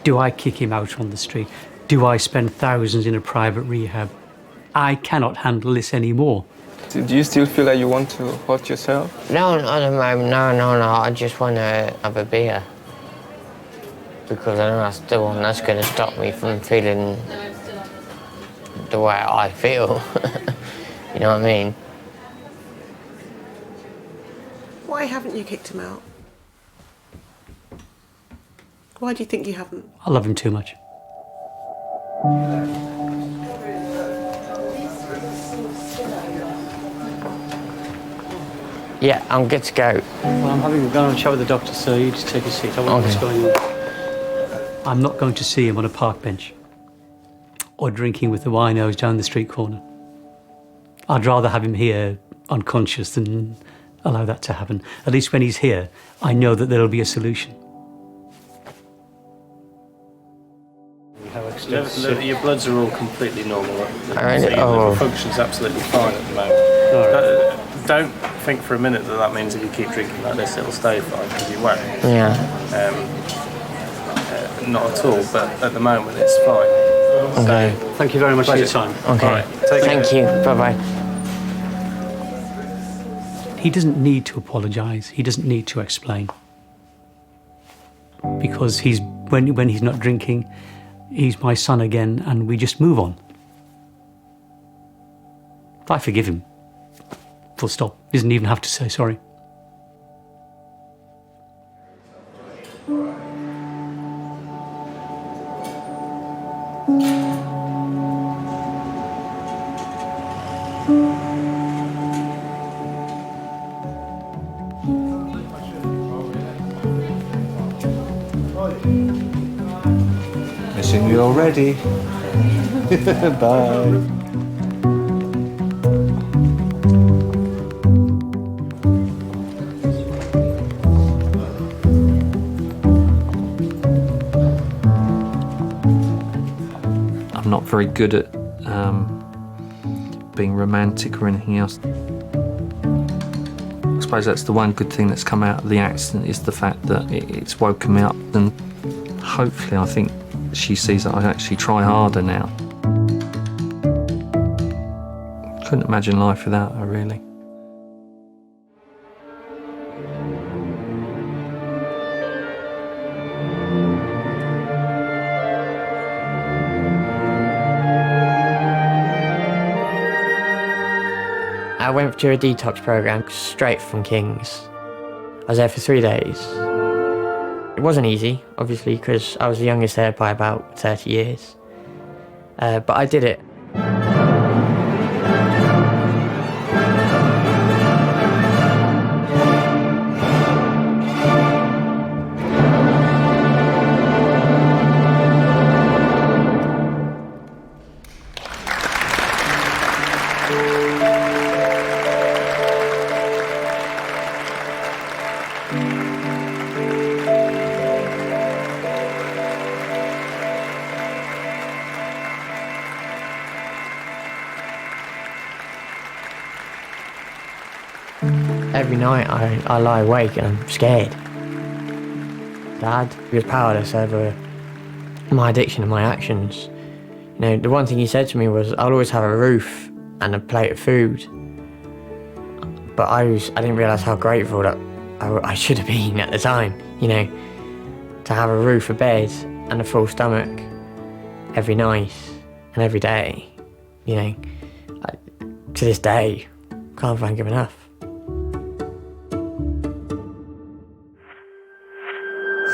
Do I kick him out on the street? Do I spend thousands in a private rehab? I cannot handle this anymore. Do you still feel like you want to hurt yourself? No, not at the moment. No. I just want to have a beer. Because I know that's the one that's going to stop me from feeling the way I feel. You know what I mean? Why haven't you kicked him out? Why do you think you haven't? I love him too much. Yeah, I'm good to go. Well, I'm having a go and chat with the doctor, so you just take a seat. I wonder what's going on. I'm not going to see him on a park bench or drinking with the winos down the street corner. I'd rather have him here unconscious than allow that to happen. At least when he's here, I know that there'll be a solution. Your bloods are all completely normal. Right. So your liver function's absolutely fine at the moment. Don't think for a minute that means if you keep drinking like this, it'll stay fine, because you won't. Yeah. Not at all, but at the moment it's fine. Okay. So, thank you very much for your time. Okay. All right, take Thank you. Bye-bye. He doesn't need to apologise. He doesn't need to explain. Because when he's not drinking, he's my son again, and we just move on. I forgive him. Full stop. He doesn't even have to say sorry. Missing you already. Bye. I'm not very good at being romantic or anything else. I suppose that's the one good thing that's come out of the accident, is the fact that it's woken me up, and hopefully I think she sees that I actually try harder now. Couldn't imagine life without her, really. I went through a detox program straight from King's. I was there for 3 days. It wasn't easy, obviously, because I was the youngest there by about 30 years. But I did it. Every night I lie awake and I'm scared. Dad was powerless over my addiction and my actions. You know, the one thing he said to me was, I'll always have a roof and a plate of food. But I didn't realise how grateful that I should have been at the time, you know, to have a roof, a bed and a full stomach every night and every day, you know. To this day, can't thank him enough.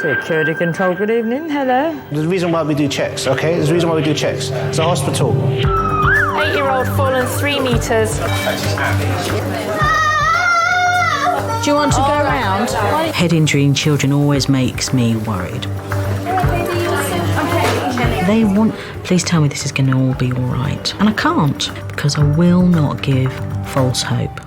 Security control, good evening, hello. There's a reason why we do checks, okay? There's a reason why we do checks. It's a hospital. 8-year-old fallen 3 metres. Do you want to go round? Head injury in children always makes me worried. They want, please tell me this is going to all be all right. And I can't, because I will not give false hope.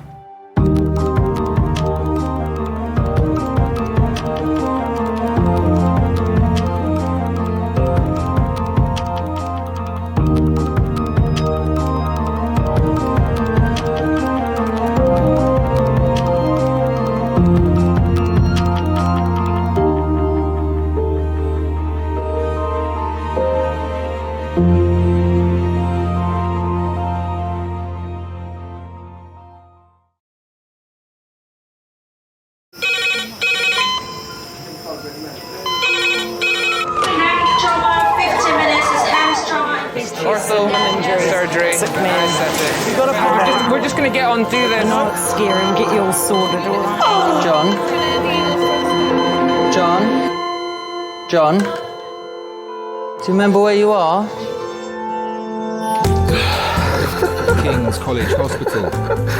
Surgery. We're just going to get on through this. Not scare him, get you all sorted, all right? John? Do you remember where you are? King's College Hospital,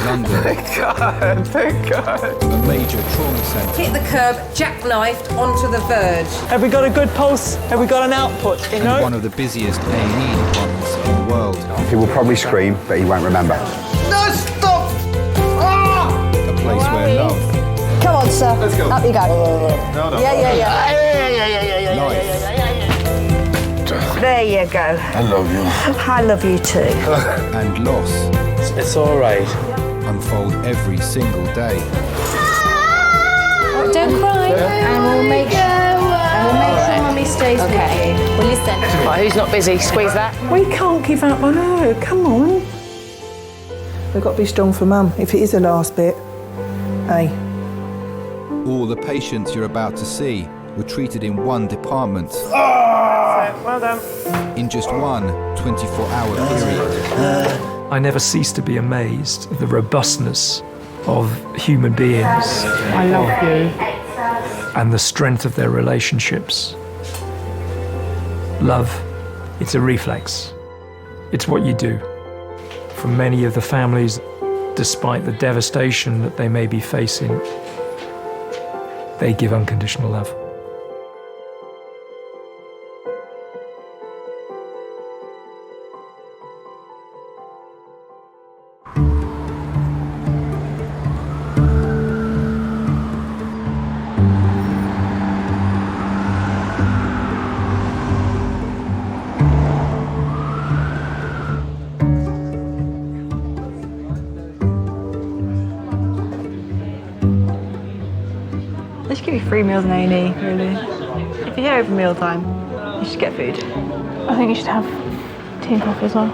London. Thank God, thank God. A major trauma centre. Hit the curb, jackknifed onto the verge. Have we got a good pulse? Have we got an output? You know? And one of the busiest A&E departments in the world. He will probably scream, but he won't remember. No, stop! Ah! A place where love. Come on, sir. Let's go. Up you go. No. Yeah. Life. There you go. I love you. I love you too. And loss. It's all right. Unfold every single day. Don't cry. And we'll make sure Mummy stays with you. Well, listen. Right, who's not busy? Squeeze that. We can't give up on her, come on. We've got to be strong for Mum, if it is the last bit. Hey. All the patients you're about to see were treated in one department. Well done. In just one 24-hour period. I never cease to be amazed at the robustness of human beings. I love you. And the strength of their relationships. Love, it's a reflex. It's what you do. For many of the families, despite the devastation that they may be facing, they give unconditional love. They should give you free meals in A&E, really. If you're here over mealtime, you should get food. I think you should have tea and coffee as well.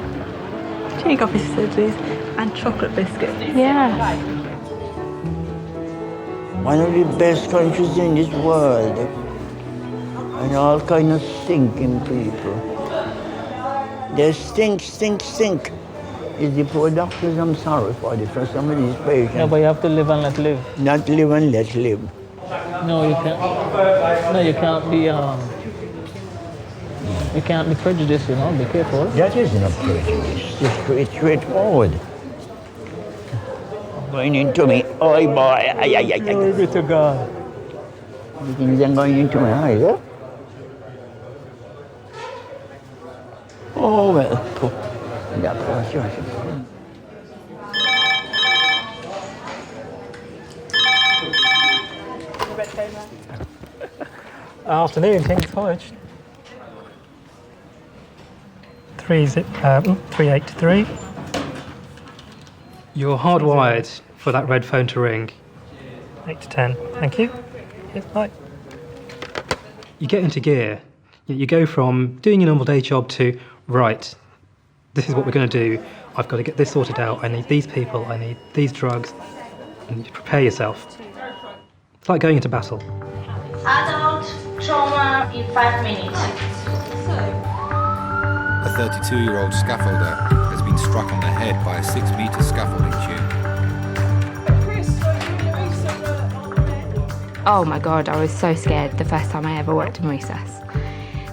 Tea and coffee facilities and chocolate biscuits. Yeah. One of the best countries in this world. And all kind of stinking people. They stink. It's the poor doctors I'm sorry for some of these patients. Yeah, but you have to live and let live. Not live and let live. No, you can't. No, you can't be. You can't be prejudiced. You know, be careful. That isn't a prejudice. It's straightforward. Going into me, oi boy. Glory be to God. You think they're going into my eyes, huh? Oh well. That was yours. Afternoon, King's College. 383. You're hardwired for that red phone to ring. 8 to 10. Thank you. Yes, bye. You get into gear. You go from doing your normal day job to, right, this is what we're going to do. I've got to get this sorted out. I need these people. I need these drugs. And you prepare yourself. It's like going into battle. Adult trauma in 5 minutes. A 32-year-old scaffolder has been struck on the head by a 6-metre scaffolding tube. Oh my God, I was so scared the first time I ever worked in recess,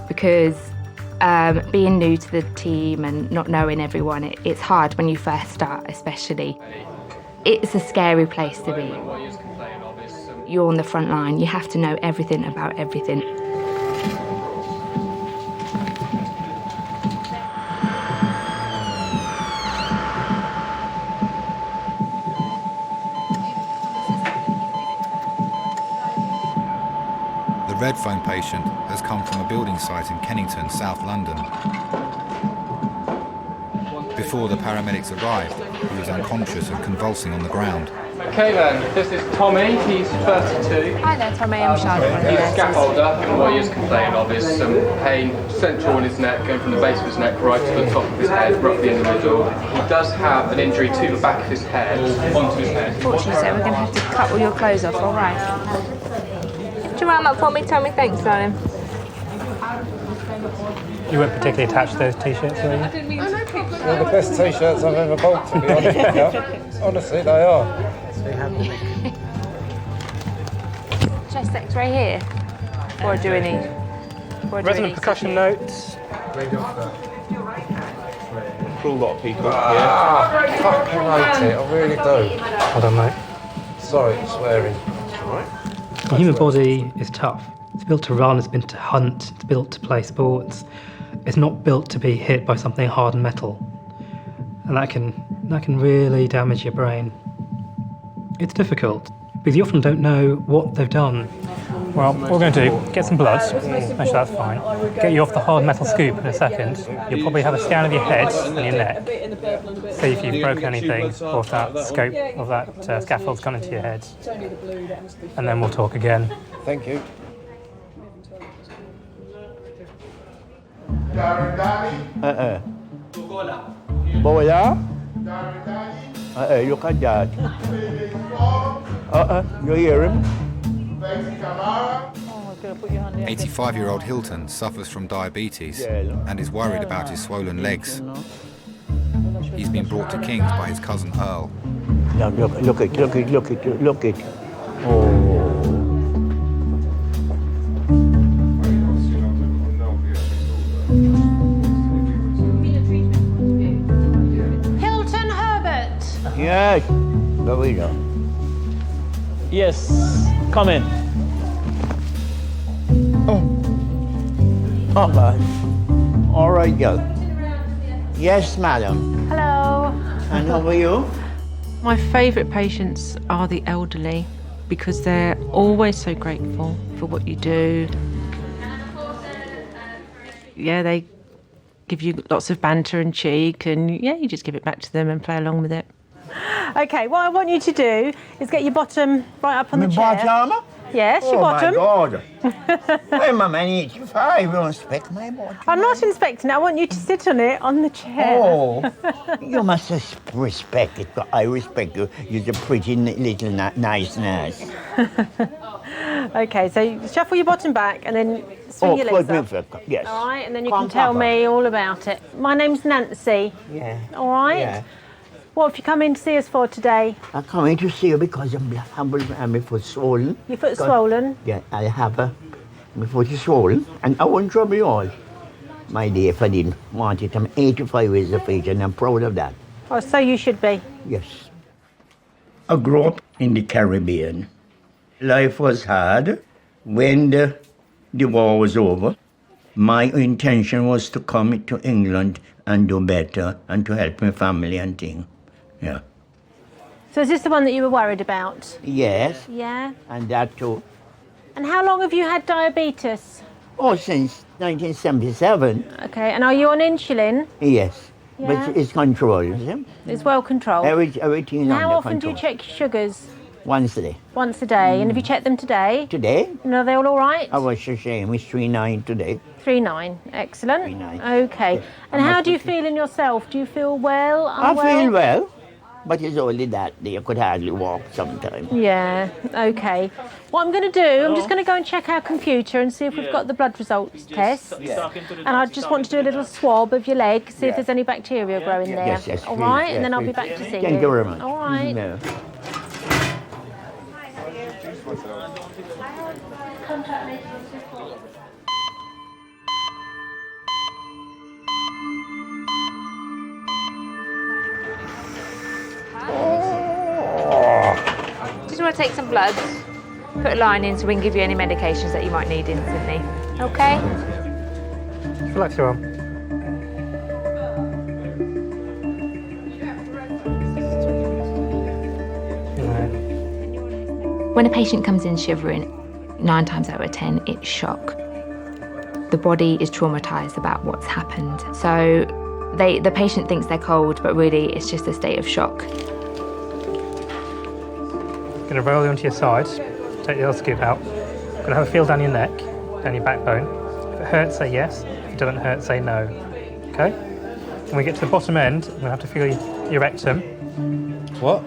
because being new to the team and not knowing everyone, it's hard when you first start, especially. It's a scary place to be. You're on the front line, you have to know everything about everything. The red phone patient has come from a building site in Kennington, South London. Before the paramedics arrived, he was unconscious and convulsing on the ground. Okay then, this is Tommy, he's 32. Hi there, Tommy, I'm Charlotte. He's a scaffolder, and what he is complaining of is some pain central in his neck, going from the base of his neck right to the top of his head, roughly in the middle. He does have an injury to the back of his head, onto his head. Fortunately, so we're going to have to cut all your clothes off, all right? Do you round up for me, Tommy? Thanks, darling. You weren't particularly attached to those T-shirts, were you? They're the best T-shirts I've ever bought, to be honest with you. Honestly, they are. Chest X-ray here? Or do any? Resonant percussion notes. Cruel lot of people here. I fucking hate it, I really do. Hold on, mate. Sorry, swearing. It's all right. The human body is tough. It's built to run, it's built to hunt, it's built to play sports. It's not built to be hit by something hard and metal. And that can really damage your brain. It's difficult, because you often don't know what they've done. Well, what we're going to do, get some blood, make sure that's fine. Get you off the hard metal scoop in a second. You'll probably have a scan of your head and your neck. See if you've broken anything, or if that scope of that scaffold's gone into your head. And then we'll talk again. Thank you. Bola? Look at that. You hear him? 85-year-old Hilton suffers from diabetes and is worried about his swollen legs. He's been brought to King's by his cousin Earl. Now look it. Oh. Hilton Herbert. Yes. There we go. Yes, come in. Oh, God. All right, girl. Yes, madam. Hello. And how are you? My favourite patients are the elderly because they're always so grateful for what you do. Yeah, they give you lots of banter and cheek, and yeah, you just give it back to them and play along with it. Okay, what I want you to do is get your bottom right up on the chair. Bottom? Yes, your bottom. Oh, my God. I'm a man 85. You don't inspect my bottom. I'm not inspecting it. I want you to sit on it on the chair. Oh, you must respect it. I respect you. You're a pretty little nice nurse. Okay, so shuffle your bottom back and then swing your legs up. Yes. All right, and then you can tell me all about it. My name's Nancy. Yeah. All right? Yeah. What have you come in to see us for today? I come in to see you because I'm my foot swollen. Your foot's swollen? Yeah, I have my foot is swollen, and I won't trouble you all, my dear, if I didn't want it. I'm 85 years of age, and I'm proud of that. Oh, so you should be. Yes. I grew up in the Caribbean. Life was hard. When the war was over, my intention was to come to England and do better and to help my family and things. Yeah. So is this the one that you were worried about? Yes. Yeah. And that too. And how long have you had diabetes? Oh, since 1977. Okay, and are you on insulin? Yes. Yeah. But it's controlled, is it? It's well controlled. Everything is How under often control. do you check your sugars? Once a day. Once a day. And have you checked them today? Today? And are they all right? I was ashamed. It's 3.9 today. 3.9. Excellent. 3.9. Okay. Yeah. And how do you feel in yourself? Do you feel well? I Unwell? feel well, but it's only that day. I could hardly walk sometimes. Yeah, okay. What I'm going to do, I'm just going to go and check our computer and see if we've got the blood results test. And I just want to do a little swab of your leg, see if there's any bacteria growing there. Yes, all please, right, yes, and then I'll be please. back to see you. Thank you very much. All right. No. Just want to take some blood, put a line in so we can give you any medications that you might need instantly. Okay? Relax your arm. When a patient comes in shivering, 9 times out of 10, it's shock. The body is traumatised about what's happened. So the patient thinks they're cold, but really it's just a state of shock. Going to roll you onto your side, take the other scoop out. Going to have a feel down your neck, down your backbone. If it hurts, say yes. If it doesn't hurt, say no. Okay? When we get to the bottom end, we're going to have to feel your rectum. What?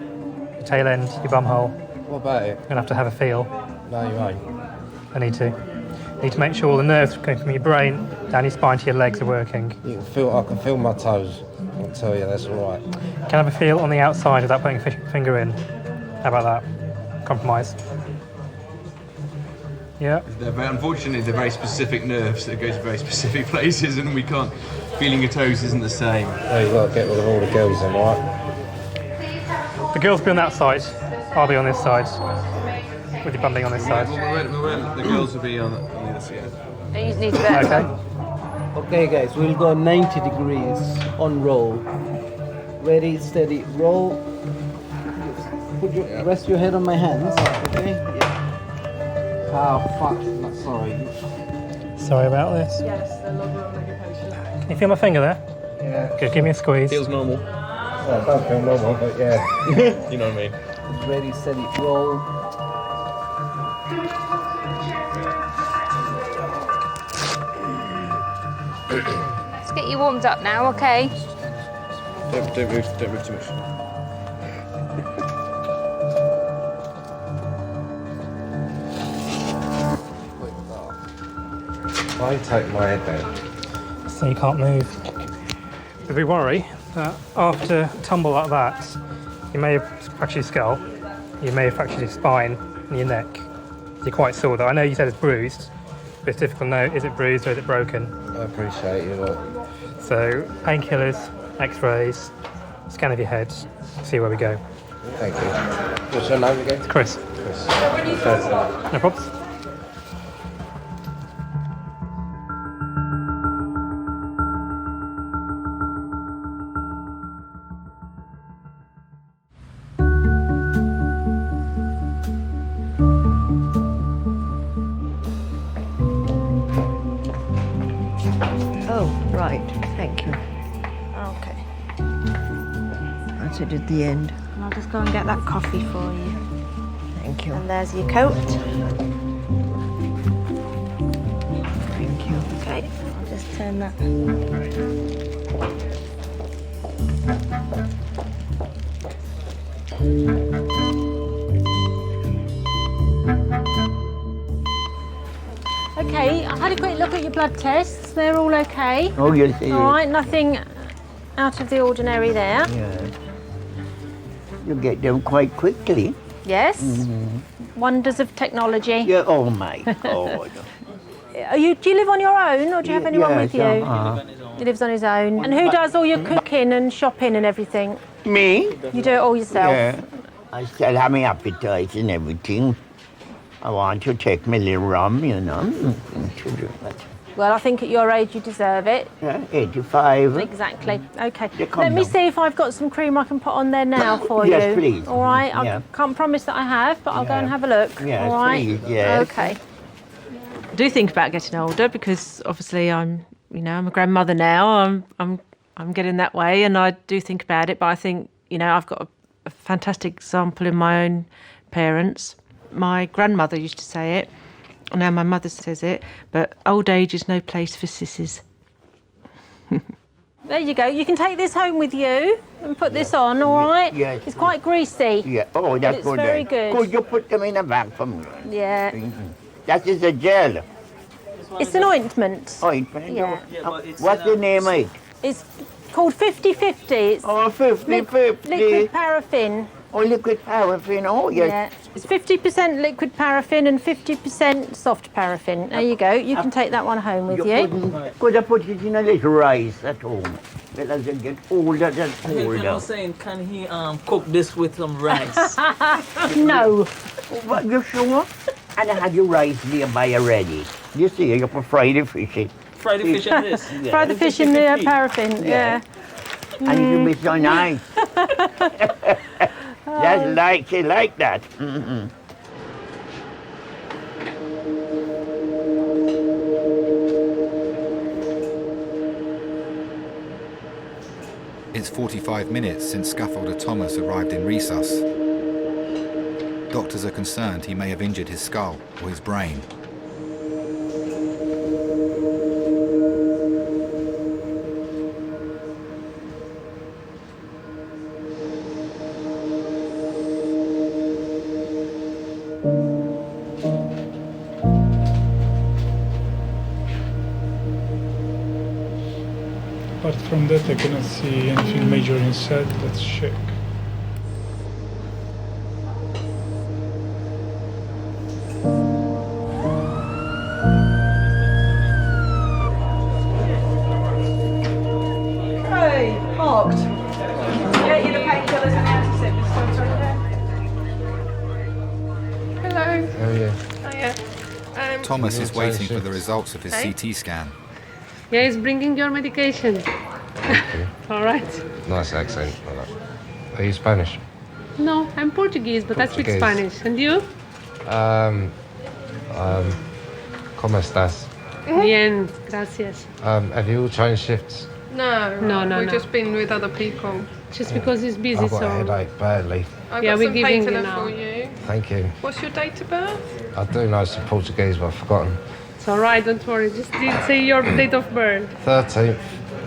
Your tail end, your bum hole. What about it? You're going to have a feel. No, you ain't. I need to. Need to make sure all the nerves going from your brain down your spine to your legs are working. I can feel my toes. I'll tell you, that's all right. Can I have a feel on the outside without putting a finger in? How about that? Compromise. Yeah. Unfortunately, they're very specific nerves that go to very specific places, and we can't. Feeling your toes isn't the same. No, you've got to get rid of all the girls then, right? The girls be on that side. I'll be on this side. With your bum being on this side. The girls will be on the other side. You need to better. Okay. Okay, guys, we'll go 90 degrees on roll. Ready, steady, roll. Rest your head on my hands, okay? Yeah. Oh, fuck, sorry. Sorry about this. Yes, the longer on medication. Can you feel my finger there? Yeah. Good, give me a squeeze. Feels normal. Well, it don't feel normal, but yeah. You know what I mean. Ready, steady, roll. Let's get you warmed up now, okay? Don't move too much. Why you take my head down? So you can't move. But we worry that after a tumble like that, you may have fractured your skull, you may have fractured your spine and your neck. You're quite sore though. I know you said it's bruised, but it's difficult to know, is it bruised or is it broken? I appreciate you, look. So painkillers, x-rays, scan of your head, see where we go. Thank you. What's your name again? It's Chris. Chris. No problems. Oh, right. Thank you. Okay. That's it at the end. And I'll just go and get that coffee for you. Thank you. And there's your coat. Thank you. Okay, I'll just turn that. Okay, I had a quick look at your blood tests. They're all okay. Oh, yes, it is. All right, nothing out of the ordinary there. Yeah. You get them quite quickly. Yes. Mm-hmm. Wonders of technology. Yeah, oh my God. Do you live on your own or do you have anyone with you? Uh-huh. He lives on his own. And who does all your cooking and shopping and everything? Me? You do it all yourself? Yeah. I still have my appetite and everything. I want to take my little rum, you know. Well, I think at your age you deserve it. Yeah, 85. Exactly. Okay. come Let me now. see if I've got some cream I can put on there now for Yes, you. please. All right. Yeah. I can't promise that I have, but I'll go Yeah. and have a look. Yes, all right. please, yes. Okay. I do think about getting older because obviously I'm a grandmother now. I'm getting that way, and I do think about it. But I think I've got a fantastic example in my own parents. My grandmother used to say it, and now my mother says it, but old age is no place for sissies. There you go. You can take this home with you and put this on, all right? Yes. It's quite greasy. Yeah. Oh, that's It's good. very then. good. Could you put them in a bag for me? Yeah. That is a gel. It's an ointment. Ointment? Yeah. What's the name of it? It's called 50-50. It's 50-50. liquid paraffin. Oh, liquid paraffin. Oh, yes. Yeah. It's 50% liquid paraffin and 50% soft paraffin. There you go. You can take that one home with you. Could I put it in a little rice at home? But as I get older, that's I older. was saying, can he cook this with some rice? No. What, you sure? And I had your rice nearby already. You see, you can fry the fish in. Fry the fish in this? Yeah. Fry the fish in the paraffin, yeah. And it will be so nice. That's like, she like that. Mm-hmm. It's 45 minutes since scaffolder Thomas arrived in resus. Doctors are concerned he may have injured his skull or his brain. Apart from that, I cannot see anything major inside. Let's check. Hey, marked. Yeah, you the painkillers and the antiseptics. Hello. How are you? Hiya. Thomas is waiting for the results of his Hey. CT scan. Yeah, he's bringing your medication. All right. Nice accent. Are you Spanish? No, I'm Portuguese, but I speak Portuguese. Spanish. And you? ¿Cómo estás? Bien, gracias. Have you all changed shifts? No, We've no. just been with other people. Just because he's busy, I've got so. a headache badly. I've Yeah, got we're some giving you painkiller now. for you. Thank you. What's your date of birth? I do know some Portuguese, but I've forgotten. It's all right, don't worry. Just say your date of birth. 13th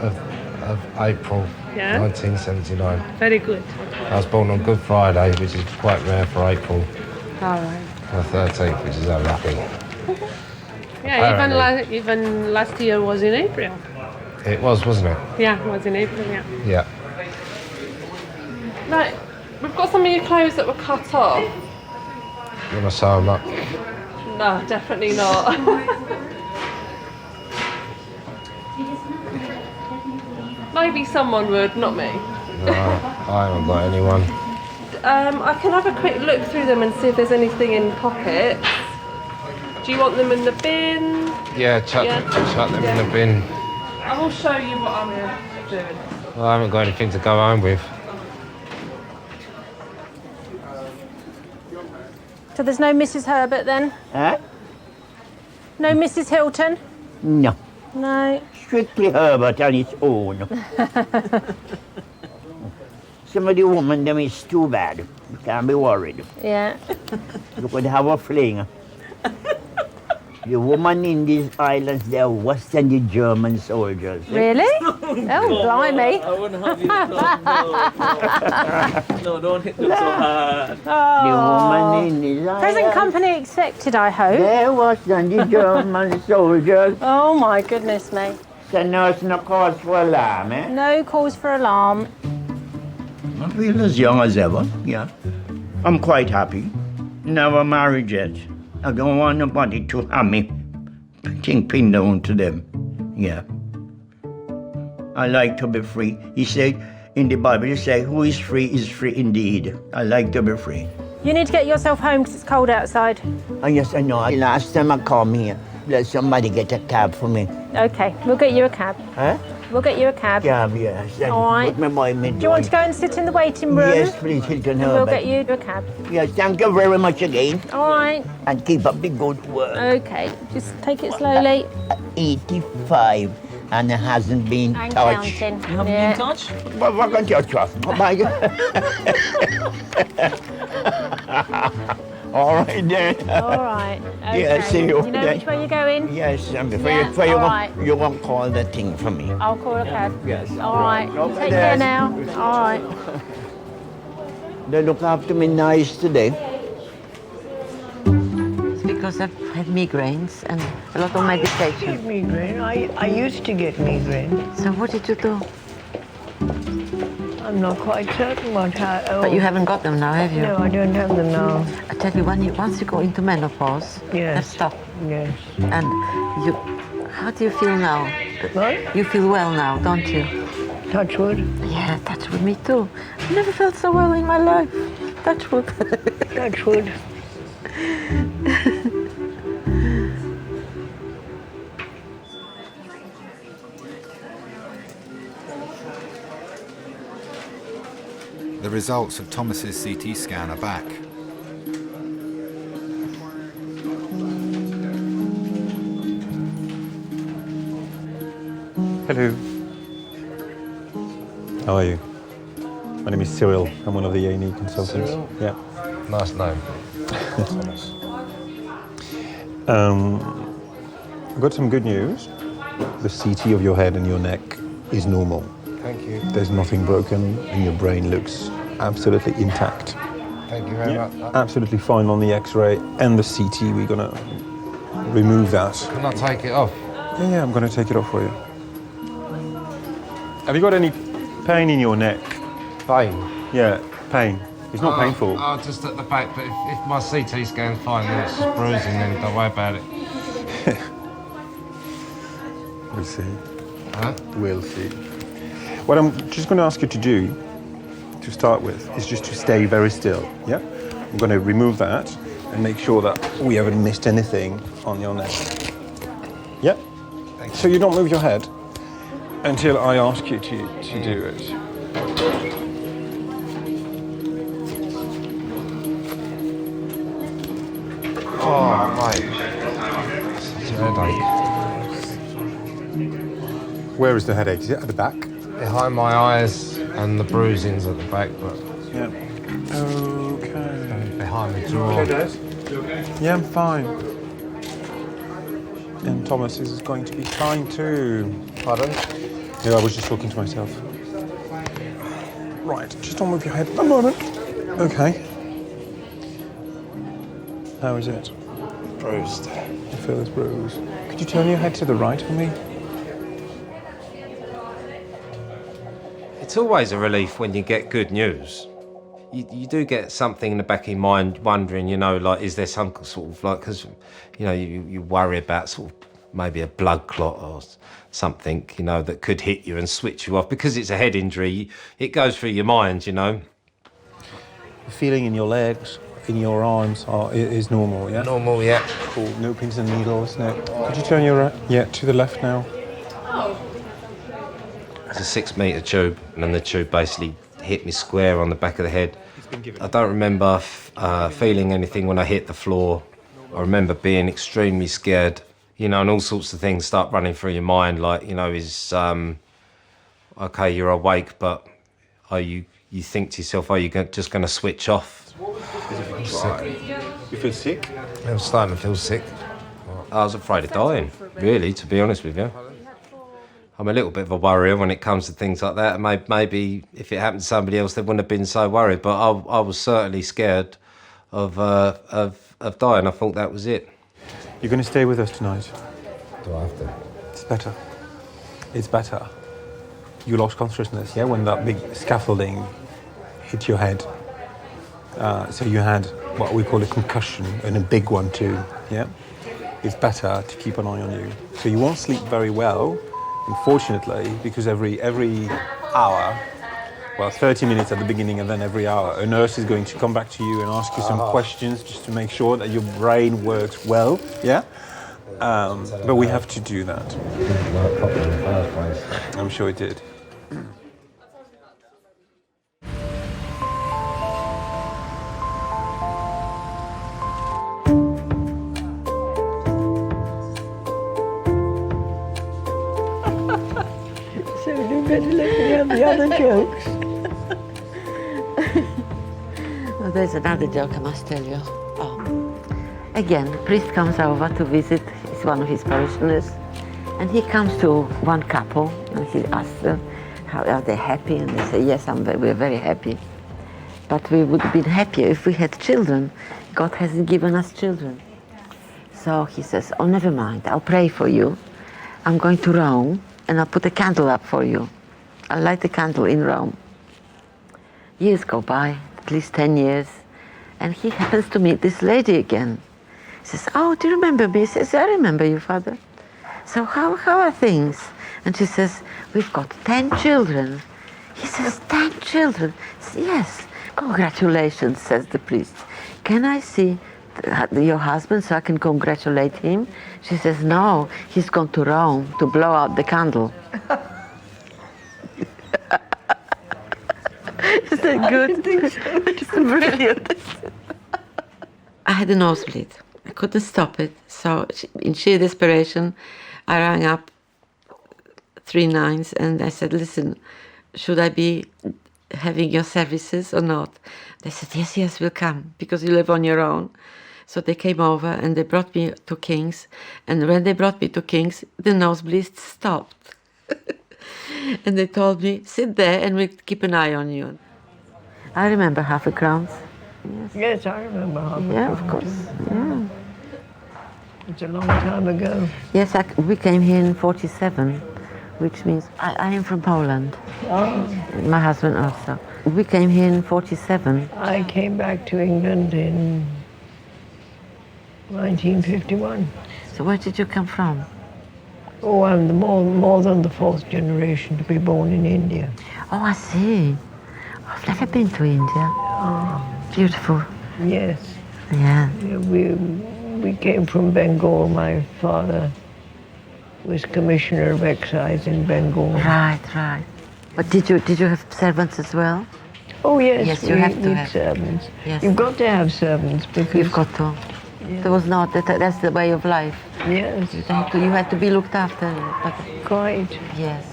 of April, Yeah? 1979. Very good. I was born on Good Friday, which is quite rare for April. All right. The 13th, which is unlucky. Yeah, Apparently. even last year was in April. It was, wasn't it? Yeah, it was in April, yeah. Yeah. Right, we've got some of your clothes that were cut off. You want to sew them up? No, definitely not. Maybe someone would, not me. No, I haven't got anyone. I can have a quick look through them and see if there's anything in pockets. Do you want them in the bin? Yeah, chuck them in the bin. I will show you what I'm doing. Well, I haven't got anything to go home with. So there's no Mrs. Herbert then? Huh? No Mrs. Hilton? No. No. Strictly Herbert on its own. Some of the women, them is too bad. You can't be worried. Yeah. You could have a fling. The woman in these islands, they're worse than the German soldiers. Really? Oh, blimey. I wouldn't have you no, don't hit them so hard. The woman in these Present islands, company accepted, I hope. they're worse than the German soldiers. Oh my goodness me. So now it's no cause for alarm, eh? No cause for alarm. I feel as young as ever, yeah. I'm quite happy. Never married yet. I don't want nobody to have me pin down to them. Yeah. I like to be free. He said, in the Bible, he said, who is free indeed. I like to be free. You need to get yourself home because it's cold outside. Oh, yes, I know. Last time I come here, let somebody get a cab for me. Okay, we'll get you a cab. Huh? We'll get you a cab. Cab, yes. And All right. put my boy in Do you want to go and sit in the waiting room? Yes, please, Hilton And we'll Herbert. get you a cab. Yes, thank you very much again. All right. And keep up the good work. Okay, just take it slowly. 85 and it hasn't been And touched. counting. You haven't been touched? What can you touch? Bye. All right then. All right. Okay. Yeah, see you. You know which way you're going? Yes, and before Yeah, you all right. you won't call that thing for me. I'll call a cab. Yes. All right. Okay, Take care then. now. All right. They look after me nice today. It's because I've had migraines and a lot of medication. Get migraine. I used to get migraine. So what did you do? I'm not quite certain what happened. But you haven't got them now, have you? No, I don't have them now. I tell you, once you go into menopause, Yes. that's tough. Yes. And how do you feel now? What? You feel well now, don't you? Touch wood. Yeah, touch wood, me too. I've never felt so well in my life. Touch wood. Touch wood. The results of Thomas's CT scan are back. Hello. How are you? My name is Cyril. I'm one of the A&E consultants. Cyril? Yeah. Nice name. Thomas. I've got some good news. The CT of your head and your neck is normal. Thank you. There's nothing broken and your brain looks absolutely intact. Thank you very much. Absolutely fine on the X-ray and the CT. We're gonna remove that. Can I take it off? Yeah, I'm gonna take it off for you. Have you got any pain in your neck? Pain? Yeah, pain. It's not painful. Oh, just at the back, but if my CT scan's fine, then it's just bruising, then don't worry about it. We'll see. Huh? We'll see. What I'm just going to ask you to do, to start with, is just to stay very still, yeah? I'm going to remove that and make sure that we haven't missed anything on your neck. Yeah? So you don't move your head until I ask you to do it. Oh, mate. Such a headache. Where is the headache? Is it at the back? Behind my eyes and the bruising's at the back, but... Yeah. Okay. Behind the jaw. Okay, Dad? You okay? Yeah, I'm fine. And Thomas is going to be fine too. Pardon? Yeah, I was just talking to myself. Right, just don't move your head a moment. Okay. How is it? Bruised. You feel it's bruised. Could you turn your head to the right for me? It's always a relief when you get good news. You do get something in the back of your mind wondering, you know, like, is there some sort of, like, because, you know, you worry about sort of maybe a blood clot or something, you know, that could hit you and switch you off. Because it's a head injury, it goes through your mind, you know. The feeling in your legs, in your arms is normal, yeah? Normal, yeah. Cool, no pins and needles, no. Could you turn your to the left now? It's a 6 metre tube, and then the tube basically hit me square on the back of the head. I don't remember feeling anything when I hit the floor. I remember being extremely scared, you know, and all sorts of things start running through your mind, like, you know, okay, you're awake, but you think to yourself, are you just going to switch off? I'm sick. You feel sick? I'm starting to feel sick. I was afraid of dying, really, to be honest with you. I'm a little bit of a worrier when it comes to things like that. Maybe if it happened to somebody else, they wouldn't have been so worried. But I was certainly scared of dying. I thought that was it. You're going to stay with us tonight. Do I have to? It's better. It's better. You lost consciousness, yeah, when that big scaffolding hit your head. So you had what we call a concussion, and a big one too, yeah? It's better to keep an eye on you. So you won't sleep very well, unfortunately, because every hour, well, 30 minutes at the beginning and then every hour, a nurse is going to come back to you and ask you some questions just to make sure that your brain works well, yeah? But we have to do that. I'm sure it did. So you better let me have the other jokes. Oh, there's another joke I must tell you. Oh. Again, the priest comes over to visit. He's one of his parishioners. And he comes to one couple and he asks them, how are they happy? And they say, yes, we're very happy. But we would have been happier if we had children. God hasn't given us children. So he says, oh, never mind, I'll pray for you. I'm going to Rome and I'll put a candle up for you. I'll light a candle in Rome. Years go by, at least 10 years, and he happens to meet this lady again. He says, oh, do you remember me? He says, I remember you, Father. So how are things? And she says, we've got 10 children. He says, 10 children? Says, yes, congratulations, says the priest. Can I see your husband so I can congratulate him? She says, no, he's gone to Rome to blow out the candle. Is that good? It's brilliant. I had a nosebleed. I couldn't stop it. So in sheer desperation, I rang up 3 nines and I said, listen, should I be having your services or not? They said, yes, we'll come because you live on your own. So they came over and they brought me to King's. And when they brought me to King's, the nosebleed stopped. And they told me, sit there and we'll keep an eye on you. I remember half a crowns. Yes, I remember half a crowns. Yeah, of course. Yeah. It's a long time ago. Yes, we came here in 47, which means I am from Poland. Oh. My husband also. We came here in 47. I came back to England in 1951. So where did you come from? Oh, I'm the more than the 4th generation to be born in India. Oh, I see. I've never been to India. Oh. Beautiful. Yes. Yeah. We came from Bengal. My father was Commissioner of Excise in Bengal. Right. But did you have servants as well? Oh yes, yes, you have to have servants. Yes. You've got to have servants because you've got to. Yeah. There was not that's the way of life. Yes. You had to be looked after. But quite. Yes.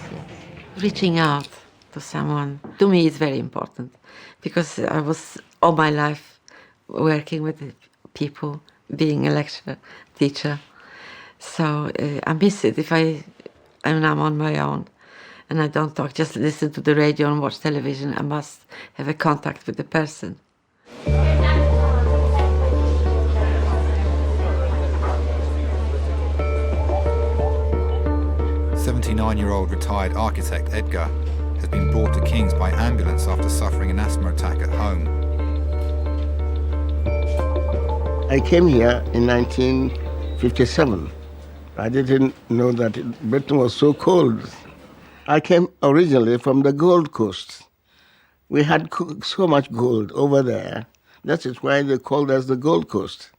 Reaching out to someone to me is very important because I was all my life working with people, being a lecturer, teacher. So I miss it if I'm on my own. And I don't talk, just listen to the radio and watch television. I must have a contact with the person. 79-year-old retired architect Edgar has been brought to King's by ambulance after suffering an asthma attack at home. I came here in 1957. I didn't know that Britain was so cold. I came originally from the Gold Coast. We had so much gold over there. That is why they called us the Gold Coast.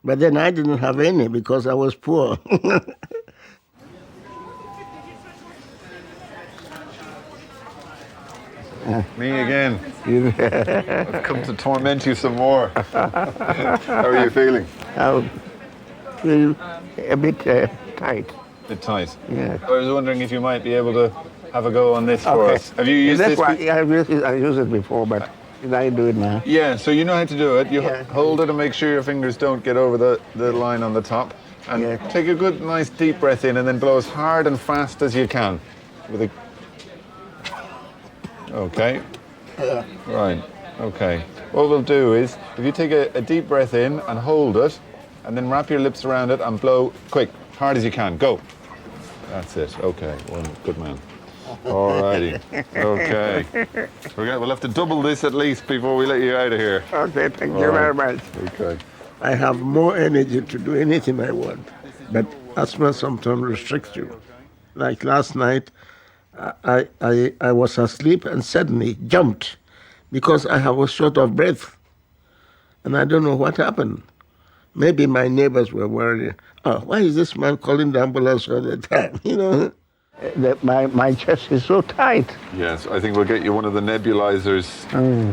But then I didn't have any because I was poor. Me again. I've come to torment you some more. How are you feeling? I feel a bit tight. A bit tight? Yeah. I was wondering if you might be able to have a go on this for us. Have you used this? Yeah, I used it before, but I do it now. Yeah, so you know how to do it. You hold it and make sure your fingers don't get over the line on the top. And take a good, nice deep breath in and then blow as hard and fast as you can. With a... Okay. Right, okay. What we'll do is, if you take a deep breath in and hold it, and then wrap your lips around it and blow quick, hard as you can. Go. That's it. Okay, good man. Alrighty. Okay. We'll have to double this at least before we let you out of here. Okay, thank you very much. Okay. I have more energy to do anything I want, but asthma sometimes restricts you. Like last night, I was asleep and suddenly jumped because I was short of breath. And I don't know what happened. Maybe my neighbors were worried. Oh, why is this man calling the ambulance all the time? You know, my chest is so tight. Yes, I think we'll get you one of the nebulizers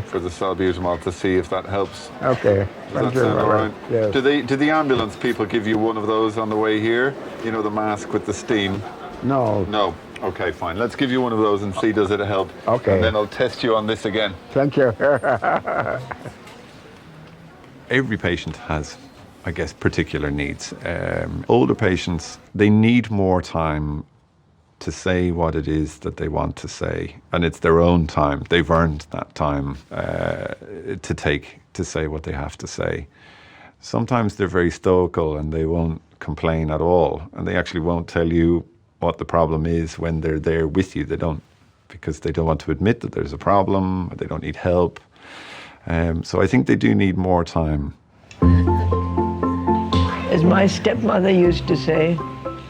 for the salbutamol to see if that helps. Okay. Does that sound all right? Yes. Do the ambulance people give you one of those on the way here? You know, the mask with the steam? No. No. Okay, fine. Let's give you one of those and see does it help. Okay. And then I'll test you on this again. Thank you. every patient has, I guess, particular needs. Older patients, they need more time to say what it is that they want to say, and it's their own time. They've earned that time to take to say what they have to say. Sometimes they're very stoical and they won't complain at all, and they actually won't tell you what the problem is when they're there with you. They don't, because they don't want to admit that there's a problem, or they don't need help. So I think they do need more time. As my stepmother used to say,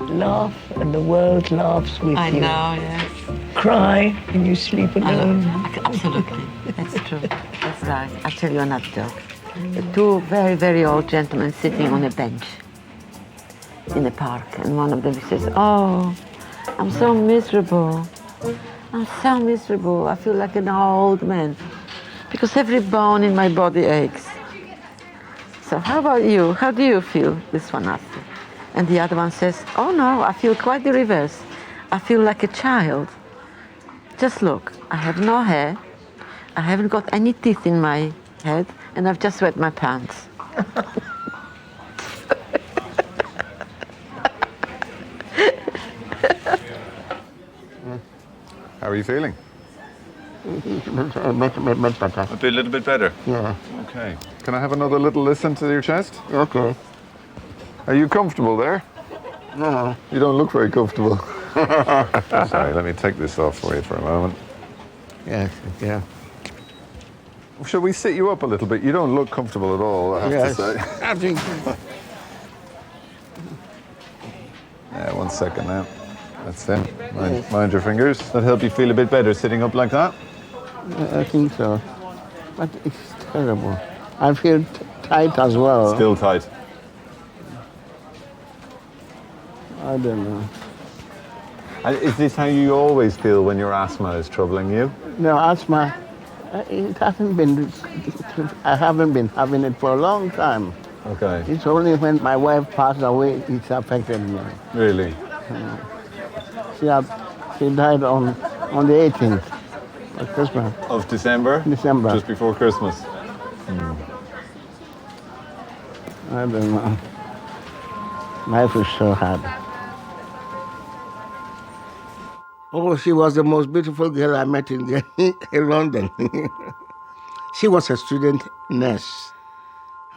laugh and the world laughs with I you. know, yes. Cry and you sleep alone. Absolutely, that's true. That's right. I'll tell you another joke. Two very, very old gentlemen sitting on a bench in the park, and one of them says, "Oh, I'm so miserable. I'm so miserable. I feel like an old man because every bone in my body aches." "So how about you? How do you feel?" this one asked. And the other one says, "Oh no, I feel quite the reverse. I feel like a child. Just look, I have no hair, I haven't got any teeth in my head, and I've just wet my pants." How are you feeling? A little bit better? Yeah. Okay. Can I have another little listen to your chest? Okay. Are you comfortable there? No. You don't look very comfortable. Sorry, let me take this off for you for a moment. Yes, yeah. Shall we sit you up a little bit? You don't look comfortable at all, I have Yes. to say. I think. Yeah, 1 second now. That's it. Mind your fingers. That help you feel a bit better sitting up like that? I think so. But it's terrible. I feel tight as well. Still tight. I don't know. And is this how you always feel when your asthma is troubling you? No, asthma, it hasn't been, I haven't been having it for a long time. Okay. It's only when my wife passed away, it's affected me. Really? She died on the 18th of Christmas. Of December? December. Just before Christmas? I don't know. Life is so hard. Oh, she was the most beautiful girl I met in London. She was a student nurse.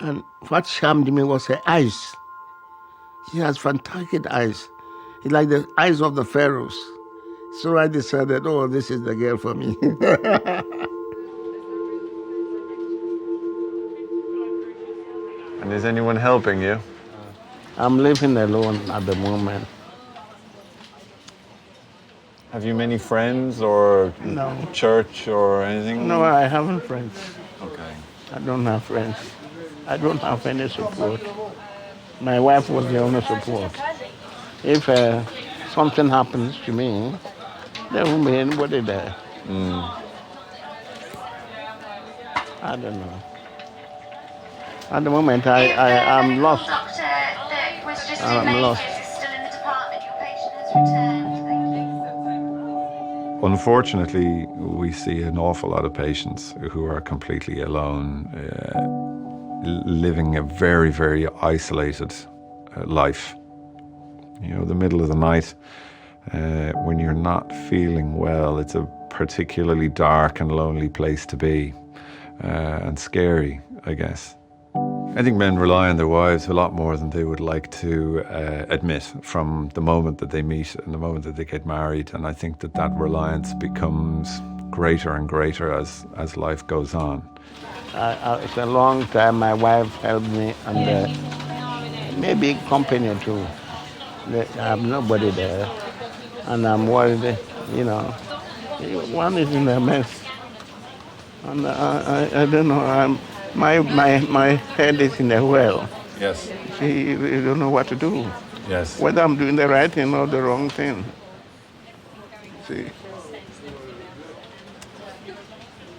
And what charmed me was her eyes. She has fantastic eyes. It's like the eyes of the pharaohs. So I decided, oh, this is the girl for me. And is anyone helping you? I'm living alone at the moment. Have you many friends or No. church or anything? No, I haven't friends. Okay. I don't have friends. I don't have any support. My wife was the only support. If something happens to me, there won't be anybody there. I don't know. At the moment, I'm lost. I'm lost. Unfortunately, we see an awful lot of patients who are completely alone, living a very, very isolated life. You know, the middle of the night, when you're not feeling well, it's a particularly dark and lonely place to be, and scary, I guess. I think men rely on their wives a lot more than they would like to admit from the moment that they meet and the moment that they get married. And I think that that reliance becomes greater and greater as life goes on. It's a long time my wife helped me, and maybe company too. I have nobody there, and I'm worried, you know. One is in a mess, and I don't know, my head is in a well. Yes. See, you don't know what to do. Yes. Whether I'm doing the right thing or the wrong thing. See.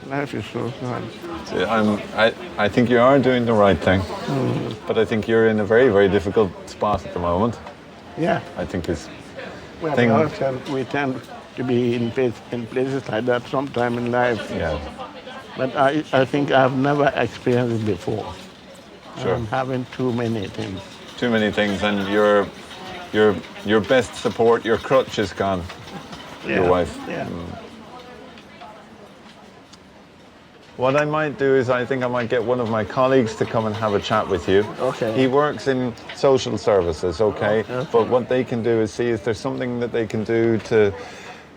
Life is so hard. See, I think you are doing the right thing, but I think you're in a very, very difficult spot at the moment. Yeah. I think it's Well, we tend to be in places like that sometime in life. Yeah. But I think I've never experienced it before. Sure. I'm having too many things. Too many things, and your best support, your crutch is gone. Yeah, Your wife. yeah. What I might do is I think I might get one of my colleagues to come and have a chat with you. Okay. He works in social services, okay? But what they can do is see if there's something that they can do to,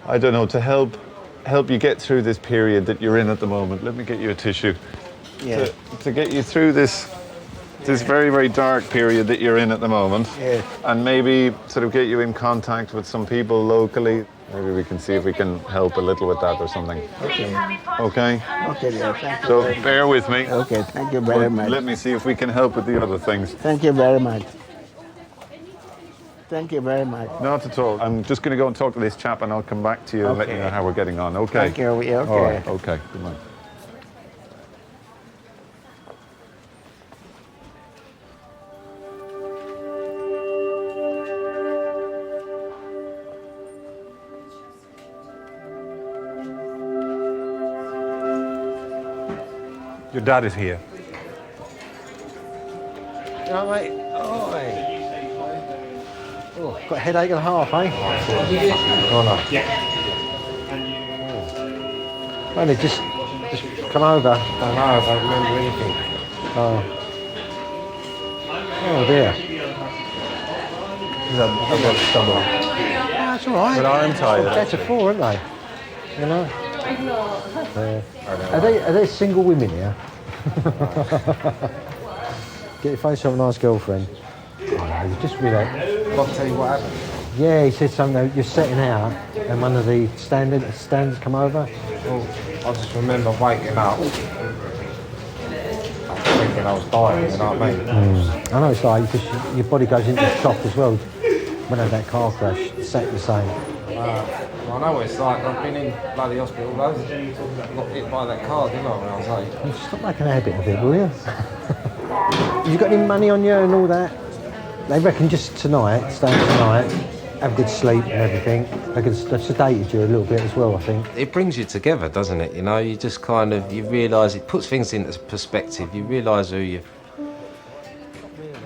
I don't know, to help you get through this period that you're in at the moment. Let me get you a tissue. Yeah. To get you through this very, very dark period that you're in at the moment. Yes. And maybe sort of get you in contact with some people locally. Maybe we can see if we can help a little with that or something. Okay. Okay? Okay, yeah, thank you. So very much. bear with me. Okay, thank you very much. Let me see if we can help with the other things. Thank you very much. Thank you very much. Not at all. I'm just going to go and talk to this chap and I'll come back to you and let you know how we're getting on. Okay? Thank you. Yeah, okay. All right. Okay. Good night. Your dad is here. Oh, mate. Oh, got a headache and a half, eh? Oh, no. Oh. Only just come over. I don't know, I don't remember anything. Oh. Oh, dear. I've got stomach. That's all right. But I am tired. That's a 4, aren't they? You know? Are they single women here? Get your face on a nice girlfriend. Oh, no, you just relax. I'll tell you what happened. Yeah, he said something. You're setting out, and one of the stands come over. Well, I just remember waking up thinking I was dying, you know what I mean? I know it's like because your body goes into shock as well. When I had that car crash, exactly the same. I know what it's like. I've been in bloody hospital loads. Got hit by that car, didn't I, when I was 8? Stop making a habit of it, will you? You got any money on you and all that? They reckon just tonight, staying tonight, have good sleep and everything. They could sedated you a little bit as well, I think. It brings you together, doesn't it? You know, you just kind of, you realise, it puts things into perspective. You realise who you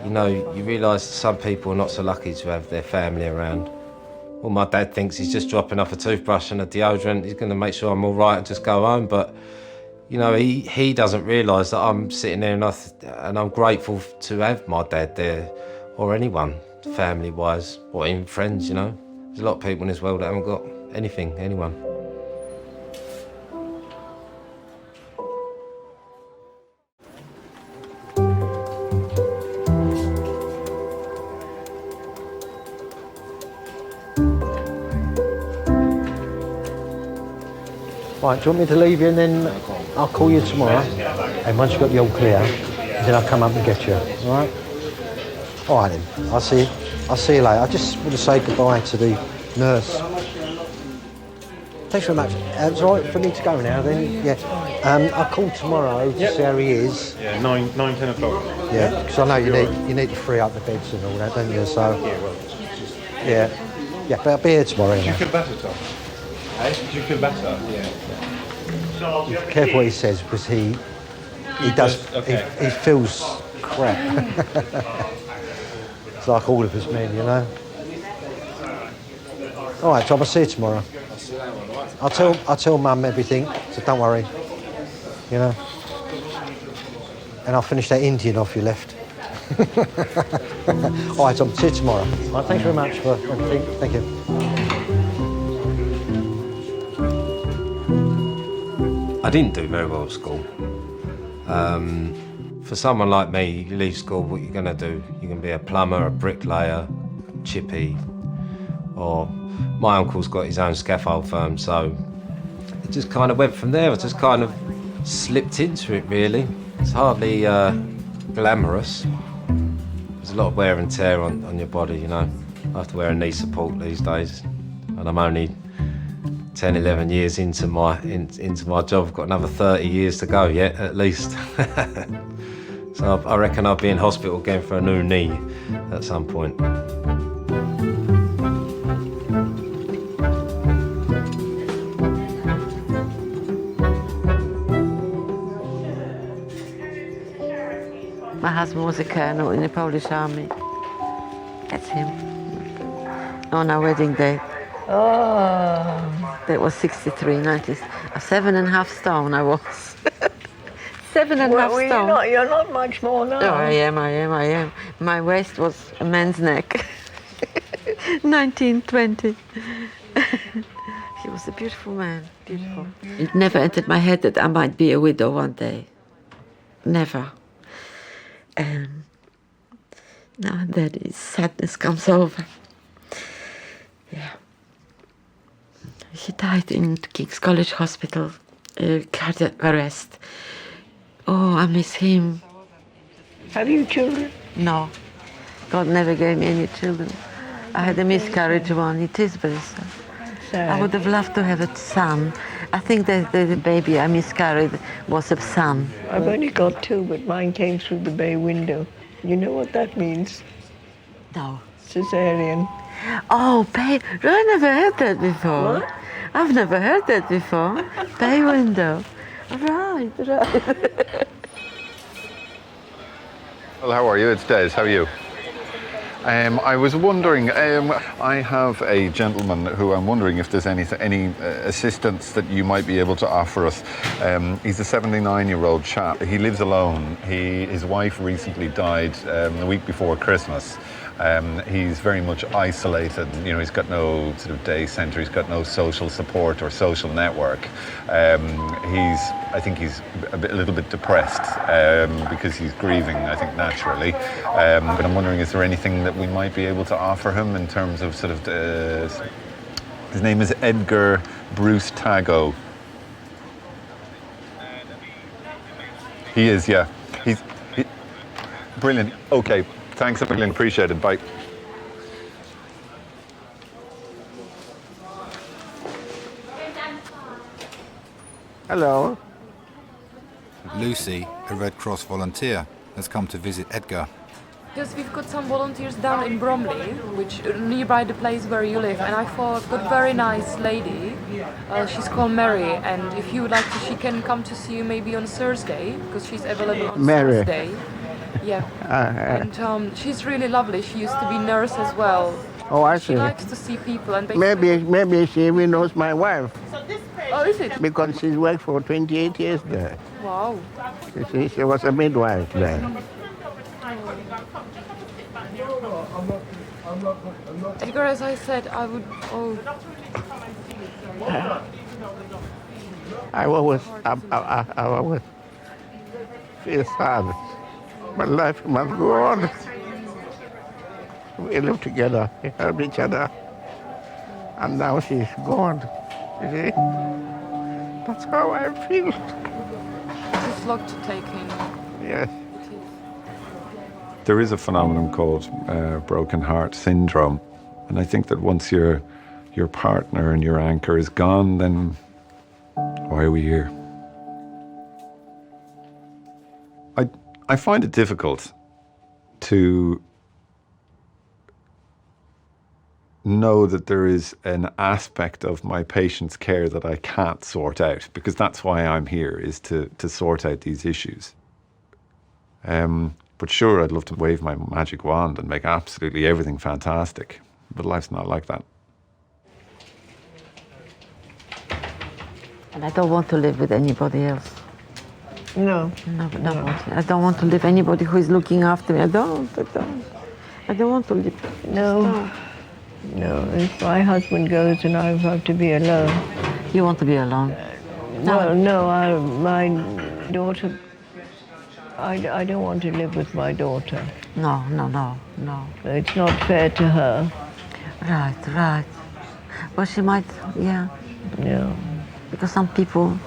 know, you realise some people are not so lucky to have their family around. Well, my dad thinks he's just dropping off a toothbrush and a deodorant. He's going to make sure I'm all right and just go home. But, you know, he doesn't realise that I'm sitting there and I'm grateful to have my dad there, or anyone, family-wise, or even friends, you know. There's a lot of people in this world that haven't got anything, anyone. Right, do you want me to leave you and then I'll call you tomorrow? And once you've got the all clear, then I'll come up and get you, all right? All right then, I'll see you later. I just want to say goodbye to the nurse. Thanks very much. It's all right for me to go now then? Yeah. I'll call tomorrow to see how he is. Yeah, 9, 10 o'clock. Yeah, because I know you need to free up the beds and all that, don't you? So, Yeah, well, yeah, but I'll be here tomorrow. do you feel better, Tom? Hey? Do you feel better? Yeah. Be careful what he says because he does. Okay. He feels crap. It's like all of us men, you know. All right, Tom. I'll see you tomorrow. I'll tell Mum everything, so don't worry. You know. And I'll finish that Indian off you left. All right, Tom. See you tomorrow. All right, thanks very much for everything. Thank you. I didn't do very well at school. For someone like me, you leave school, what you're going to do? You're going to be a plumber, a bricklayer, chippy, or my uncle's got his own scaffold firm, so it just kind of went from there. I just kind of slipped into it, really. It's hardly glamorous. There's a lot of wear and tear on your body, you know. I have to wear a knee support these days, and I'm only 10, 11 years into my job. I've got another 30 years to go yet, at least. So I reckon I'll be in hospital again for a new knee at some point. My husband was a colonel in the Polish army. That's him. On our wedding day. Oh. That was 63, 90, 7.5 stone I was. 7.5 stone. You're not much more now. Oh, I am. My waist was a man's neck. 1920. He was a beautiful man, beautiful. It never entered my head that I might be a widow one day. Never. And now and then sadness comes over. Yeah. He died in King's College Hospital, cardiac arrest. Oh, I miss him. Have you children? No. God never gave me any children. I had a miscarriage one. It is very sad. I would have loved to have a son. I think that the baby I miscarried was a son. I've only got 2, but mine came through the bay window. You know what that means? No. Cesarean. Oh, bay. I never heard that before. What? I've never heard that before. Bay window. Right. Well, how are you? It's Des. How are you? I was wondering, I have a gentleman who I'm wondering if there's any assistance that you might be able to offer us. He's a 79-year-old chap. He lives alone. His wife recently died the week before Christmas. He's very much isolated. You know, he's got no sort of day centre. He's got no social support or social network. I think he's a little bit depressed because he's grieving, I think, naturally. But I'm wondering, is there anything that we might be able to offer him in terms of sort of his name is Edgar Bruce Tago. He is, yeah. Brilliant. Okay. Thanks a million, appreciate it, bye. Hello. Lucy, a Red Cross volunteer, has come to visit Edgar. Because we've got some volunteers down in Bromley, which nearby the place where you live, and I thought got a very nice lady. She's called Mary, and if you would like to, she can come to see you maybe on Thursday, because she's available on Mary. Thursday. Yeah. And she's really lovely. She used to be nurse as well. Oh, I see. She likes to see people and basically... Maybe she even knows my wife. Oh, is it? Because she's worked for 28 years there. Wow. She was a midwife there. Edgar, as I said, I would... Oh. I always feel sad. But life must go on. We live together, we help each other. And now she's gone. You see? That's how I feel. It's a lot to take in. Yes. There is a phenomenon called broken heart syndrome. And I think that once your partner and your anchor is gone, then why are we here? I find it difficult to know that there is an aspect of my patient's care that I can't sort out, because that's why I'm here, is to sort out these issues. But sure, I'd love to wave my magic wand and make absolutely everything fantastic, but life's not like that. And I don't want to live with anybody else. No. No. I don't want to live anybody who is looking after me. I don't want to live. No. If my husband goes, then I have to be alone. You want to be alone? Well, no, my daughter, I don't want to live with my daughter. No. It's not fair to her. Right. Well, she might, yeah. Yeah. Because some people,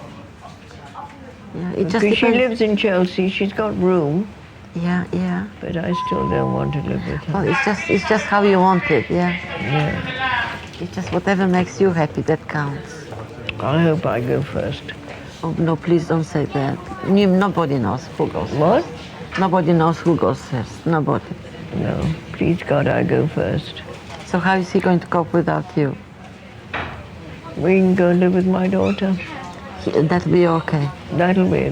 yeah, it just because depends. she lives in Chelsea, she's got room. Yeah. But I still don't want to live with her. Well, it's just how you want it, yeah. Yeah. It's just whatever makes you happy, that counts. I hope I go first. Oh, no, please don't say that. Nobody knows who goes What? first. Nobody knows who goes first. Nobody. No, please God, I go first. So how is he going to cope without you? We can go live with my daughter. That'll be okay. That'll be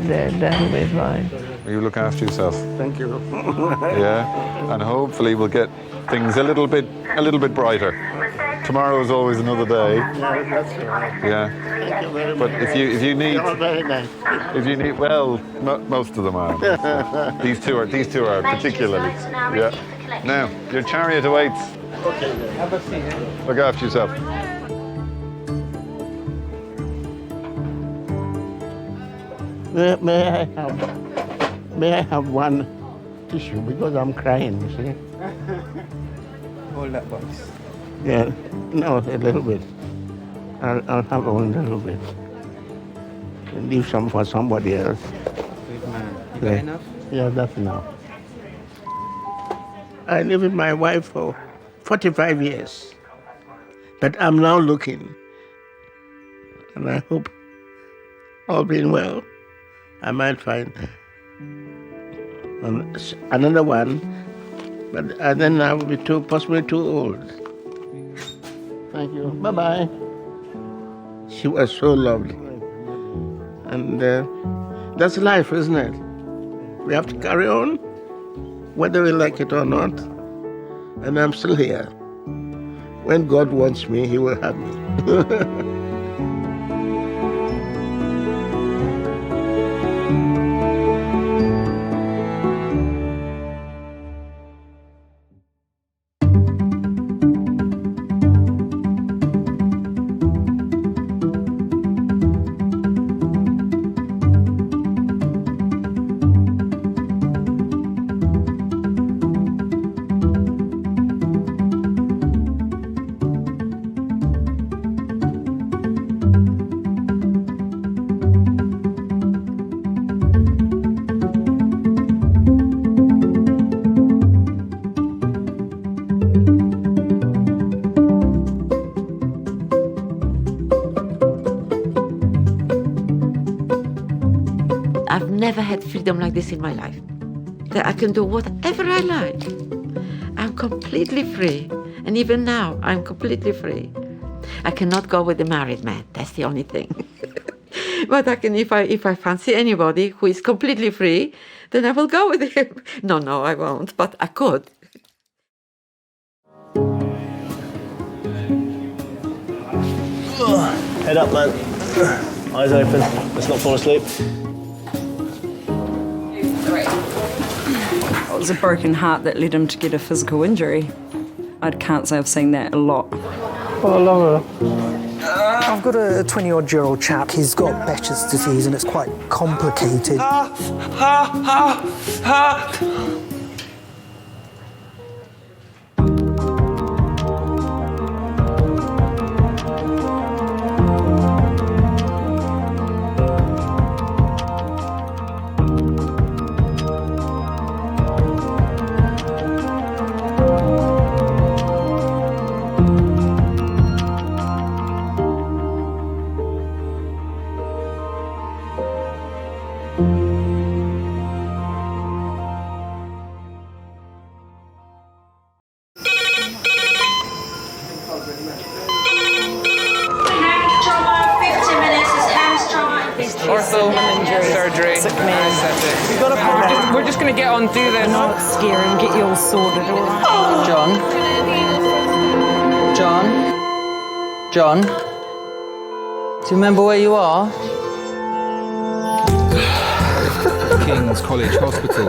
fine. Will you look after yourself? Thank you. Yeah, and hopefully we'll get things a little bit brighter. Tomorrow is always another day. Yeah, that's right. Yeah. Thank you very But much. if you need, You're very nice. if you need, well, most of them are. These two are particularly. Yeah. Now your chariot awaits. Okay. Have a seat. Look after yourself. May I have one tissue because I'm crying, you see? Hold that box. Yeah, no, a little bit. I'll have only a little bit. And leave some for somebody else. Good man. You got Yeah. enough? Yeah, that's enough. I lived with my wife for 45 years. But I'm now looking. And I hope, all being well, I might find another one. But then I will be possibly too old. Thank you. Bye-bye. She was so lovely. And that's life, isn't it? We have to carry on, whether we like it or not. And I'm still here. When God wants me, He will have me. I've never had freedom like this in my life. That I can do whatever I like. I'm completely free. And even now, I'm completely free. I cannot go with a married man. That's the only thing. But I can, if I fancy anybody who is completely free, then I will go with him. No, I won't, but I could. Head up, man. Eyes open. Let's not fall asleep. It was a broken heart that led him to get a physical injury. I can't say I've seen that a lot. Well, longer. I've got a 20-odd-year-old chap. He's got Behçet's disease and it's quite complicated. Ortho, surgery, anesthetic. You got a We're just going to get on through this. Not scare him, get you all sorted, all right? John? Do you remember where you are? King's College Hospital,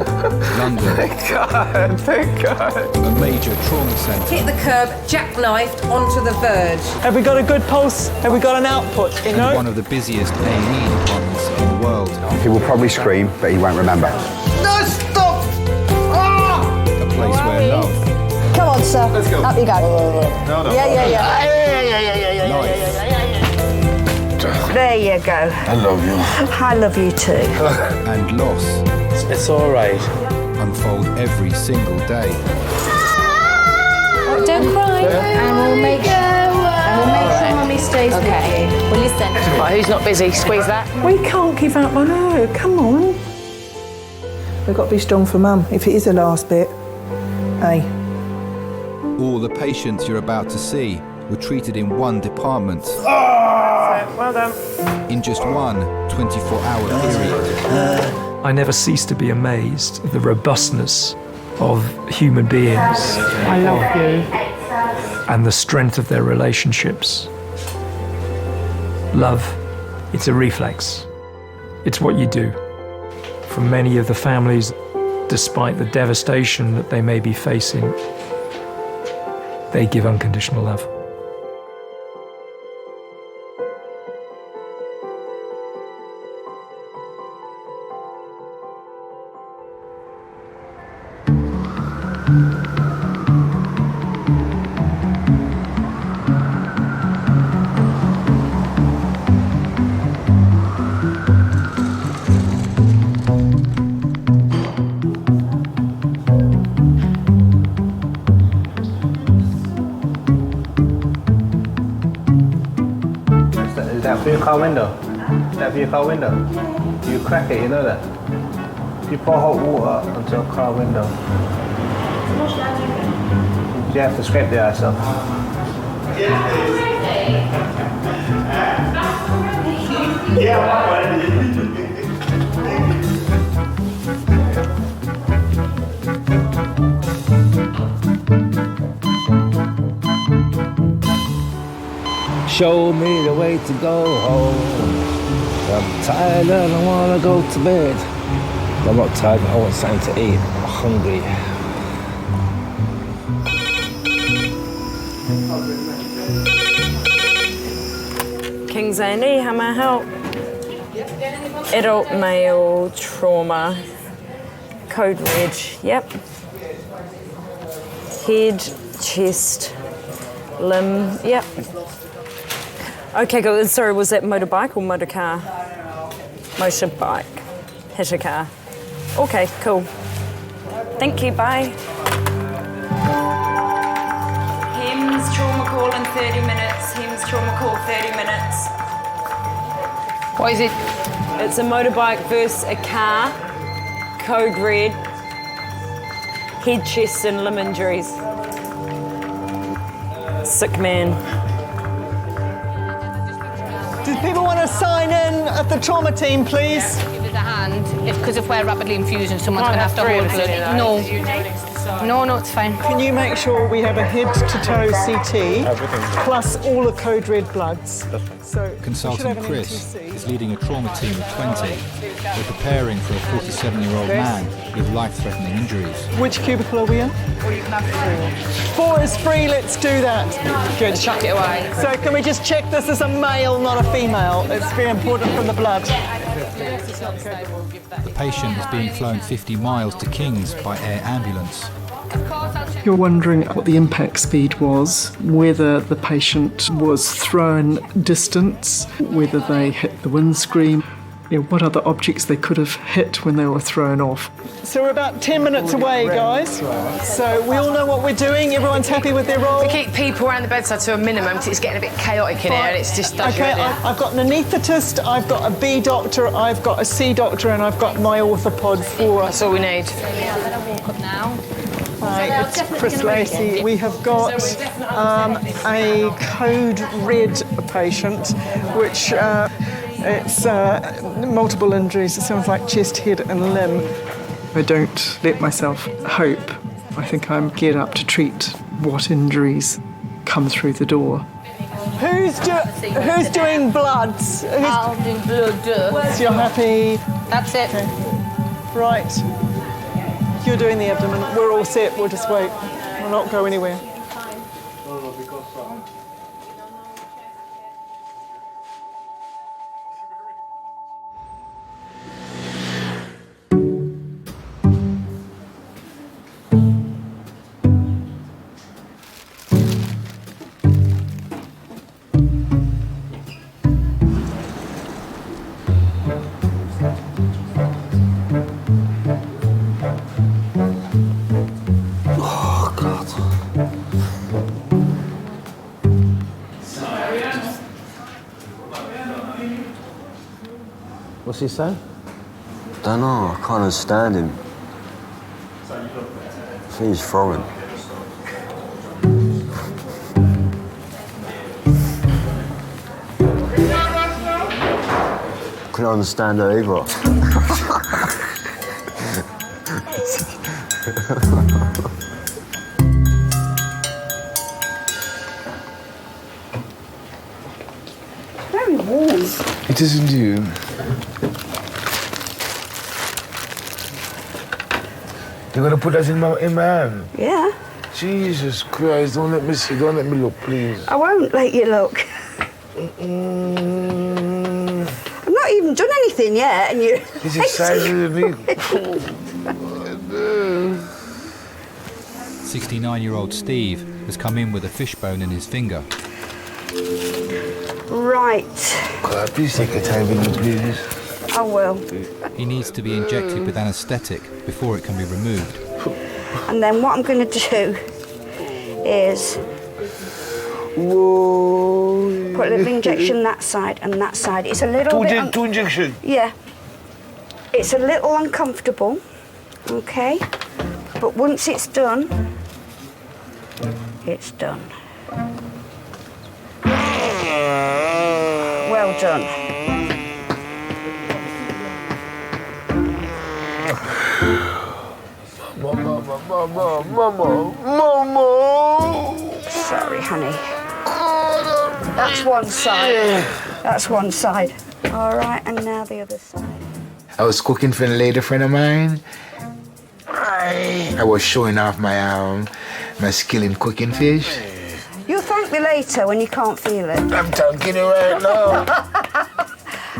London. Thank God. A major trauma centre. Hit the curb, jackknifed onto the verge. Have we got a good pulse? Have we got an output? You know? And one of the busiest A&E departments in the world. He will probably scream, but he won't remember. No, stop! A place where love, Come on, sir. Let's go. Up you go. No. Yeah. There you go. I love you. I love you too. and loss It's all right. unfold every single day. Don't cry. And we'll make sure Mummy stays with you. Well, listen. Right, who's not busy? Squeeze that. We can't give up on her. Come on. We've got to be strong for Mum, if it is the last bit. Hey. All the patients you're about to see were treated in one department. Well done. In just one 24-hour period. I never cease to be amazed at the robustness of human beings. I love you. And the strength of their relationships. Love, it's a reflex. It's what you do. For many of the families, despite the devastation that they may be facing, they give unconditional love. Is that for your car window? Is that for your car window? You crack it, you know that? If you pour hot water onto a car window, you have to scrape the ice off. Show me the way to go home. I'm tired and I wanna go to bed. I'm not tired, I want something to eat. I'm hungry. King's A&E, how may I help? Adult male trauma. Code red, yep. Head, chest, limb, yep. Okay, good. Sorry, was that motorbike or motor car? Motorbike. Hit a car. Okay, cool. Thank you, bye. HEMS trauma call in 30 minutes. HEMS trauma call 30 minutes. What is it? It's a motorbike versus a car. Code red. Head, chest and limb injuries. Sick man. Do people want to sign in at the trauma team, please? Give us a hand, because if we're rapidly infusing, someone's going to have to hold blood. No, it's fine. Can you make sure we have a head-to-toe CT plus all the code red bloods? So Consultant Chris is leading a trauma team of 20. They're preparing for a 47-year-old man with life-threatening injuries. Which cubicle are we in? Or you can have 4. 4 is free, let's do that. Good. Chuck it away. So can we just check this is a male, not a female? It's very important from the blood. The patient is being flown 50 miles to King's by air ambulance. You're wondering what the impact speed was, whether the patient was thrown distance, whether they hit the windscreen, what other objects they could have hit when they were thrown off. So we're about 10 minutes away, guys. So we all know what we're doing. Everyone's happy with their role. We keep people around the bedside to a minimum because it's getting a bit chaotic in here and it's just... Okay, I've got an anaesthetist, I've got a B doctor, I've got a C doctor and I've got my orthopod for us. That's all we need. Hi, it's Chris Lacey. We have got a code red patient, which it's multiple injuries. It sounds like chest, head and limb. I don't let myself hope. I think I'm geared up to treat what injuries come through the door. Who's doing bloods? I'll do blood. So you're happy? That's it. Okay. Right. You're doing the abdomen. We're all set. We'll just wait. We'll not go anywhere. What's he saying? Don't know, I can't understand him. I think he's foreign. couldn't understand her either. Very warm. It isn't you. You're gonna put that in my hand? Yeah. Jesus Christ, don't let me see, don't let me look, please. I won't let you look. I've not even done anything yet, and you're... He's excited with me. 69-year-old Steve has come in with a fishbone in his finger. Right. God, please take your time with me, please. I will. He needs to be injected with anaesthetic before it can be removed. And then what I'm going to do is put a little injection that side and that side. It's a little bit... Two injections? Yeah. It's a little uncomfortable, okay? But once it's done, it's done. Well done. Mama. Sorry, honey. That's one side. That's one side. All right, and now the other side. I was cooking for a lady friend of mine. I was showing off my skill in cooking fish. You'll thank me later when you can't feel it. I'm thanking you right now.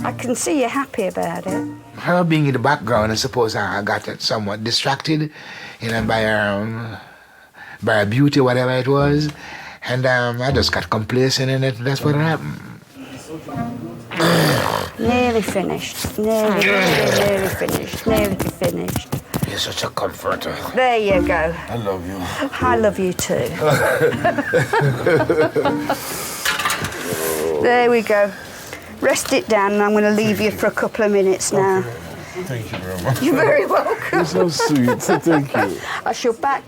I can see you're happy about it. Her being in the background, I suppose I got somewhat distracted, by her beauty, whatever it was, and I just got complacent in it. That's what happened. Nearly finished. Nearly finished. Nearly finished. You're such a comforter. There you go. I love you. I love you too. There we go. Rest it down, and I'm going to leave you for a couple of minutes now. Thank you very much. You're very welcome. You're so sweet. Thank you. I shall back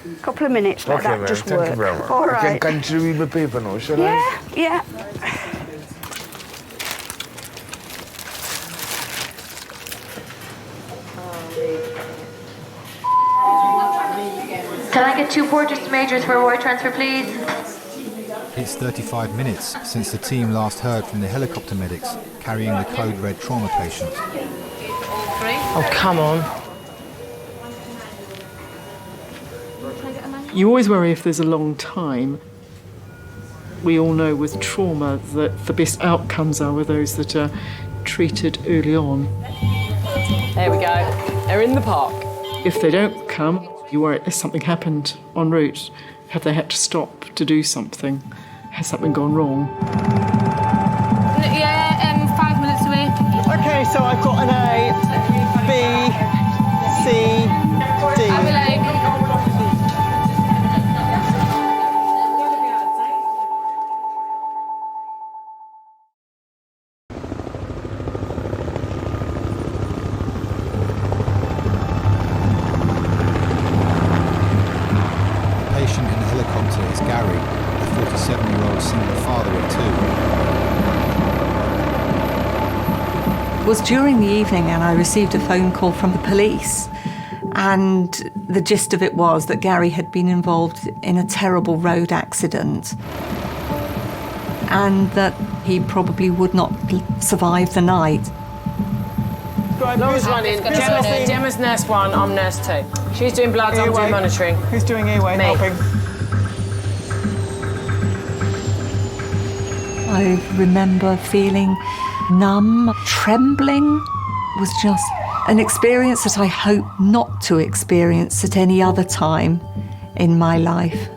a couple of minutes. Let that ma'am. just Thank work. you very much. All right. I can continue read my paper now, shall I? Yeah. Can I get 2 porters to majors for a wire transfer, please? It's 35 minutes since the team last heard from the helicopter medics carrying the code red trauma patient. Oh, come on. You always worry if there's a long time. We all know with trauma that the best outcomes are with those that are treated early on. There we go. They're in the park. If they don't come, you worry if something happened en route. Have they had to stop to do something? Has something gone wrong? Yeah, 5 minutes away. Okay, so I've got an A, B, C, D. I'll be like... Patient in the helicopter is Gary, a 47-year-old single father of 2. It was during the evening and I received a phone call from the police, and the gist of it was that Gary had been involved in a terrible road accident and that he probably would not survive the night. Laura's running. Gemma's nurse 1, I'm nurse 2. She's doing bloods, I'm doing monitoring. Who's doing airway helping? I remember feeling numb, trembling. It was just an experience that I hope not to experience at any other time in my life.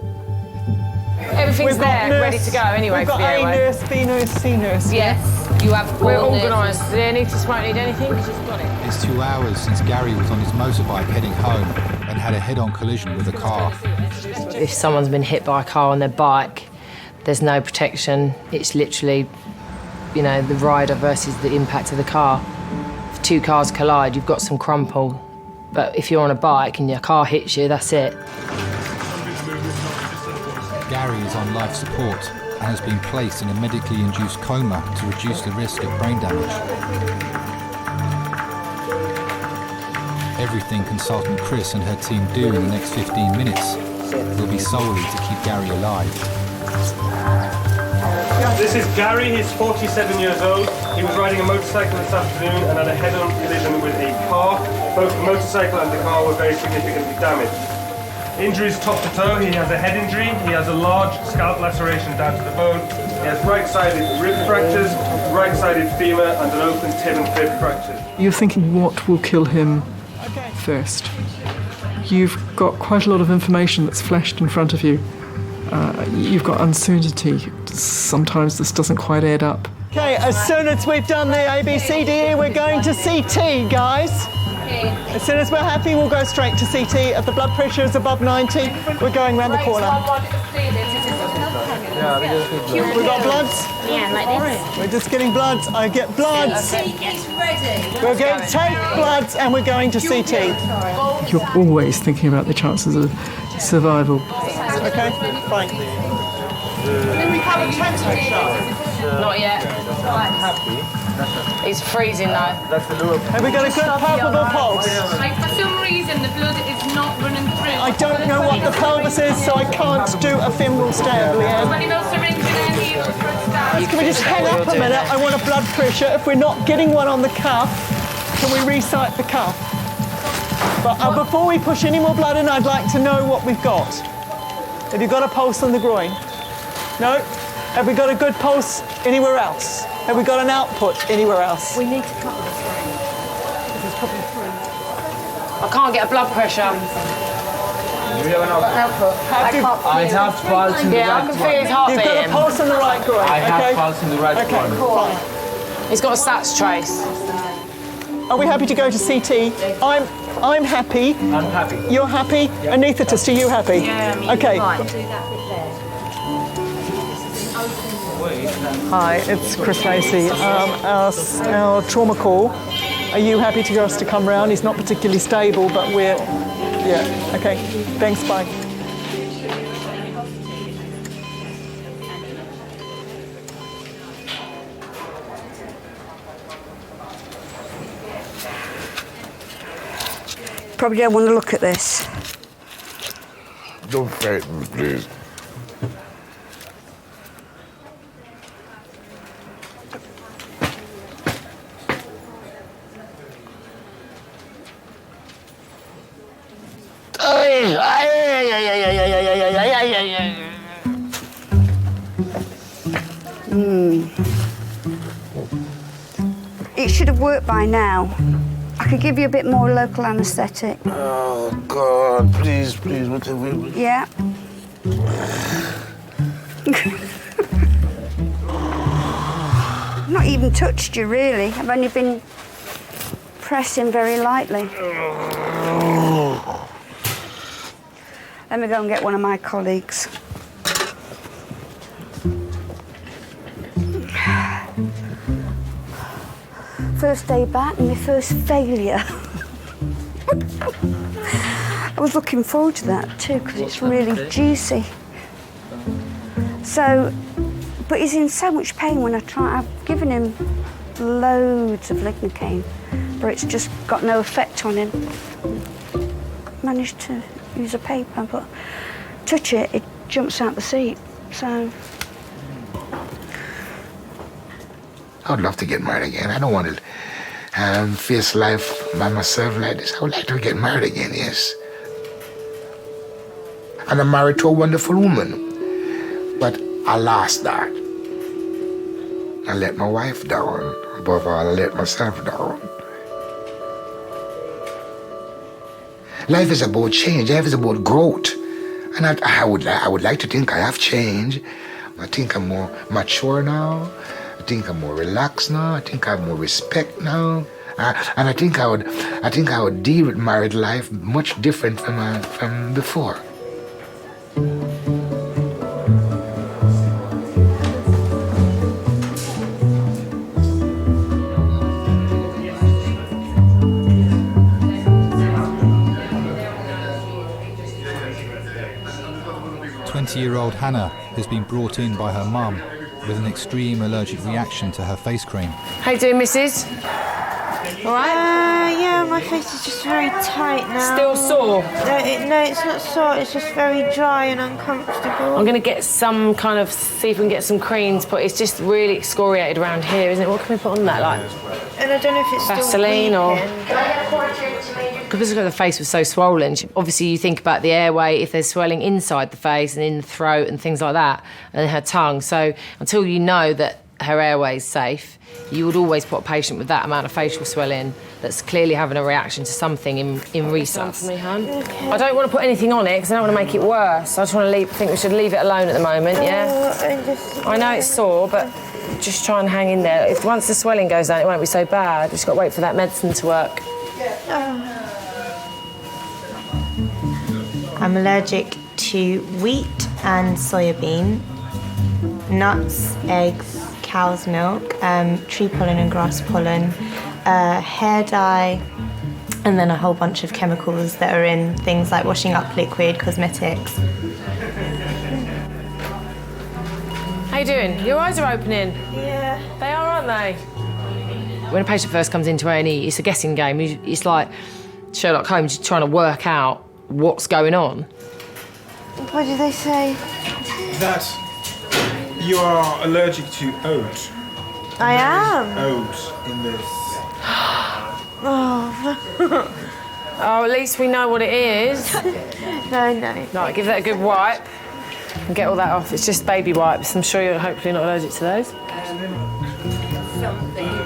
Everything's there, ready to go anyway we've for got the A airway. nurse, B nurse, C nurse. Yes, you have We're four organised. nurses. Do Anita won't need anything? She's got it. It's 2 hours since Gary was on his motorbike heading home and had a head-on collision with a car. If someone's been hit by a car on their bike, there's no protection. It's literally, the rider versus the impact of the car. If 2 cars collide, you've got some crumple. But if you're on a bike and your car hits you, that's it. Gary is on life support and has been placed in a medically induced coma to reduce the risk of brain damage. Everything consultant Chris and her team do in the next 15 minutes will be solely to keep Gary alive. This is Gary, he's 47 years old. He was riding a motorcycle this afternoon and had a head-on collision with a car. Both the motorcycle and the car were very significantly damaged. Injuries top to toe, he has a head injury, he has a large scalp laceration down to the bone, he has right-sided rib fractures, right-sided femur and an open tib and fib fracture. You're thinking what will kill him first. You've got quite a lot of information that's flashed in front of you. You've got uncertainty. Sometimes this doesn't quite add up. Okay, as soon as we've done the ABCDE, we're going to CT, guys. As soon as we're happy, we'll go straight to CT. If the blood pressure is above 90, we're going round the corner. We've got bloods? Yeah, like this. We're just getting bloods. I get bloods. We're going to take bloods and we're going to CT. You're always thinking about the chances of survival. Okay, fine. Can we have a temperature? Not yet. It's freezing though. Have we got a good palpable pulse? Like for some reason the blood is not running through. I don't know what the pelvis is, so I can't do a femoral stab, Leanne. Can we just hang up a minute? I want a blood pressure. If we're not getting one on the cuff, can we recite the cuff? But before we push any more blood in, I'd like to know what we've got. Have you got a pulse on the groin? No? Have we got a good pulse anywhere else? Have we got an output anywhere else? We need to cut this through. This is probably through. I can't get a blood pressure. Do you have an output? I have pulse in the right I can feel his heart You've beating. got a pulse on the right groin, I have okay? pulse in the right Okay, groin. fine. He's got a SATS trace. Are we happy to go to CT? I'm happy. I'm happy. You're happy? Yeah. Anaesthetist, are you happy? Yeah, okay. Right. Do that bit there. Hi, it's Chris Lacey. Our trauma call. Are you happy to go us to come round? He's not particularly stable, but we're... Yeah, okay. Thanks, bye. Probably don't want to look at this. Don't frighten me, please. It should have worked by now. I could give you a bit more local anaesthetic. Oh, God, please, whatever. Yeah. I've not even touched you, really. I've only been pressing very lightly. Let me go and get one of my colleagues. First day back and my first failure. I was looking forward to that too because it's really juicy. So, but he's in so much pain when I try. I've given him loads of lignocaine, but it's just got no effect on him. Managed to use a paper, but touch it, it jumps out the seat. So. I would love to get married again. I don't want to face life by myself like this. I would like to get married again, yes. And I'm married to a wonderful woman. But I lost that. I let my wife down. Above all, I let myself down. Life is about change. Life is about growth. And I would like to think I have changed. I think I'm more mature now. I think I'm more relaxed now. I think I have more respect now. And I think I would deal with married life much different from before. Year-old Hannah has been brought in by her mum with an extreme allergic reaction to her face cream. How you doing, Mrs? All right? Yeah, my face is just very tight now. Still sore? No, it's not sore. It's just very dry and uncomfortable. I'm going to get some kind of, see if we can get some creams, but it's just really excoriated around here, isn't it? What can we put on that? Like And I don't know if it's Vaseline still or... weeping. Because the face was so swollen, obviously you think about the airway, if there's swelling inside the face and in the throat and things like that, and her tongue. So until you know that her airway is safe, you would always put a patient with that amount of facial swelling that's clearly having a reaction to something in resus. For me, hon. Okay. I don't want to put anything on it because I don't want to make it worse. I just want to think we should leave it alone at the moment, yeah? I know it's sore, but just try and hang in there. If once the swelling goes down, it won't be so bad. We've just got to wait for that medicine to work. I'm allergic to wheat and soybean, nuts, eggs, cow's milk, tree pollen and grass pollen, hair dye, and then a whole bunch of chemicals that are in things like washing up liquid, cosmetics. How you doing? Your eyes are opening. Yeah. They are, aren't they? When a patient first comes into A&E, it's a guessing game. It's like Sherlock Holmes trying to work out what's going on. What did they say? That you are allergic to oat. I am. Oat in this. Oh. Oh, at least we know what it is. No. Right, give that a good wipe and get all that off. It's just baby wipes. I'm sure you're hopefully not allergic to those.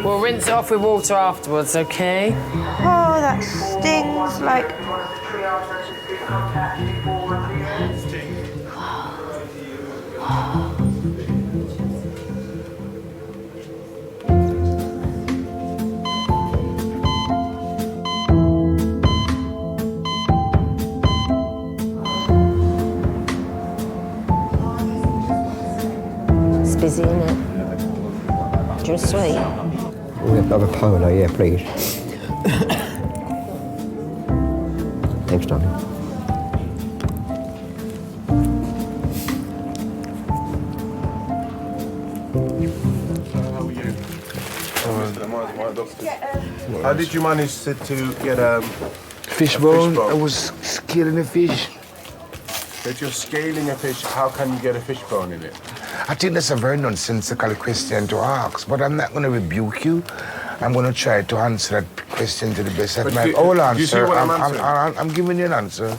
We'll rinse it off with water afterwards, okay? Oh, that stings like... It's busy, isn't it? Do you want a sweet? We'll have a polo, yeah, please. Thanks, darling. How are you? How did you manage to get Fishbone? I was scaling a fish. If you're scaling a fish, how can you get a fishbone in it? I think that's a very nonsensical question to ask, but I'm not going to rebuke you. I'm going to try to answer that question to the best of my... Hold on, sir. I'm giving you an answer.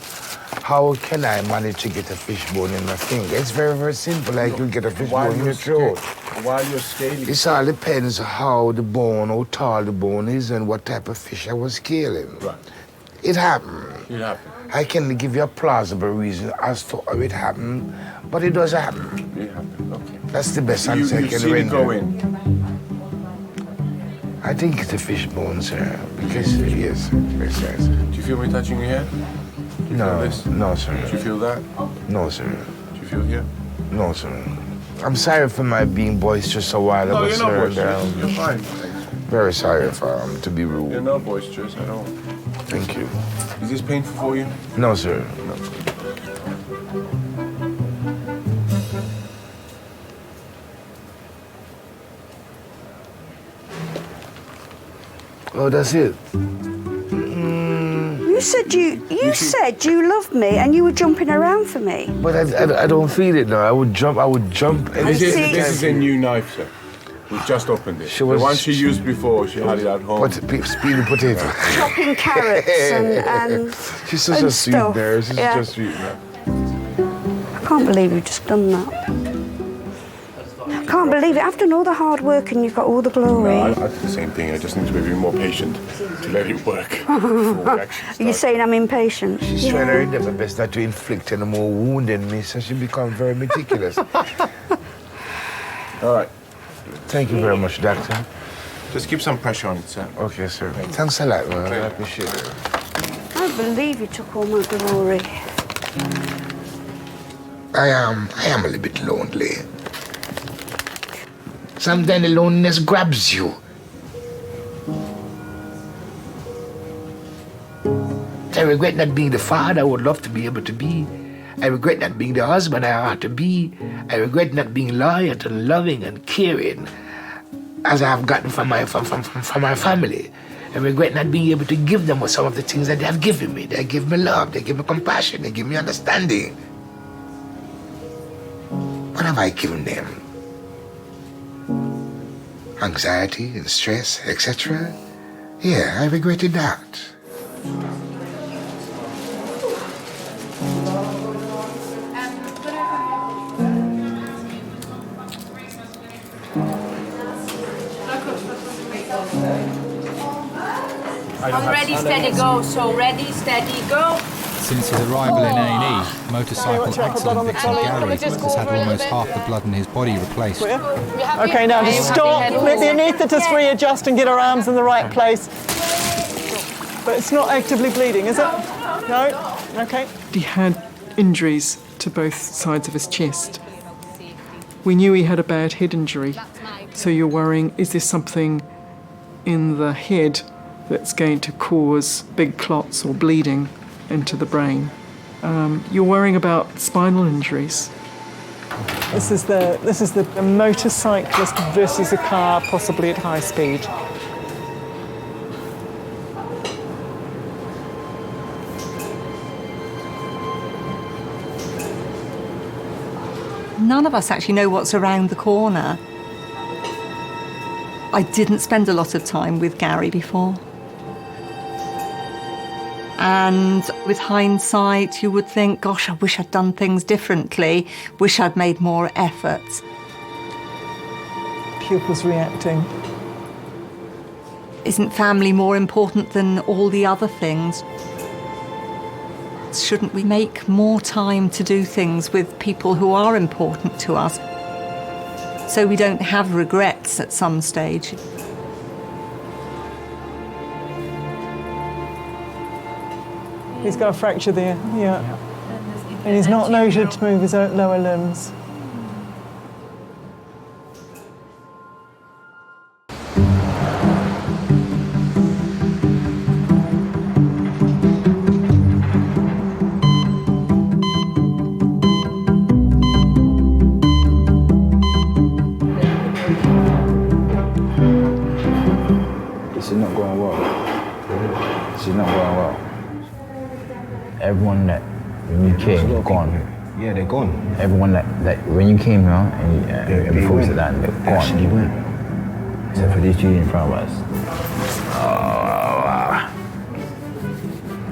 How can I manage to get a fishbone in my finger? It's very, very simple. Like you get a fishbone in your throat. While you're scaling? It all depends how the bone, how tall the bone is and what type of fish I was scaling. Right. It happened. It happened. I can give you a plausible reason as to how it happened, but it does happen. It happened, okay. That's the best answer I can render. It go in? I think it's a fishbone, sir, because, yes. Do you feel me touching your head? No, sir. Do you feel that? No, sir. Do you feel here? No, sir. I'm sorry for my being boisterous a while ago, No, you're not sir. boisterous. You're fine. Very sorry for to be rude. You're not boisterous at all. Thank you. Is this painful for you? No, sir. No. Oh, that's it. You said you loved me and you were jumping around for me. But I don't feel it now. I would jump. This is a new knife, sir. We've just opened it. The one she used before, she had it at home. Speedy potato. Chopping carrots and She's such a sweet stuff. bear. She's Yeah. just sweet, man. I can't believe you've just done that. I can't believe it. I've done all the hard work and you've got all the glory. No, I do the same thing. I just need to be more patient to let it work. Are you saying I'm impatient? She's trying her endeavor best not to inflict any more wound in me, so she becomes very meticulous. All right. Thank you very much, doctor. Just keep some pressure on it, sir. Okay, sir. Thanks a lot, man. I appreciate it. I can't believe you took all my glory. I am a little bit lonely. Sometimes the loneliness grabs you. I regret not being the father I would love to be able to be. I regret not being the husband I ought to be. I regret not being loyal and loving and caring as I have gotten from my family. I regret not being able to give them some of the things that they have given me. They give me love, they give me compassion, they give me understanding. What have I given them? Anxiety and stress, etc. Yeah, I regretted that. Ready, steady, go. So ready, steady, go. Since his arrival in A&E, motorcycle accident victim Gary has had almost half the blood in his body replaced. Okay, now just stop. Let the anaesthetist readjust and get her arms in the right place. But it's not actively bleeding, is it? No? Okay. He had injuries to both sides of his chest. We knew he had a bad head injury, so you're worrying, is there something in the head that's going to cause big clots or bleeding into the brain? You're worrying about spinal injuries. This is the motorcyclist versus a car, possibly at high speed. None of us actually know what's around the corner. I didn't spend a lot of time with Gary before. And with hindsight, you would think, gosh, I wish I'd done things differently, wish I'd made more effort. Pupils reacting. Isn't family more important than all the other things? Shouldn't we make more time to do things with people who are important to us so we don't have regrets at some stage? He's got a fracture there, yeah. And he's not noted to move his lower limbs. This is not going well. This is not going well. Everyone that, when you came, gone. Yeah, they're gone. Everyone that when you came here and before we sat down, they're gone. Actually went. Except for these two in front of us.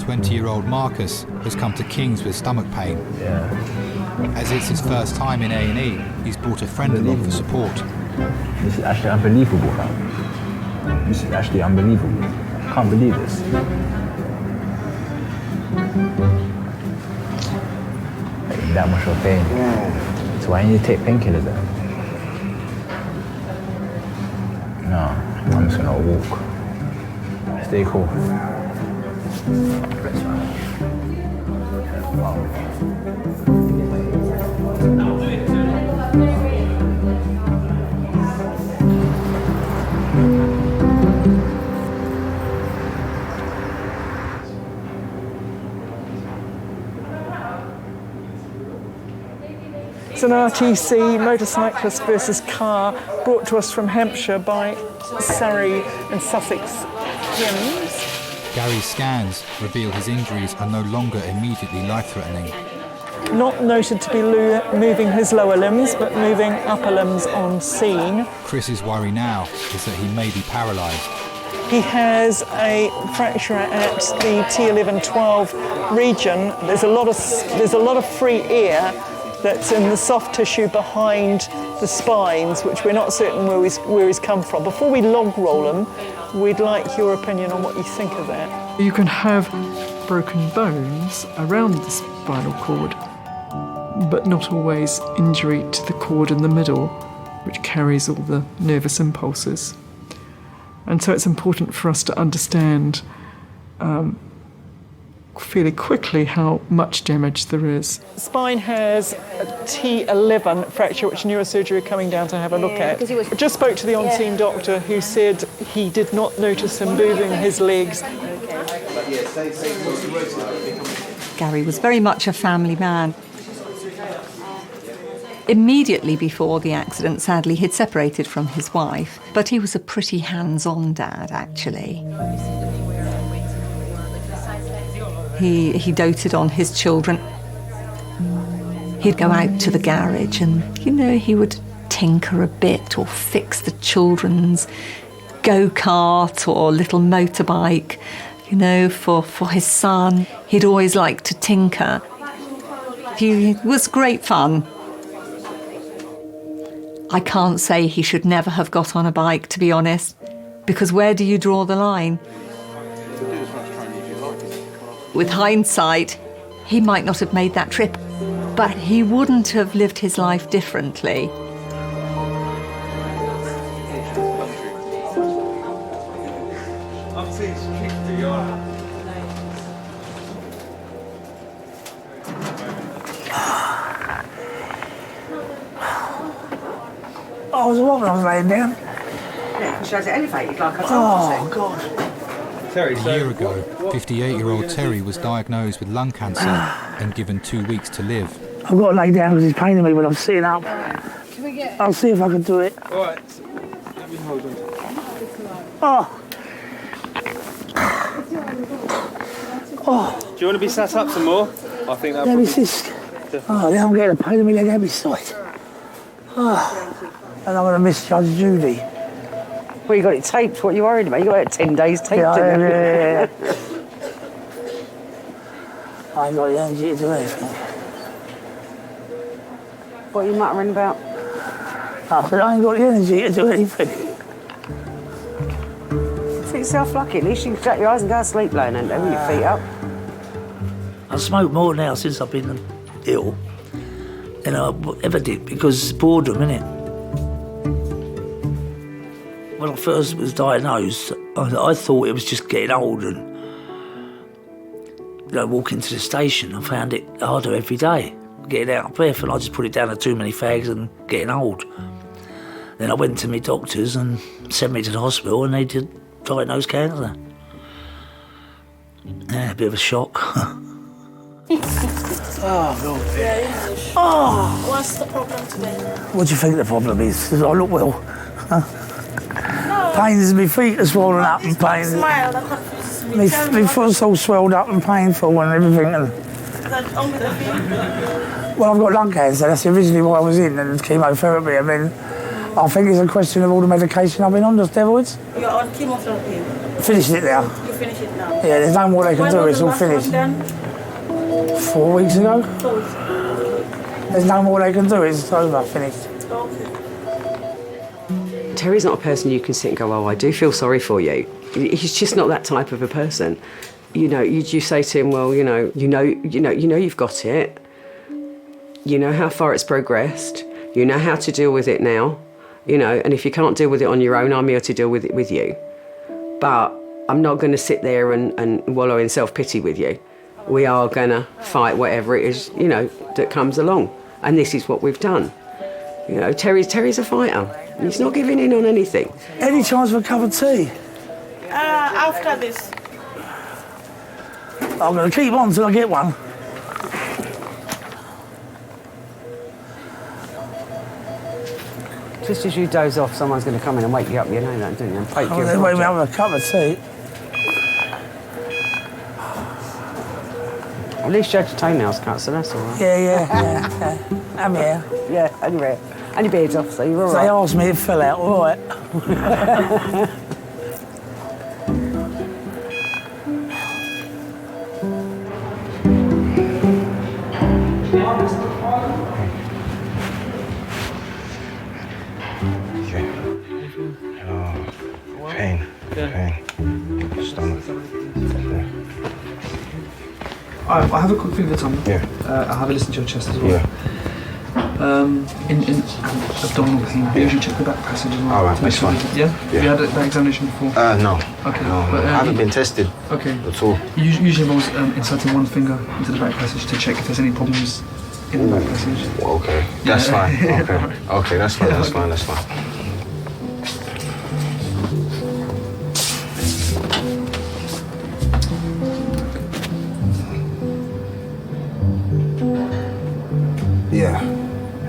20-year-old Marcus has come to King's with stomach pain. Yeah. As it's his first time in A&E, he's brought a friend along for support. This is actually unbelievable, fam. This is actually unbelievable. I can't believe this. Like, that much of pain. So why do you take painkillers then? No, I'm just gonna walk. Stay cool. It's an RTC, motorcyclist versus car, brought to us from Hampshire by Surrey and Sussex Hymns. Gary's scans reveal his injuries are no longer immediately life-threatening. Not noted to be moving his lower limbs, but moving upper limbs on scene. Chris's worry now is that he may be paralysed. He has a fracture at the T11-12 region. There's a lot of free air that's in the soft tissue behind the spines, which we're not certain where he's come from. Before we log roll him, we'd like your opinion on what you think of that. You can have broken bones around the spinal cord, but not always injury to the cord in the middle, which carries all the nervous impulses. And so it's important for us to understand fairly quickly how much damage there is. The spine has a T11 fracture, which neurosurgery are coming down to have a look at. I just spoke to the on-scene doctor who said he did not notice him moving his legs. Gary was very much a family man. Immediately before the accident, sadly, he'd separated from his wife, but he was a pretty hands-on dad, actually. He doted on his children. He'd go out to the garage and, he would tinker a bit or fix the children's go-kart or little motorbike, for his son. He'd always liked to tinker. He was great fun. I can't say he should never have got on a bike, to be honest, because where do you draw the line? With hindsight, he might not have made that trip, but he wouldn't have lived his life differently. I was what when I was laying down? Yeah, because she has it elevated like I told Oh, you. God. A year ago, 58-year-old Terry was diagnosed with lung cancer and given 2 weeks to live. I've got to lay down because it's paining me when I'm sitting up. I'll see if I can do it. All right. Let me hold on. Oh. Oh. Do you want to be sat up some more? I think that. Let me just. Oh, then I'm getting a pain in my leg every side. Oh. And I'm going to miss Judge Judy. Well, you got it taped. What are you worried about? You got it 10 days taped. Yeah. didn't you? I ain't got the energy to do anything. What are you muttering about? I said, I ain't got the energy to do anything. Think yourself lucky. At least you can shut your eyes and go to sleep laying and with your feet up. I smoke more now since I've been ill than I ever did because it's boredom, innit? When I first was diagnosed, I thought it was just getting old and walking to the station. I found it harder every day, getting out of breath, and I just put it down to too many fags and getting old. Then I went to my doctors and sent me to the hospital and they did diagnose cancer. Yeah, a bit of a shock. Oh, God. Oh! What's the problem today? What do you think the problem is? Does I look well? Huh? Pains in my feet are swollen up and pain. Smile. My foot's all swelled up and painful and everything. And well, I've got lung cancer. That's originally what I was in, and chemotherapy. And then I think it's a question of all the medication I've been on, the steroids. You're on chemotherapy. Finished it now. You finish it now. Yeah, there's no more they can When do. was It's the all last finished. one done? 4 weeks ago. 4 weeks. There's no more they can do. It's over. Finished. Okay. Terry's not a person you can sit and go, oh, I do feel sorry for you. He's just not that type of a person. You say to him, well, you know you've got it. You know how far it's progressed. You know how to deal with it now. And if you can't deal with it on your own, I'm here to deal with it with you. But I'm not going to sit there and wallow in self-pity with you. We are going to fight whatever it is, that comes along. And this is what we've done. Terry's a fighter. He's not giving in on anything. Any chance for a cup of tea? After this. I'm going to keep on till I get one. Just as you doze off, someone's going to come in and wake you up. You know that, don't you? And poke you. They wake me up with a cup of tea. At least you had your toenails cut, so that's all right. Yeah. I'm here. Yeah, and your hair. And your beard's off, so you're all right. They asked me, it fell out, all right. Pain. Stomach. I'll have a quick thing for Tom. Yeah. I'll have a listen to your chest as well. Yeah. In abdominal pain, I usually check the back passage as well. All right, that's fine. Yeah? Have you had that examination before? No. Okay. No, But, I haven't been tested. Okay. At all. Usually involves inserting one finger into the back passage to check if there's any problems in the back passage. Okay. That's fine. Okay. Okay, that's fine. That's fine. That's fine. Yeah.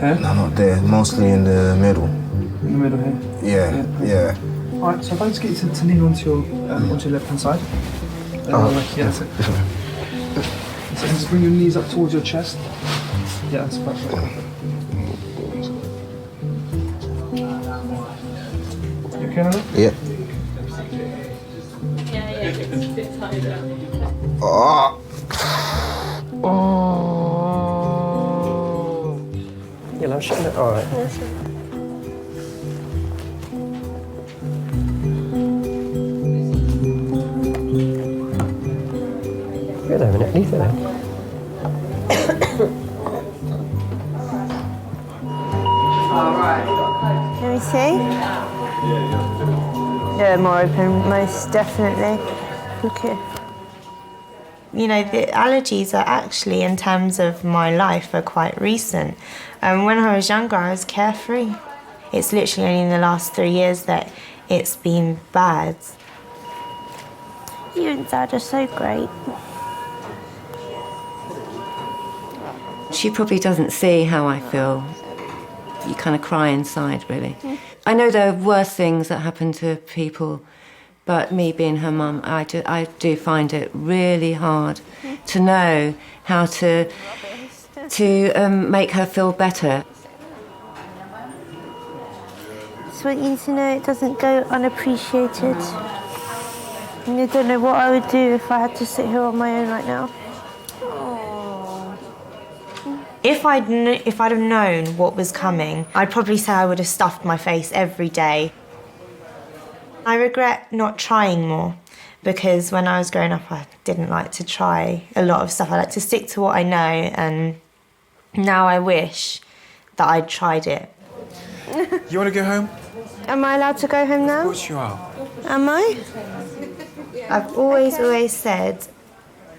Here? No, not there. Mostly in the middle. In the middle here? Yeah. All right, so if I just get you to lean onto your left-hand side. Yeah, that's it. So just bring your knees up towards your chest. Yeah, that's perfect. You okay now? Yeah. Oh. You know, shut it. All right. Wait a minute, leave it there. Let me see. Yeah, more open, most definitely. Okay. You know, the allergies are actually, in terms of my life, are quite recent. When I was younger, I was carefree. It's literally only in the last 3 years that it's been bad. You and Dad are so great. She probably doesn't see how I feel. You kind of cry inside, really. I know there are worse things that happen to people, but me being her mum, I do find it really hard to know how to make her feel better. Just want you to know it doesn't go unappreciated. And I don't know what I would do if I had to sit here on my own right now. If I'd have known what was coming, I'd probably say I would have stuffed my face every day. I regret not trying more, because when I was growing up, I didn't like to try a lot of stuff. I like to stick to what I know, and now I wish that I'd tried it. You want to go home? Am I allowed to go home now? Of course you are. Am I? I've always said,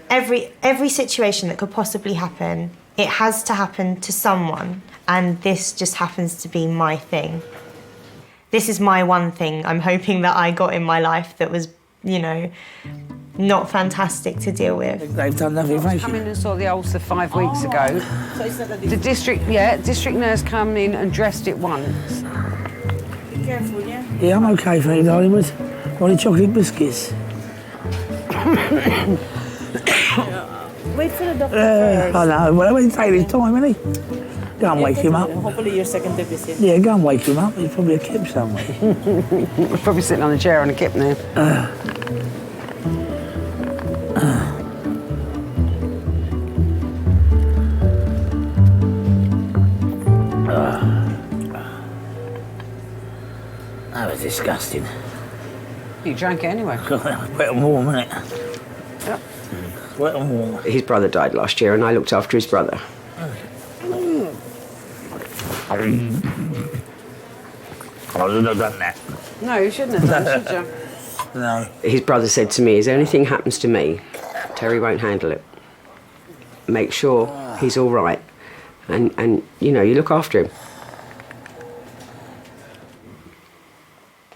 every situation that could possibly happen, it has to happen to someone, and this just happens to be my thing. This is my one thing I'm hoping that I got in my life that was, you know, not fantastic to deal with. They've done nothing. I come in and saw the ulcer 5 weeks ago. The district nurse came in and dressed it once. Be careful, yeah? Yeah, I'm okay, thank you, darling. With only chocolate biscuits. Wait for the doctor first. I know, but I won't take his time, will he? Go and wake him up. Hopefully your second visit. Yeah, go and wake him up. He's probably a kip somewhere. He's probably sitting on a chair on a kip now. That was disgusting. You drank it anyway. Wet and warm, isn't it? Yep. Wet and warm. His brother died last year and I looked after his brother. I shouldn't have done that. No, you shouldn't have done, should you? No. His brother said to me, if anything happens to me, Terry won't handle it. Make sure he's all right. And you know, you look after him.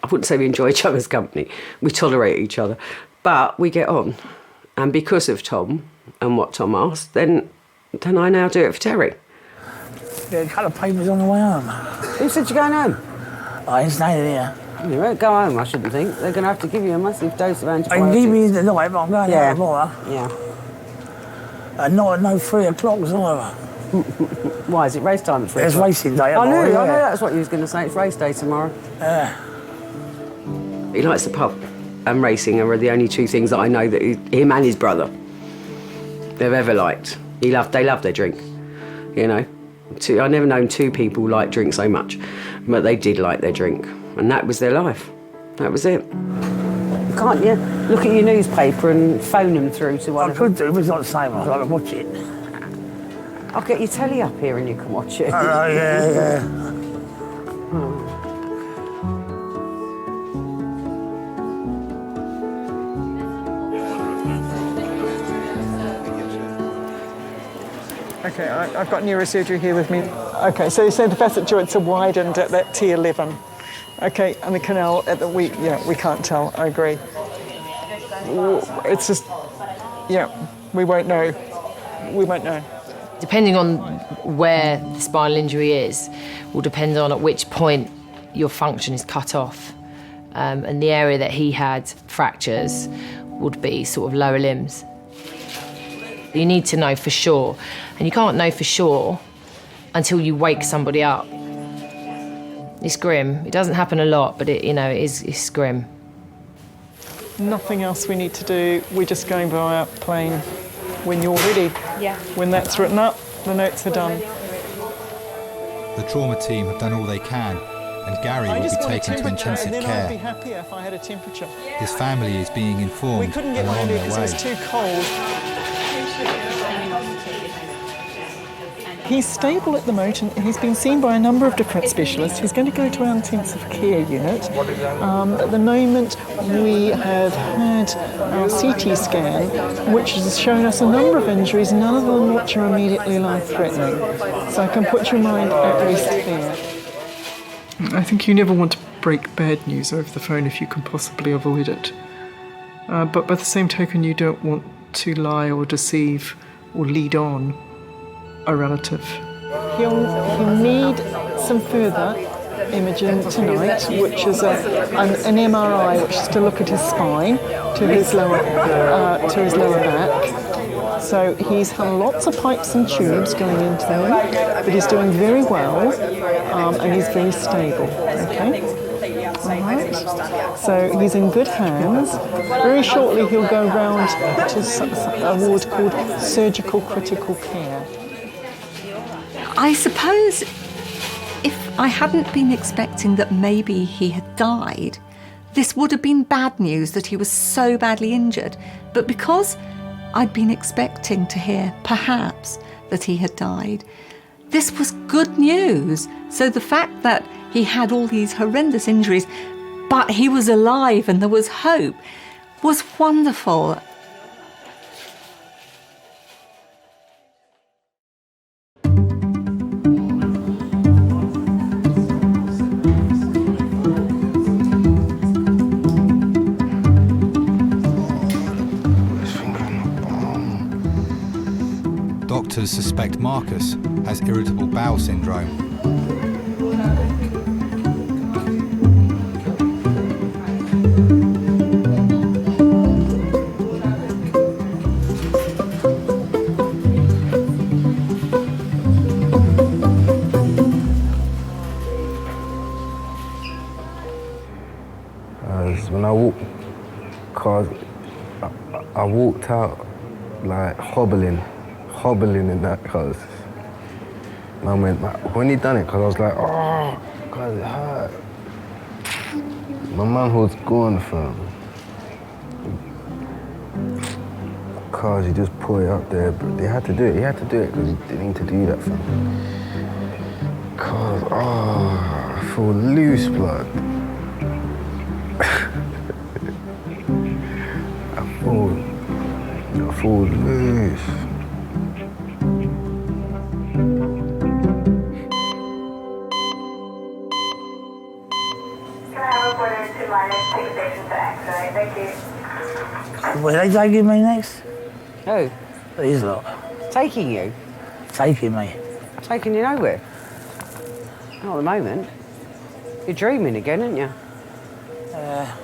I wouldn't say we enjoy each other's company. We tolerate each other. But we get on. And because of Tom and what Tom asked, then I now do it for Terry. Yeah, a couple of papers on the way home. Who said you're going home? I ain't staying here. You won't go home, I shouldn't think. They're going to have to give you a massive dose of antibiotics. I can give you the night, but I'm going out tomorrow. Yeah. And not at no 3 o'clock either. Why, is it race time at 3 It's o'clock? racing day I tomorrow, knew yeah. that's what you was going to say. It's race day tomorrow. Yeah. He likes the pub and racing are the only two things that I know that him and his brother they've ever liked. They love their drink, you know. I've never known two people like drink so much, but they did like their drink, and that was their life. That was it. Can't you look at your newspaper and phone them through to one I could do, but it's not the same. I can watch it. I'll get your telly up here and you can watch it. Oh, yeah. Okay, I've got neurosurgery here with me. Okay, so you said the facet joints are widened at that T11. Okay, and the canal at the we can't tell. I agree. It's just, we won't know. We won't know. Depending on where the spinal injury is, will depend on at which point your function is cut off. And the area that he had fractures would be sort of lower limbs. You need to know for sure, and you can't know for sure until you wake somebody up. It's grim. It doesn't happen a lot, but it's grim. Nothing else we need to do. We're just going by our playing when you're ready. Yeah. When that's written up, the notes are done. The trauma team have done all they can, and Gary will be taken to intensive and then care. I'd be happier if I had a temperature. His family is being informed We couldn't get and are on behind it their because it way. was too cold. He's stable at the moment. He's been seen by a number of different specialists. He's going to go to our intensive care unit. At the moment, we have had our CT scan, which has shown us a number of injuries, none of them which are immediately life-threatening. So I can put your mind at rest there. I think you never want to break bad news over the phone if you can possibly avoid it. But by the same token, you don't want to lie or deceive or lead on a relative. He'll need some further imaging tonight, which is an MRI, which is to look at his spine, to his lower back. So he's had lots of pipes and tubes going into him, but he's doing very well, and he's very stable. Okay. All right. So he's in good hands. Very shortly he'll go round to a ward called surgical critical care. I suppose if I hadn't been expecting that maybe he had died, this would have been bad news that he was so badly injured. But because I'd been expecting to hear, perhaps, that he had died, this was good news. So the fact that he had all these horrendous injuries, but he was alive and there was hope, was wonderful. Doctors suspect Marcus has irritable bowel syndrome. When I walked out like hobbling in that, because Mum went, when he done it, because I was like, oh, because it hurt. My mum was gone from, because he just put it up there, but they had to do it. He had to do it because he didn't need to do that for me. Because, I feel loose blood. I feel loose. Where are they taking me next? Who? These lot. Taking you? Taking me. Taking you nowhere? Not at the moment. You're dreaming again, aren't you?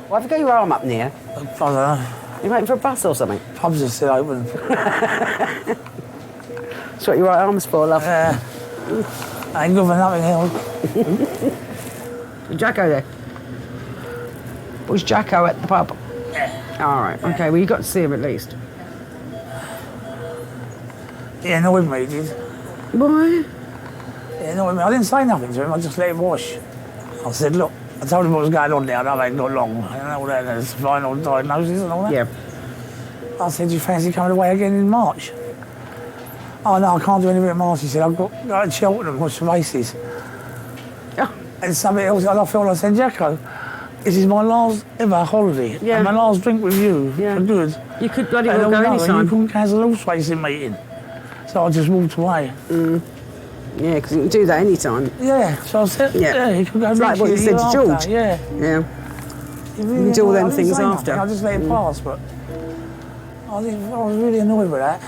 Why have you got your arm up near? I don't know. You waiting for a bus or something? Pubs are still open. That's what your right arm's for, love. I ain't good for nothing else. Is Jacko there? Was Jacko at the pub? Yeah. All right, okay, well, you got to see him at least. He annoyed me, he did. Why? He annoyed me. I didn't say nothing to him, I just let him wash. I said, look, I told him what was going on there, I know it ain't got long, and all that, and it's final diagnosis and all that. Yeah. I said, do you fancy coming away again in March? Oh, no, I can't do anything in March. He said, I've got to go to Cheltenham, watch the races. Yeah. And something else, and I said, Jacko, this is my last ever holiday, and my last drink with you, for good. You could bloody well go anytime. You couldn't cancel all racing meeting. So I just walked away. Yeah, because you can do that anytime. Yeah, so I said, you could go it's like what you said to George. Yeah. Yeah. You can do all them things after. I just let it pass, but I was really annoyed with that.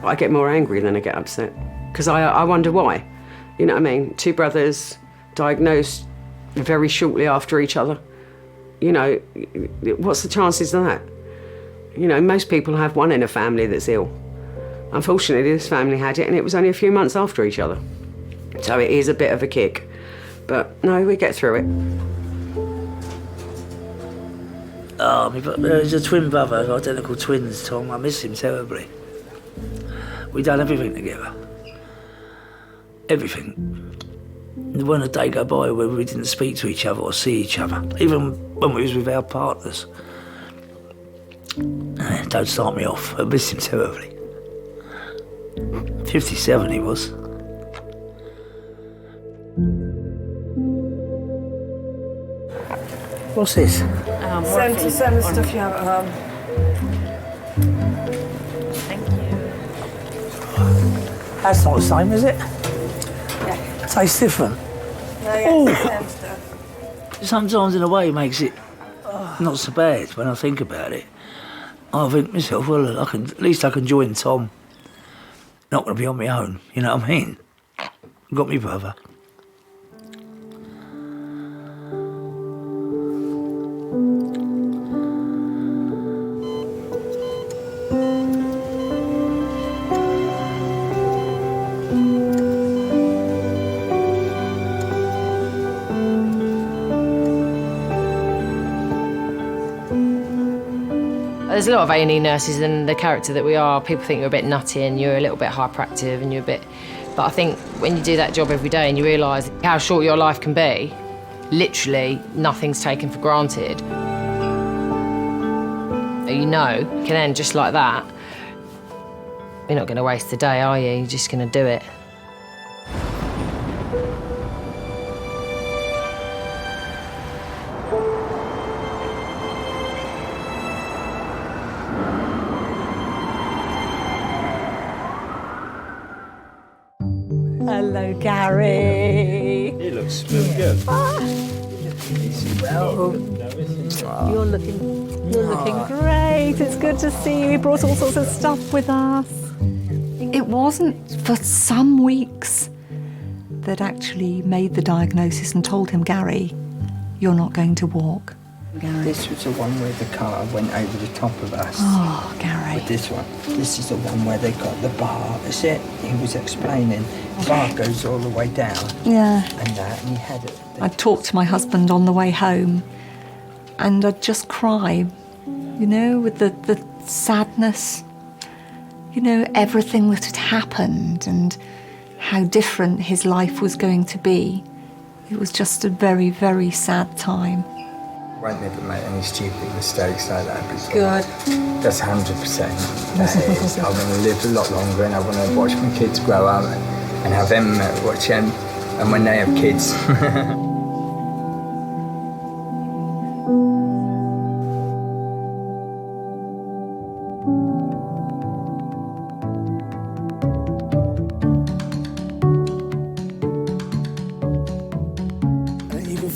I get more angry than I get upset. Because I wonder why. You know what I mean? 2 brothers diagnosed very shortly after each other. You know, what's the chances of that? You know, most people have one in a family that's ill. Unfortunately, this family had it, and it was only a few months after each other. So it is a bit of a kick. But no, we get through it. Oh, there's a twin brother, identical twins, Tom. I miss him terribly. We done everything together. Everything. There wasn't a day go by where we didn't speak to each other or see each other, even when we was with our partners. Don't start me off. I miss him terribly. 57 he was. What's this? Same stuff you have at home. Thank you. That's not the same, is it? Yeah. It tastes different. No, yeah, it's the same stuff. Sometimes in a way it makes it not so bad when I think about it. I think to myself, well, at least I can join Tom. Not going to be on my own, you know what I mean? I've got me brother. There's a lot of A&E nurses, and the character that we are, people think you're a bit nutty and you're a little bit hyperactive and you're a bit... But I think when you do that job every day and you realise how short your life can be, literally nothing's taken for granted. You know, you can end just like that. You're not going to waste the day, are you? You're just going to do it. Hello, Gary. He looks good. You're looking great. It's good to see you. We brought all sorts of stuff with us. It wasn't for some weeks that actually made the diagnosis and told him, Gary, you're not going to walk. This was the one where the car went over the top of us. Oh, Gary. With this one. This is the one where they got the bar. That's it. He was explaining. The bar goes all the way down. Yeah. And that, and he had it. I talked to my husband on the way home, and I'd just cry, you know, with the sadness, you know, everything that had happened and how different his life was going to be. It was just a very, very sad time. Won't never make any stupid mistakes like that before. Good. That's 100%. That is. I want to live a lot longer, and I want to watch my kids grow up and have them watch them, and when they have kids.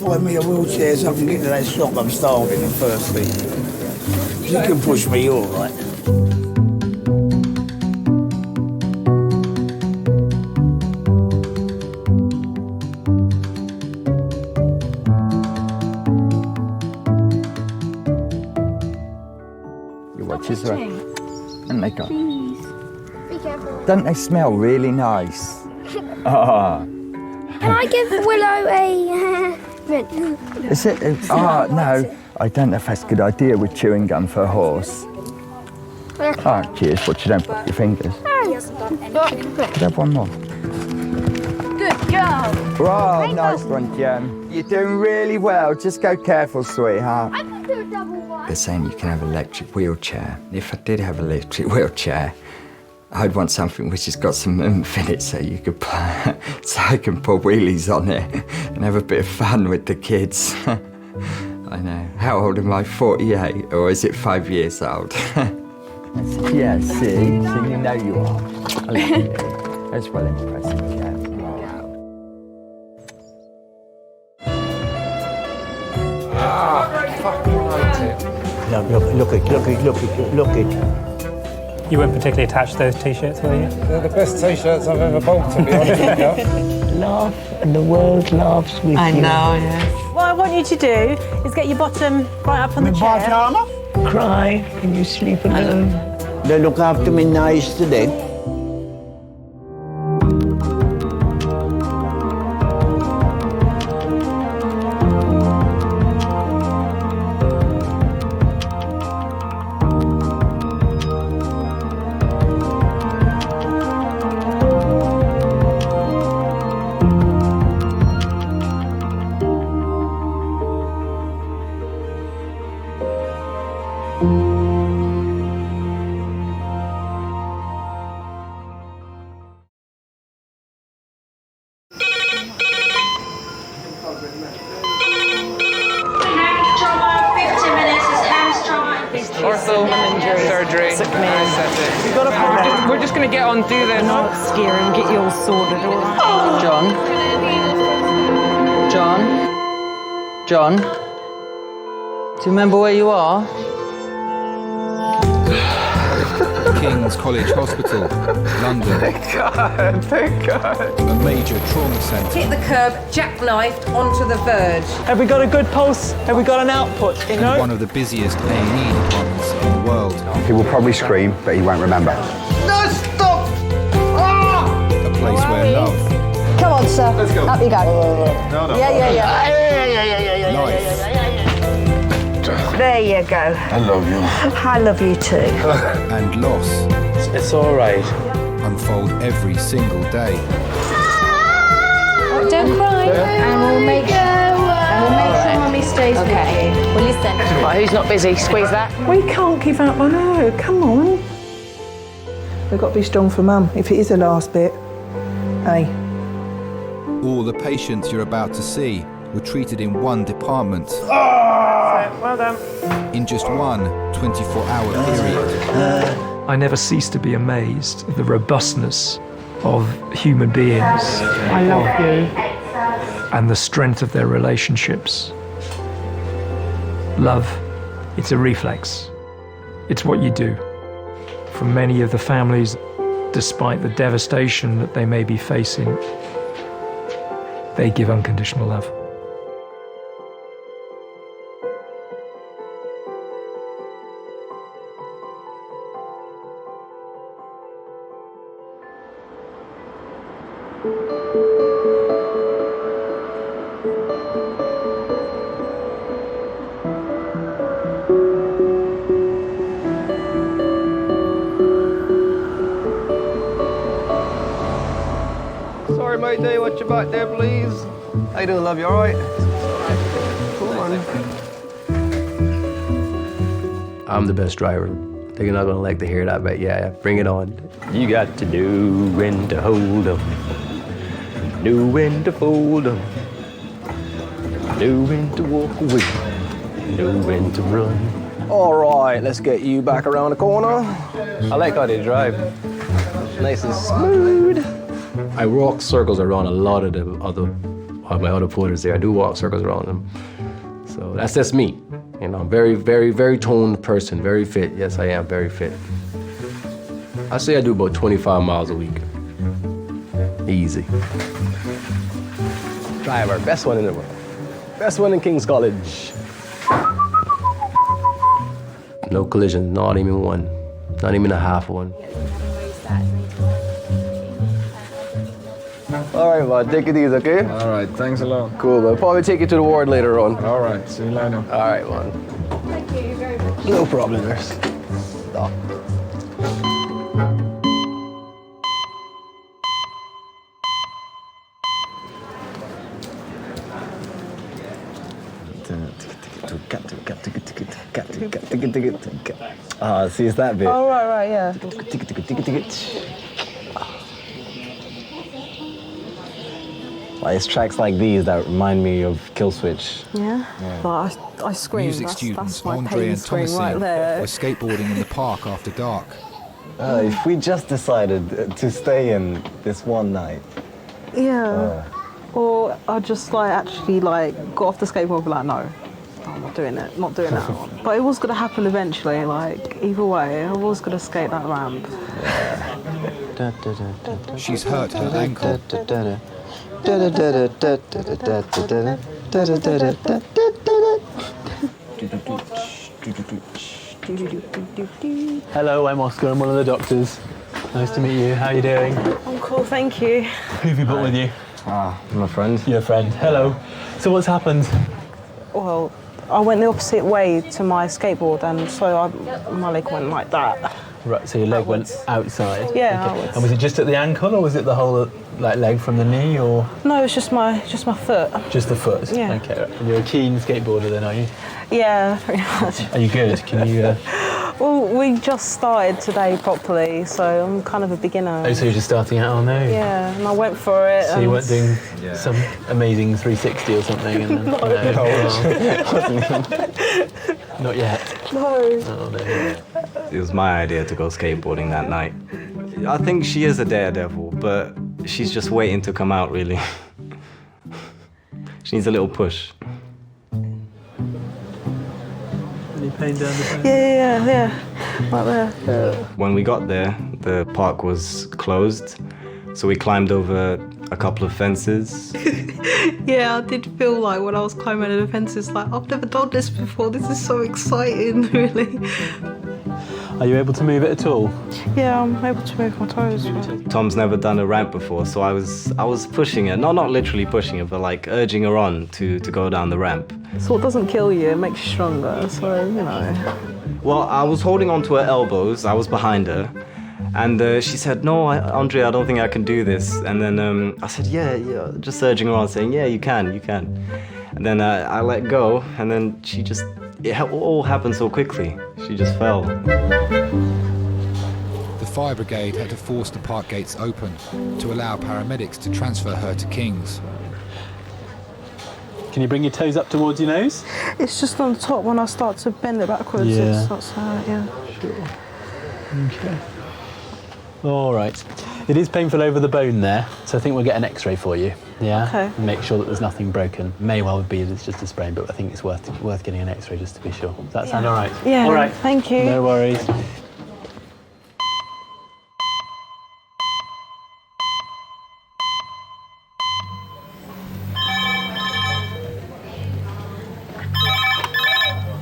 Find me a wheelchair so I can get to that shop. I'm starving and thirsty. You can push me, you're all right. Your watches are... And they go. Please, be careful. Don't they smell really nice? Ah. Can I give Willow a mint? Is it? Oh, no. I don't know if that's a good idea with chewing gum for a horse. Oh, cheers. But you don't put your fingers. Could have one more. Good girl. Oh, nice one, Jen. You're doing really well. Just go careful, sweetheart. I can do a double one. They're saying you can have an electric wheelchair. If I did have an electric wheelchair, I'd want something which has got some oomph in it so you could so I can pull wheelies on it and have a bit of fun with the kids. I know. How old am I? 48? Or is it 5 years old? Yeah, see? So you know you are. I love you. That's well impressive, yeah. Fucking right it. Look it. You weren't particularly attached to those T-shirts, were you? They're the best T-shirts I've ever bought, to be honest with you. Laugh, and the world laughs with you. I know, yes. What I want you to do is get your bottom right up on the chair. Cry and you sleep alone. They look after me nice today. Surgery. We're just going to get on, do this. Not scare him, get you all sorted, all right? John? Do you remember where you are? King's College Hospital, London. Thank God. A major trauma centre. Hit the curb, jackknifed onto the verge. Have we got a good pulse? Have we got an output, you know? One of the busiest A&E departments in the world. He will probably scream, but he won't remember. No, stop! A place where love, Come on, sir. Let's go. Up you go. No. Yeah. life, There you go. I love you. I love you too. and loss It's all right. unfold every single day. Don't cry. And we'll make sure Mummy stays with you. Well, listen. Right, who's not busy? Squeeze that. We can't give up, I know. Come on. We've got to be strong for Mum, if it is the last bit. Hey. All the patients you're about to see were treated in one department. Well done. In just one 24-hour period. I never cease to be amazed at the robustness of human beings. I love you. And the strength of their relationships. Love, it's a reflex. It's what you do. For many of the families, despite the devastation that they may be facing, they give unconditional love. Sorry, mate, do watch your back there, please. How you doing, love? You all right? Come on. I'm the best driver. They're not gonna like to hear that, but yeah, bring it on. You got to know when to hold 'em, know when to fold 'em, know when to walk away, know when to run. All right, let's get you back around the corner. I like how they drive. Nice and smooth. I walk circles around a lot of my other porters there. I do walk circles around them. So that's just me. You know, I'm very, very, very toned person, very fit. Yes, I am very fit. I say I do about 25 miles a week. Easy. Driver, best one in the world. Best one in King's College. No collision, not even one. Not even a half one. All right, man, take it easy, okay? All right, thanks a lot. Cool, man. Probably take you to the ward later on. All right, see you later. All right, man. Thank you very much. No problem, nurse. Stop. Ah, see, it's that bit. Oh, right, yeah. Like, it's tracks like these that remind me of Kill Switch. Yeah? But I scream. Music that's students my Andre pain and scream Thomasin right there. were skateboarding in the park after dark. If we just decided to stay in this one night. Yeah. Or I just actually got off the skateboard and be like, no, I'm not doing it. Not doing that one. But it was going to happen eventually. Like either way, I was going to skate that ramp. She's hurt her ankle. Hello, I'm Oscar. I'm one of the doctors. Nice to meet you. How are you doing? I'm cool, thank you. Who have you got with you? I'm a friend. Your friend. Hello. So what's happened? Well, I went the opposite way to my skateboard, and so my leg went like that. Right, so your leg went outside? Yeah, Okay. outwards. And was it just at the ankle, or was it the whole leg from the knee, or? No, it's just my foot. Just the foot? Yeah. Okay. And you're a keen skateboarder then, are you? Yeah, pretty much. Are you good? Can you... Well, we just started today properly, so I'm kind of a beginner. Oh, so you're just starting out on there? Yeah, and I went for it. So you weren't doing some amazing 360 or something? And then, No. Not yet? No. Oh, no. It was my idea to go skateboarding that night. I think she is a daredevil, but she's just waiting to come out, really. She needs a little push. Any pain down the back? Yeah. Right there. When we got there, the park was closed, so we climbed over a couple of fences. Yeah, I did feel like when I was climbing the fences, like, I've never done this before. This is so exciting, really. Are you able to move it at all? Yeah, I'm able to move my toes. Tom's never done a ramp before, so I was pushing her, not literally pushing her, but like urging her on to go down the ramp. So what doesn't kill you, it makes you stronger, so, you know. Well, I was holding onto her elbows, I was behind her, and she said, no, Andre, I don't think I can do this. And then I said, yeah, just urging her on, saying, yeah, you can. And then I let go, and then it all happened so quickly. She just fell. The fire brigade had to force the park gates open to allow paramedics to transfer her to King's. Can you bring your toes up towards your nose? It's just on the top when I start to bend it backwards. Yeah. That's yeah. Sure. Okay. All right. It is painful over the bone there, so I think we'll get an X-ray for you. Yeah. Okay. And make sure that there's nothing broken. May well be that it's just a sprain, but I think it's worth getting an X-ray just to be sure. Does that sound all right? Yeah. All right. Thank you. No worries.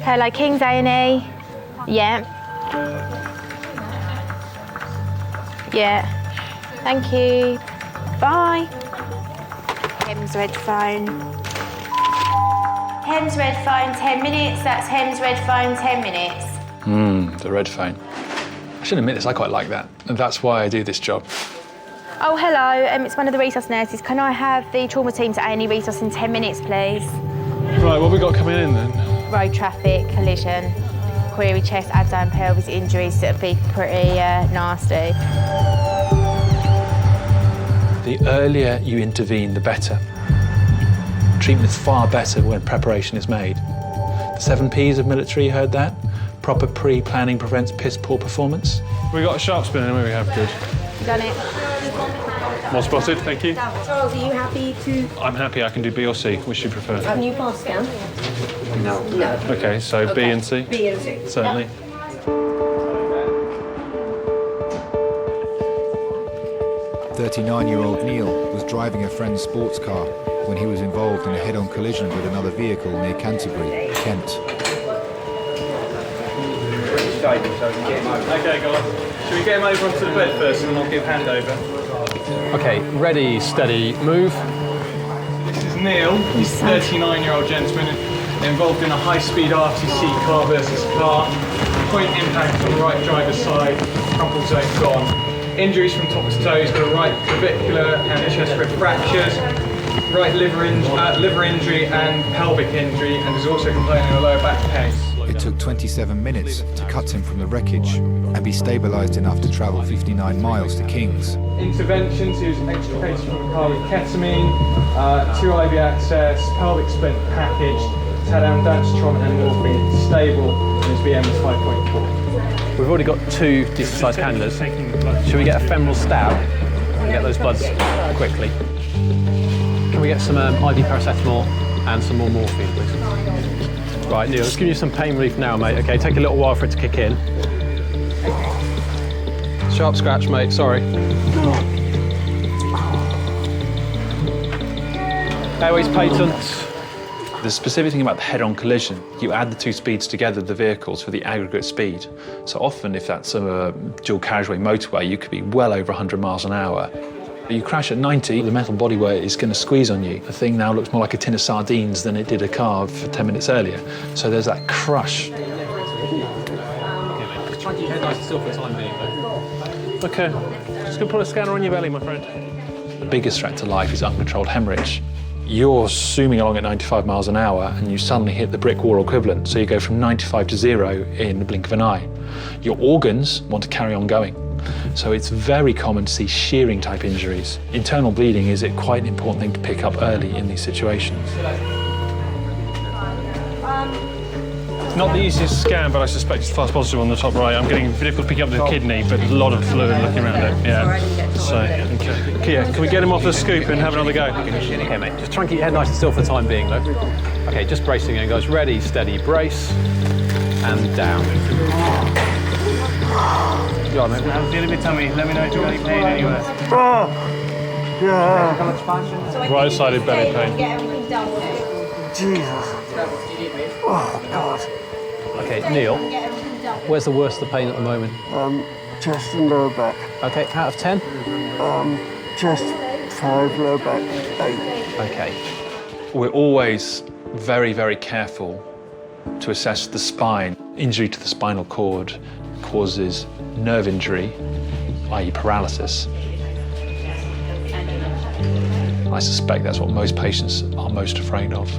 Hello, King's A&E. Yeah. Yeah. Thank you. Bye. Hems red phone. Hems red phone, 10 minutes. That's Hems red phone, 10 minutes. The red phone. I should admit this, I quite like that. And that's why I do this job. Oh, hello. It's one of the resource nurses. Can I have the trauma team to A&E resource in 10 minutes, please? Right, what have we got coming in then? Road traffic, collision, query chest, abdomen, pelvis injuries that would be pretty nasty. The earlier you intervene, the better. Treatment is far better when preparation is made. The 7 Ps of military, you heard that? Proper pre-planning prevents piss-poor performance. We got a sharp spin in, we have good. Done it. Well spotted, thank you. Charles, are you happy to... I'm happy, I can do B or C, which do you prefer? Can you pass scan? No. Okay, so B and C? B and C. Certainly. Yep. 39-year-old Neil was driving a friend's sports car when he was involved in a head-on collision with another vehicle near Canterbury, Kent. Okay, guys. Should we get him over onto the bed first and then I'll give handover? Okay, ready, steady, move. This is Neil. He's a 39-year-old gentleman involved in a high-speed RTC car versus car. Point impact on the right driver's side, crumple zone gone. Injuries from top to toe. He's got a right clavicular and chest rib fractures, right liver injury and pelvic injury, and is also complaining of lower back pain. It took 27 minutes to cut him from the wreckage and be stabilised enough to travel 59 miles to King's. Interventions, he was extricated from the car with ketamine, 2 IV access, pelvic splint packaged, he's had amdacetron and morphine, it's stable, and his BM is 5.4. We've already got 2 decent-sized cannulas. Should we get a femoral stab and get those bloods quickly? Can we get some IV paracetamol and some more morphine, please? Right, Neil, let's give you some pain relief now, mate. Okay, take a little while for it to kick in. Sharp scratch, mate, sorry. Airways patent. The specific thing about the head-on collision, you add the two speeds together, the vehicles, for the aggregate speed. So often, if that's a dual carriageway motorway, you could be well over 100 miles an hour. You crash at 90, the metal bodywork is going to squeeze on you. The thing now looks more like a tin of sardines than it did a car for 10 minutes earlier. So there's that crush. Try and keep your head nice and still for the time being, though. Okay, just going to put a scanner on your belly, my friend. The biggest threat to life is uncontrolled hemorrhage. You're zooming along at 95 miles an hour and you suddenly hit the brick wall equivalent. So you go from 95 to 0 in the blink of an eye. Your organs want to carry on going. So it's very common to see shearing type injuries. Internal bleeding is quite an important thing to pick up early in these situations. It's not the easiest scan, but I suspect it's false positive on the top right. I'm getting difficult picking up the kidney, but a lot of fluid looking around it. Yeah. So, okay. Yeah, can we get him off the scoop and have another go? Okay, mate. Just try and keep your head nice and still for the time being, though. Okay, just bracing again, guys. Ready, steady, brace, and down. Go on, mate. I'm feeling a bit tummy. Let me know if you've got any pain anywhere. Right-sided belly pain. Jesus. Oh, God. Okay, Neil, where's the worst of the pain at the moment? Chest and lower back. Okay, out of 10? Chest 5, lower back 8. Okay. We're always very, very careful to assess the spine. Injury to the spinal cord causes nerve injury, i.e. paralysis. I suspect that's what most patients are most afraid of.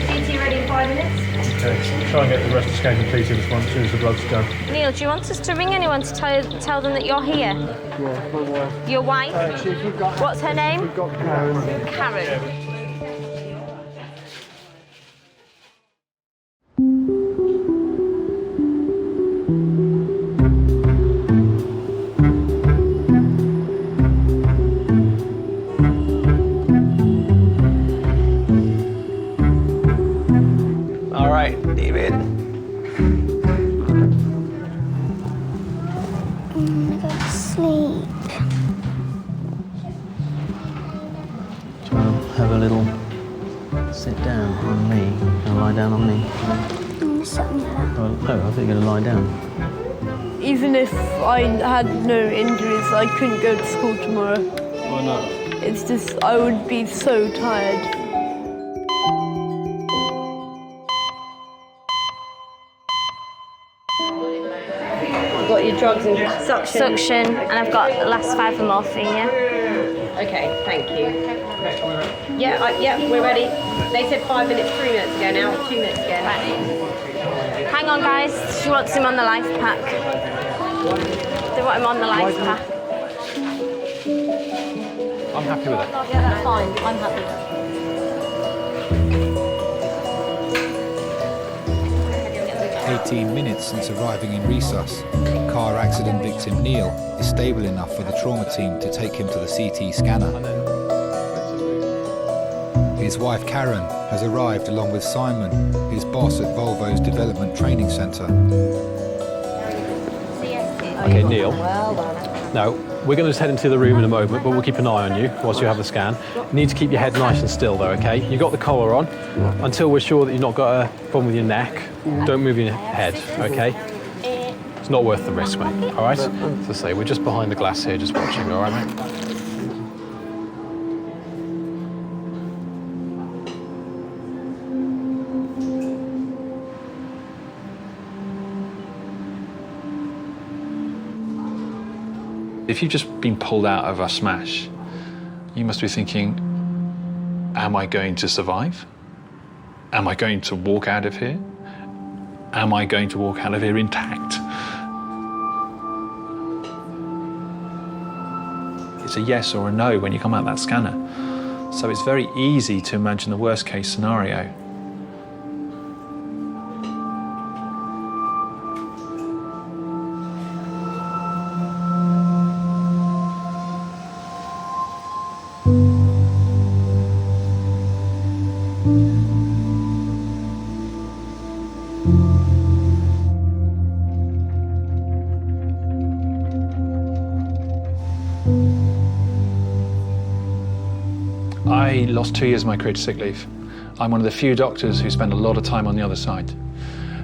CT ready in 5 minutes. Okay, try and get the rest of the scan completed as soon as the blood's done. Neil, do you want us to ring anyone to tell them that you're here? Yeah, my wife. Your wife? What's her name? We've got Karen. Karen. All right, David. Go to sleep. Do you want to have a little sit down on me? And lie down on me? I'm gonna sit on your lap. Oh, no, I think you're going to lie down. Even if I had no injuries, I couldn't go to school tomorrow. Why not? It's just, I would be so tired. I've got your drugs and suction, and I've got the last 5 of morphine, yeah? Okay, thank you. Yeah, we're ready. They said 5 minutes, 3 minutes ago now, 2 minutes ago. Hang on, guys. She wants him on the life pack. They want him on the life pack. I'm happy with it. Yeah, that's fine. I'm happy. 18 minutes since arriving in Resus, car accident victim Neil is stable enough for the trauma team to take him to the CT scanner. His wife Karen has arrived along with Simon, his boss at Volvo's Development Training Centre. Okay, Neil. No, we're going to just head into the room in a moment, but we'll keep an eye on you whilst you have the scan. You need to keep your head nice and still, though, okay? You've got the collar on. Until we're sure that you've not got a problem with your neck, don't move your head, okay? It's not worth the risk, mate, all right? As I say, we're just behind the glass here, just watching, all right, mate? If you've just been pulled out of a smash, you must be thinking, am I going to survive? Am I going to walk out of here? Am I going to walk out of here intact? It's a yes or a no when you come out that scanner. So it's very easy to imagine the worst case scenario. I lost 2 years of my career to sick leave. I'm one of the few doctors who spend a lot of time on the other side.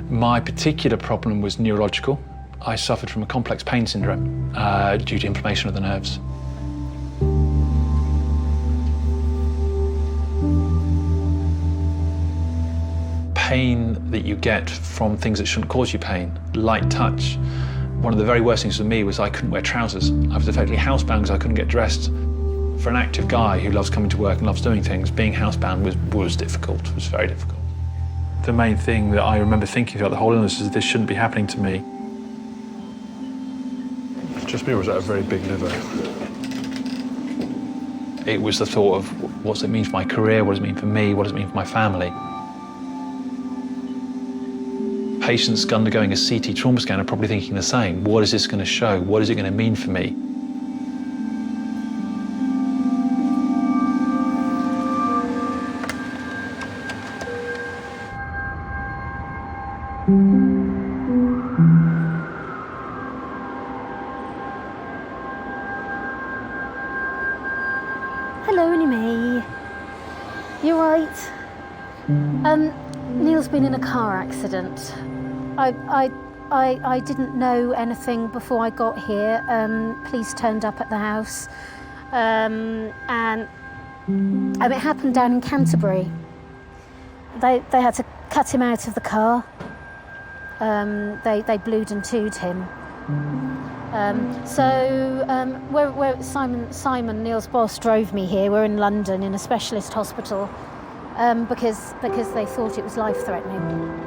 My particular problem was neurological. I suffered from a complex pain syndrome due to inflammation of the nerves. Pain that you get from things that shouldn't cause you pain, light touch. One of the very worst things for me was I couldn't wear trousers. I was effectively housebound because I couldn't get dressed. For an active guy who loves coming to work and loves doing things, being housebound was difficult, was very difficult. The main thing that I remember thinking throughout the whole illness is this shouldn't be happening to me. Just me, or was that a very big liver? It was the thought of what's it mean for my career, what does it mean for me, what does it mean for my family? Patients undergoing a CT trauma scan are probably thinking the same. What is this going to show? What is it going to mean for me? Hello, Annie. You right? Neil's been in a car accident. I didn't know anything before I got here. Police turned up at the house, and it happened down in Canterbury. They had to cut him out of the car. They blued and tooed him. Where Simon, Neil's boss, drove me here. We're in London in a specialist hospital because they thought it was life-threatening.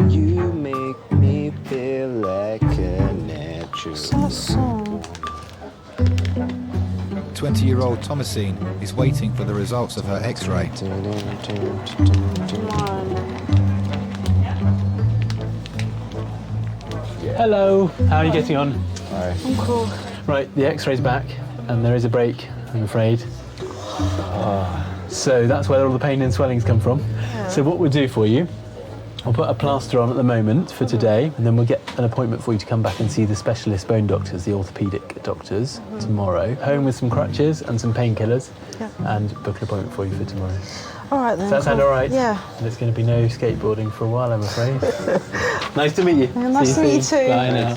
You make me feel like a natural. 20-year-old Thomasine is waiting for the results of her X-ray. Hello, how are you getting on? Hi. I'm cool. Right, the X-ray's back, and there is a break, I'm afraid. So that's where all the pain and swellings come from. Yeah. So what we'll do for you, I'll put a plaster on at the moment for today, and then we'll get an appointment for you to come back and see the specialist bone doctors, the orthopaedic doctors, tomorrow. Home with some crutches and some painkillers, and book an appointment for you for tomorrow. All right then. Does that sound all right? Yeah. And there's going to be no skateboarding for a while, I'm afraid. Nice to meet you. Yeah, nice to meet you too. Bye now.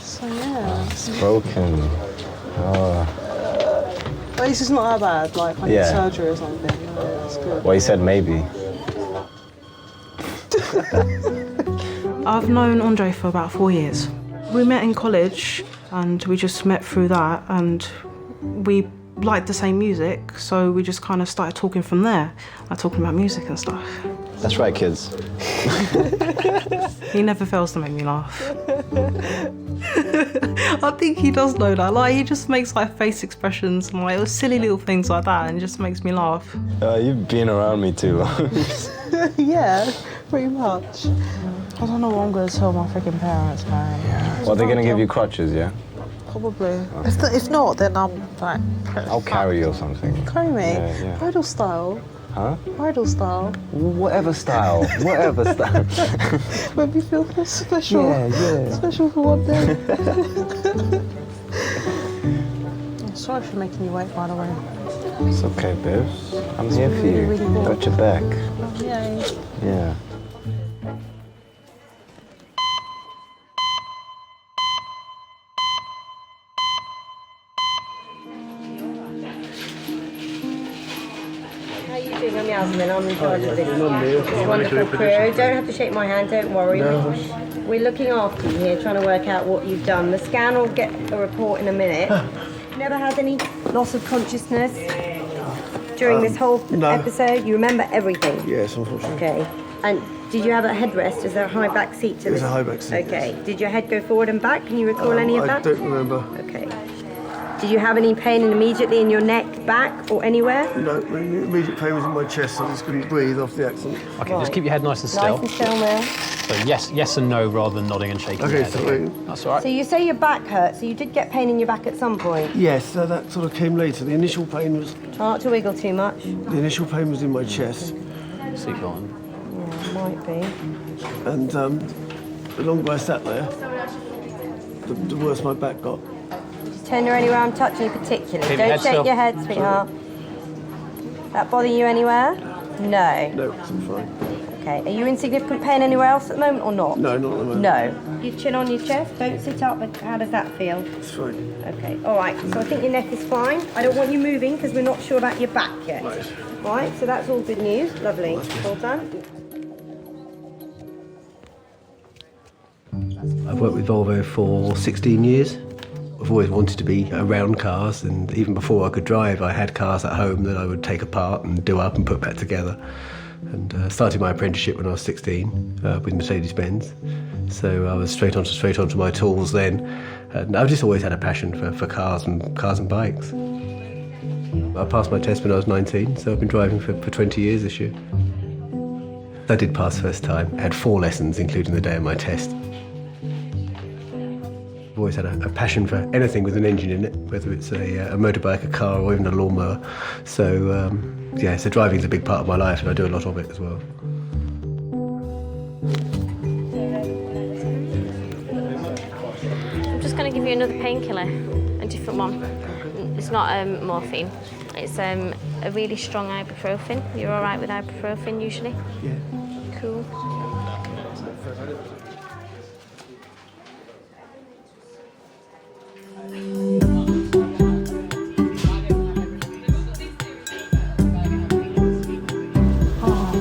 So yeah. It's broken. Oh. At least it's not that bad. Like I need surgery or something. No, that's good. Well, you said maybe. I've known Andre for about 4 years. We met in college and we just met through that, and we liked the same music, so we just kind of started talking from there, like talking about music and stuff. That's right, kids. He never fails to make me laugh. I think he does know that. Like, he just makes like face expressions and like silly little things like that, and it just makes me laugh. You've been around me too. Yeah, pretty much. I don't know what I'm going to tell my freaking parents, man. Yeah. Well, they're going to give you crutches, yeah? Probably. If not, then I'm like... I'll carry you or something. Carry me? Yeah. Bridal style. Huh? Bridal style. Whatever style. Whatever style. Make me feel special. Yeah. Special for one day. I'm sorry for making you wait, by the way. It's okay, babes. I'm here for you. Really Got your back. Yay. Yeah. How are you doing? I'm Yasmin. I'm in charge of this wonderful crew. Don't have to shake my hand, don't worry. No. We're looking after you here, trying to work out what you've done. The scan will get a report in a minute. Never had any loss of consciousness during this whole episode? You remember everything? Yes, unfortunately. Okay. And did you have a headrest? Is there a high back seat to this? There's a high back seat. Okay. Did your head go forward and back? Can you recall any of that? I don't remember. Okay. Did you have any pain immediately in your neck, back, or anywhere? No, the immediate pain was in my chest, so I just couldn't breathe off the accident. Okay, just keep your head nice and still. Nice and still, Will. So yes and no rather than nodding and shaking your head. Sorry. That's all right. So you say your back hurt, so you did get pain in your back at some point? Yes, so that sort of came later. The initial pain was... Try not to wiggle too much. The initial pain was in my chest. Sleep on. Yeah, might be. And the longer I sat there, the worse my back got. Turn her anywhere I'm touching you particularly. Keep your Don't head shake still. your head, sweetheart. That bother you anywhere? No. No, it's all fine. Okay. Are you in significant pain anywhere else at the moment or not? No, not at the moment. No. Your chin on your chest. Don't sit up. How does that feel? It's fine. Okay. All right. So I think your neck is fine. I don't want you moving because we're not sure about your back yet. Right. So that's all good news. Lovely. Well done. I've worked with Volvo for 16 years. I've always wanted to be around cars, and even before I could drive, I had cars at home that I would take apart and do up and put back together. And started my apprenticeship when I was 16 with Mercedes-Benz. So I was straight onto my tools then. And I've just always had a passion for cars and bikes. I passed my test when I was 19, so I've been driving for 20 years this year. I did pass first time. I had 4 lessons, including the day of my test. I've always had a passion for anything with an engine in it, whether it's a motorbike, a car, or even a lawnmower. So, so driving's a big part of my life, and I do a lot of it as well. I'm just going to give you another painkiller, a different one. It's not morphine. It's a really strong ibuprofen. You're all right with ibuprofen usually? Yeah. Cool.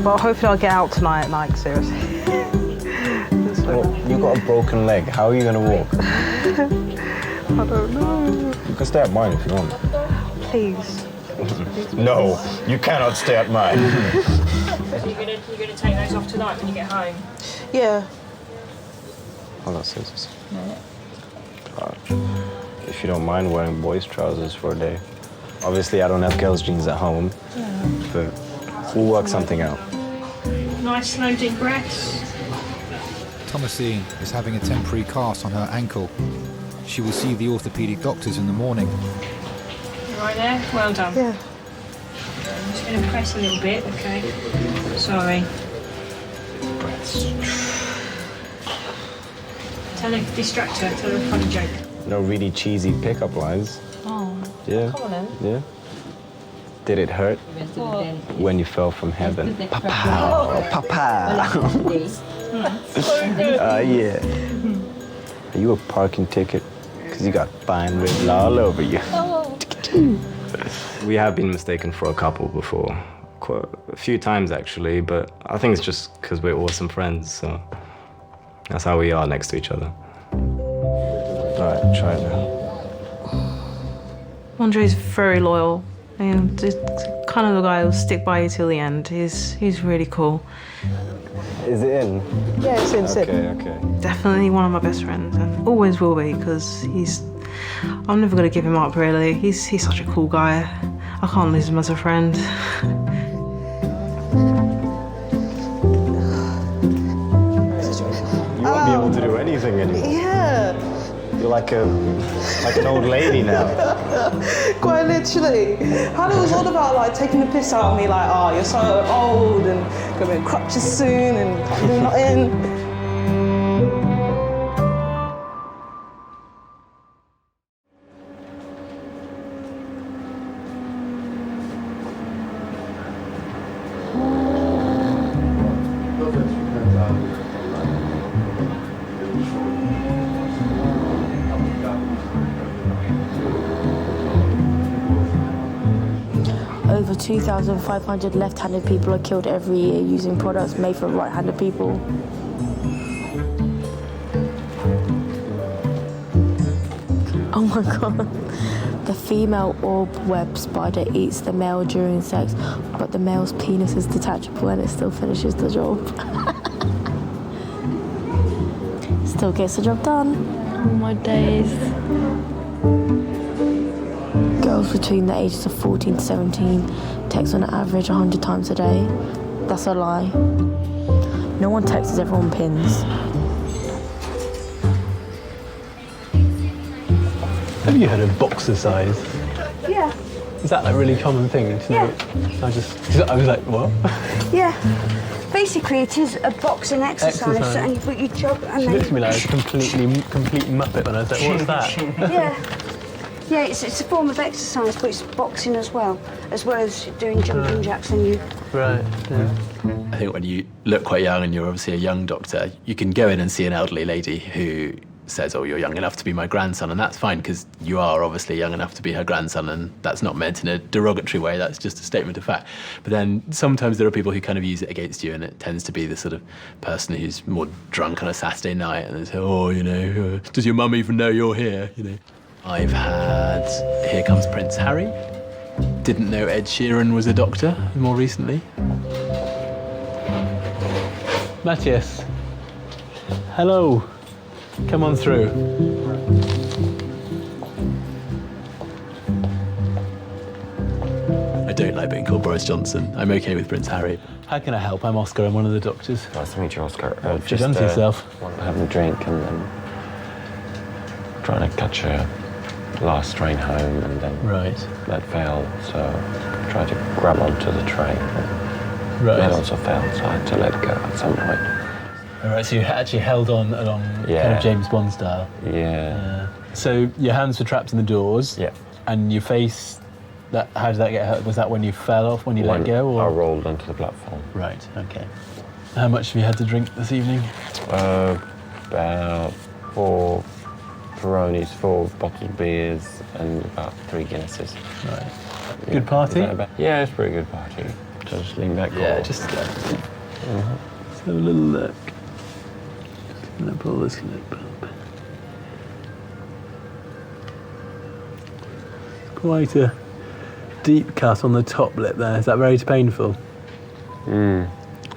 But hopefully I'll get out tonight, like, seriously. Well, you got a broken leg. How are you going to walk? I don't know. You can stay at mine if you want. Please. No, you cannot stay at mine. You're gonna take those off tonight when you get home? Yeah. Hold on, scissors. If you don't mind wearing boys' trousers for a day. Obviously, I don't have girls' jeans at home, but we'll work something out. Nice slow deep breaths. Thomasine is having a temporary cast on her ankle. She will see the orthopaedic doctors in the morning. You right there? Well done. Yeah. I'm just going to press a little bit, okay? Sorry. Tell a distractor, tell her a funny joke. No really cheesy pickup lines. Oh. Yeah. Come on then. Yeah. Did it hurt when you fell from heaven? Papa, papa. So good. Yeah. Are you a parking ticket? Because you got fine written all over you. We have been mistaken for a couple before. Quite a few times, actually, but I think it's just because we're awesome friends, so that's how we are next to each other. All right, try it now. Andre's very loyal and just kind of the guy who'll stick by you till the end. He's really cool. Is it in? Yeah, it's in. Okay. Definitely one of my best friends, and always will be, because I'm never gonna give him up, really. He's such a cool guy. I can't lose him as a friend. You won't be able to do anything anymore. Yeah. You're like an old lady now. Quite literally. Hannah was all about like taking the piss out of me, like, oh, you're so old and gonna be in crutches soon and can't do nothing. Over 2,500 left-handed people are killed every year using products made for right-handed people. Oh my God. The female orb web spider eats the male during sex, but the male's penis is detachable and it still finishes the job. Still gets the job done. Oh my days. Girls between the ages of 14 to 17 text on average 100 times a day. That's a lie. No one texts everyone pins. Have you heard of boxercise? Yeah. Is that a really common thing to know? I was like, what? Yeah. Basically, it is a boxing exercise. And you put your jog and She then... looked at me like a complete muppet when I was like, what's that? Yeah. Yeah, it's a form of exercise, but it's boxing as well as doing jumping jacks and you... Right, yeah. I think when you look quite young and you're obviously a young doctor, you can go in and see an elderly lady who says, oh, you're young enough to be my grandson, and that's fine because you are obviously young enough to be her grandson, and that's not meant in a derogatory way, that's just a statement of fact. But then sometimes there are people who kind of use it against you, and it tends to be the sort of person who's more drunk on a Saturday night and they say, oh, you know, does your mum even know you're here, you know? I've had Here Comes Prince Harry. Didn't know Ed Sheeran was a doctor more recently. Matthias, hello. Come on through. I don't like being called Boris Johnson. I'm okay with Prince Harry. How can I help? I'm Oscar, I'm one of the doctors. Nice to meet you, Oscar. What have you done to yourself? Having a drink and then trying to catch a last train home and then that failed, so tried to grab onto the train. That also failed, so I had to let go at some point. All right, so you actually held on along kind of James Bond style. Yeah. So your hands were trapped in the doors. Yeah. And your face, how did that get hurt? Was that when you fell off, when you let go? Or? I rolled onto the platform. Right, okay. How much have you had to drink this evening? About 4 Peronis, 4 bottled beers, and about 3 Guinnesses. Right. Good party? Yeah, it's a pretty good party. Just lean back. Let's have a little look. Just gonna pull this lip up. Quite a deep cut on the top lip there. Is that very painful? Yes,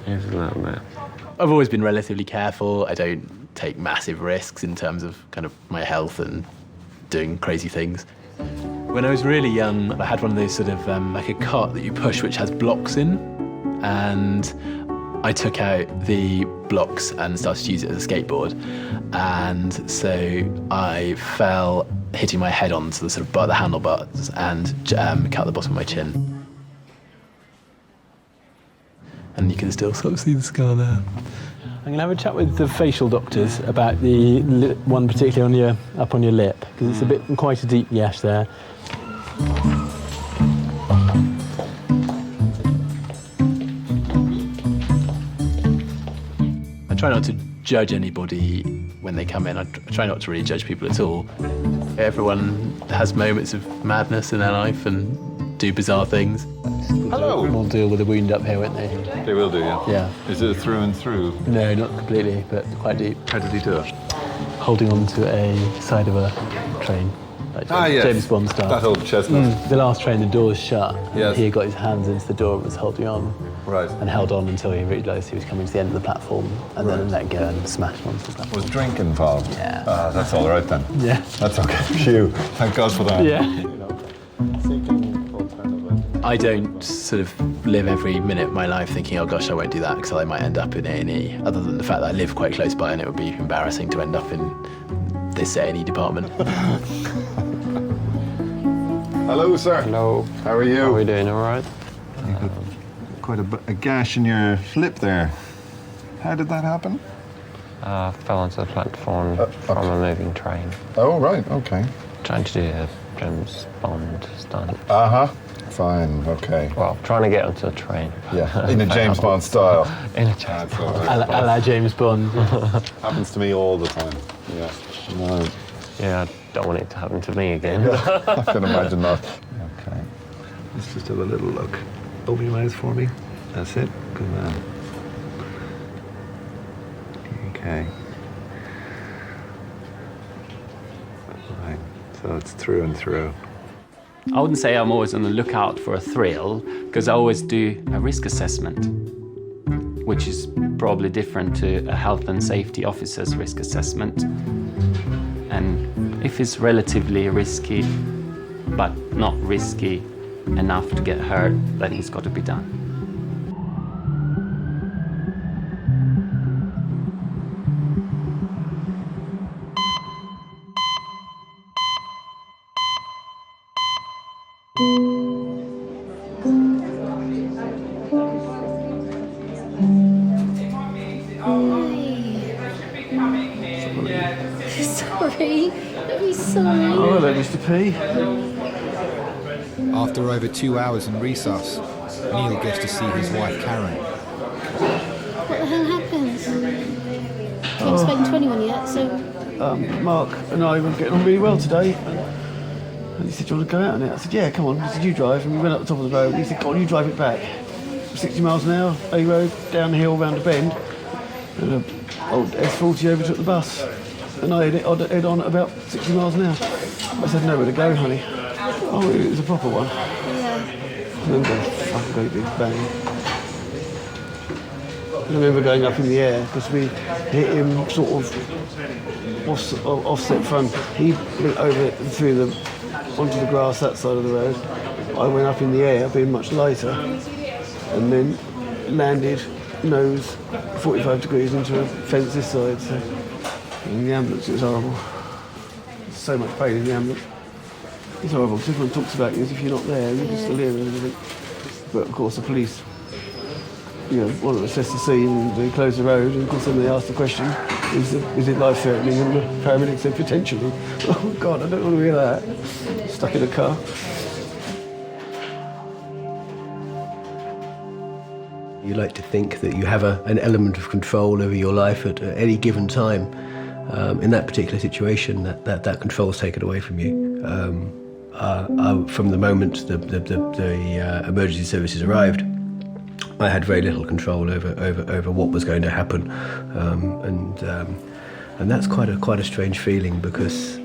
a little bit. I've always been relatively careful. I don't take massive risks in terms of kind of my health and doing crazy things. When I was really young, I had one of those sort of like a cart that you push which has blocks in, and I took out the blocks and started to use it as a skateboard, and so I fell, hitting my head onto the sort of the handlebars and cut the bottom of my chin. And you can still sort of see the scar there. I'm going to have a chat with the facial doctors about the one particularly up on your lip, because it's a bit quite a deep gash there. I try not to judge anybody when they come in. I try not to really judge people at all. Everyone has moments of madness in their life and do bizarre things. Hello. We'll deal with the wound up here, won't they? They will do, yeah. Yeah. Is it a through and through? No, not completely, but quite deep. How did he do it? Holding on to a side of a train. Like yes. James Bond style. That old chestnut. The last train, the door's shut. Yes. He got his hands into the door and was holding on. Right. And held on until he realised he was coming to the end of the platform, and then let go and smashed onto the platform. Was drink involved? Yeah. That's all right then. Yeah. That's okay. Phew. Thank God for that. Yeah. I don't sort of live every minute of my life thinking, oh gosh, I won't do that because I might end up in A&E, other than the fact that I live quite close by and it would be embarrassing to end up in this A&E department. Hello, sir. Hello. How are you? How are we doing? All right? You've got quite a gash in your lip there. How did that happen? Fell onto the platform from a moving train. Oh, right, okay. Trying to do a James Bond stunt. Fine, okay. Well, trying to get onto a train. Yeah, in a James Bond style. In a James Bond. A la James Bond. Happens to me all the time. Yeah. No. Yeah, I don't want it to happen to me again. Yeah, I can imagine that. Okay. Let's just have a little look. Open your mouth for me. That's it. Good man. Okay. Right. So it's through and through. I wouldn't say I'm always on the lookout for a thrill, because I always do a risk assessment, which is probably different to a health and safety officer's risk assessment. And if it's relatively risky, but not risky enough to get hurt, then it's got to be done. Sorry. I'm sorry. Oh, hello, Mr. P. After over 2 hours in resus, Neil gets to see his wife Karen. What the hell happened? I haven't spoken to anyone yet, so... Mark and I were getting on really well today, and he said, do you want to go out on it? I said, yeah, come on. He said, you drive, and we went up the top of the road, and he said, go on, you drive it back. 60 miles an hour, A road, down the hill, round a bend, and an old S40 overtook the bus. And I head on at about 60 miles an hour. I said, nowhere to go, honey. Oh, it was a proper one. Yeah. I remember fucking great big bang. I remember going up in the air because we hit him sort of offset front. He went over through onto the grass that side of the road. I went up in the air, being much lighter, and then landed nose 45 degrees into a fence this side. So in the ambulance, it was horrible. So much pain in the ambulance. It's horrible because everyone talks about you as if you're not there, you're just still here and everything. But of course, the police, want to assess the scene and they close the road, and of course then they ask the question, is it life-threatening? And the paramedic said, potentially. Oh God, I don't want to hear that. Stuck in a car. You like to think that you have an element of control over your life at any given time. In that particular situation, that control is taken away from you. From the moment the emergency services arrived, I had very little control over what was going to happen, and that's quite a strange feeling, because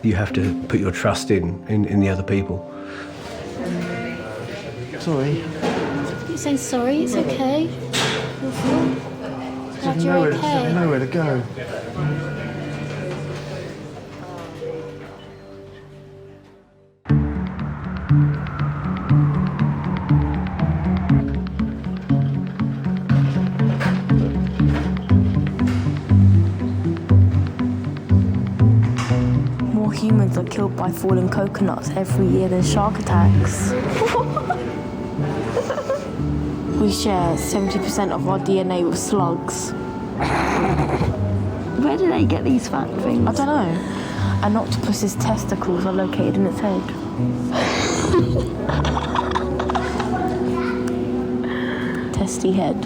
you have to put your trust in the other people. Sorry. You're saying sorry, it's okay. Glad you're okay. Nowhere to go. More humans are killed by falling coconuts every year than shark attacks. We share 70% of our DNA with slugs. Where do they get these fat things? I don't know. An octopus's testicles are located in its head. Testy head.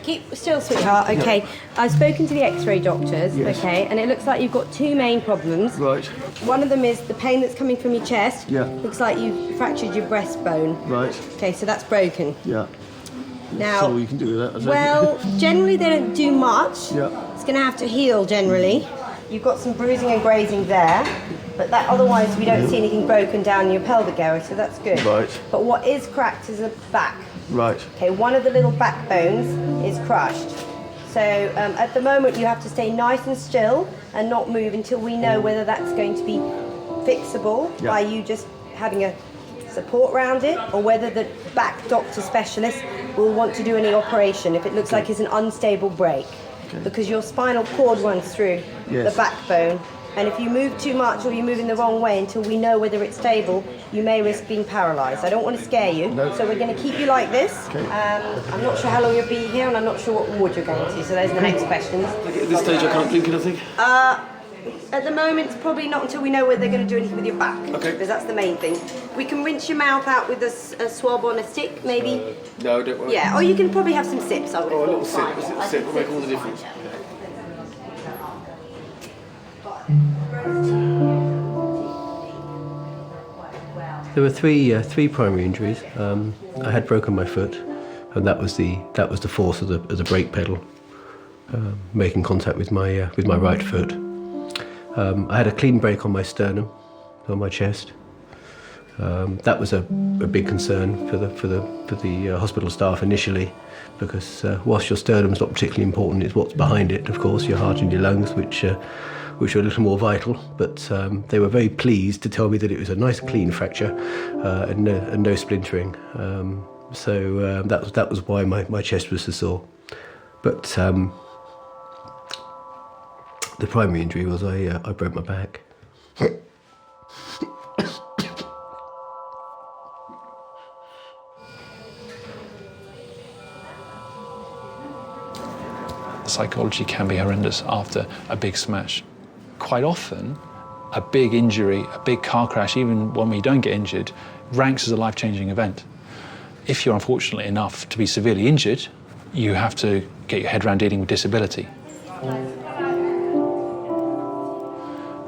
Keep still, sweetheart. Okay, I've spoken to the X-ray doctors. Yes. Okay, and it looks like you've got two main problems. Right. One of them is the pain that's coming from your chest. Yeah. Looks like you've fractured your breastbone. Right. Okay, so that's broken. Yeah. Now, So you can do with that. I take well, it. generally they don't do much. Yeah. It's going to have to heal generally. You've got some bruising and grazing there, but that otherwise we don't see anything broken down your pelvic area, so that's good. Right. But what is cracked is the back. Right. Okay, one of the little backbones is crushed. So at the moment you have to stay nice and still and not move until we know whether that's going to be fixable by you just having a support around it, or whether the back doctor specialist will want to do any operation if it looks like it's an unstable break. Because your spinal cord runs through the backbone, and if you move too much or you move in the wrong way until we know whether it's stable, you may risk being paralysed. I don't want to scare you, so we're going to keep you like this. I'm not sure how long you'll be here, and I'm not sure what ward you're going to, so those are the next questions. At this stage I can't drink anything. At the moment, it's probably not until we know whether they're going to do anything with your back, because that's the main thing. We can rinse your mouth out with a swab on a stick, maybe. No, don't worry. Yeah, or you can probably have some sips. Oh, a little sip. A little sip will make all the difference. There were three primary injuries. I had broken my foot, and that was the force of the brake pedal making contact with my right foot. I had a clean break on my sternum, on my chest. That was a big concern for the hospital staff initially, because whilst your sternum's not particularly important, it's what's behind it, of course, your heart and your lungs, which are a little more vital. But they were very pleased to tell me that it was a nice clean fracture and no splintering. So that was why my chest was so sore. But the primary injury was I broke my back. The psychology can be horrendous after a big smash. Quite often, a big injury, a big car crash, even when we don't get injured, ranks as a life-changing event. If you're unfortunately enough to be severely injured, you have to get your head around dealing with disability.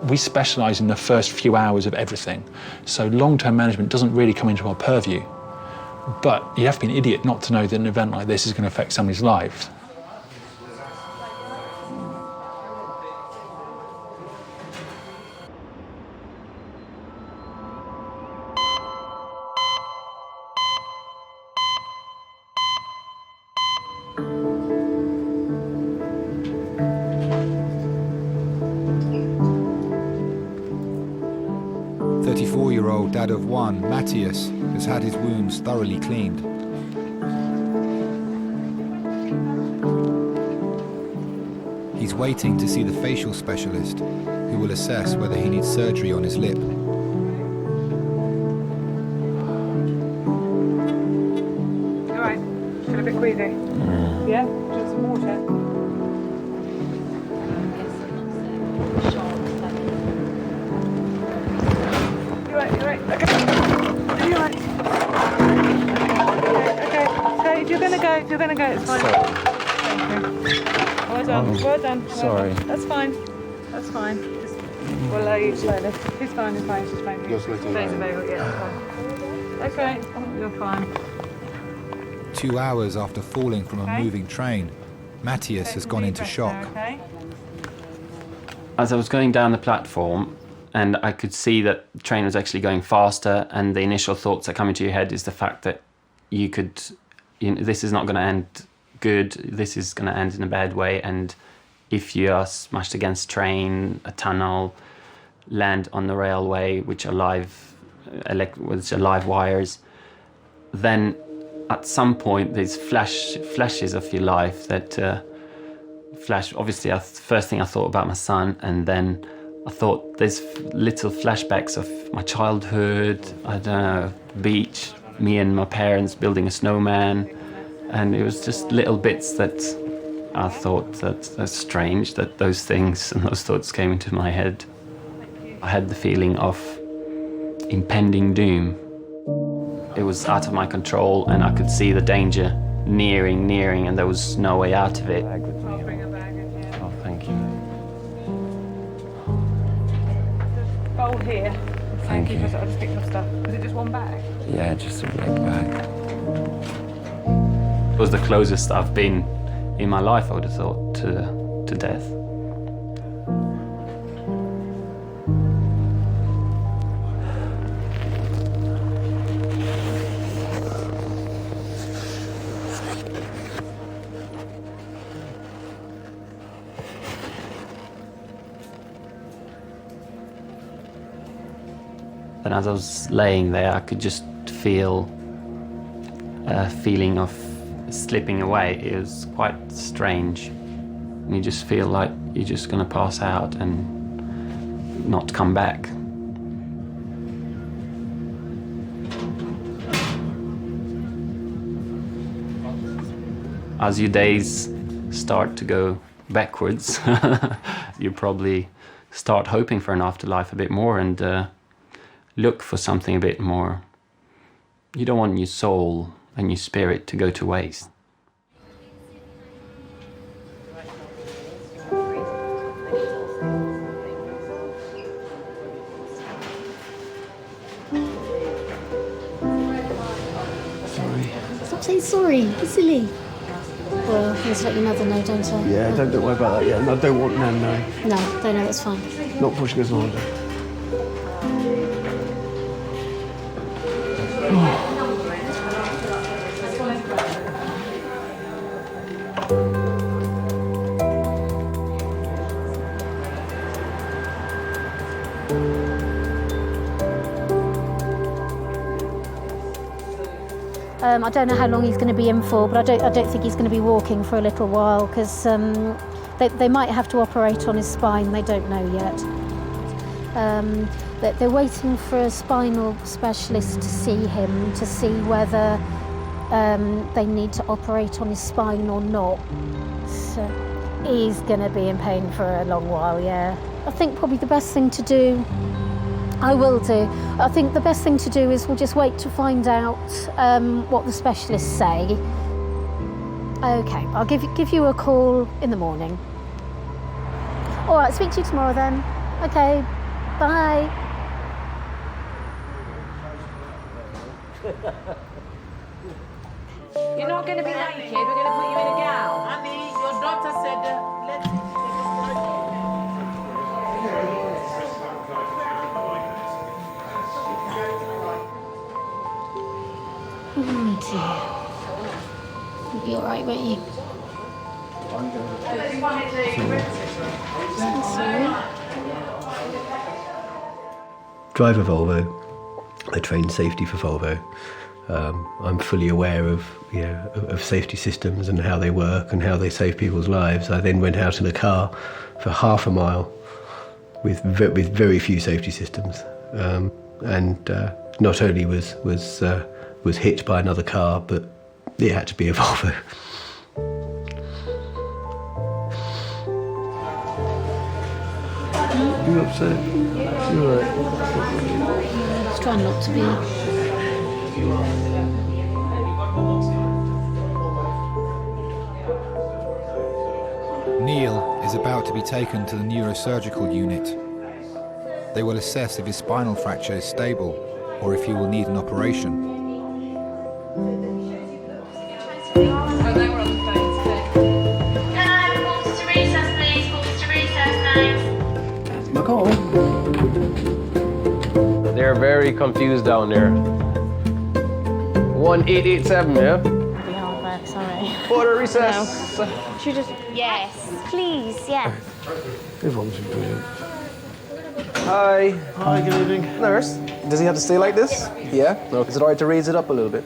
We specialise in the first few hours of everything, so long-term management doesn't really come into our purview. But you have to be an idiot not to know that an event like this is going to affect somebody's life. Dad of one, Matthias, has had his wounds thoroughly cleaned. He's waiting to see the facial specialist, who will assess whether he needs surgery on his lip. All right, feel a bit queasy? Yeah, drink some water. You're gonna go, it's fine. Well done, well done. Sorry. That's fine. Just, we'll allow you slowly. It's fine, it's just maybe. Just let it available, yeah, it's fine. Okay, you're fine. 2 hours after falling from a moving train, Matthias has gone into shock. Okay. As I was going down the platform, and I could see that the train was actually going faster, and the initial thoughts that come into your head is the fact that this is not going to end good, this is going to end in a bad way, and if you are smashed against a train, a tunnel, land on the railway, which are live wires, then at some point there's flashes of your life that flash. Obviously, first thing I thought about my son, and then I thought there's little flashbacks of my childhood, I don't know, beach, me and my parents building a snowman, and it was just little bits that I thought that's strange that those things and those thoughts came into my head. I had the feeling of impending doom. It was out of my control, and I could see the danger nearing, and there was no way out of it. Oh, thank you. Bowl here. Thank you. I just picked up stuff. Was it just one bag? Yeah, just a black bag. It was the closest I've been in my life, I would have thought, to death. And as I was laying there, I could just feel a feeling of slipping away. It was quite strange. You just feel like you're just going to pass out and not come back. As your days start to go backwards, you probably start hoping for an afterlife a bit more and look for something a bit more. You don't want your soul and your spirit to go to waste. Say sorry. Be silly. Well, I need to let your mother know, don't I? Yeah, don't worry about that. Yeah, and I don't want Nan knowing. No, don't know. That's fine. Not pushing us on. I don't know how long he's going to be in for, but I don't think he's going to be walking for a little while because they might have to operate on his spine. They don't know yet. They're waiting for a spinal specialist to see him to see whether they need to operate on his spine or not. So he's going to be in pain for a long while. Yeah, I think probably the best thing to do. I will do. I think the best thing to do is we'll just wait to find out what the specialists say. Okay, I'll give you a call in the morning. All right, speak to you tomorrow then. Okay, bye. You're not going to be naked, we're going to put you in a gown. Honey, your doctor said let's... Oh dear. You'll be all right, won't you? Sorry. Drive a Volvo. I train safety for Volvo. I'm fully aware of safety systems and how they work and how they save people's lives. I then went out in a car for half a mile with very few safety systems, and not only was hit by another car, but it had to be a Volvo. You upset? You're right. Just try not to be. Neil is about to be taken to the neurosurgical unit. They will assess if his spinal fracture is stable or if he will need an operation. They're very confused down there. 1887, yeah? Be hard work, sorry. Order recess. No. Should we just... Yes, please, yeah. Everyone's brilliant. Hi. Hi, good evening. Nurse, does he have to stay like this? Yeah? No, is it all right to raise it up a little bit?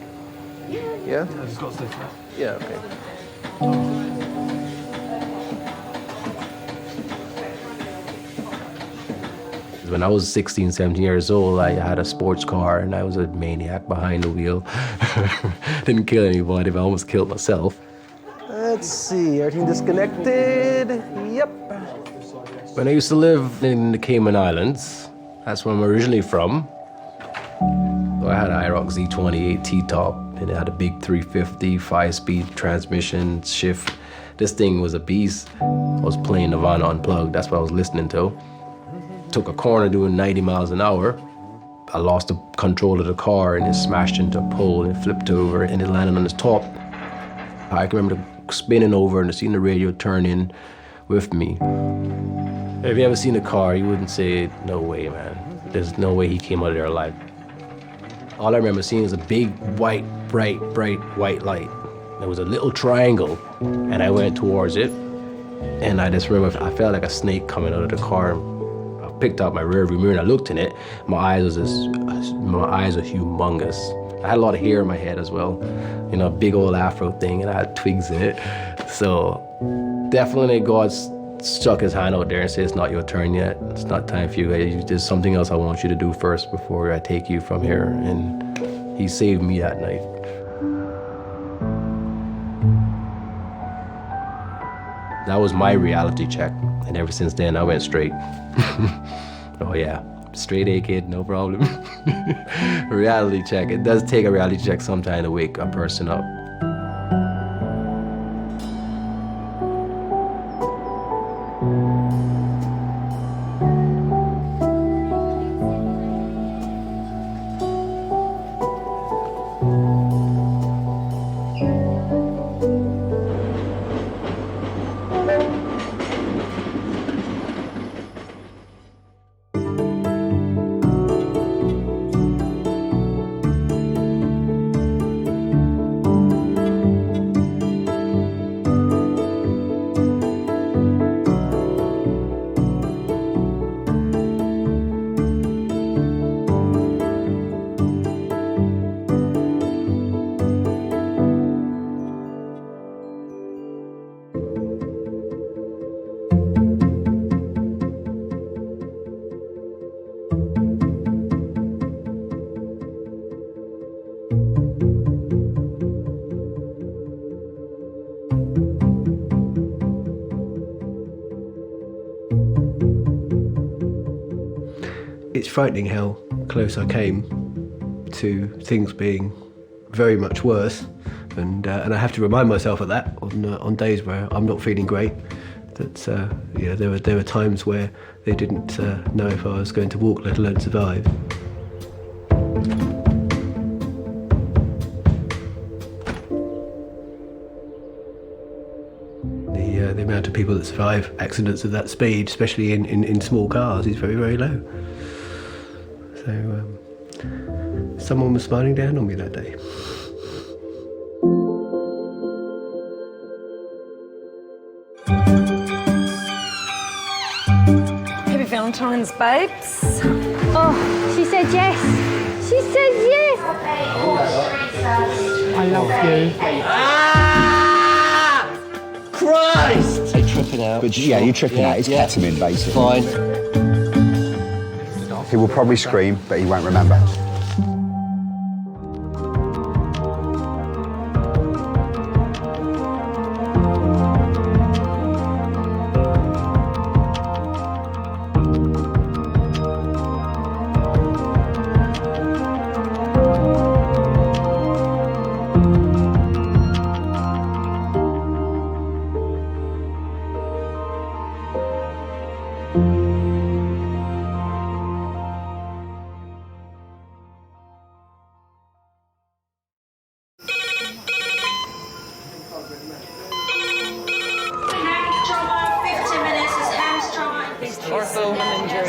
Yeah? I've just got to stay flat. Yeah, okay. When I was 16, 17 years old, I had a sports car and I was a maniac behind the wheel. Didn't kill anybody, but I almost killed myself. Let's see, everything disconnected. Yep. When I used to live in the Cayman Islands, that's where I'm originally from. So I had an IROC Z28 T-top and it had a big 350 5-speed transmission shift. This thing was a beast. I was playing Nirvana Unplugged, that's what I was listening to. Took a corner doing 90 miles an hour. I lost the control of the car and it smashed into a pole and it flipped over and it landed on its top. I can remember spinning over and seeing the radio turn in with me. If you ever seen a car, you wouldn't say, no way, man. There's no way he came out of there alive. All I remember seeing is a big, white, bright white light. There was a little triangle and I went towards it. And I just remember I felt like a snake coming out of the car. Picked up my rearview mirror and I looked in it. My eyes are humongous. I had a lot of hair in my head as well, you know, a big old afro thing, and I had twigs in it. So definitely God stuck his hand out there and said, it's not your turn yet. It's not time for you guys. There's something else I want you to do first before I take you from here. And he saved me that night. That was my reality check. And ever since then, I went straight. Oh yeah, straight A kid, no problem. Reality check. It does take a reality check sometime to wake a person up. frightening how close I came to things being very much worse, and I have to remind myself of that on days where I'm not feeling great. That there were times where they didn't know if I was going to walk, let alone survive. The amount of people that survive accidents of that speed, especially in small cars, is very, very low. So someone was smiling down on me that day. Happy Valentine's, babes. Oh, she said yes. She said yes. I love you. Christ! Hey, tripping out. But yeah, you're tripping out. It's ketamine, basically. Fine. He will probably scream, but he won't remember.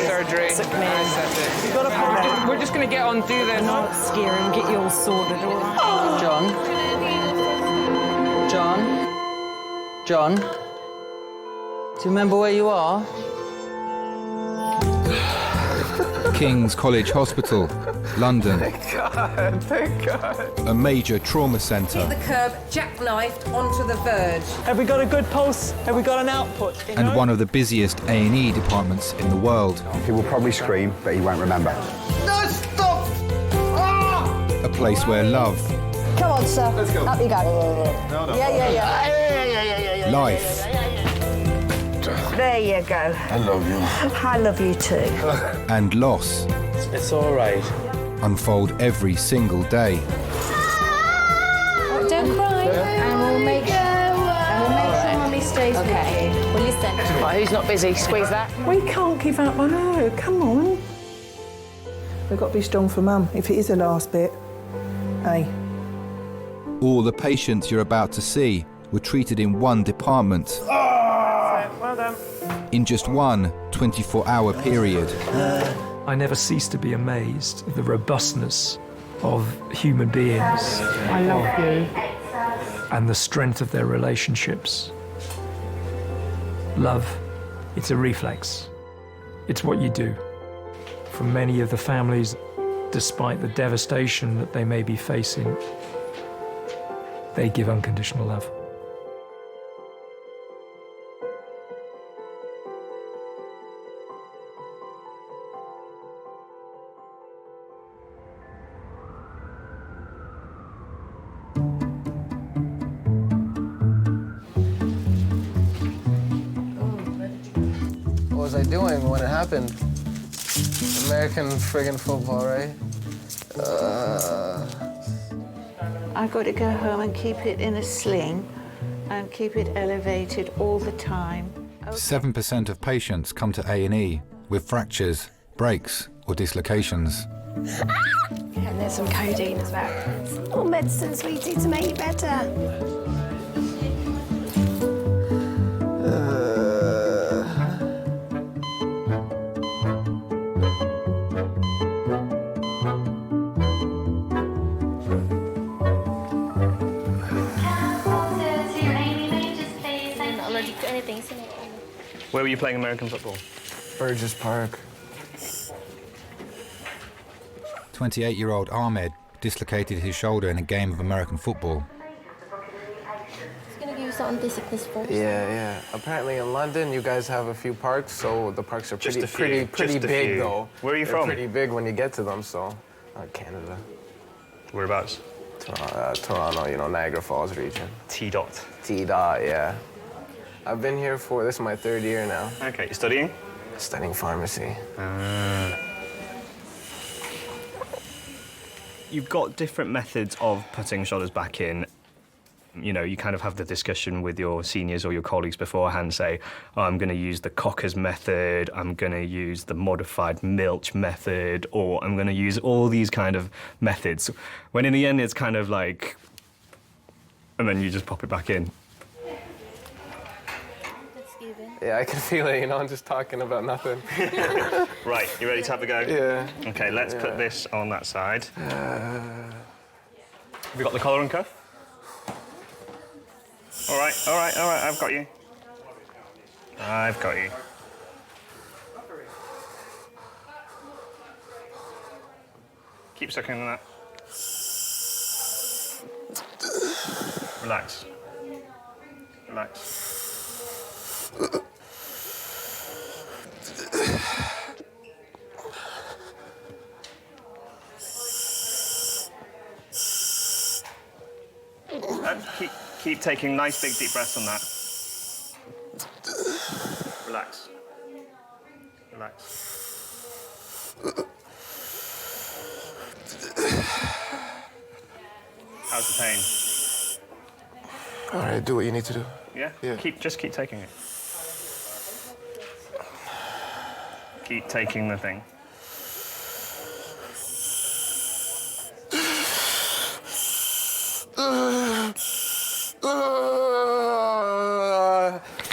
Surgery. We're just going to get on, do this. Not scare him, get you all sorted, all right? John? Do you remember where you are? King's College Hospital, London. Thank God. A major trauma centre. The curb, jackknifed onto the verge. Have we got a good pulse? Have we got an output? And one of the busiest A&E departments in the world. He will probably scream, but he won't remember. No, stop! Ah! A place where love, Come on, sir. Let's go. Up you go. No. Yeah. life, There you go. I love you. I love you too. and loss It's all right. unfold every single day. Don't cry. And we'll make sure Mummy stays with you. Well, listen. Right, who's not busy? Squeeze that. We can't give up on her. Come on. We've got to be strong for Mum, if it is the last bit. Hey. All the patients you're about to see were treated in one department. Well done. In just one 24-hour period. I never cease to be amazed at the robustness of human beings. I love you. And the strength of their relationships. Love, it's a reflex. It's what you do. For many of the families, despite the devastation that they may be facing, they give unconditional love. What was I doing when it happened? American friggin' football, right? I've got to go home and keep it in a sling and keep it elevated all the time. 7% of patients come to A&E with fractures, breaks, or dislocations. And there's some codeine as well. Some more medicine, sweetie, to make you better. Where were you playing American football? Burgess Park. 28-year-old Ahmed dislocated his shoulder in a game of American football. He's going to give you some anti-sickness first. Yeah. Apparently in London, you guys have a few parks, so the parks are Just pretty a few. big, though. Where are you They're from? pretty big when you get to them, so... Canada. Whereabouts? Toronto, Niagara Falls region. T-dot. T-dot, yeah. I've been here this is my 3rd year now. Okay, you studying? Studying pharmacy. You've got different methods of putting shoulders back in. You know, you kind of have the discussion with your seniors or your colleagues beforehand, say, oh, I'm going to use the Cocker's method, I'm going to use the modified Milch method, or I'm going to use all these kind of methods. When in the end, it's kind of like, and then you just pop it back in. Yeah, I can feel it, you know, I'm just talking about nothing. Right, you ready to have a go? Yeah. Okay, let's put this on that side. Have you got the collar and cuff? All right, I've got you. I've got you. Keep sucking on that. Relax. Relax. Keep taking nice big deep breaths on that. Relax. Relax. How's the pain? All right, do what you need to do. Yeah? Just keep taking it. Keep taking the thing.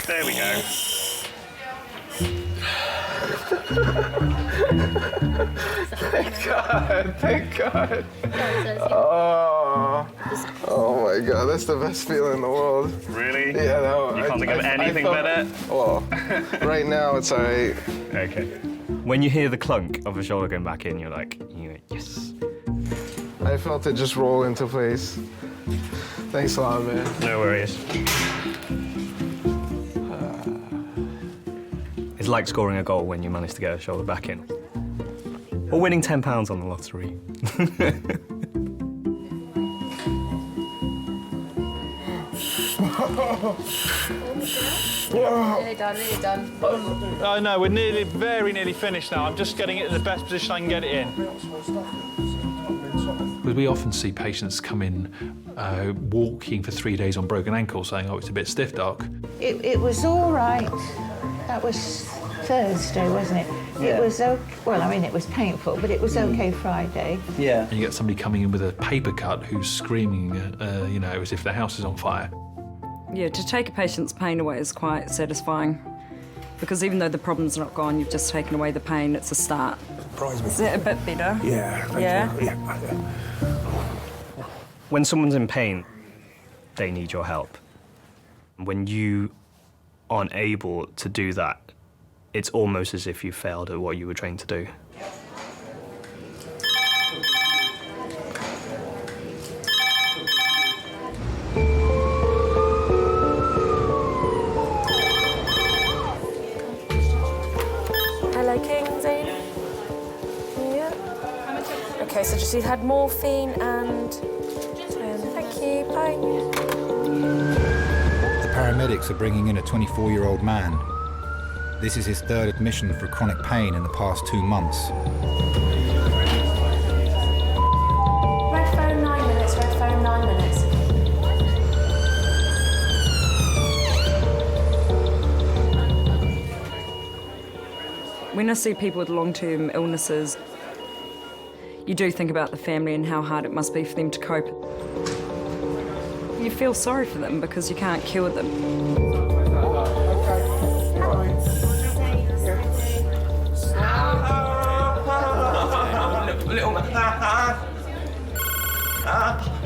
There we go. Thank God. Oh my God, that's the best feeling in the world. Really? Yeah, no. You can't think of anything better? Well, right now it's all right. Okay. When you hear the clunk of a shoulder going back in, you're like, yes. I felt it just roll into place. Thanks a lot, man. No worries. It's like scoring a goal when you manage to get a shoulder back in. Or winning £10 on the lottery. Nearly done, nearly done. Oh no, we're very nearly finished now. I'm just getting it in the best position I can get it in. Because we often see patients come in walking for 3 days on broken ankles saying, oh, it's a bit stiff, doc. It was all right. That was Thursday, wasn't it? Yeah. It was okay. Well, I mean, it was painful, but it was okay Friday. Yeah. And you get somebody coming in with a paper cut who's screaming, you know, as if their house is on fire. Yeah, to take a patient's pain away is quite satisfying. Because even though the problem's not gone, you've just taken away the pain, it's a start. Is it a bit better? Yeah. When someone's in pain, they need your help. When you aren't able to do that, it's almost as if you failed at what you were trained to do. Hello, Kingsy. Yeah. Okay, so just you had morphine and thank you. Bye. The paramedics are bringing in a 24-year-old man. This is his third admission for chronic pain in the past 2 months. Red phone 9 minutes, red phone 9 minutes. When I see people with long-term illnesses, you do think about the family and how hard it must be for them to cope. You feel sorry for them because you can't cure them.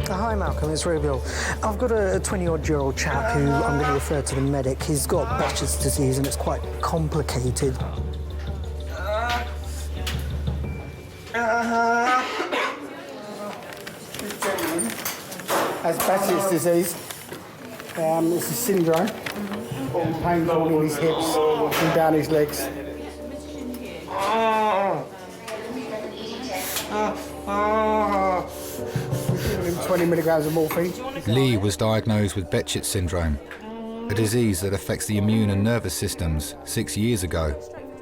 Hi Malcolm, it's Rubiel. I've got a 20-odd-year-old chap who I'm going to refer to the medic. He's got Behçet's disease and it's quite complicated. Has Behçet's disease. It's a syndrome. All pain all in his hips and down his legs. 20 milligrams of morphine. Lee was diagnosed with Behçet syndrome, a disease that affects the immune and nervous systems 6 years ago,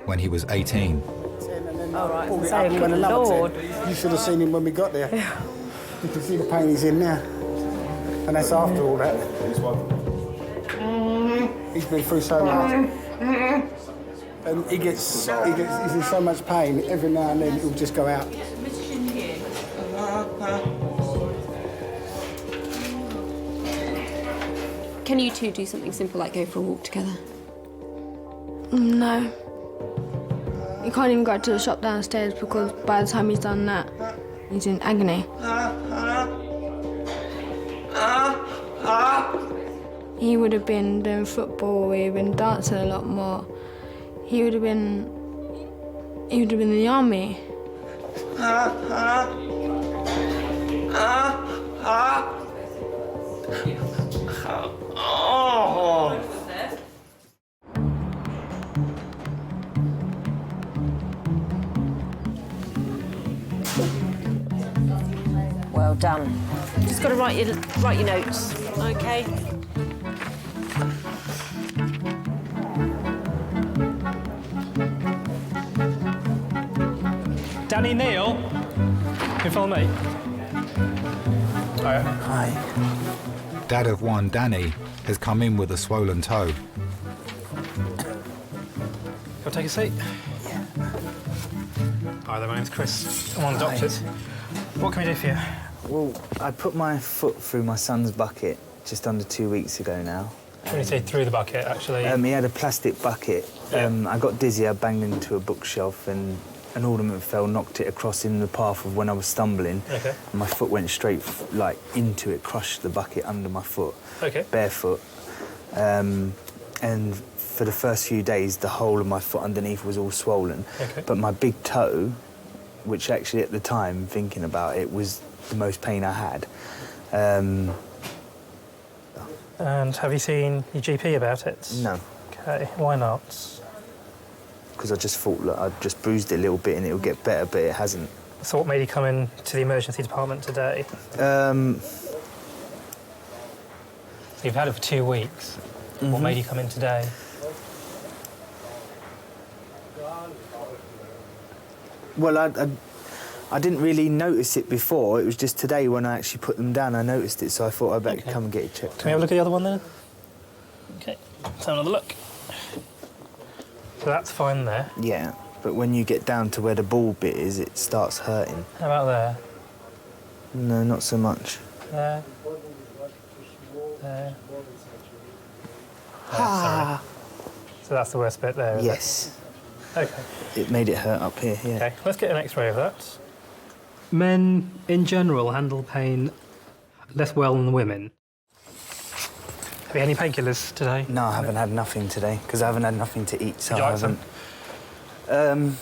when he was 18. All right, you should have seen him when we got there. You can see the pain he's in now. And that's after all that. He's been through so much. And he's in so much pain, every now and then he'll just go out. Can you two do something simple like go for a walk together? No. He can't even go to the shop downstairs because by the time he's done that, he's in agony. He would have been doing football, he would have been dancing a lot more. He would have been in the army. Well done. Just got to write your notes, okay? Danny, Neil, can you follow me? Hi. Dad of one, Danny, has come in with a swollen toe. Go take a seat. Yeah. Hi there, my name's Chris. I'm one of the doctors. What can we do for you? Well, I put my foot through my son's bucket just under 2 weeks ago now. When you say through the bucket, actually? He had a plastic bucket. I got dizzy, I banged into a bookshelf and an ornament fell, knocked it across in the path of when I was stumbling. Okay. And my foot went straight, into it, crushed the bucket under my foot. Okay. Barefoot. And for the first few days, the whole of my foot underneath was all swollen. Okay. But my big toe, which actually at the time, thinking about it, was the most pain I had. And have you seen your GP about it? No. Okay, why not? Because I just thought, look, I just bruised it a little bit and it'll get better, but it hasn't. So what made you come in to the emergency department today? So you've had it for 2 weeks. Mm-hmm. What made you come in today? Well, I didn't really notice it before. It was just today when I actually put them down, I noticed it, so I thought I'd better come and get it checked. Can we have a look at the other one then? Okay, let's have another look. So that's fine there. Yeah, but when you get down to where the ball bit is, it starts hurting. How about there? No, not so much. There. There. Ah. Sorry. So that's the worst bit there, is Yes. it? Okay. It made it hurt up here, yeah. Okay, let's get an X-ray of that. Men, in general, handle pain less well than women. Have you had any painkillers today? No, I haven't had nothing today, because I haven't had nothing to eat, so Would you I like some? haven't...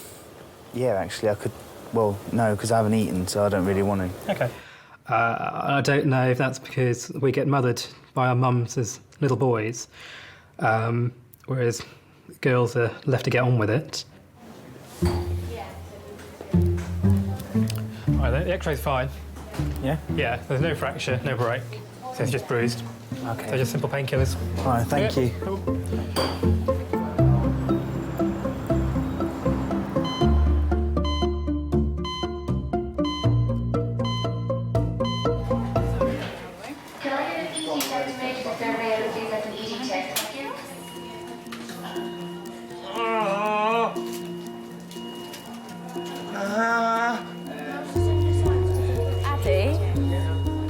Yeah, actually, I could... Well, no, because I haven't eaten, so I don't really want to. Okay. I don't know if that's because we get mothered by our mums as little boys, whereas girls are left to get on with it. All right, the X-ray's fine. Yeah? Yeah, there's no fracture, no break, so it's just bruised. Okay. So just simple painkillers. All right, thank you. Can I get a CT estimate for February LODs at an ED check? Thank you.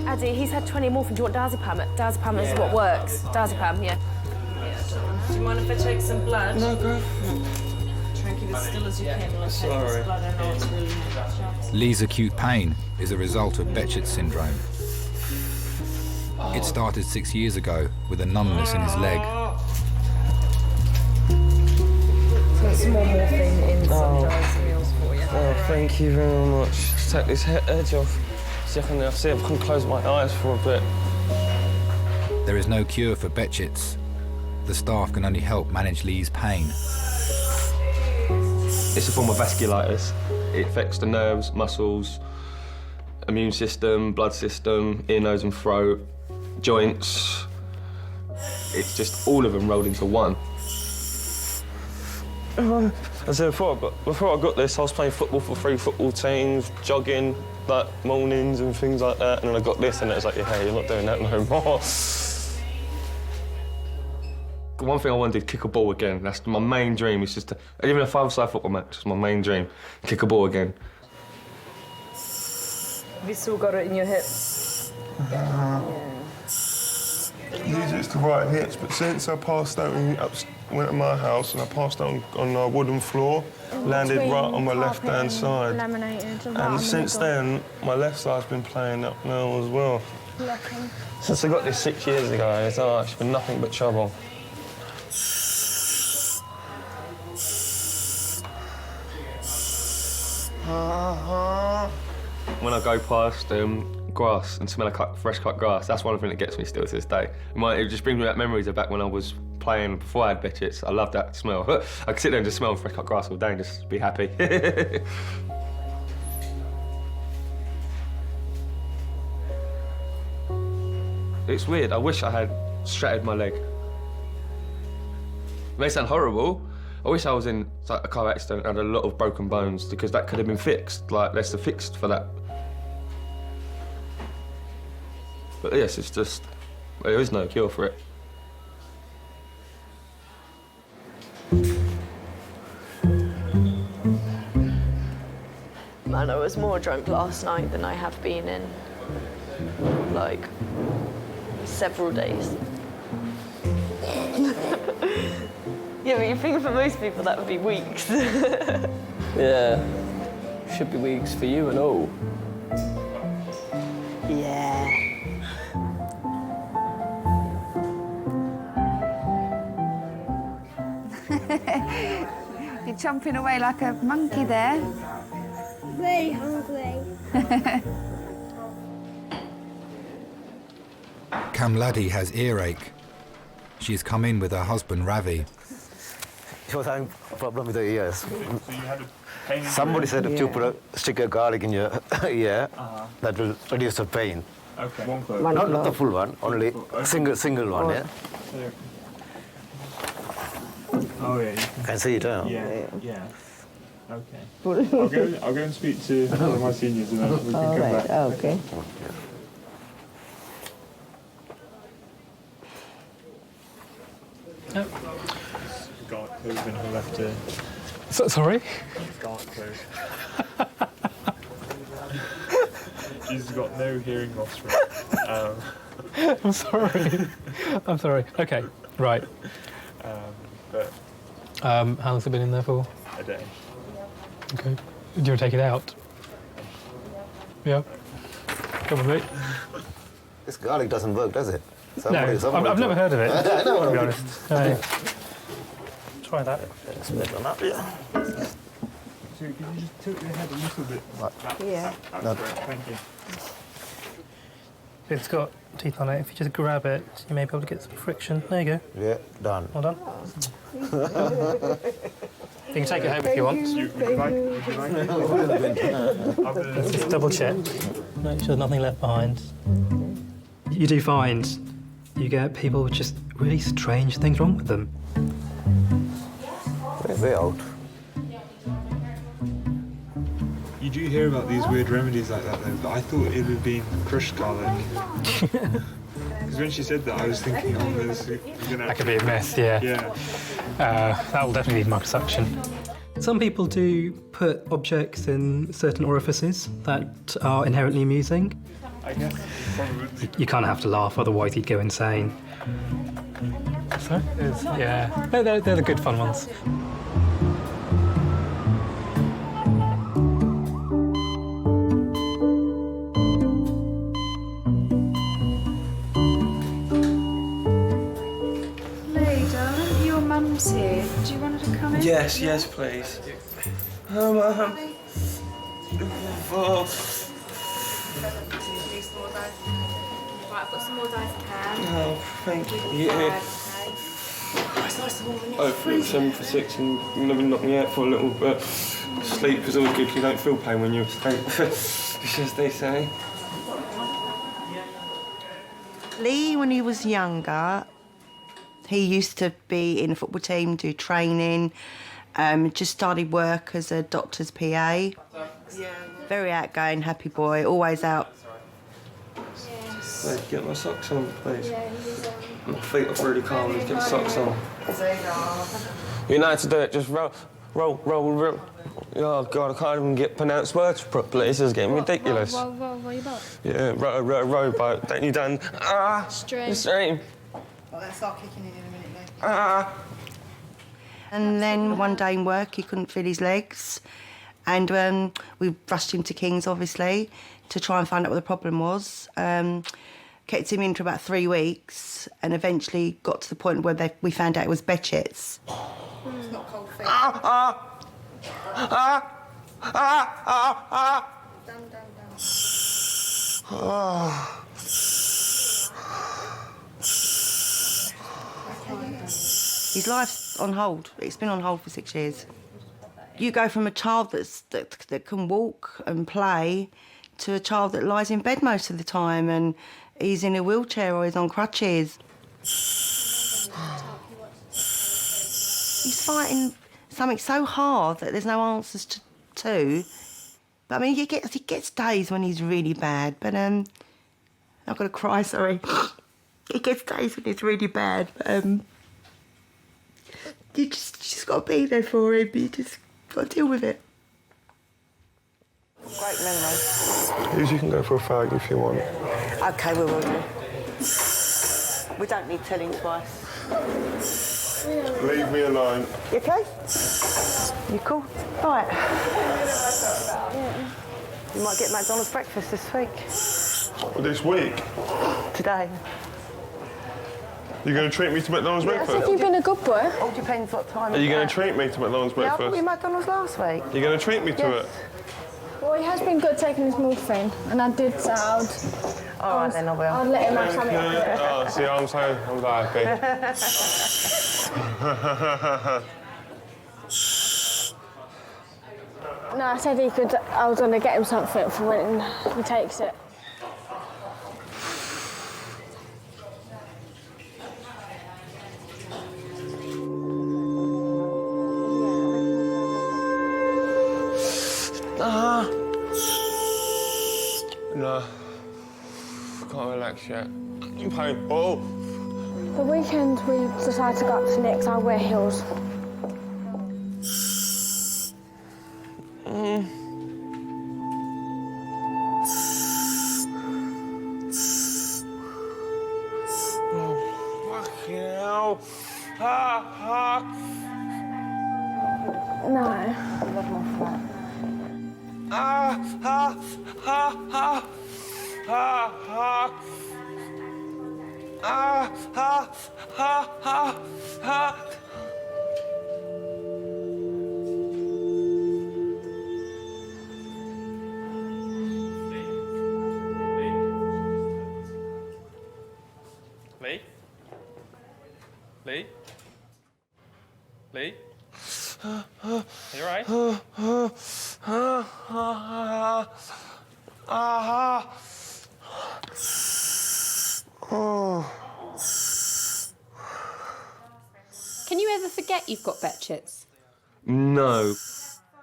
Addy, he's had 20 morphine. Do you want diazepam? Diazepam is what works. Diazepam, yeah. Do you mind if I take some blood? No, go. Try and keep it as still as you can. I'll take Sorry. this blood. I know it's really sharp. Lee's acute pain is a result of Behçet's syndrome. It started 6 years ago with a numbness in his leg. So some more morphine in some meals for you. Oh, thank you very much. Just take this edge off. See if I can close my eyes for a bit. There is no cure for Behçet's. The staff can only help manage Lee's pain. It's a form of vasculitis. It affects the nerves, muscles, immune system, blood system, ear, nose and throat, joints. It's just all of them rolled into one. I said before I got this, I was playing football for 3 football teams, jogging, like mornings and things like that, and then I got this, and it was like, yeah, you're not doing that no more. One thing I want to do is kick a ball again. That's my main dream. It's just even a 5-a-side football match is my main dream. Kick a ball again. Have you still got it in your hips? These are the right hips, but since I passed out and went to my house and I passed out on a wooden floor, landed right on my left-hand side. And since then, my left side's been playing up now as well. Since I got this 6 years ago, it's been nothing but trouble. When I go past grass and smell of fresh cut grass, that's one thing that gets me still to this day. It just brings me back memories of back when I was playing before I had bitches. I love that smell. I could sit there and just smell fresh cut grass all day and just be happy. It's weird. I wish I had shattered my leg. It may sound horrible. I wish I was in a car accident and had a lot of broken bones because that could have been fixed. Like, there's a fixed for that. But yes, it's just, there is no cure for it. Man, I was more drunk last night than I have been in, like, several days. Yeah, but you think for most people that would be weeks. Yeah, should be weeks for you and all. Yeah. You're chomping away like a monkey there. Very hungry. Kamladi has earache. She's come in with her husband, Ravi. She was having a problem with her ears. So you had a pain? Somebody said if you put a stick of garlic in your ear, that will reduce the pain. Okay. One clove. Not the full one, only single one, yeah? Oh, yeah. You can see it, huh? Yeah. Okay. I'll go and speak to one of my seniors and then we can come back. Okay. Garlic clove in her left ear. Sorry? Garlic clove. She's got no hearing loss from it. I'm sorry. I'm sorry. Okay, right. How long's it been in there for? A day. Okay. Do you want to take it out? Yeah. Come with me. This garlic doesn't work, does it? I've never heard of it, I know. to be honest. No. Try that. Let's make one up, yeah. So can you just tilt your head a little bit? Yeah. That's great, thank you. It's got teeth on it. If you just grab it, you may be able to get some friction. There you go. Yeah, done. Well done. You can take it home if you want. Let's just double check. Make sure there's nothing left behind. You do find you get people with just really strange things wrong with them. Way out. You do hear about these weird remedies like that though, but I thought it would have been crushed garlic. Because when she said that, I was thinking, oh, this is gonna... That could be a mess, yeah. Yeah. That will definitely need microsuction. Some people do put objects in certain orifices that are inherently amusing. I guess, probably. You kind of have to laugh, otherwise you'd go insane. So, yeah, they're the good fun ones. Mum's here. Do you want her to come in? Yes, please. Right, I've got some more diazepam. Oh, thank you. It's nice and warm in there. Hopefully it's 7 for 6 and you'll never knock me out for a little bit. Sleep is always good, you don't feel pain when you're asleep. It's as they say. Lee, when he was younger, he used to be in a football team, do training, just started work as a doctor's PA. Yeah. Very outgoing, happy boy, always out. Hey, get my socks on, please. My feet are really cold. Get my socks on. You know how to do it. Just roll. Oh God, I can't even get pronounced words properly. This is getting ridiculous. Row your boat? Yeah, row boat. Don't you done? Stream. Well, that's start kicking in a minute, mate. And then one day in work, he couldn't feel his legs. And we rushed him to King's, obviously, to try and find out what the problem was. Kept him in for about 3 weeks and eventually got to the point where we found out it was Bechet's. It's not cold feet. His life's on hold. It's been on hold for 6 years. You go from a child that can walk and play to a child that lies in bed most of the time and he's in a wheelchair or he's on crutches. He's fighting something so hard that there's no answers to. But I mean, he gets days when he's really bad, but I've got to cry, sorry. He gets days when it's really bad, but you just got to be there for him. You just got to deal with it. Great memory. You can go for a fag if you want. OK, we will do. We don't need telling twice. Leave me alone. You OK? You cool? Right. You might get McDonald's breakfast this week. This week? Today. You're going to treat me to McDonald's breakfast? I think you've been a good boy. All depends what time. Are you going to treat me to McDonald's breakfast? Yeah, I bought you McDonald's last week. You're going to treat me to it? Well, he has been good taking his morphine, and I did say All right, then I will. I'll let him have something. Oh, see, I'm so happy. No, I said he could. I was going to get him something for when he takes it. No. Can't relax yet. I'm painful. The weekend we decided to go up to Nick's. I'll wear heels. Oh, fucking hell. No. I love my flat. Lee? You alright? Can you ever forget you've got Bechet's? No.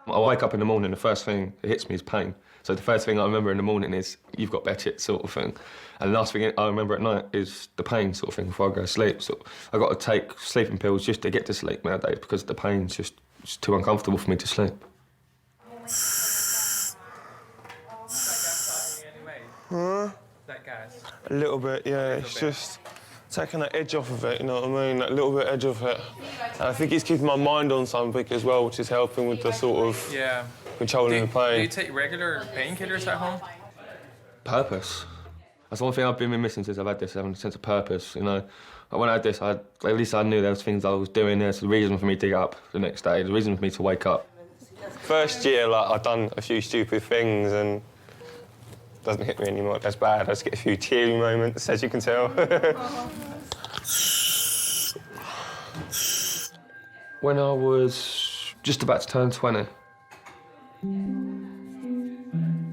I wake up in the morning, the first thing that hits me is pain. So the first thing I remember in the morning is, you've got Bechet's sort of thing. And the last thing I remember at night is the pain sort of thing before I go to sleep. So I've got to take sleeping pills just to get to sleep nowadays because the pain's just too uncomfortable for me to sleep. Huh? That gas? A little bit, yeah. It's just taking that edge off of it, you know what I mean? That little bit edge of it. And I think it's keeping my mind on something as well, which is helping with the sort of controlling the pain. Do you take regular painkillers at home? Purpose. That's one thing I've been missing since I've had this, having a sense of purpose, you know. When I had this, at least I knew there was things I was doing. There's a reason for me to get up the next day, the reason for me to wake up. First year, like, I'd done a few stupid things and it doesn't hit me anymore. That's bad. I just get a few teary moments, as you can tell. When I was just about to turn 20,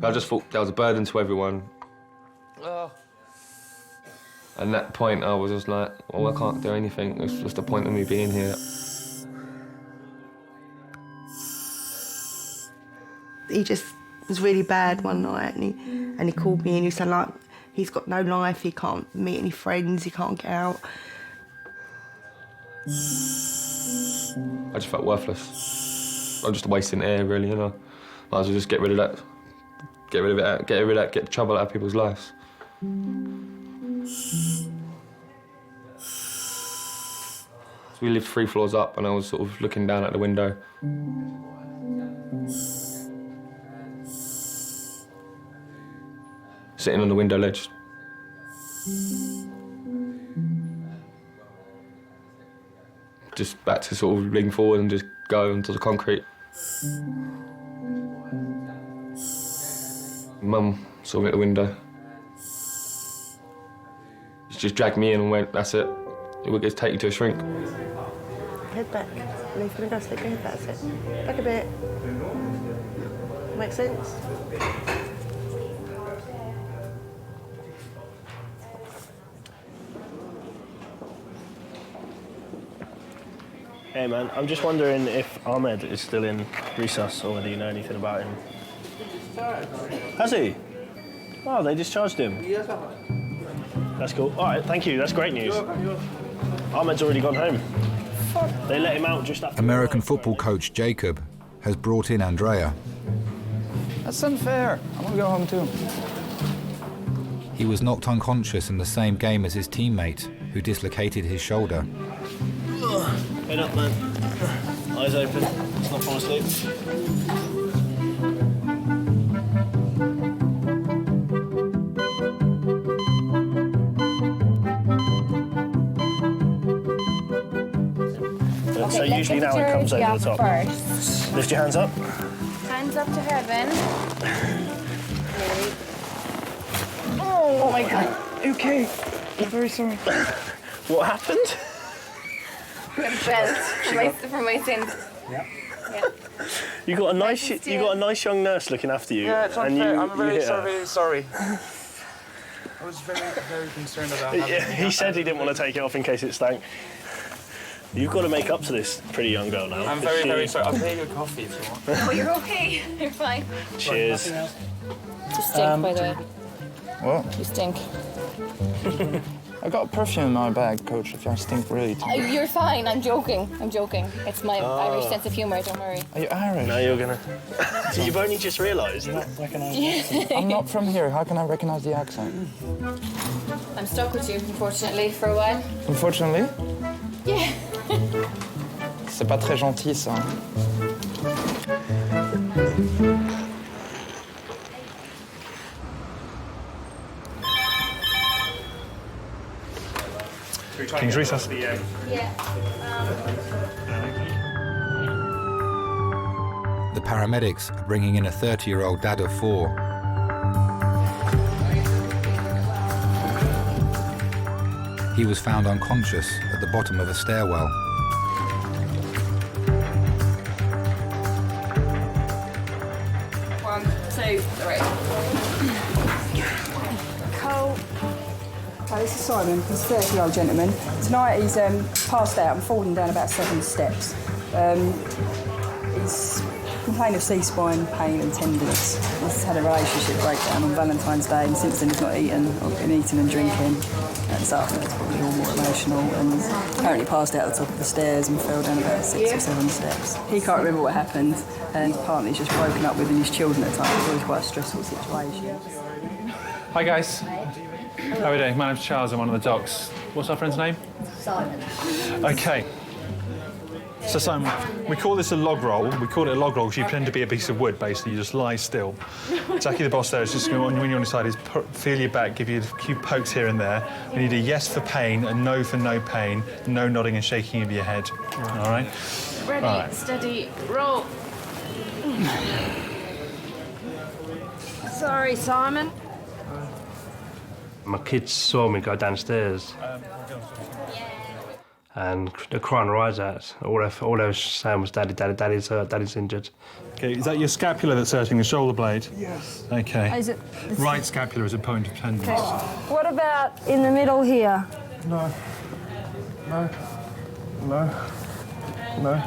I just thought that was a burden to everyone. And at that point, I was just like, well, I can't do anything. It's just the point of me being here. He just was really bad one night, and he called me and he said, like, he's got no life, he can't meet any friends, he can't get out. I just felt worthless. I'm just wasting air, really, you know. Might as well just get rid of that. Get rid of it, get rid of that, get the trouble out of people's lives. So we lived 3 floors up, and I was sort of looking down at the window. Sitting on the window ledge. Just back to sort of lean forward and just go onto the concrete. Mum saw me at the window. She just dragged me in and went, that's it. It will take you to a shrink. Head back. And he's going to go stick your head back. That's it. Back a bit. Makes sense? Hey man, I'm just wondering if Ahmed is still in resus or whether you know anything about him. Has he? Oh, they discharged him. That's cool. All right, thank you. That's great news. Ahmed's already gone home. They let him out just after. American football coach Jacob has brought in Andrea. That's unfair. I want to go home too. He was knocked unconscious in the same game as his teammate, who dislocated his shoulder. Head up, man. Eyes open. Let's not fall asleep. So usually now it comes over the top. First. Lift your hands up. Hands up to heaven. Oh my God. Okay. I'm very sorry. What happened? Bent from my sins. Yeah. Yeah. You got a nice, young nurse looking after you. Yeah, it's and unfair. you, I'm very you hit her. sorry. I was very concerned about having He said he didn't want to take it off in case it stank. You've got to make up to this pretty young girl now. I'm very sorry. I'll pay you a coffee if you want. Oh, you're okay. You're fine. Cheers. You stink, by the way. What? You stink. I got perfume in my bag, Coach, if I stink really too. You're fine. I'm joking. It's my Irish sense of humour, don't worry. Are you Irish? No, you're gonna... You've only just realised. You not recognise the accent? I'm not from here. How can I recognise the accent? I'm stuck with you, unfortunately, for a while. Unfortunately? Yeah. C'est pas très gentil, ça. King's Recess. The paramedics are bringing in a 30-year-old dad of 4. He was found unconscious at the bottom of a stairwell. One, two, three. Cole. Hi, this is Simon. He's a 30-year-old gentleman. Tonight he's passed out and fallen down about 7 steps. He's complained of C-spine pain and tenderness. He's had a relationship breakdown on Valentine's Day, and since then he's not eaten or been eating and drinking. And this afternoon it's probably all more emotional, and he's apparently passed out at the top of the stairs and fell down about 6 or 7 steps. He can't remember what happened, and his partner's just broken up with his children at the time. It was always quite a stressful situation. Hi guys. How are we doing? My name's Charles, I'm one of the docs. What's our friend's name? Simon. Okay. So Simon, we call this a log roll. We call it a log roll because you pretend to be a piece of wood, basically. You just lie still. Jackie, the boss there, is just going to, when you're on your side, is feel your back, give you a few pokes here and there. We need a yes for pain, a no for no pain, no nodding and shaking of your head. All right? Ready, All right. steady, roll. Sorry, Simon. My kids saw me go downstairs. And they're crying their eyes out. All they were saying was, Daddy, Daddy's hurt, Daddy's injured. Okay, is that your scapula that's hurting, the shoulder blade? Yes. Okay. Is it? Right scapula is a point of tenderness. Okay. What about in the middle here? No. No. No. No.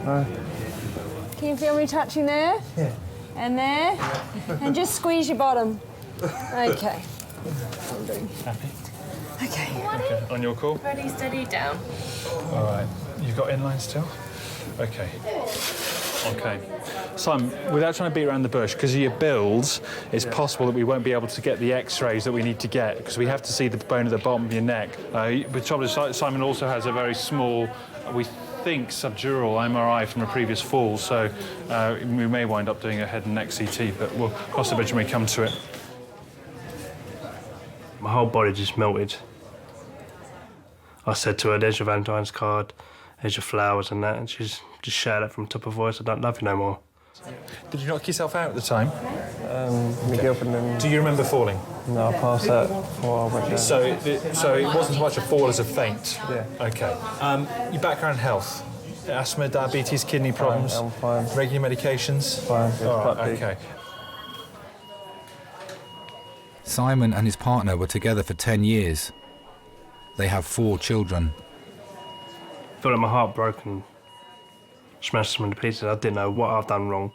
No. Can you feel me touching there? Yeah. And there. And just squeeze your bottom. Okay. Happy? Okay. On your call? Ready, steady, down. All right. You've got inline still? Okay. Okay. Simon, without trying to beat around the bush, because of your builds, it's possible that we won't be able to get the X-rays that we need to get, because we have to see the bone at the bottom of your neck. But trouble is, Simon also has a very small, we think, subdural MRI from a previous fall, so we may wind up doing a head and neck CT, but we'll cross the bridge when we come to it. My whole body just melted. I said to her, there's your Valentine's card, there's your flowers and that, and she's just shouted it from the top of her voice, I don't love you no more. Did you knock yourself out at the time? My girlfriend and... Do you remember falling? No, I passed out before I went down. So it wasn't so much a fall as a faint? Yeah. OK. Your background health? Asthma, diabetes, kidney problems? I'm fine. Regular medications? Fine. All right, OK. Simon and his partner were together for 10 years. They have 4 children. I felt like my heart broke and smashed them into pieces. I didn't know what I've done wrong.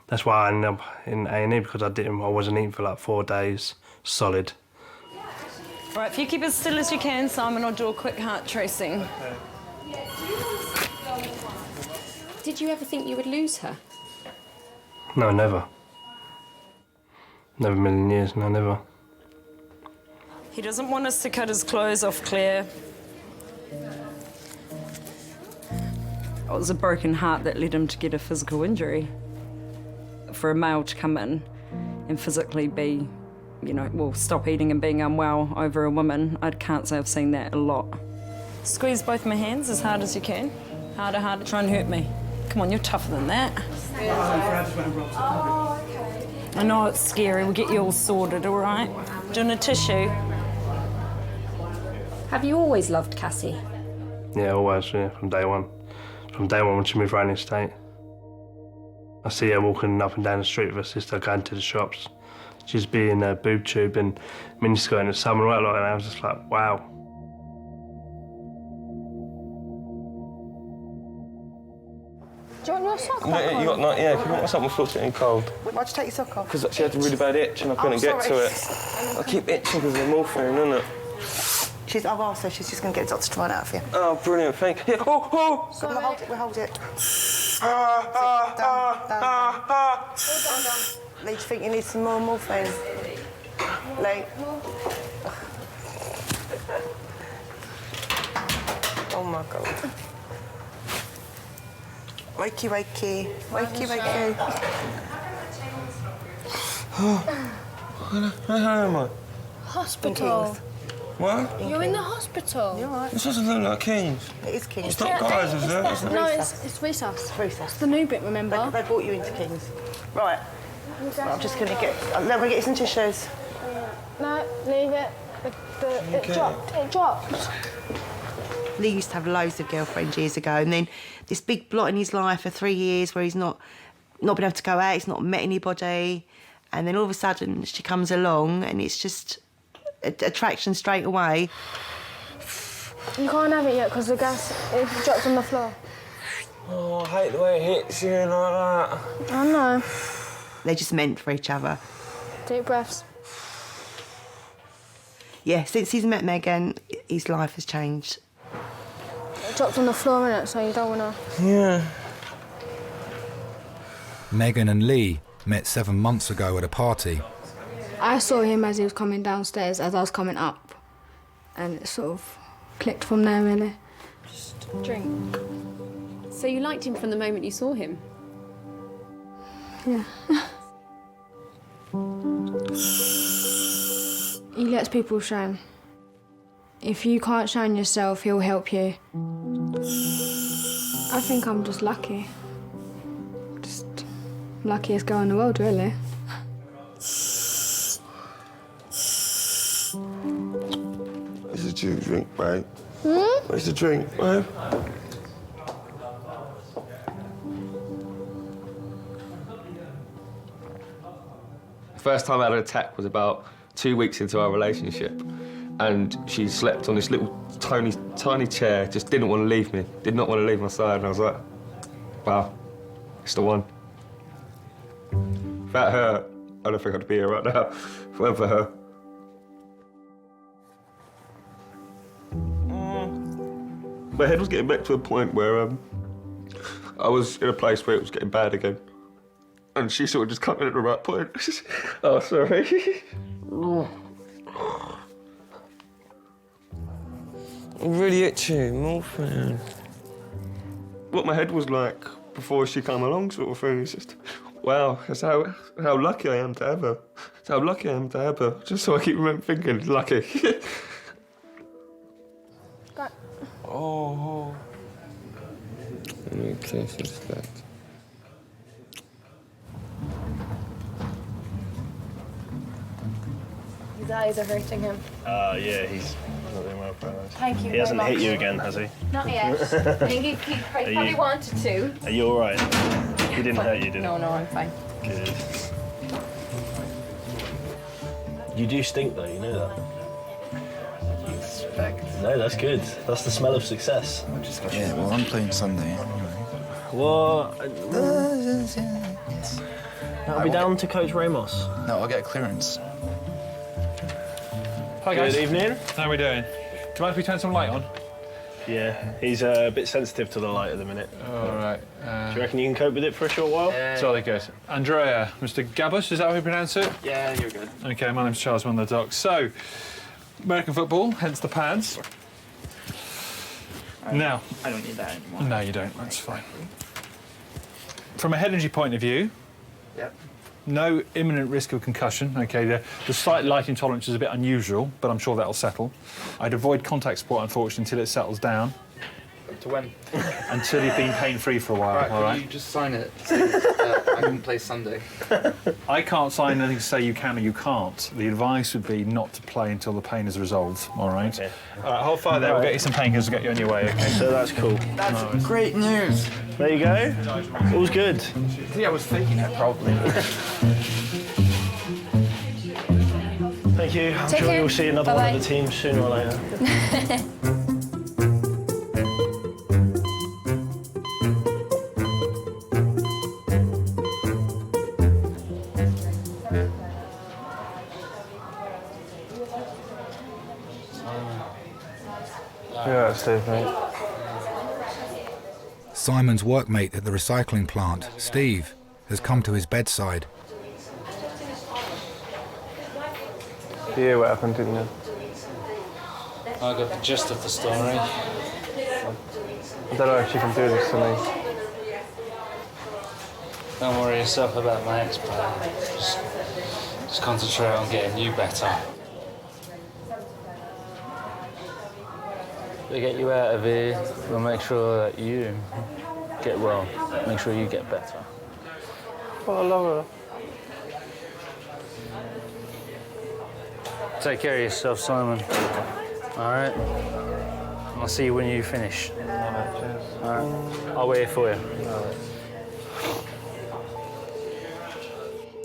That's why I ended up in A&E, because I wasn't eating for like 4 days, solid. All right, if you keep as still as you can, Simon, I'll do a quick heart tracing. Did you ever think you would lose her? No, never. Never a million years, no, never. He doesn't want us to cut his clothes off, Claire. It was a broken heart that led him to get a physical injury. For a male to come in and physically be, you know, well, stop eating and being unwell over a woman, I can't say I've seen that a lot. Squeeze both my hands as hard as you can. Harder, harder, try and hurt me. Come on, you're tougher than that. I know it's scary, we'll get you all sorted, all right? Doing a tissue. Have you always loved Cassie? Yeah, always, yeah, from day one. From day one when she moved around the estate. I see her walking up and down the street with her sister going to the shops. She'd be in a boob tube and miniskirt in the summer, right, like, and I was just like, wow. Do you want your sock No, on? you got not, yeah, can you want my sock? My foot's getting cold. Why'd you take your sock off? Because she had a really bad itch and I couldn't get to it. I keep itching because of the morphine, isn't it? I've asked her, she's just going to get the doctor to find out for you. Oh, brilliant, thank you. Yeah, oh! We'll hold it, we'll hold it. Lee, do you think you need some more morphine? Lee? Oh my God. Wakey, wakey. Wakey, wakey. Where am I? Hospital. What? You're in the hospital. You're right. This doesn't look like King's. It is King's. It's not guys, is it? No, it's Resus. Resus. It's the new bit, remember? They brought you into King's. Right. I'm just going to get... Let me get you some tissues. No, leave it. It dropped. It dropped. Lee used to have loads of girlfriends years ago, and then this big blot in his life for 3 years where he's not been able to go out, he's not met anybody, and then all of a sudden she comes along and it's just attraction straight away. You can't have it yet because the gas it drops on the floor. Oh, I hate the way it hits you like that. I know. They're just meant for each other. Deep breaths. Yeah, since he's met Megan, his life has changed. It drops on the floor, innit, so you don't want to... Yeah. Megan and Lee met 7 months ago at a party. I saw him as he was coming downstairs, as I was coming up, and it sort of clicked from there, really. Just drink. So you liked him from the moment you saw him? Yeah. He lets people shine. If you can't shine yourself, he'll help you. I think I'm just lucky. Just luckiest girl in the world, really. Where's the drink, babe? Where's the drink, babe? The first time I had an attack was about 2 weeks into our relationship, and she slept on this little tiny chair, just didn't want to leave me, did not want to leave my side, and I was like, wow, it's the one. Without her, I don't think I'd be here right now. If it weren't for her. My head was getting back to a point where I was in a place where it was getting bad again. And she sort of just cut me at the right point. Oh, sorry. I'm really itchy, morphine. What my head was like before she came along, sort of thing. It's just, wow, that's how lucky I am to have her. That's how lucky I am to have her. Just so I keep thinking, lucky. Oh. This is that. His eyes are hurting him. Yeah, he's not doing well for us. Thank you He hasn't very hit you much. again, has he? Not yet. I think he probably wanted to. Are you all right? He didn't hurt you, did he? No, I'm fine. Good. You do stink, though, you know that? No, that's good. That's the smell of success. Yeah, well, I'm playing Sunday anyway. What? I'll be down to Coach Ramos. No, I'll get clearance. Hi guys. Good evening. How are we doing? Do you mind if we turn some light on? Yeah, he's a bit sensitive to the light at the minute. All right. Do you reckon you can cope with it for a short while? Jolly good. Andrea, Mr. Gabus, is that how we pronounce it? Yeah, you're good. Okay, my name's Charles, one of the docs. So, American football, hence the pads. Now, I don't need that anymore. no, you don't. That's fine. From a head injury point of view, Yep. no imminent risk of concussion. Okay, the slight light intolerance is a bit unusual, but I'm sure that'll settle. I'd avoid contact sport, unfortunately, until it settles down. To when? Until you've been pain-free for a while, Right, all right? Can you just sign it saying I can play Sunday? I can't sign anything to say you can or you can't. The advice would be not to play until the pain is resolved, all right? Okay. All right, hold fire there. We'll get you some painkillers to get you on your way, okay? So that's cool. That's great news. There you go. All's good. Yeah, I was faking it, probably. Thank you. I'm Take sure care. you'll see another Bye-bye. one of the teams sooner or later. Yeah, Steve, mate. Simon's workmate at the recycling plant, Steve, has come to his bedside. Yeah, what happened, didn't you? I got the gist of the story. I don't know if you can do this to me. Don't worry yourself about my ex-player. Just concentrate on getting you better. To get you out of here, we'll make sure that you get well. Make sure you get better. Oh, I love her. Take care of yourself, Simon. All right? I'll see you when you finish. All right, cheers. All right? I'll wait here for you.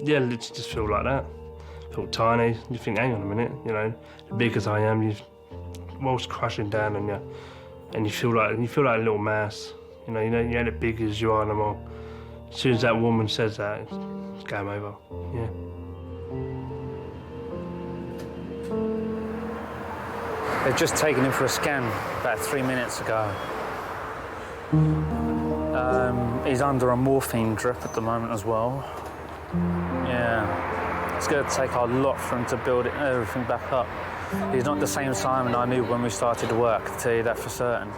Yeah, literally just feel like that. Feel tiny. You think, hang on a minute, you know, big as I am, the world's crushing down on you, and you feel like a little mouse. You know, you ain't as big as you are no more. As soon as that woman says that, it's game over. Yeah. They've just taken him for a scan about 3 minutes ago. He's under a morphine drip at the moment as well. Yeah, it's going to take a lot for him to build everything back up. He's not the same Simon I knew when we started to work, I'll tell you that for certain.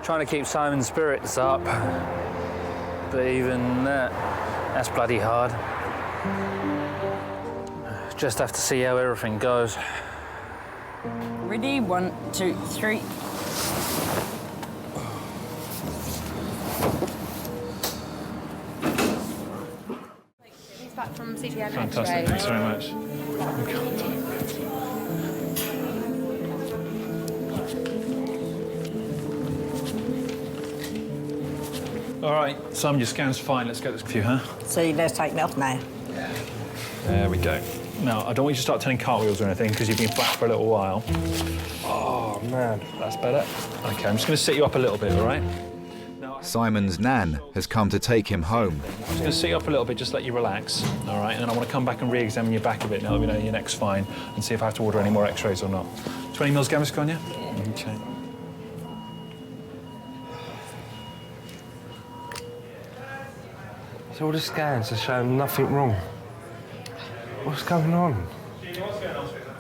Trying to keep Simon's spirits up, but even that's bloody hard. Just have to see how everything goes. Ready? 1, 2, 3. He's back from CGM. Fantastic, thanks very much. All right, Simon, your scan's fine. Let's get this for you, huh? So you let's take me off now. There we go. Now, I don't want you to start turning cartwheels or anything because you've been flat for a little while. Oh, mad. That's better. Okay, I'm just going to sit you up a little bit, all right? Simon's nan has come to take him home. I'm just going to sit you up a little bit, just let you relax, all right? And then I want to come back and re-examine your back a bit now, let me know your neck's fine, and see if I have to order any more x-rays or not. 20 mils Gaviscon, yeah? Okay. So all the scans are showing nothing wrong. What's going on?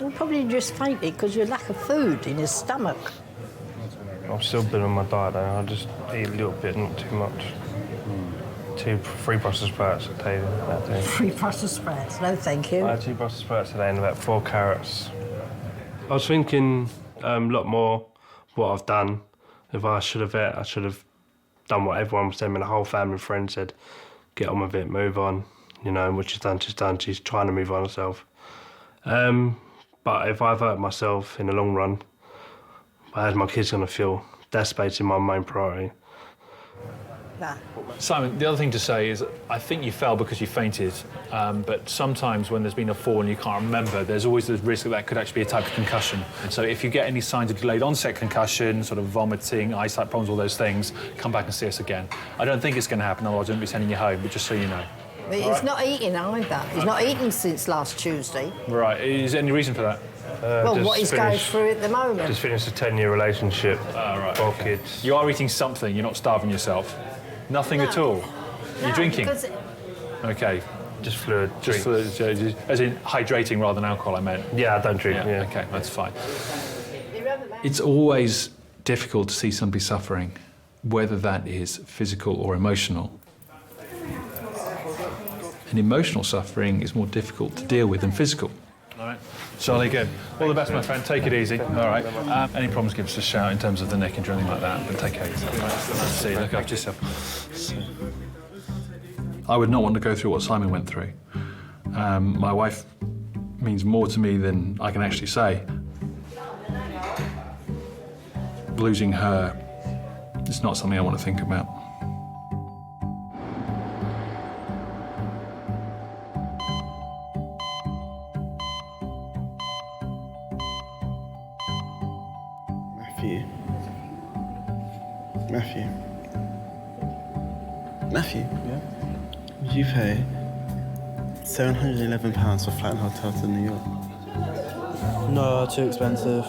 Well, probably just fainted because you lack of food in his stomach. I've still been on my diet though. I just eat a little bit, not too much. 3 Brussels sprouts a day. 3 Brussels sprouts, no thank you. I had 2 Brussels sprouts a day and about 4 carrots. I was thinking a lot more what I've done. If I should have done what everyone was telling me, the whole family and friends said, get on with it, move on. You know, what she's done, she's done. She's trying to move on herself. But if I've hurt myself in the long run, how's my kids going to feel? That's basically my main priority. Nah. Simon, the other thing to say is I think you fell because you fainted, but sometimes when there's been a fall and you can't remember, there's always the risk that could actually be a type of concussion. And so if you get any signs of delayed onset concussion, sort of vomiting, eyesight problems, all those things, come back and see us again. I don't think it's going to happen, otherwise I wouldn't be sending you home, but just so you know. But he's not eating either. He's not eaten since last Tuesday. Right, is there any reason for that? Well, what he's going through at the moment. Just finished a 10-year relationship. Right, 4 okay. kids. You are eating something, you're not starving yourself. Nothing at all? You're drinking? Okay. Just fluid. Just fluid, as in hydrating rather than alcohol, I meant? Yeah, I don't drink, yeah. Okay, that's fine. It's always difficult to see somebody suffering, whether that is physical or emotional. And emotional suffering is more difficult to deal with than physical. All right. Charlie, good. All the best, my friend. Take it easy. All right. Any problems, give us a shout in terms of the neck injury or anything like that, but take care of yourself. Right. Nice to see you. Look after yourself. I would not want to go through what Simon went through. My wife means more to me than I can actually say. Losing her is not something I want to think about. Matthew, yeah? Would you pay £711 for flight and hotel to New York? No, too expensive.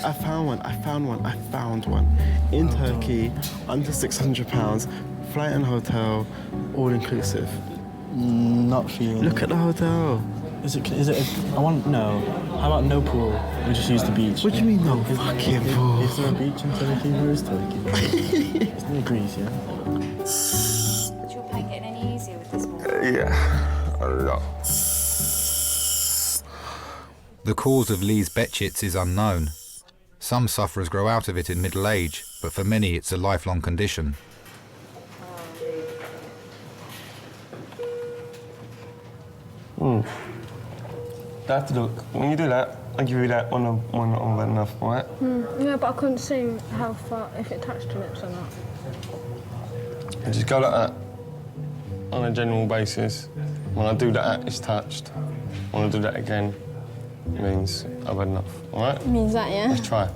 I found one. In Turkey, under £600, flight and hotel, all inclusive. Not for you. Look at the hotel. Is it no. How about no pool? We just use the beach. What do you mean no fucking pool? Is there a beach in Turkey? Where is Turkey? It's near Greece, yeah? Is your pain getting any easier with this one? Yeah, a lot. The cause of Lee's Betchits is unknown. Some sufferers grow out of it in middle age, but for many it's a lifelong condition. Have to look. When you do that, I give you that one on that enough, right? Yeah, but I couldn't see how far, if it touched your lips or not. And just go like that on a general basis. When I do that, it's touched. When I do that again, it means I've had enough, all right? Means that, yeah? Let's try.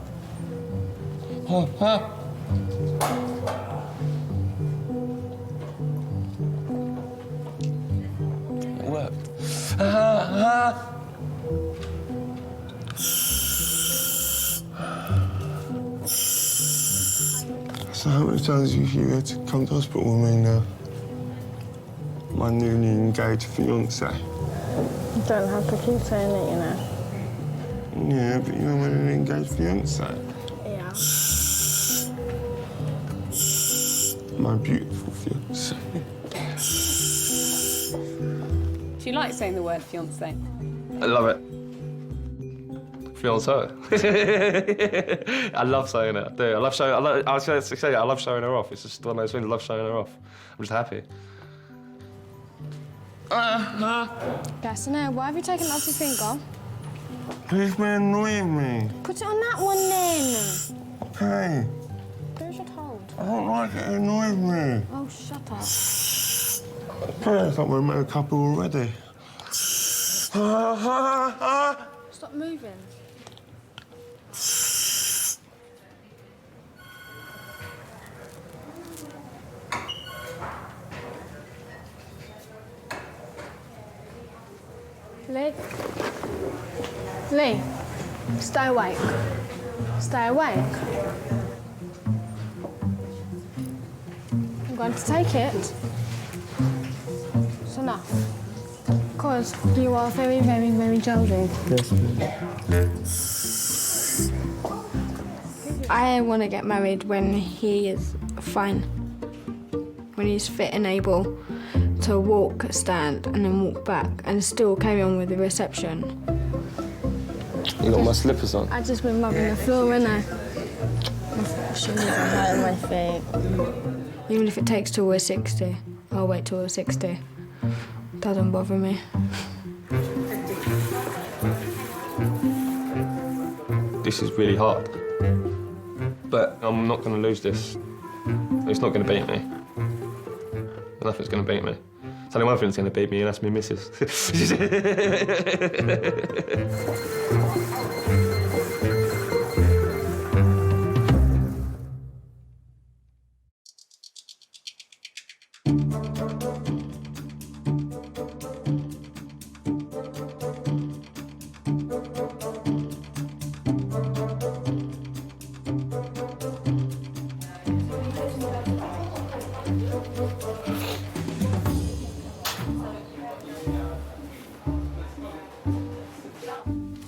It worked. So how many times have you had to come to hospital with me now? My newly engaged fiancé. You don't have to keep saying it, you know. Yeah, but you're my newly engaged fiancé. Yeah. My beautiful fiancé. Do you like saying the word fiancé? I love it. Fiancé. I love saying it. I do. I love showing. I love showing her off. It's just one of those things. I love showing her off. I'm just happy. Gassiner, why have you taken it off your finger? Please be annoying me. Put it on that one then. Okay. Do as you're told. I don't like it. It annoys me. Oh, shut up. Yeah, it's like we're a married couple already. Stop moving. Lee? Lee, stay awake. Stay awake. I'm going to take it. It's enough. Because you are very, very, very challenging. Yes, I want to get married when he is fine. When he's fit and able to walk, stand, and then walk back, and still carry on with the reception. You got my slippers on? I've just been rubbing the floor, innit? My shoes are hurting my feet. Even if it takes till we're 60, I'll wait till we're 60. Doesn't bother me. This is really hard. But I'm not going to lose this. It's not going to beat me. Nothing's going to beat me. It's only one thing that's going to beat me, and that's me missus.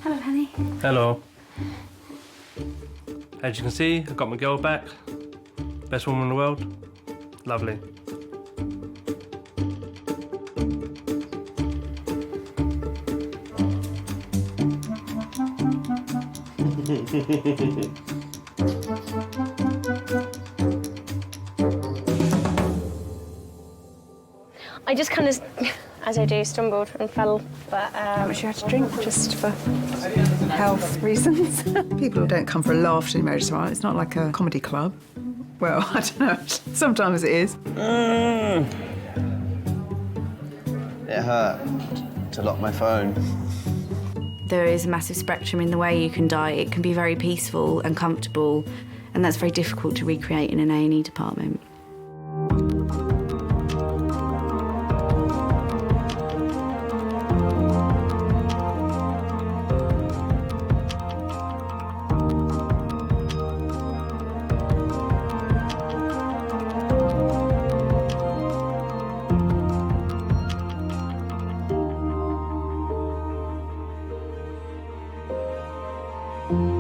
Hello, honey. Hello. As you can see, I've got my girl back. Best woman in the world. Lovely. I just kind of, as I do, stumbled and fell, but... How much you had to drink, just for health reasons? People don't come for a laugh to the marriage restaurant. It's not like a comedy club. Well, I don't know. Sometimes it is. It hurt to lock my phone. There is a massive spectrum in the way you can die. It can be very peaceful and comfortable, and that's very difficult to recreate in an A&E department. you.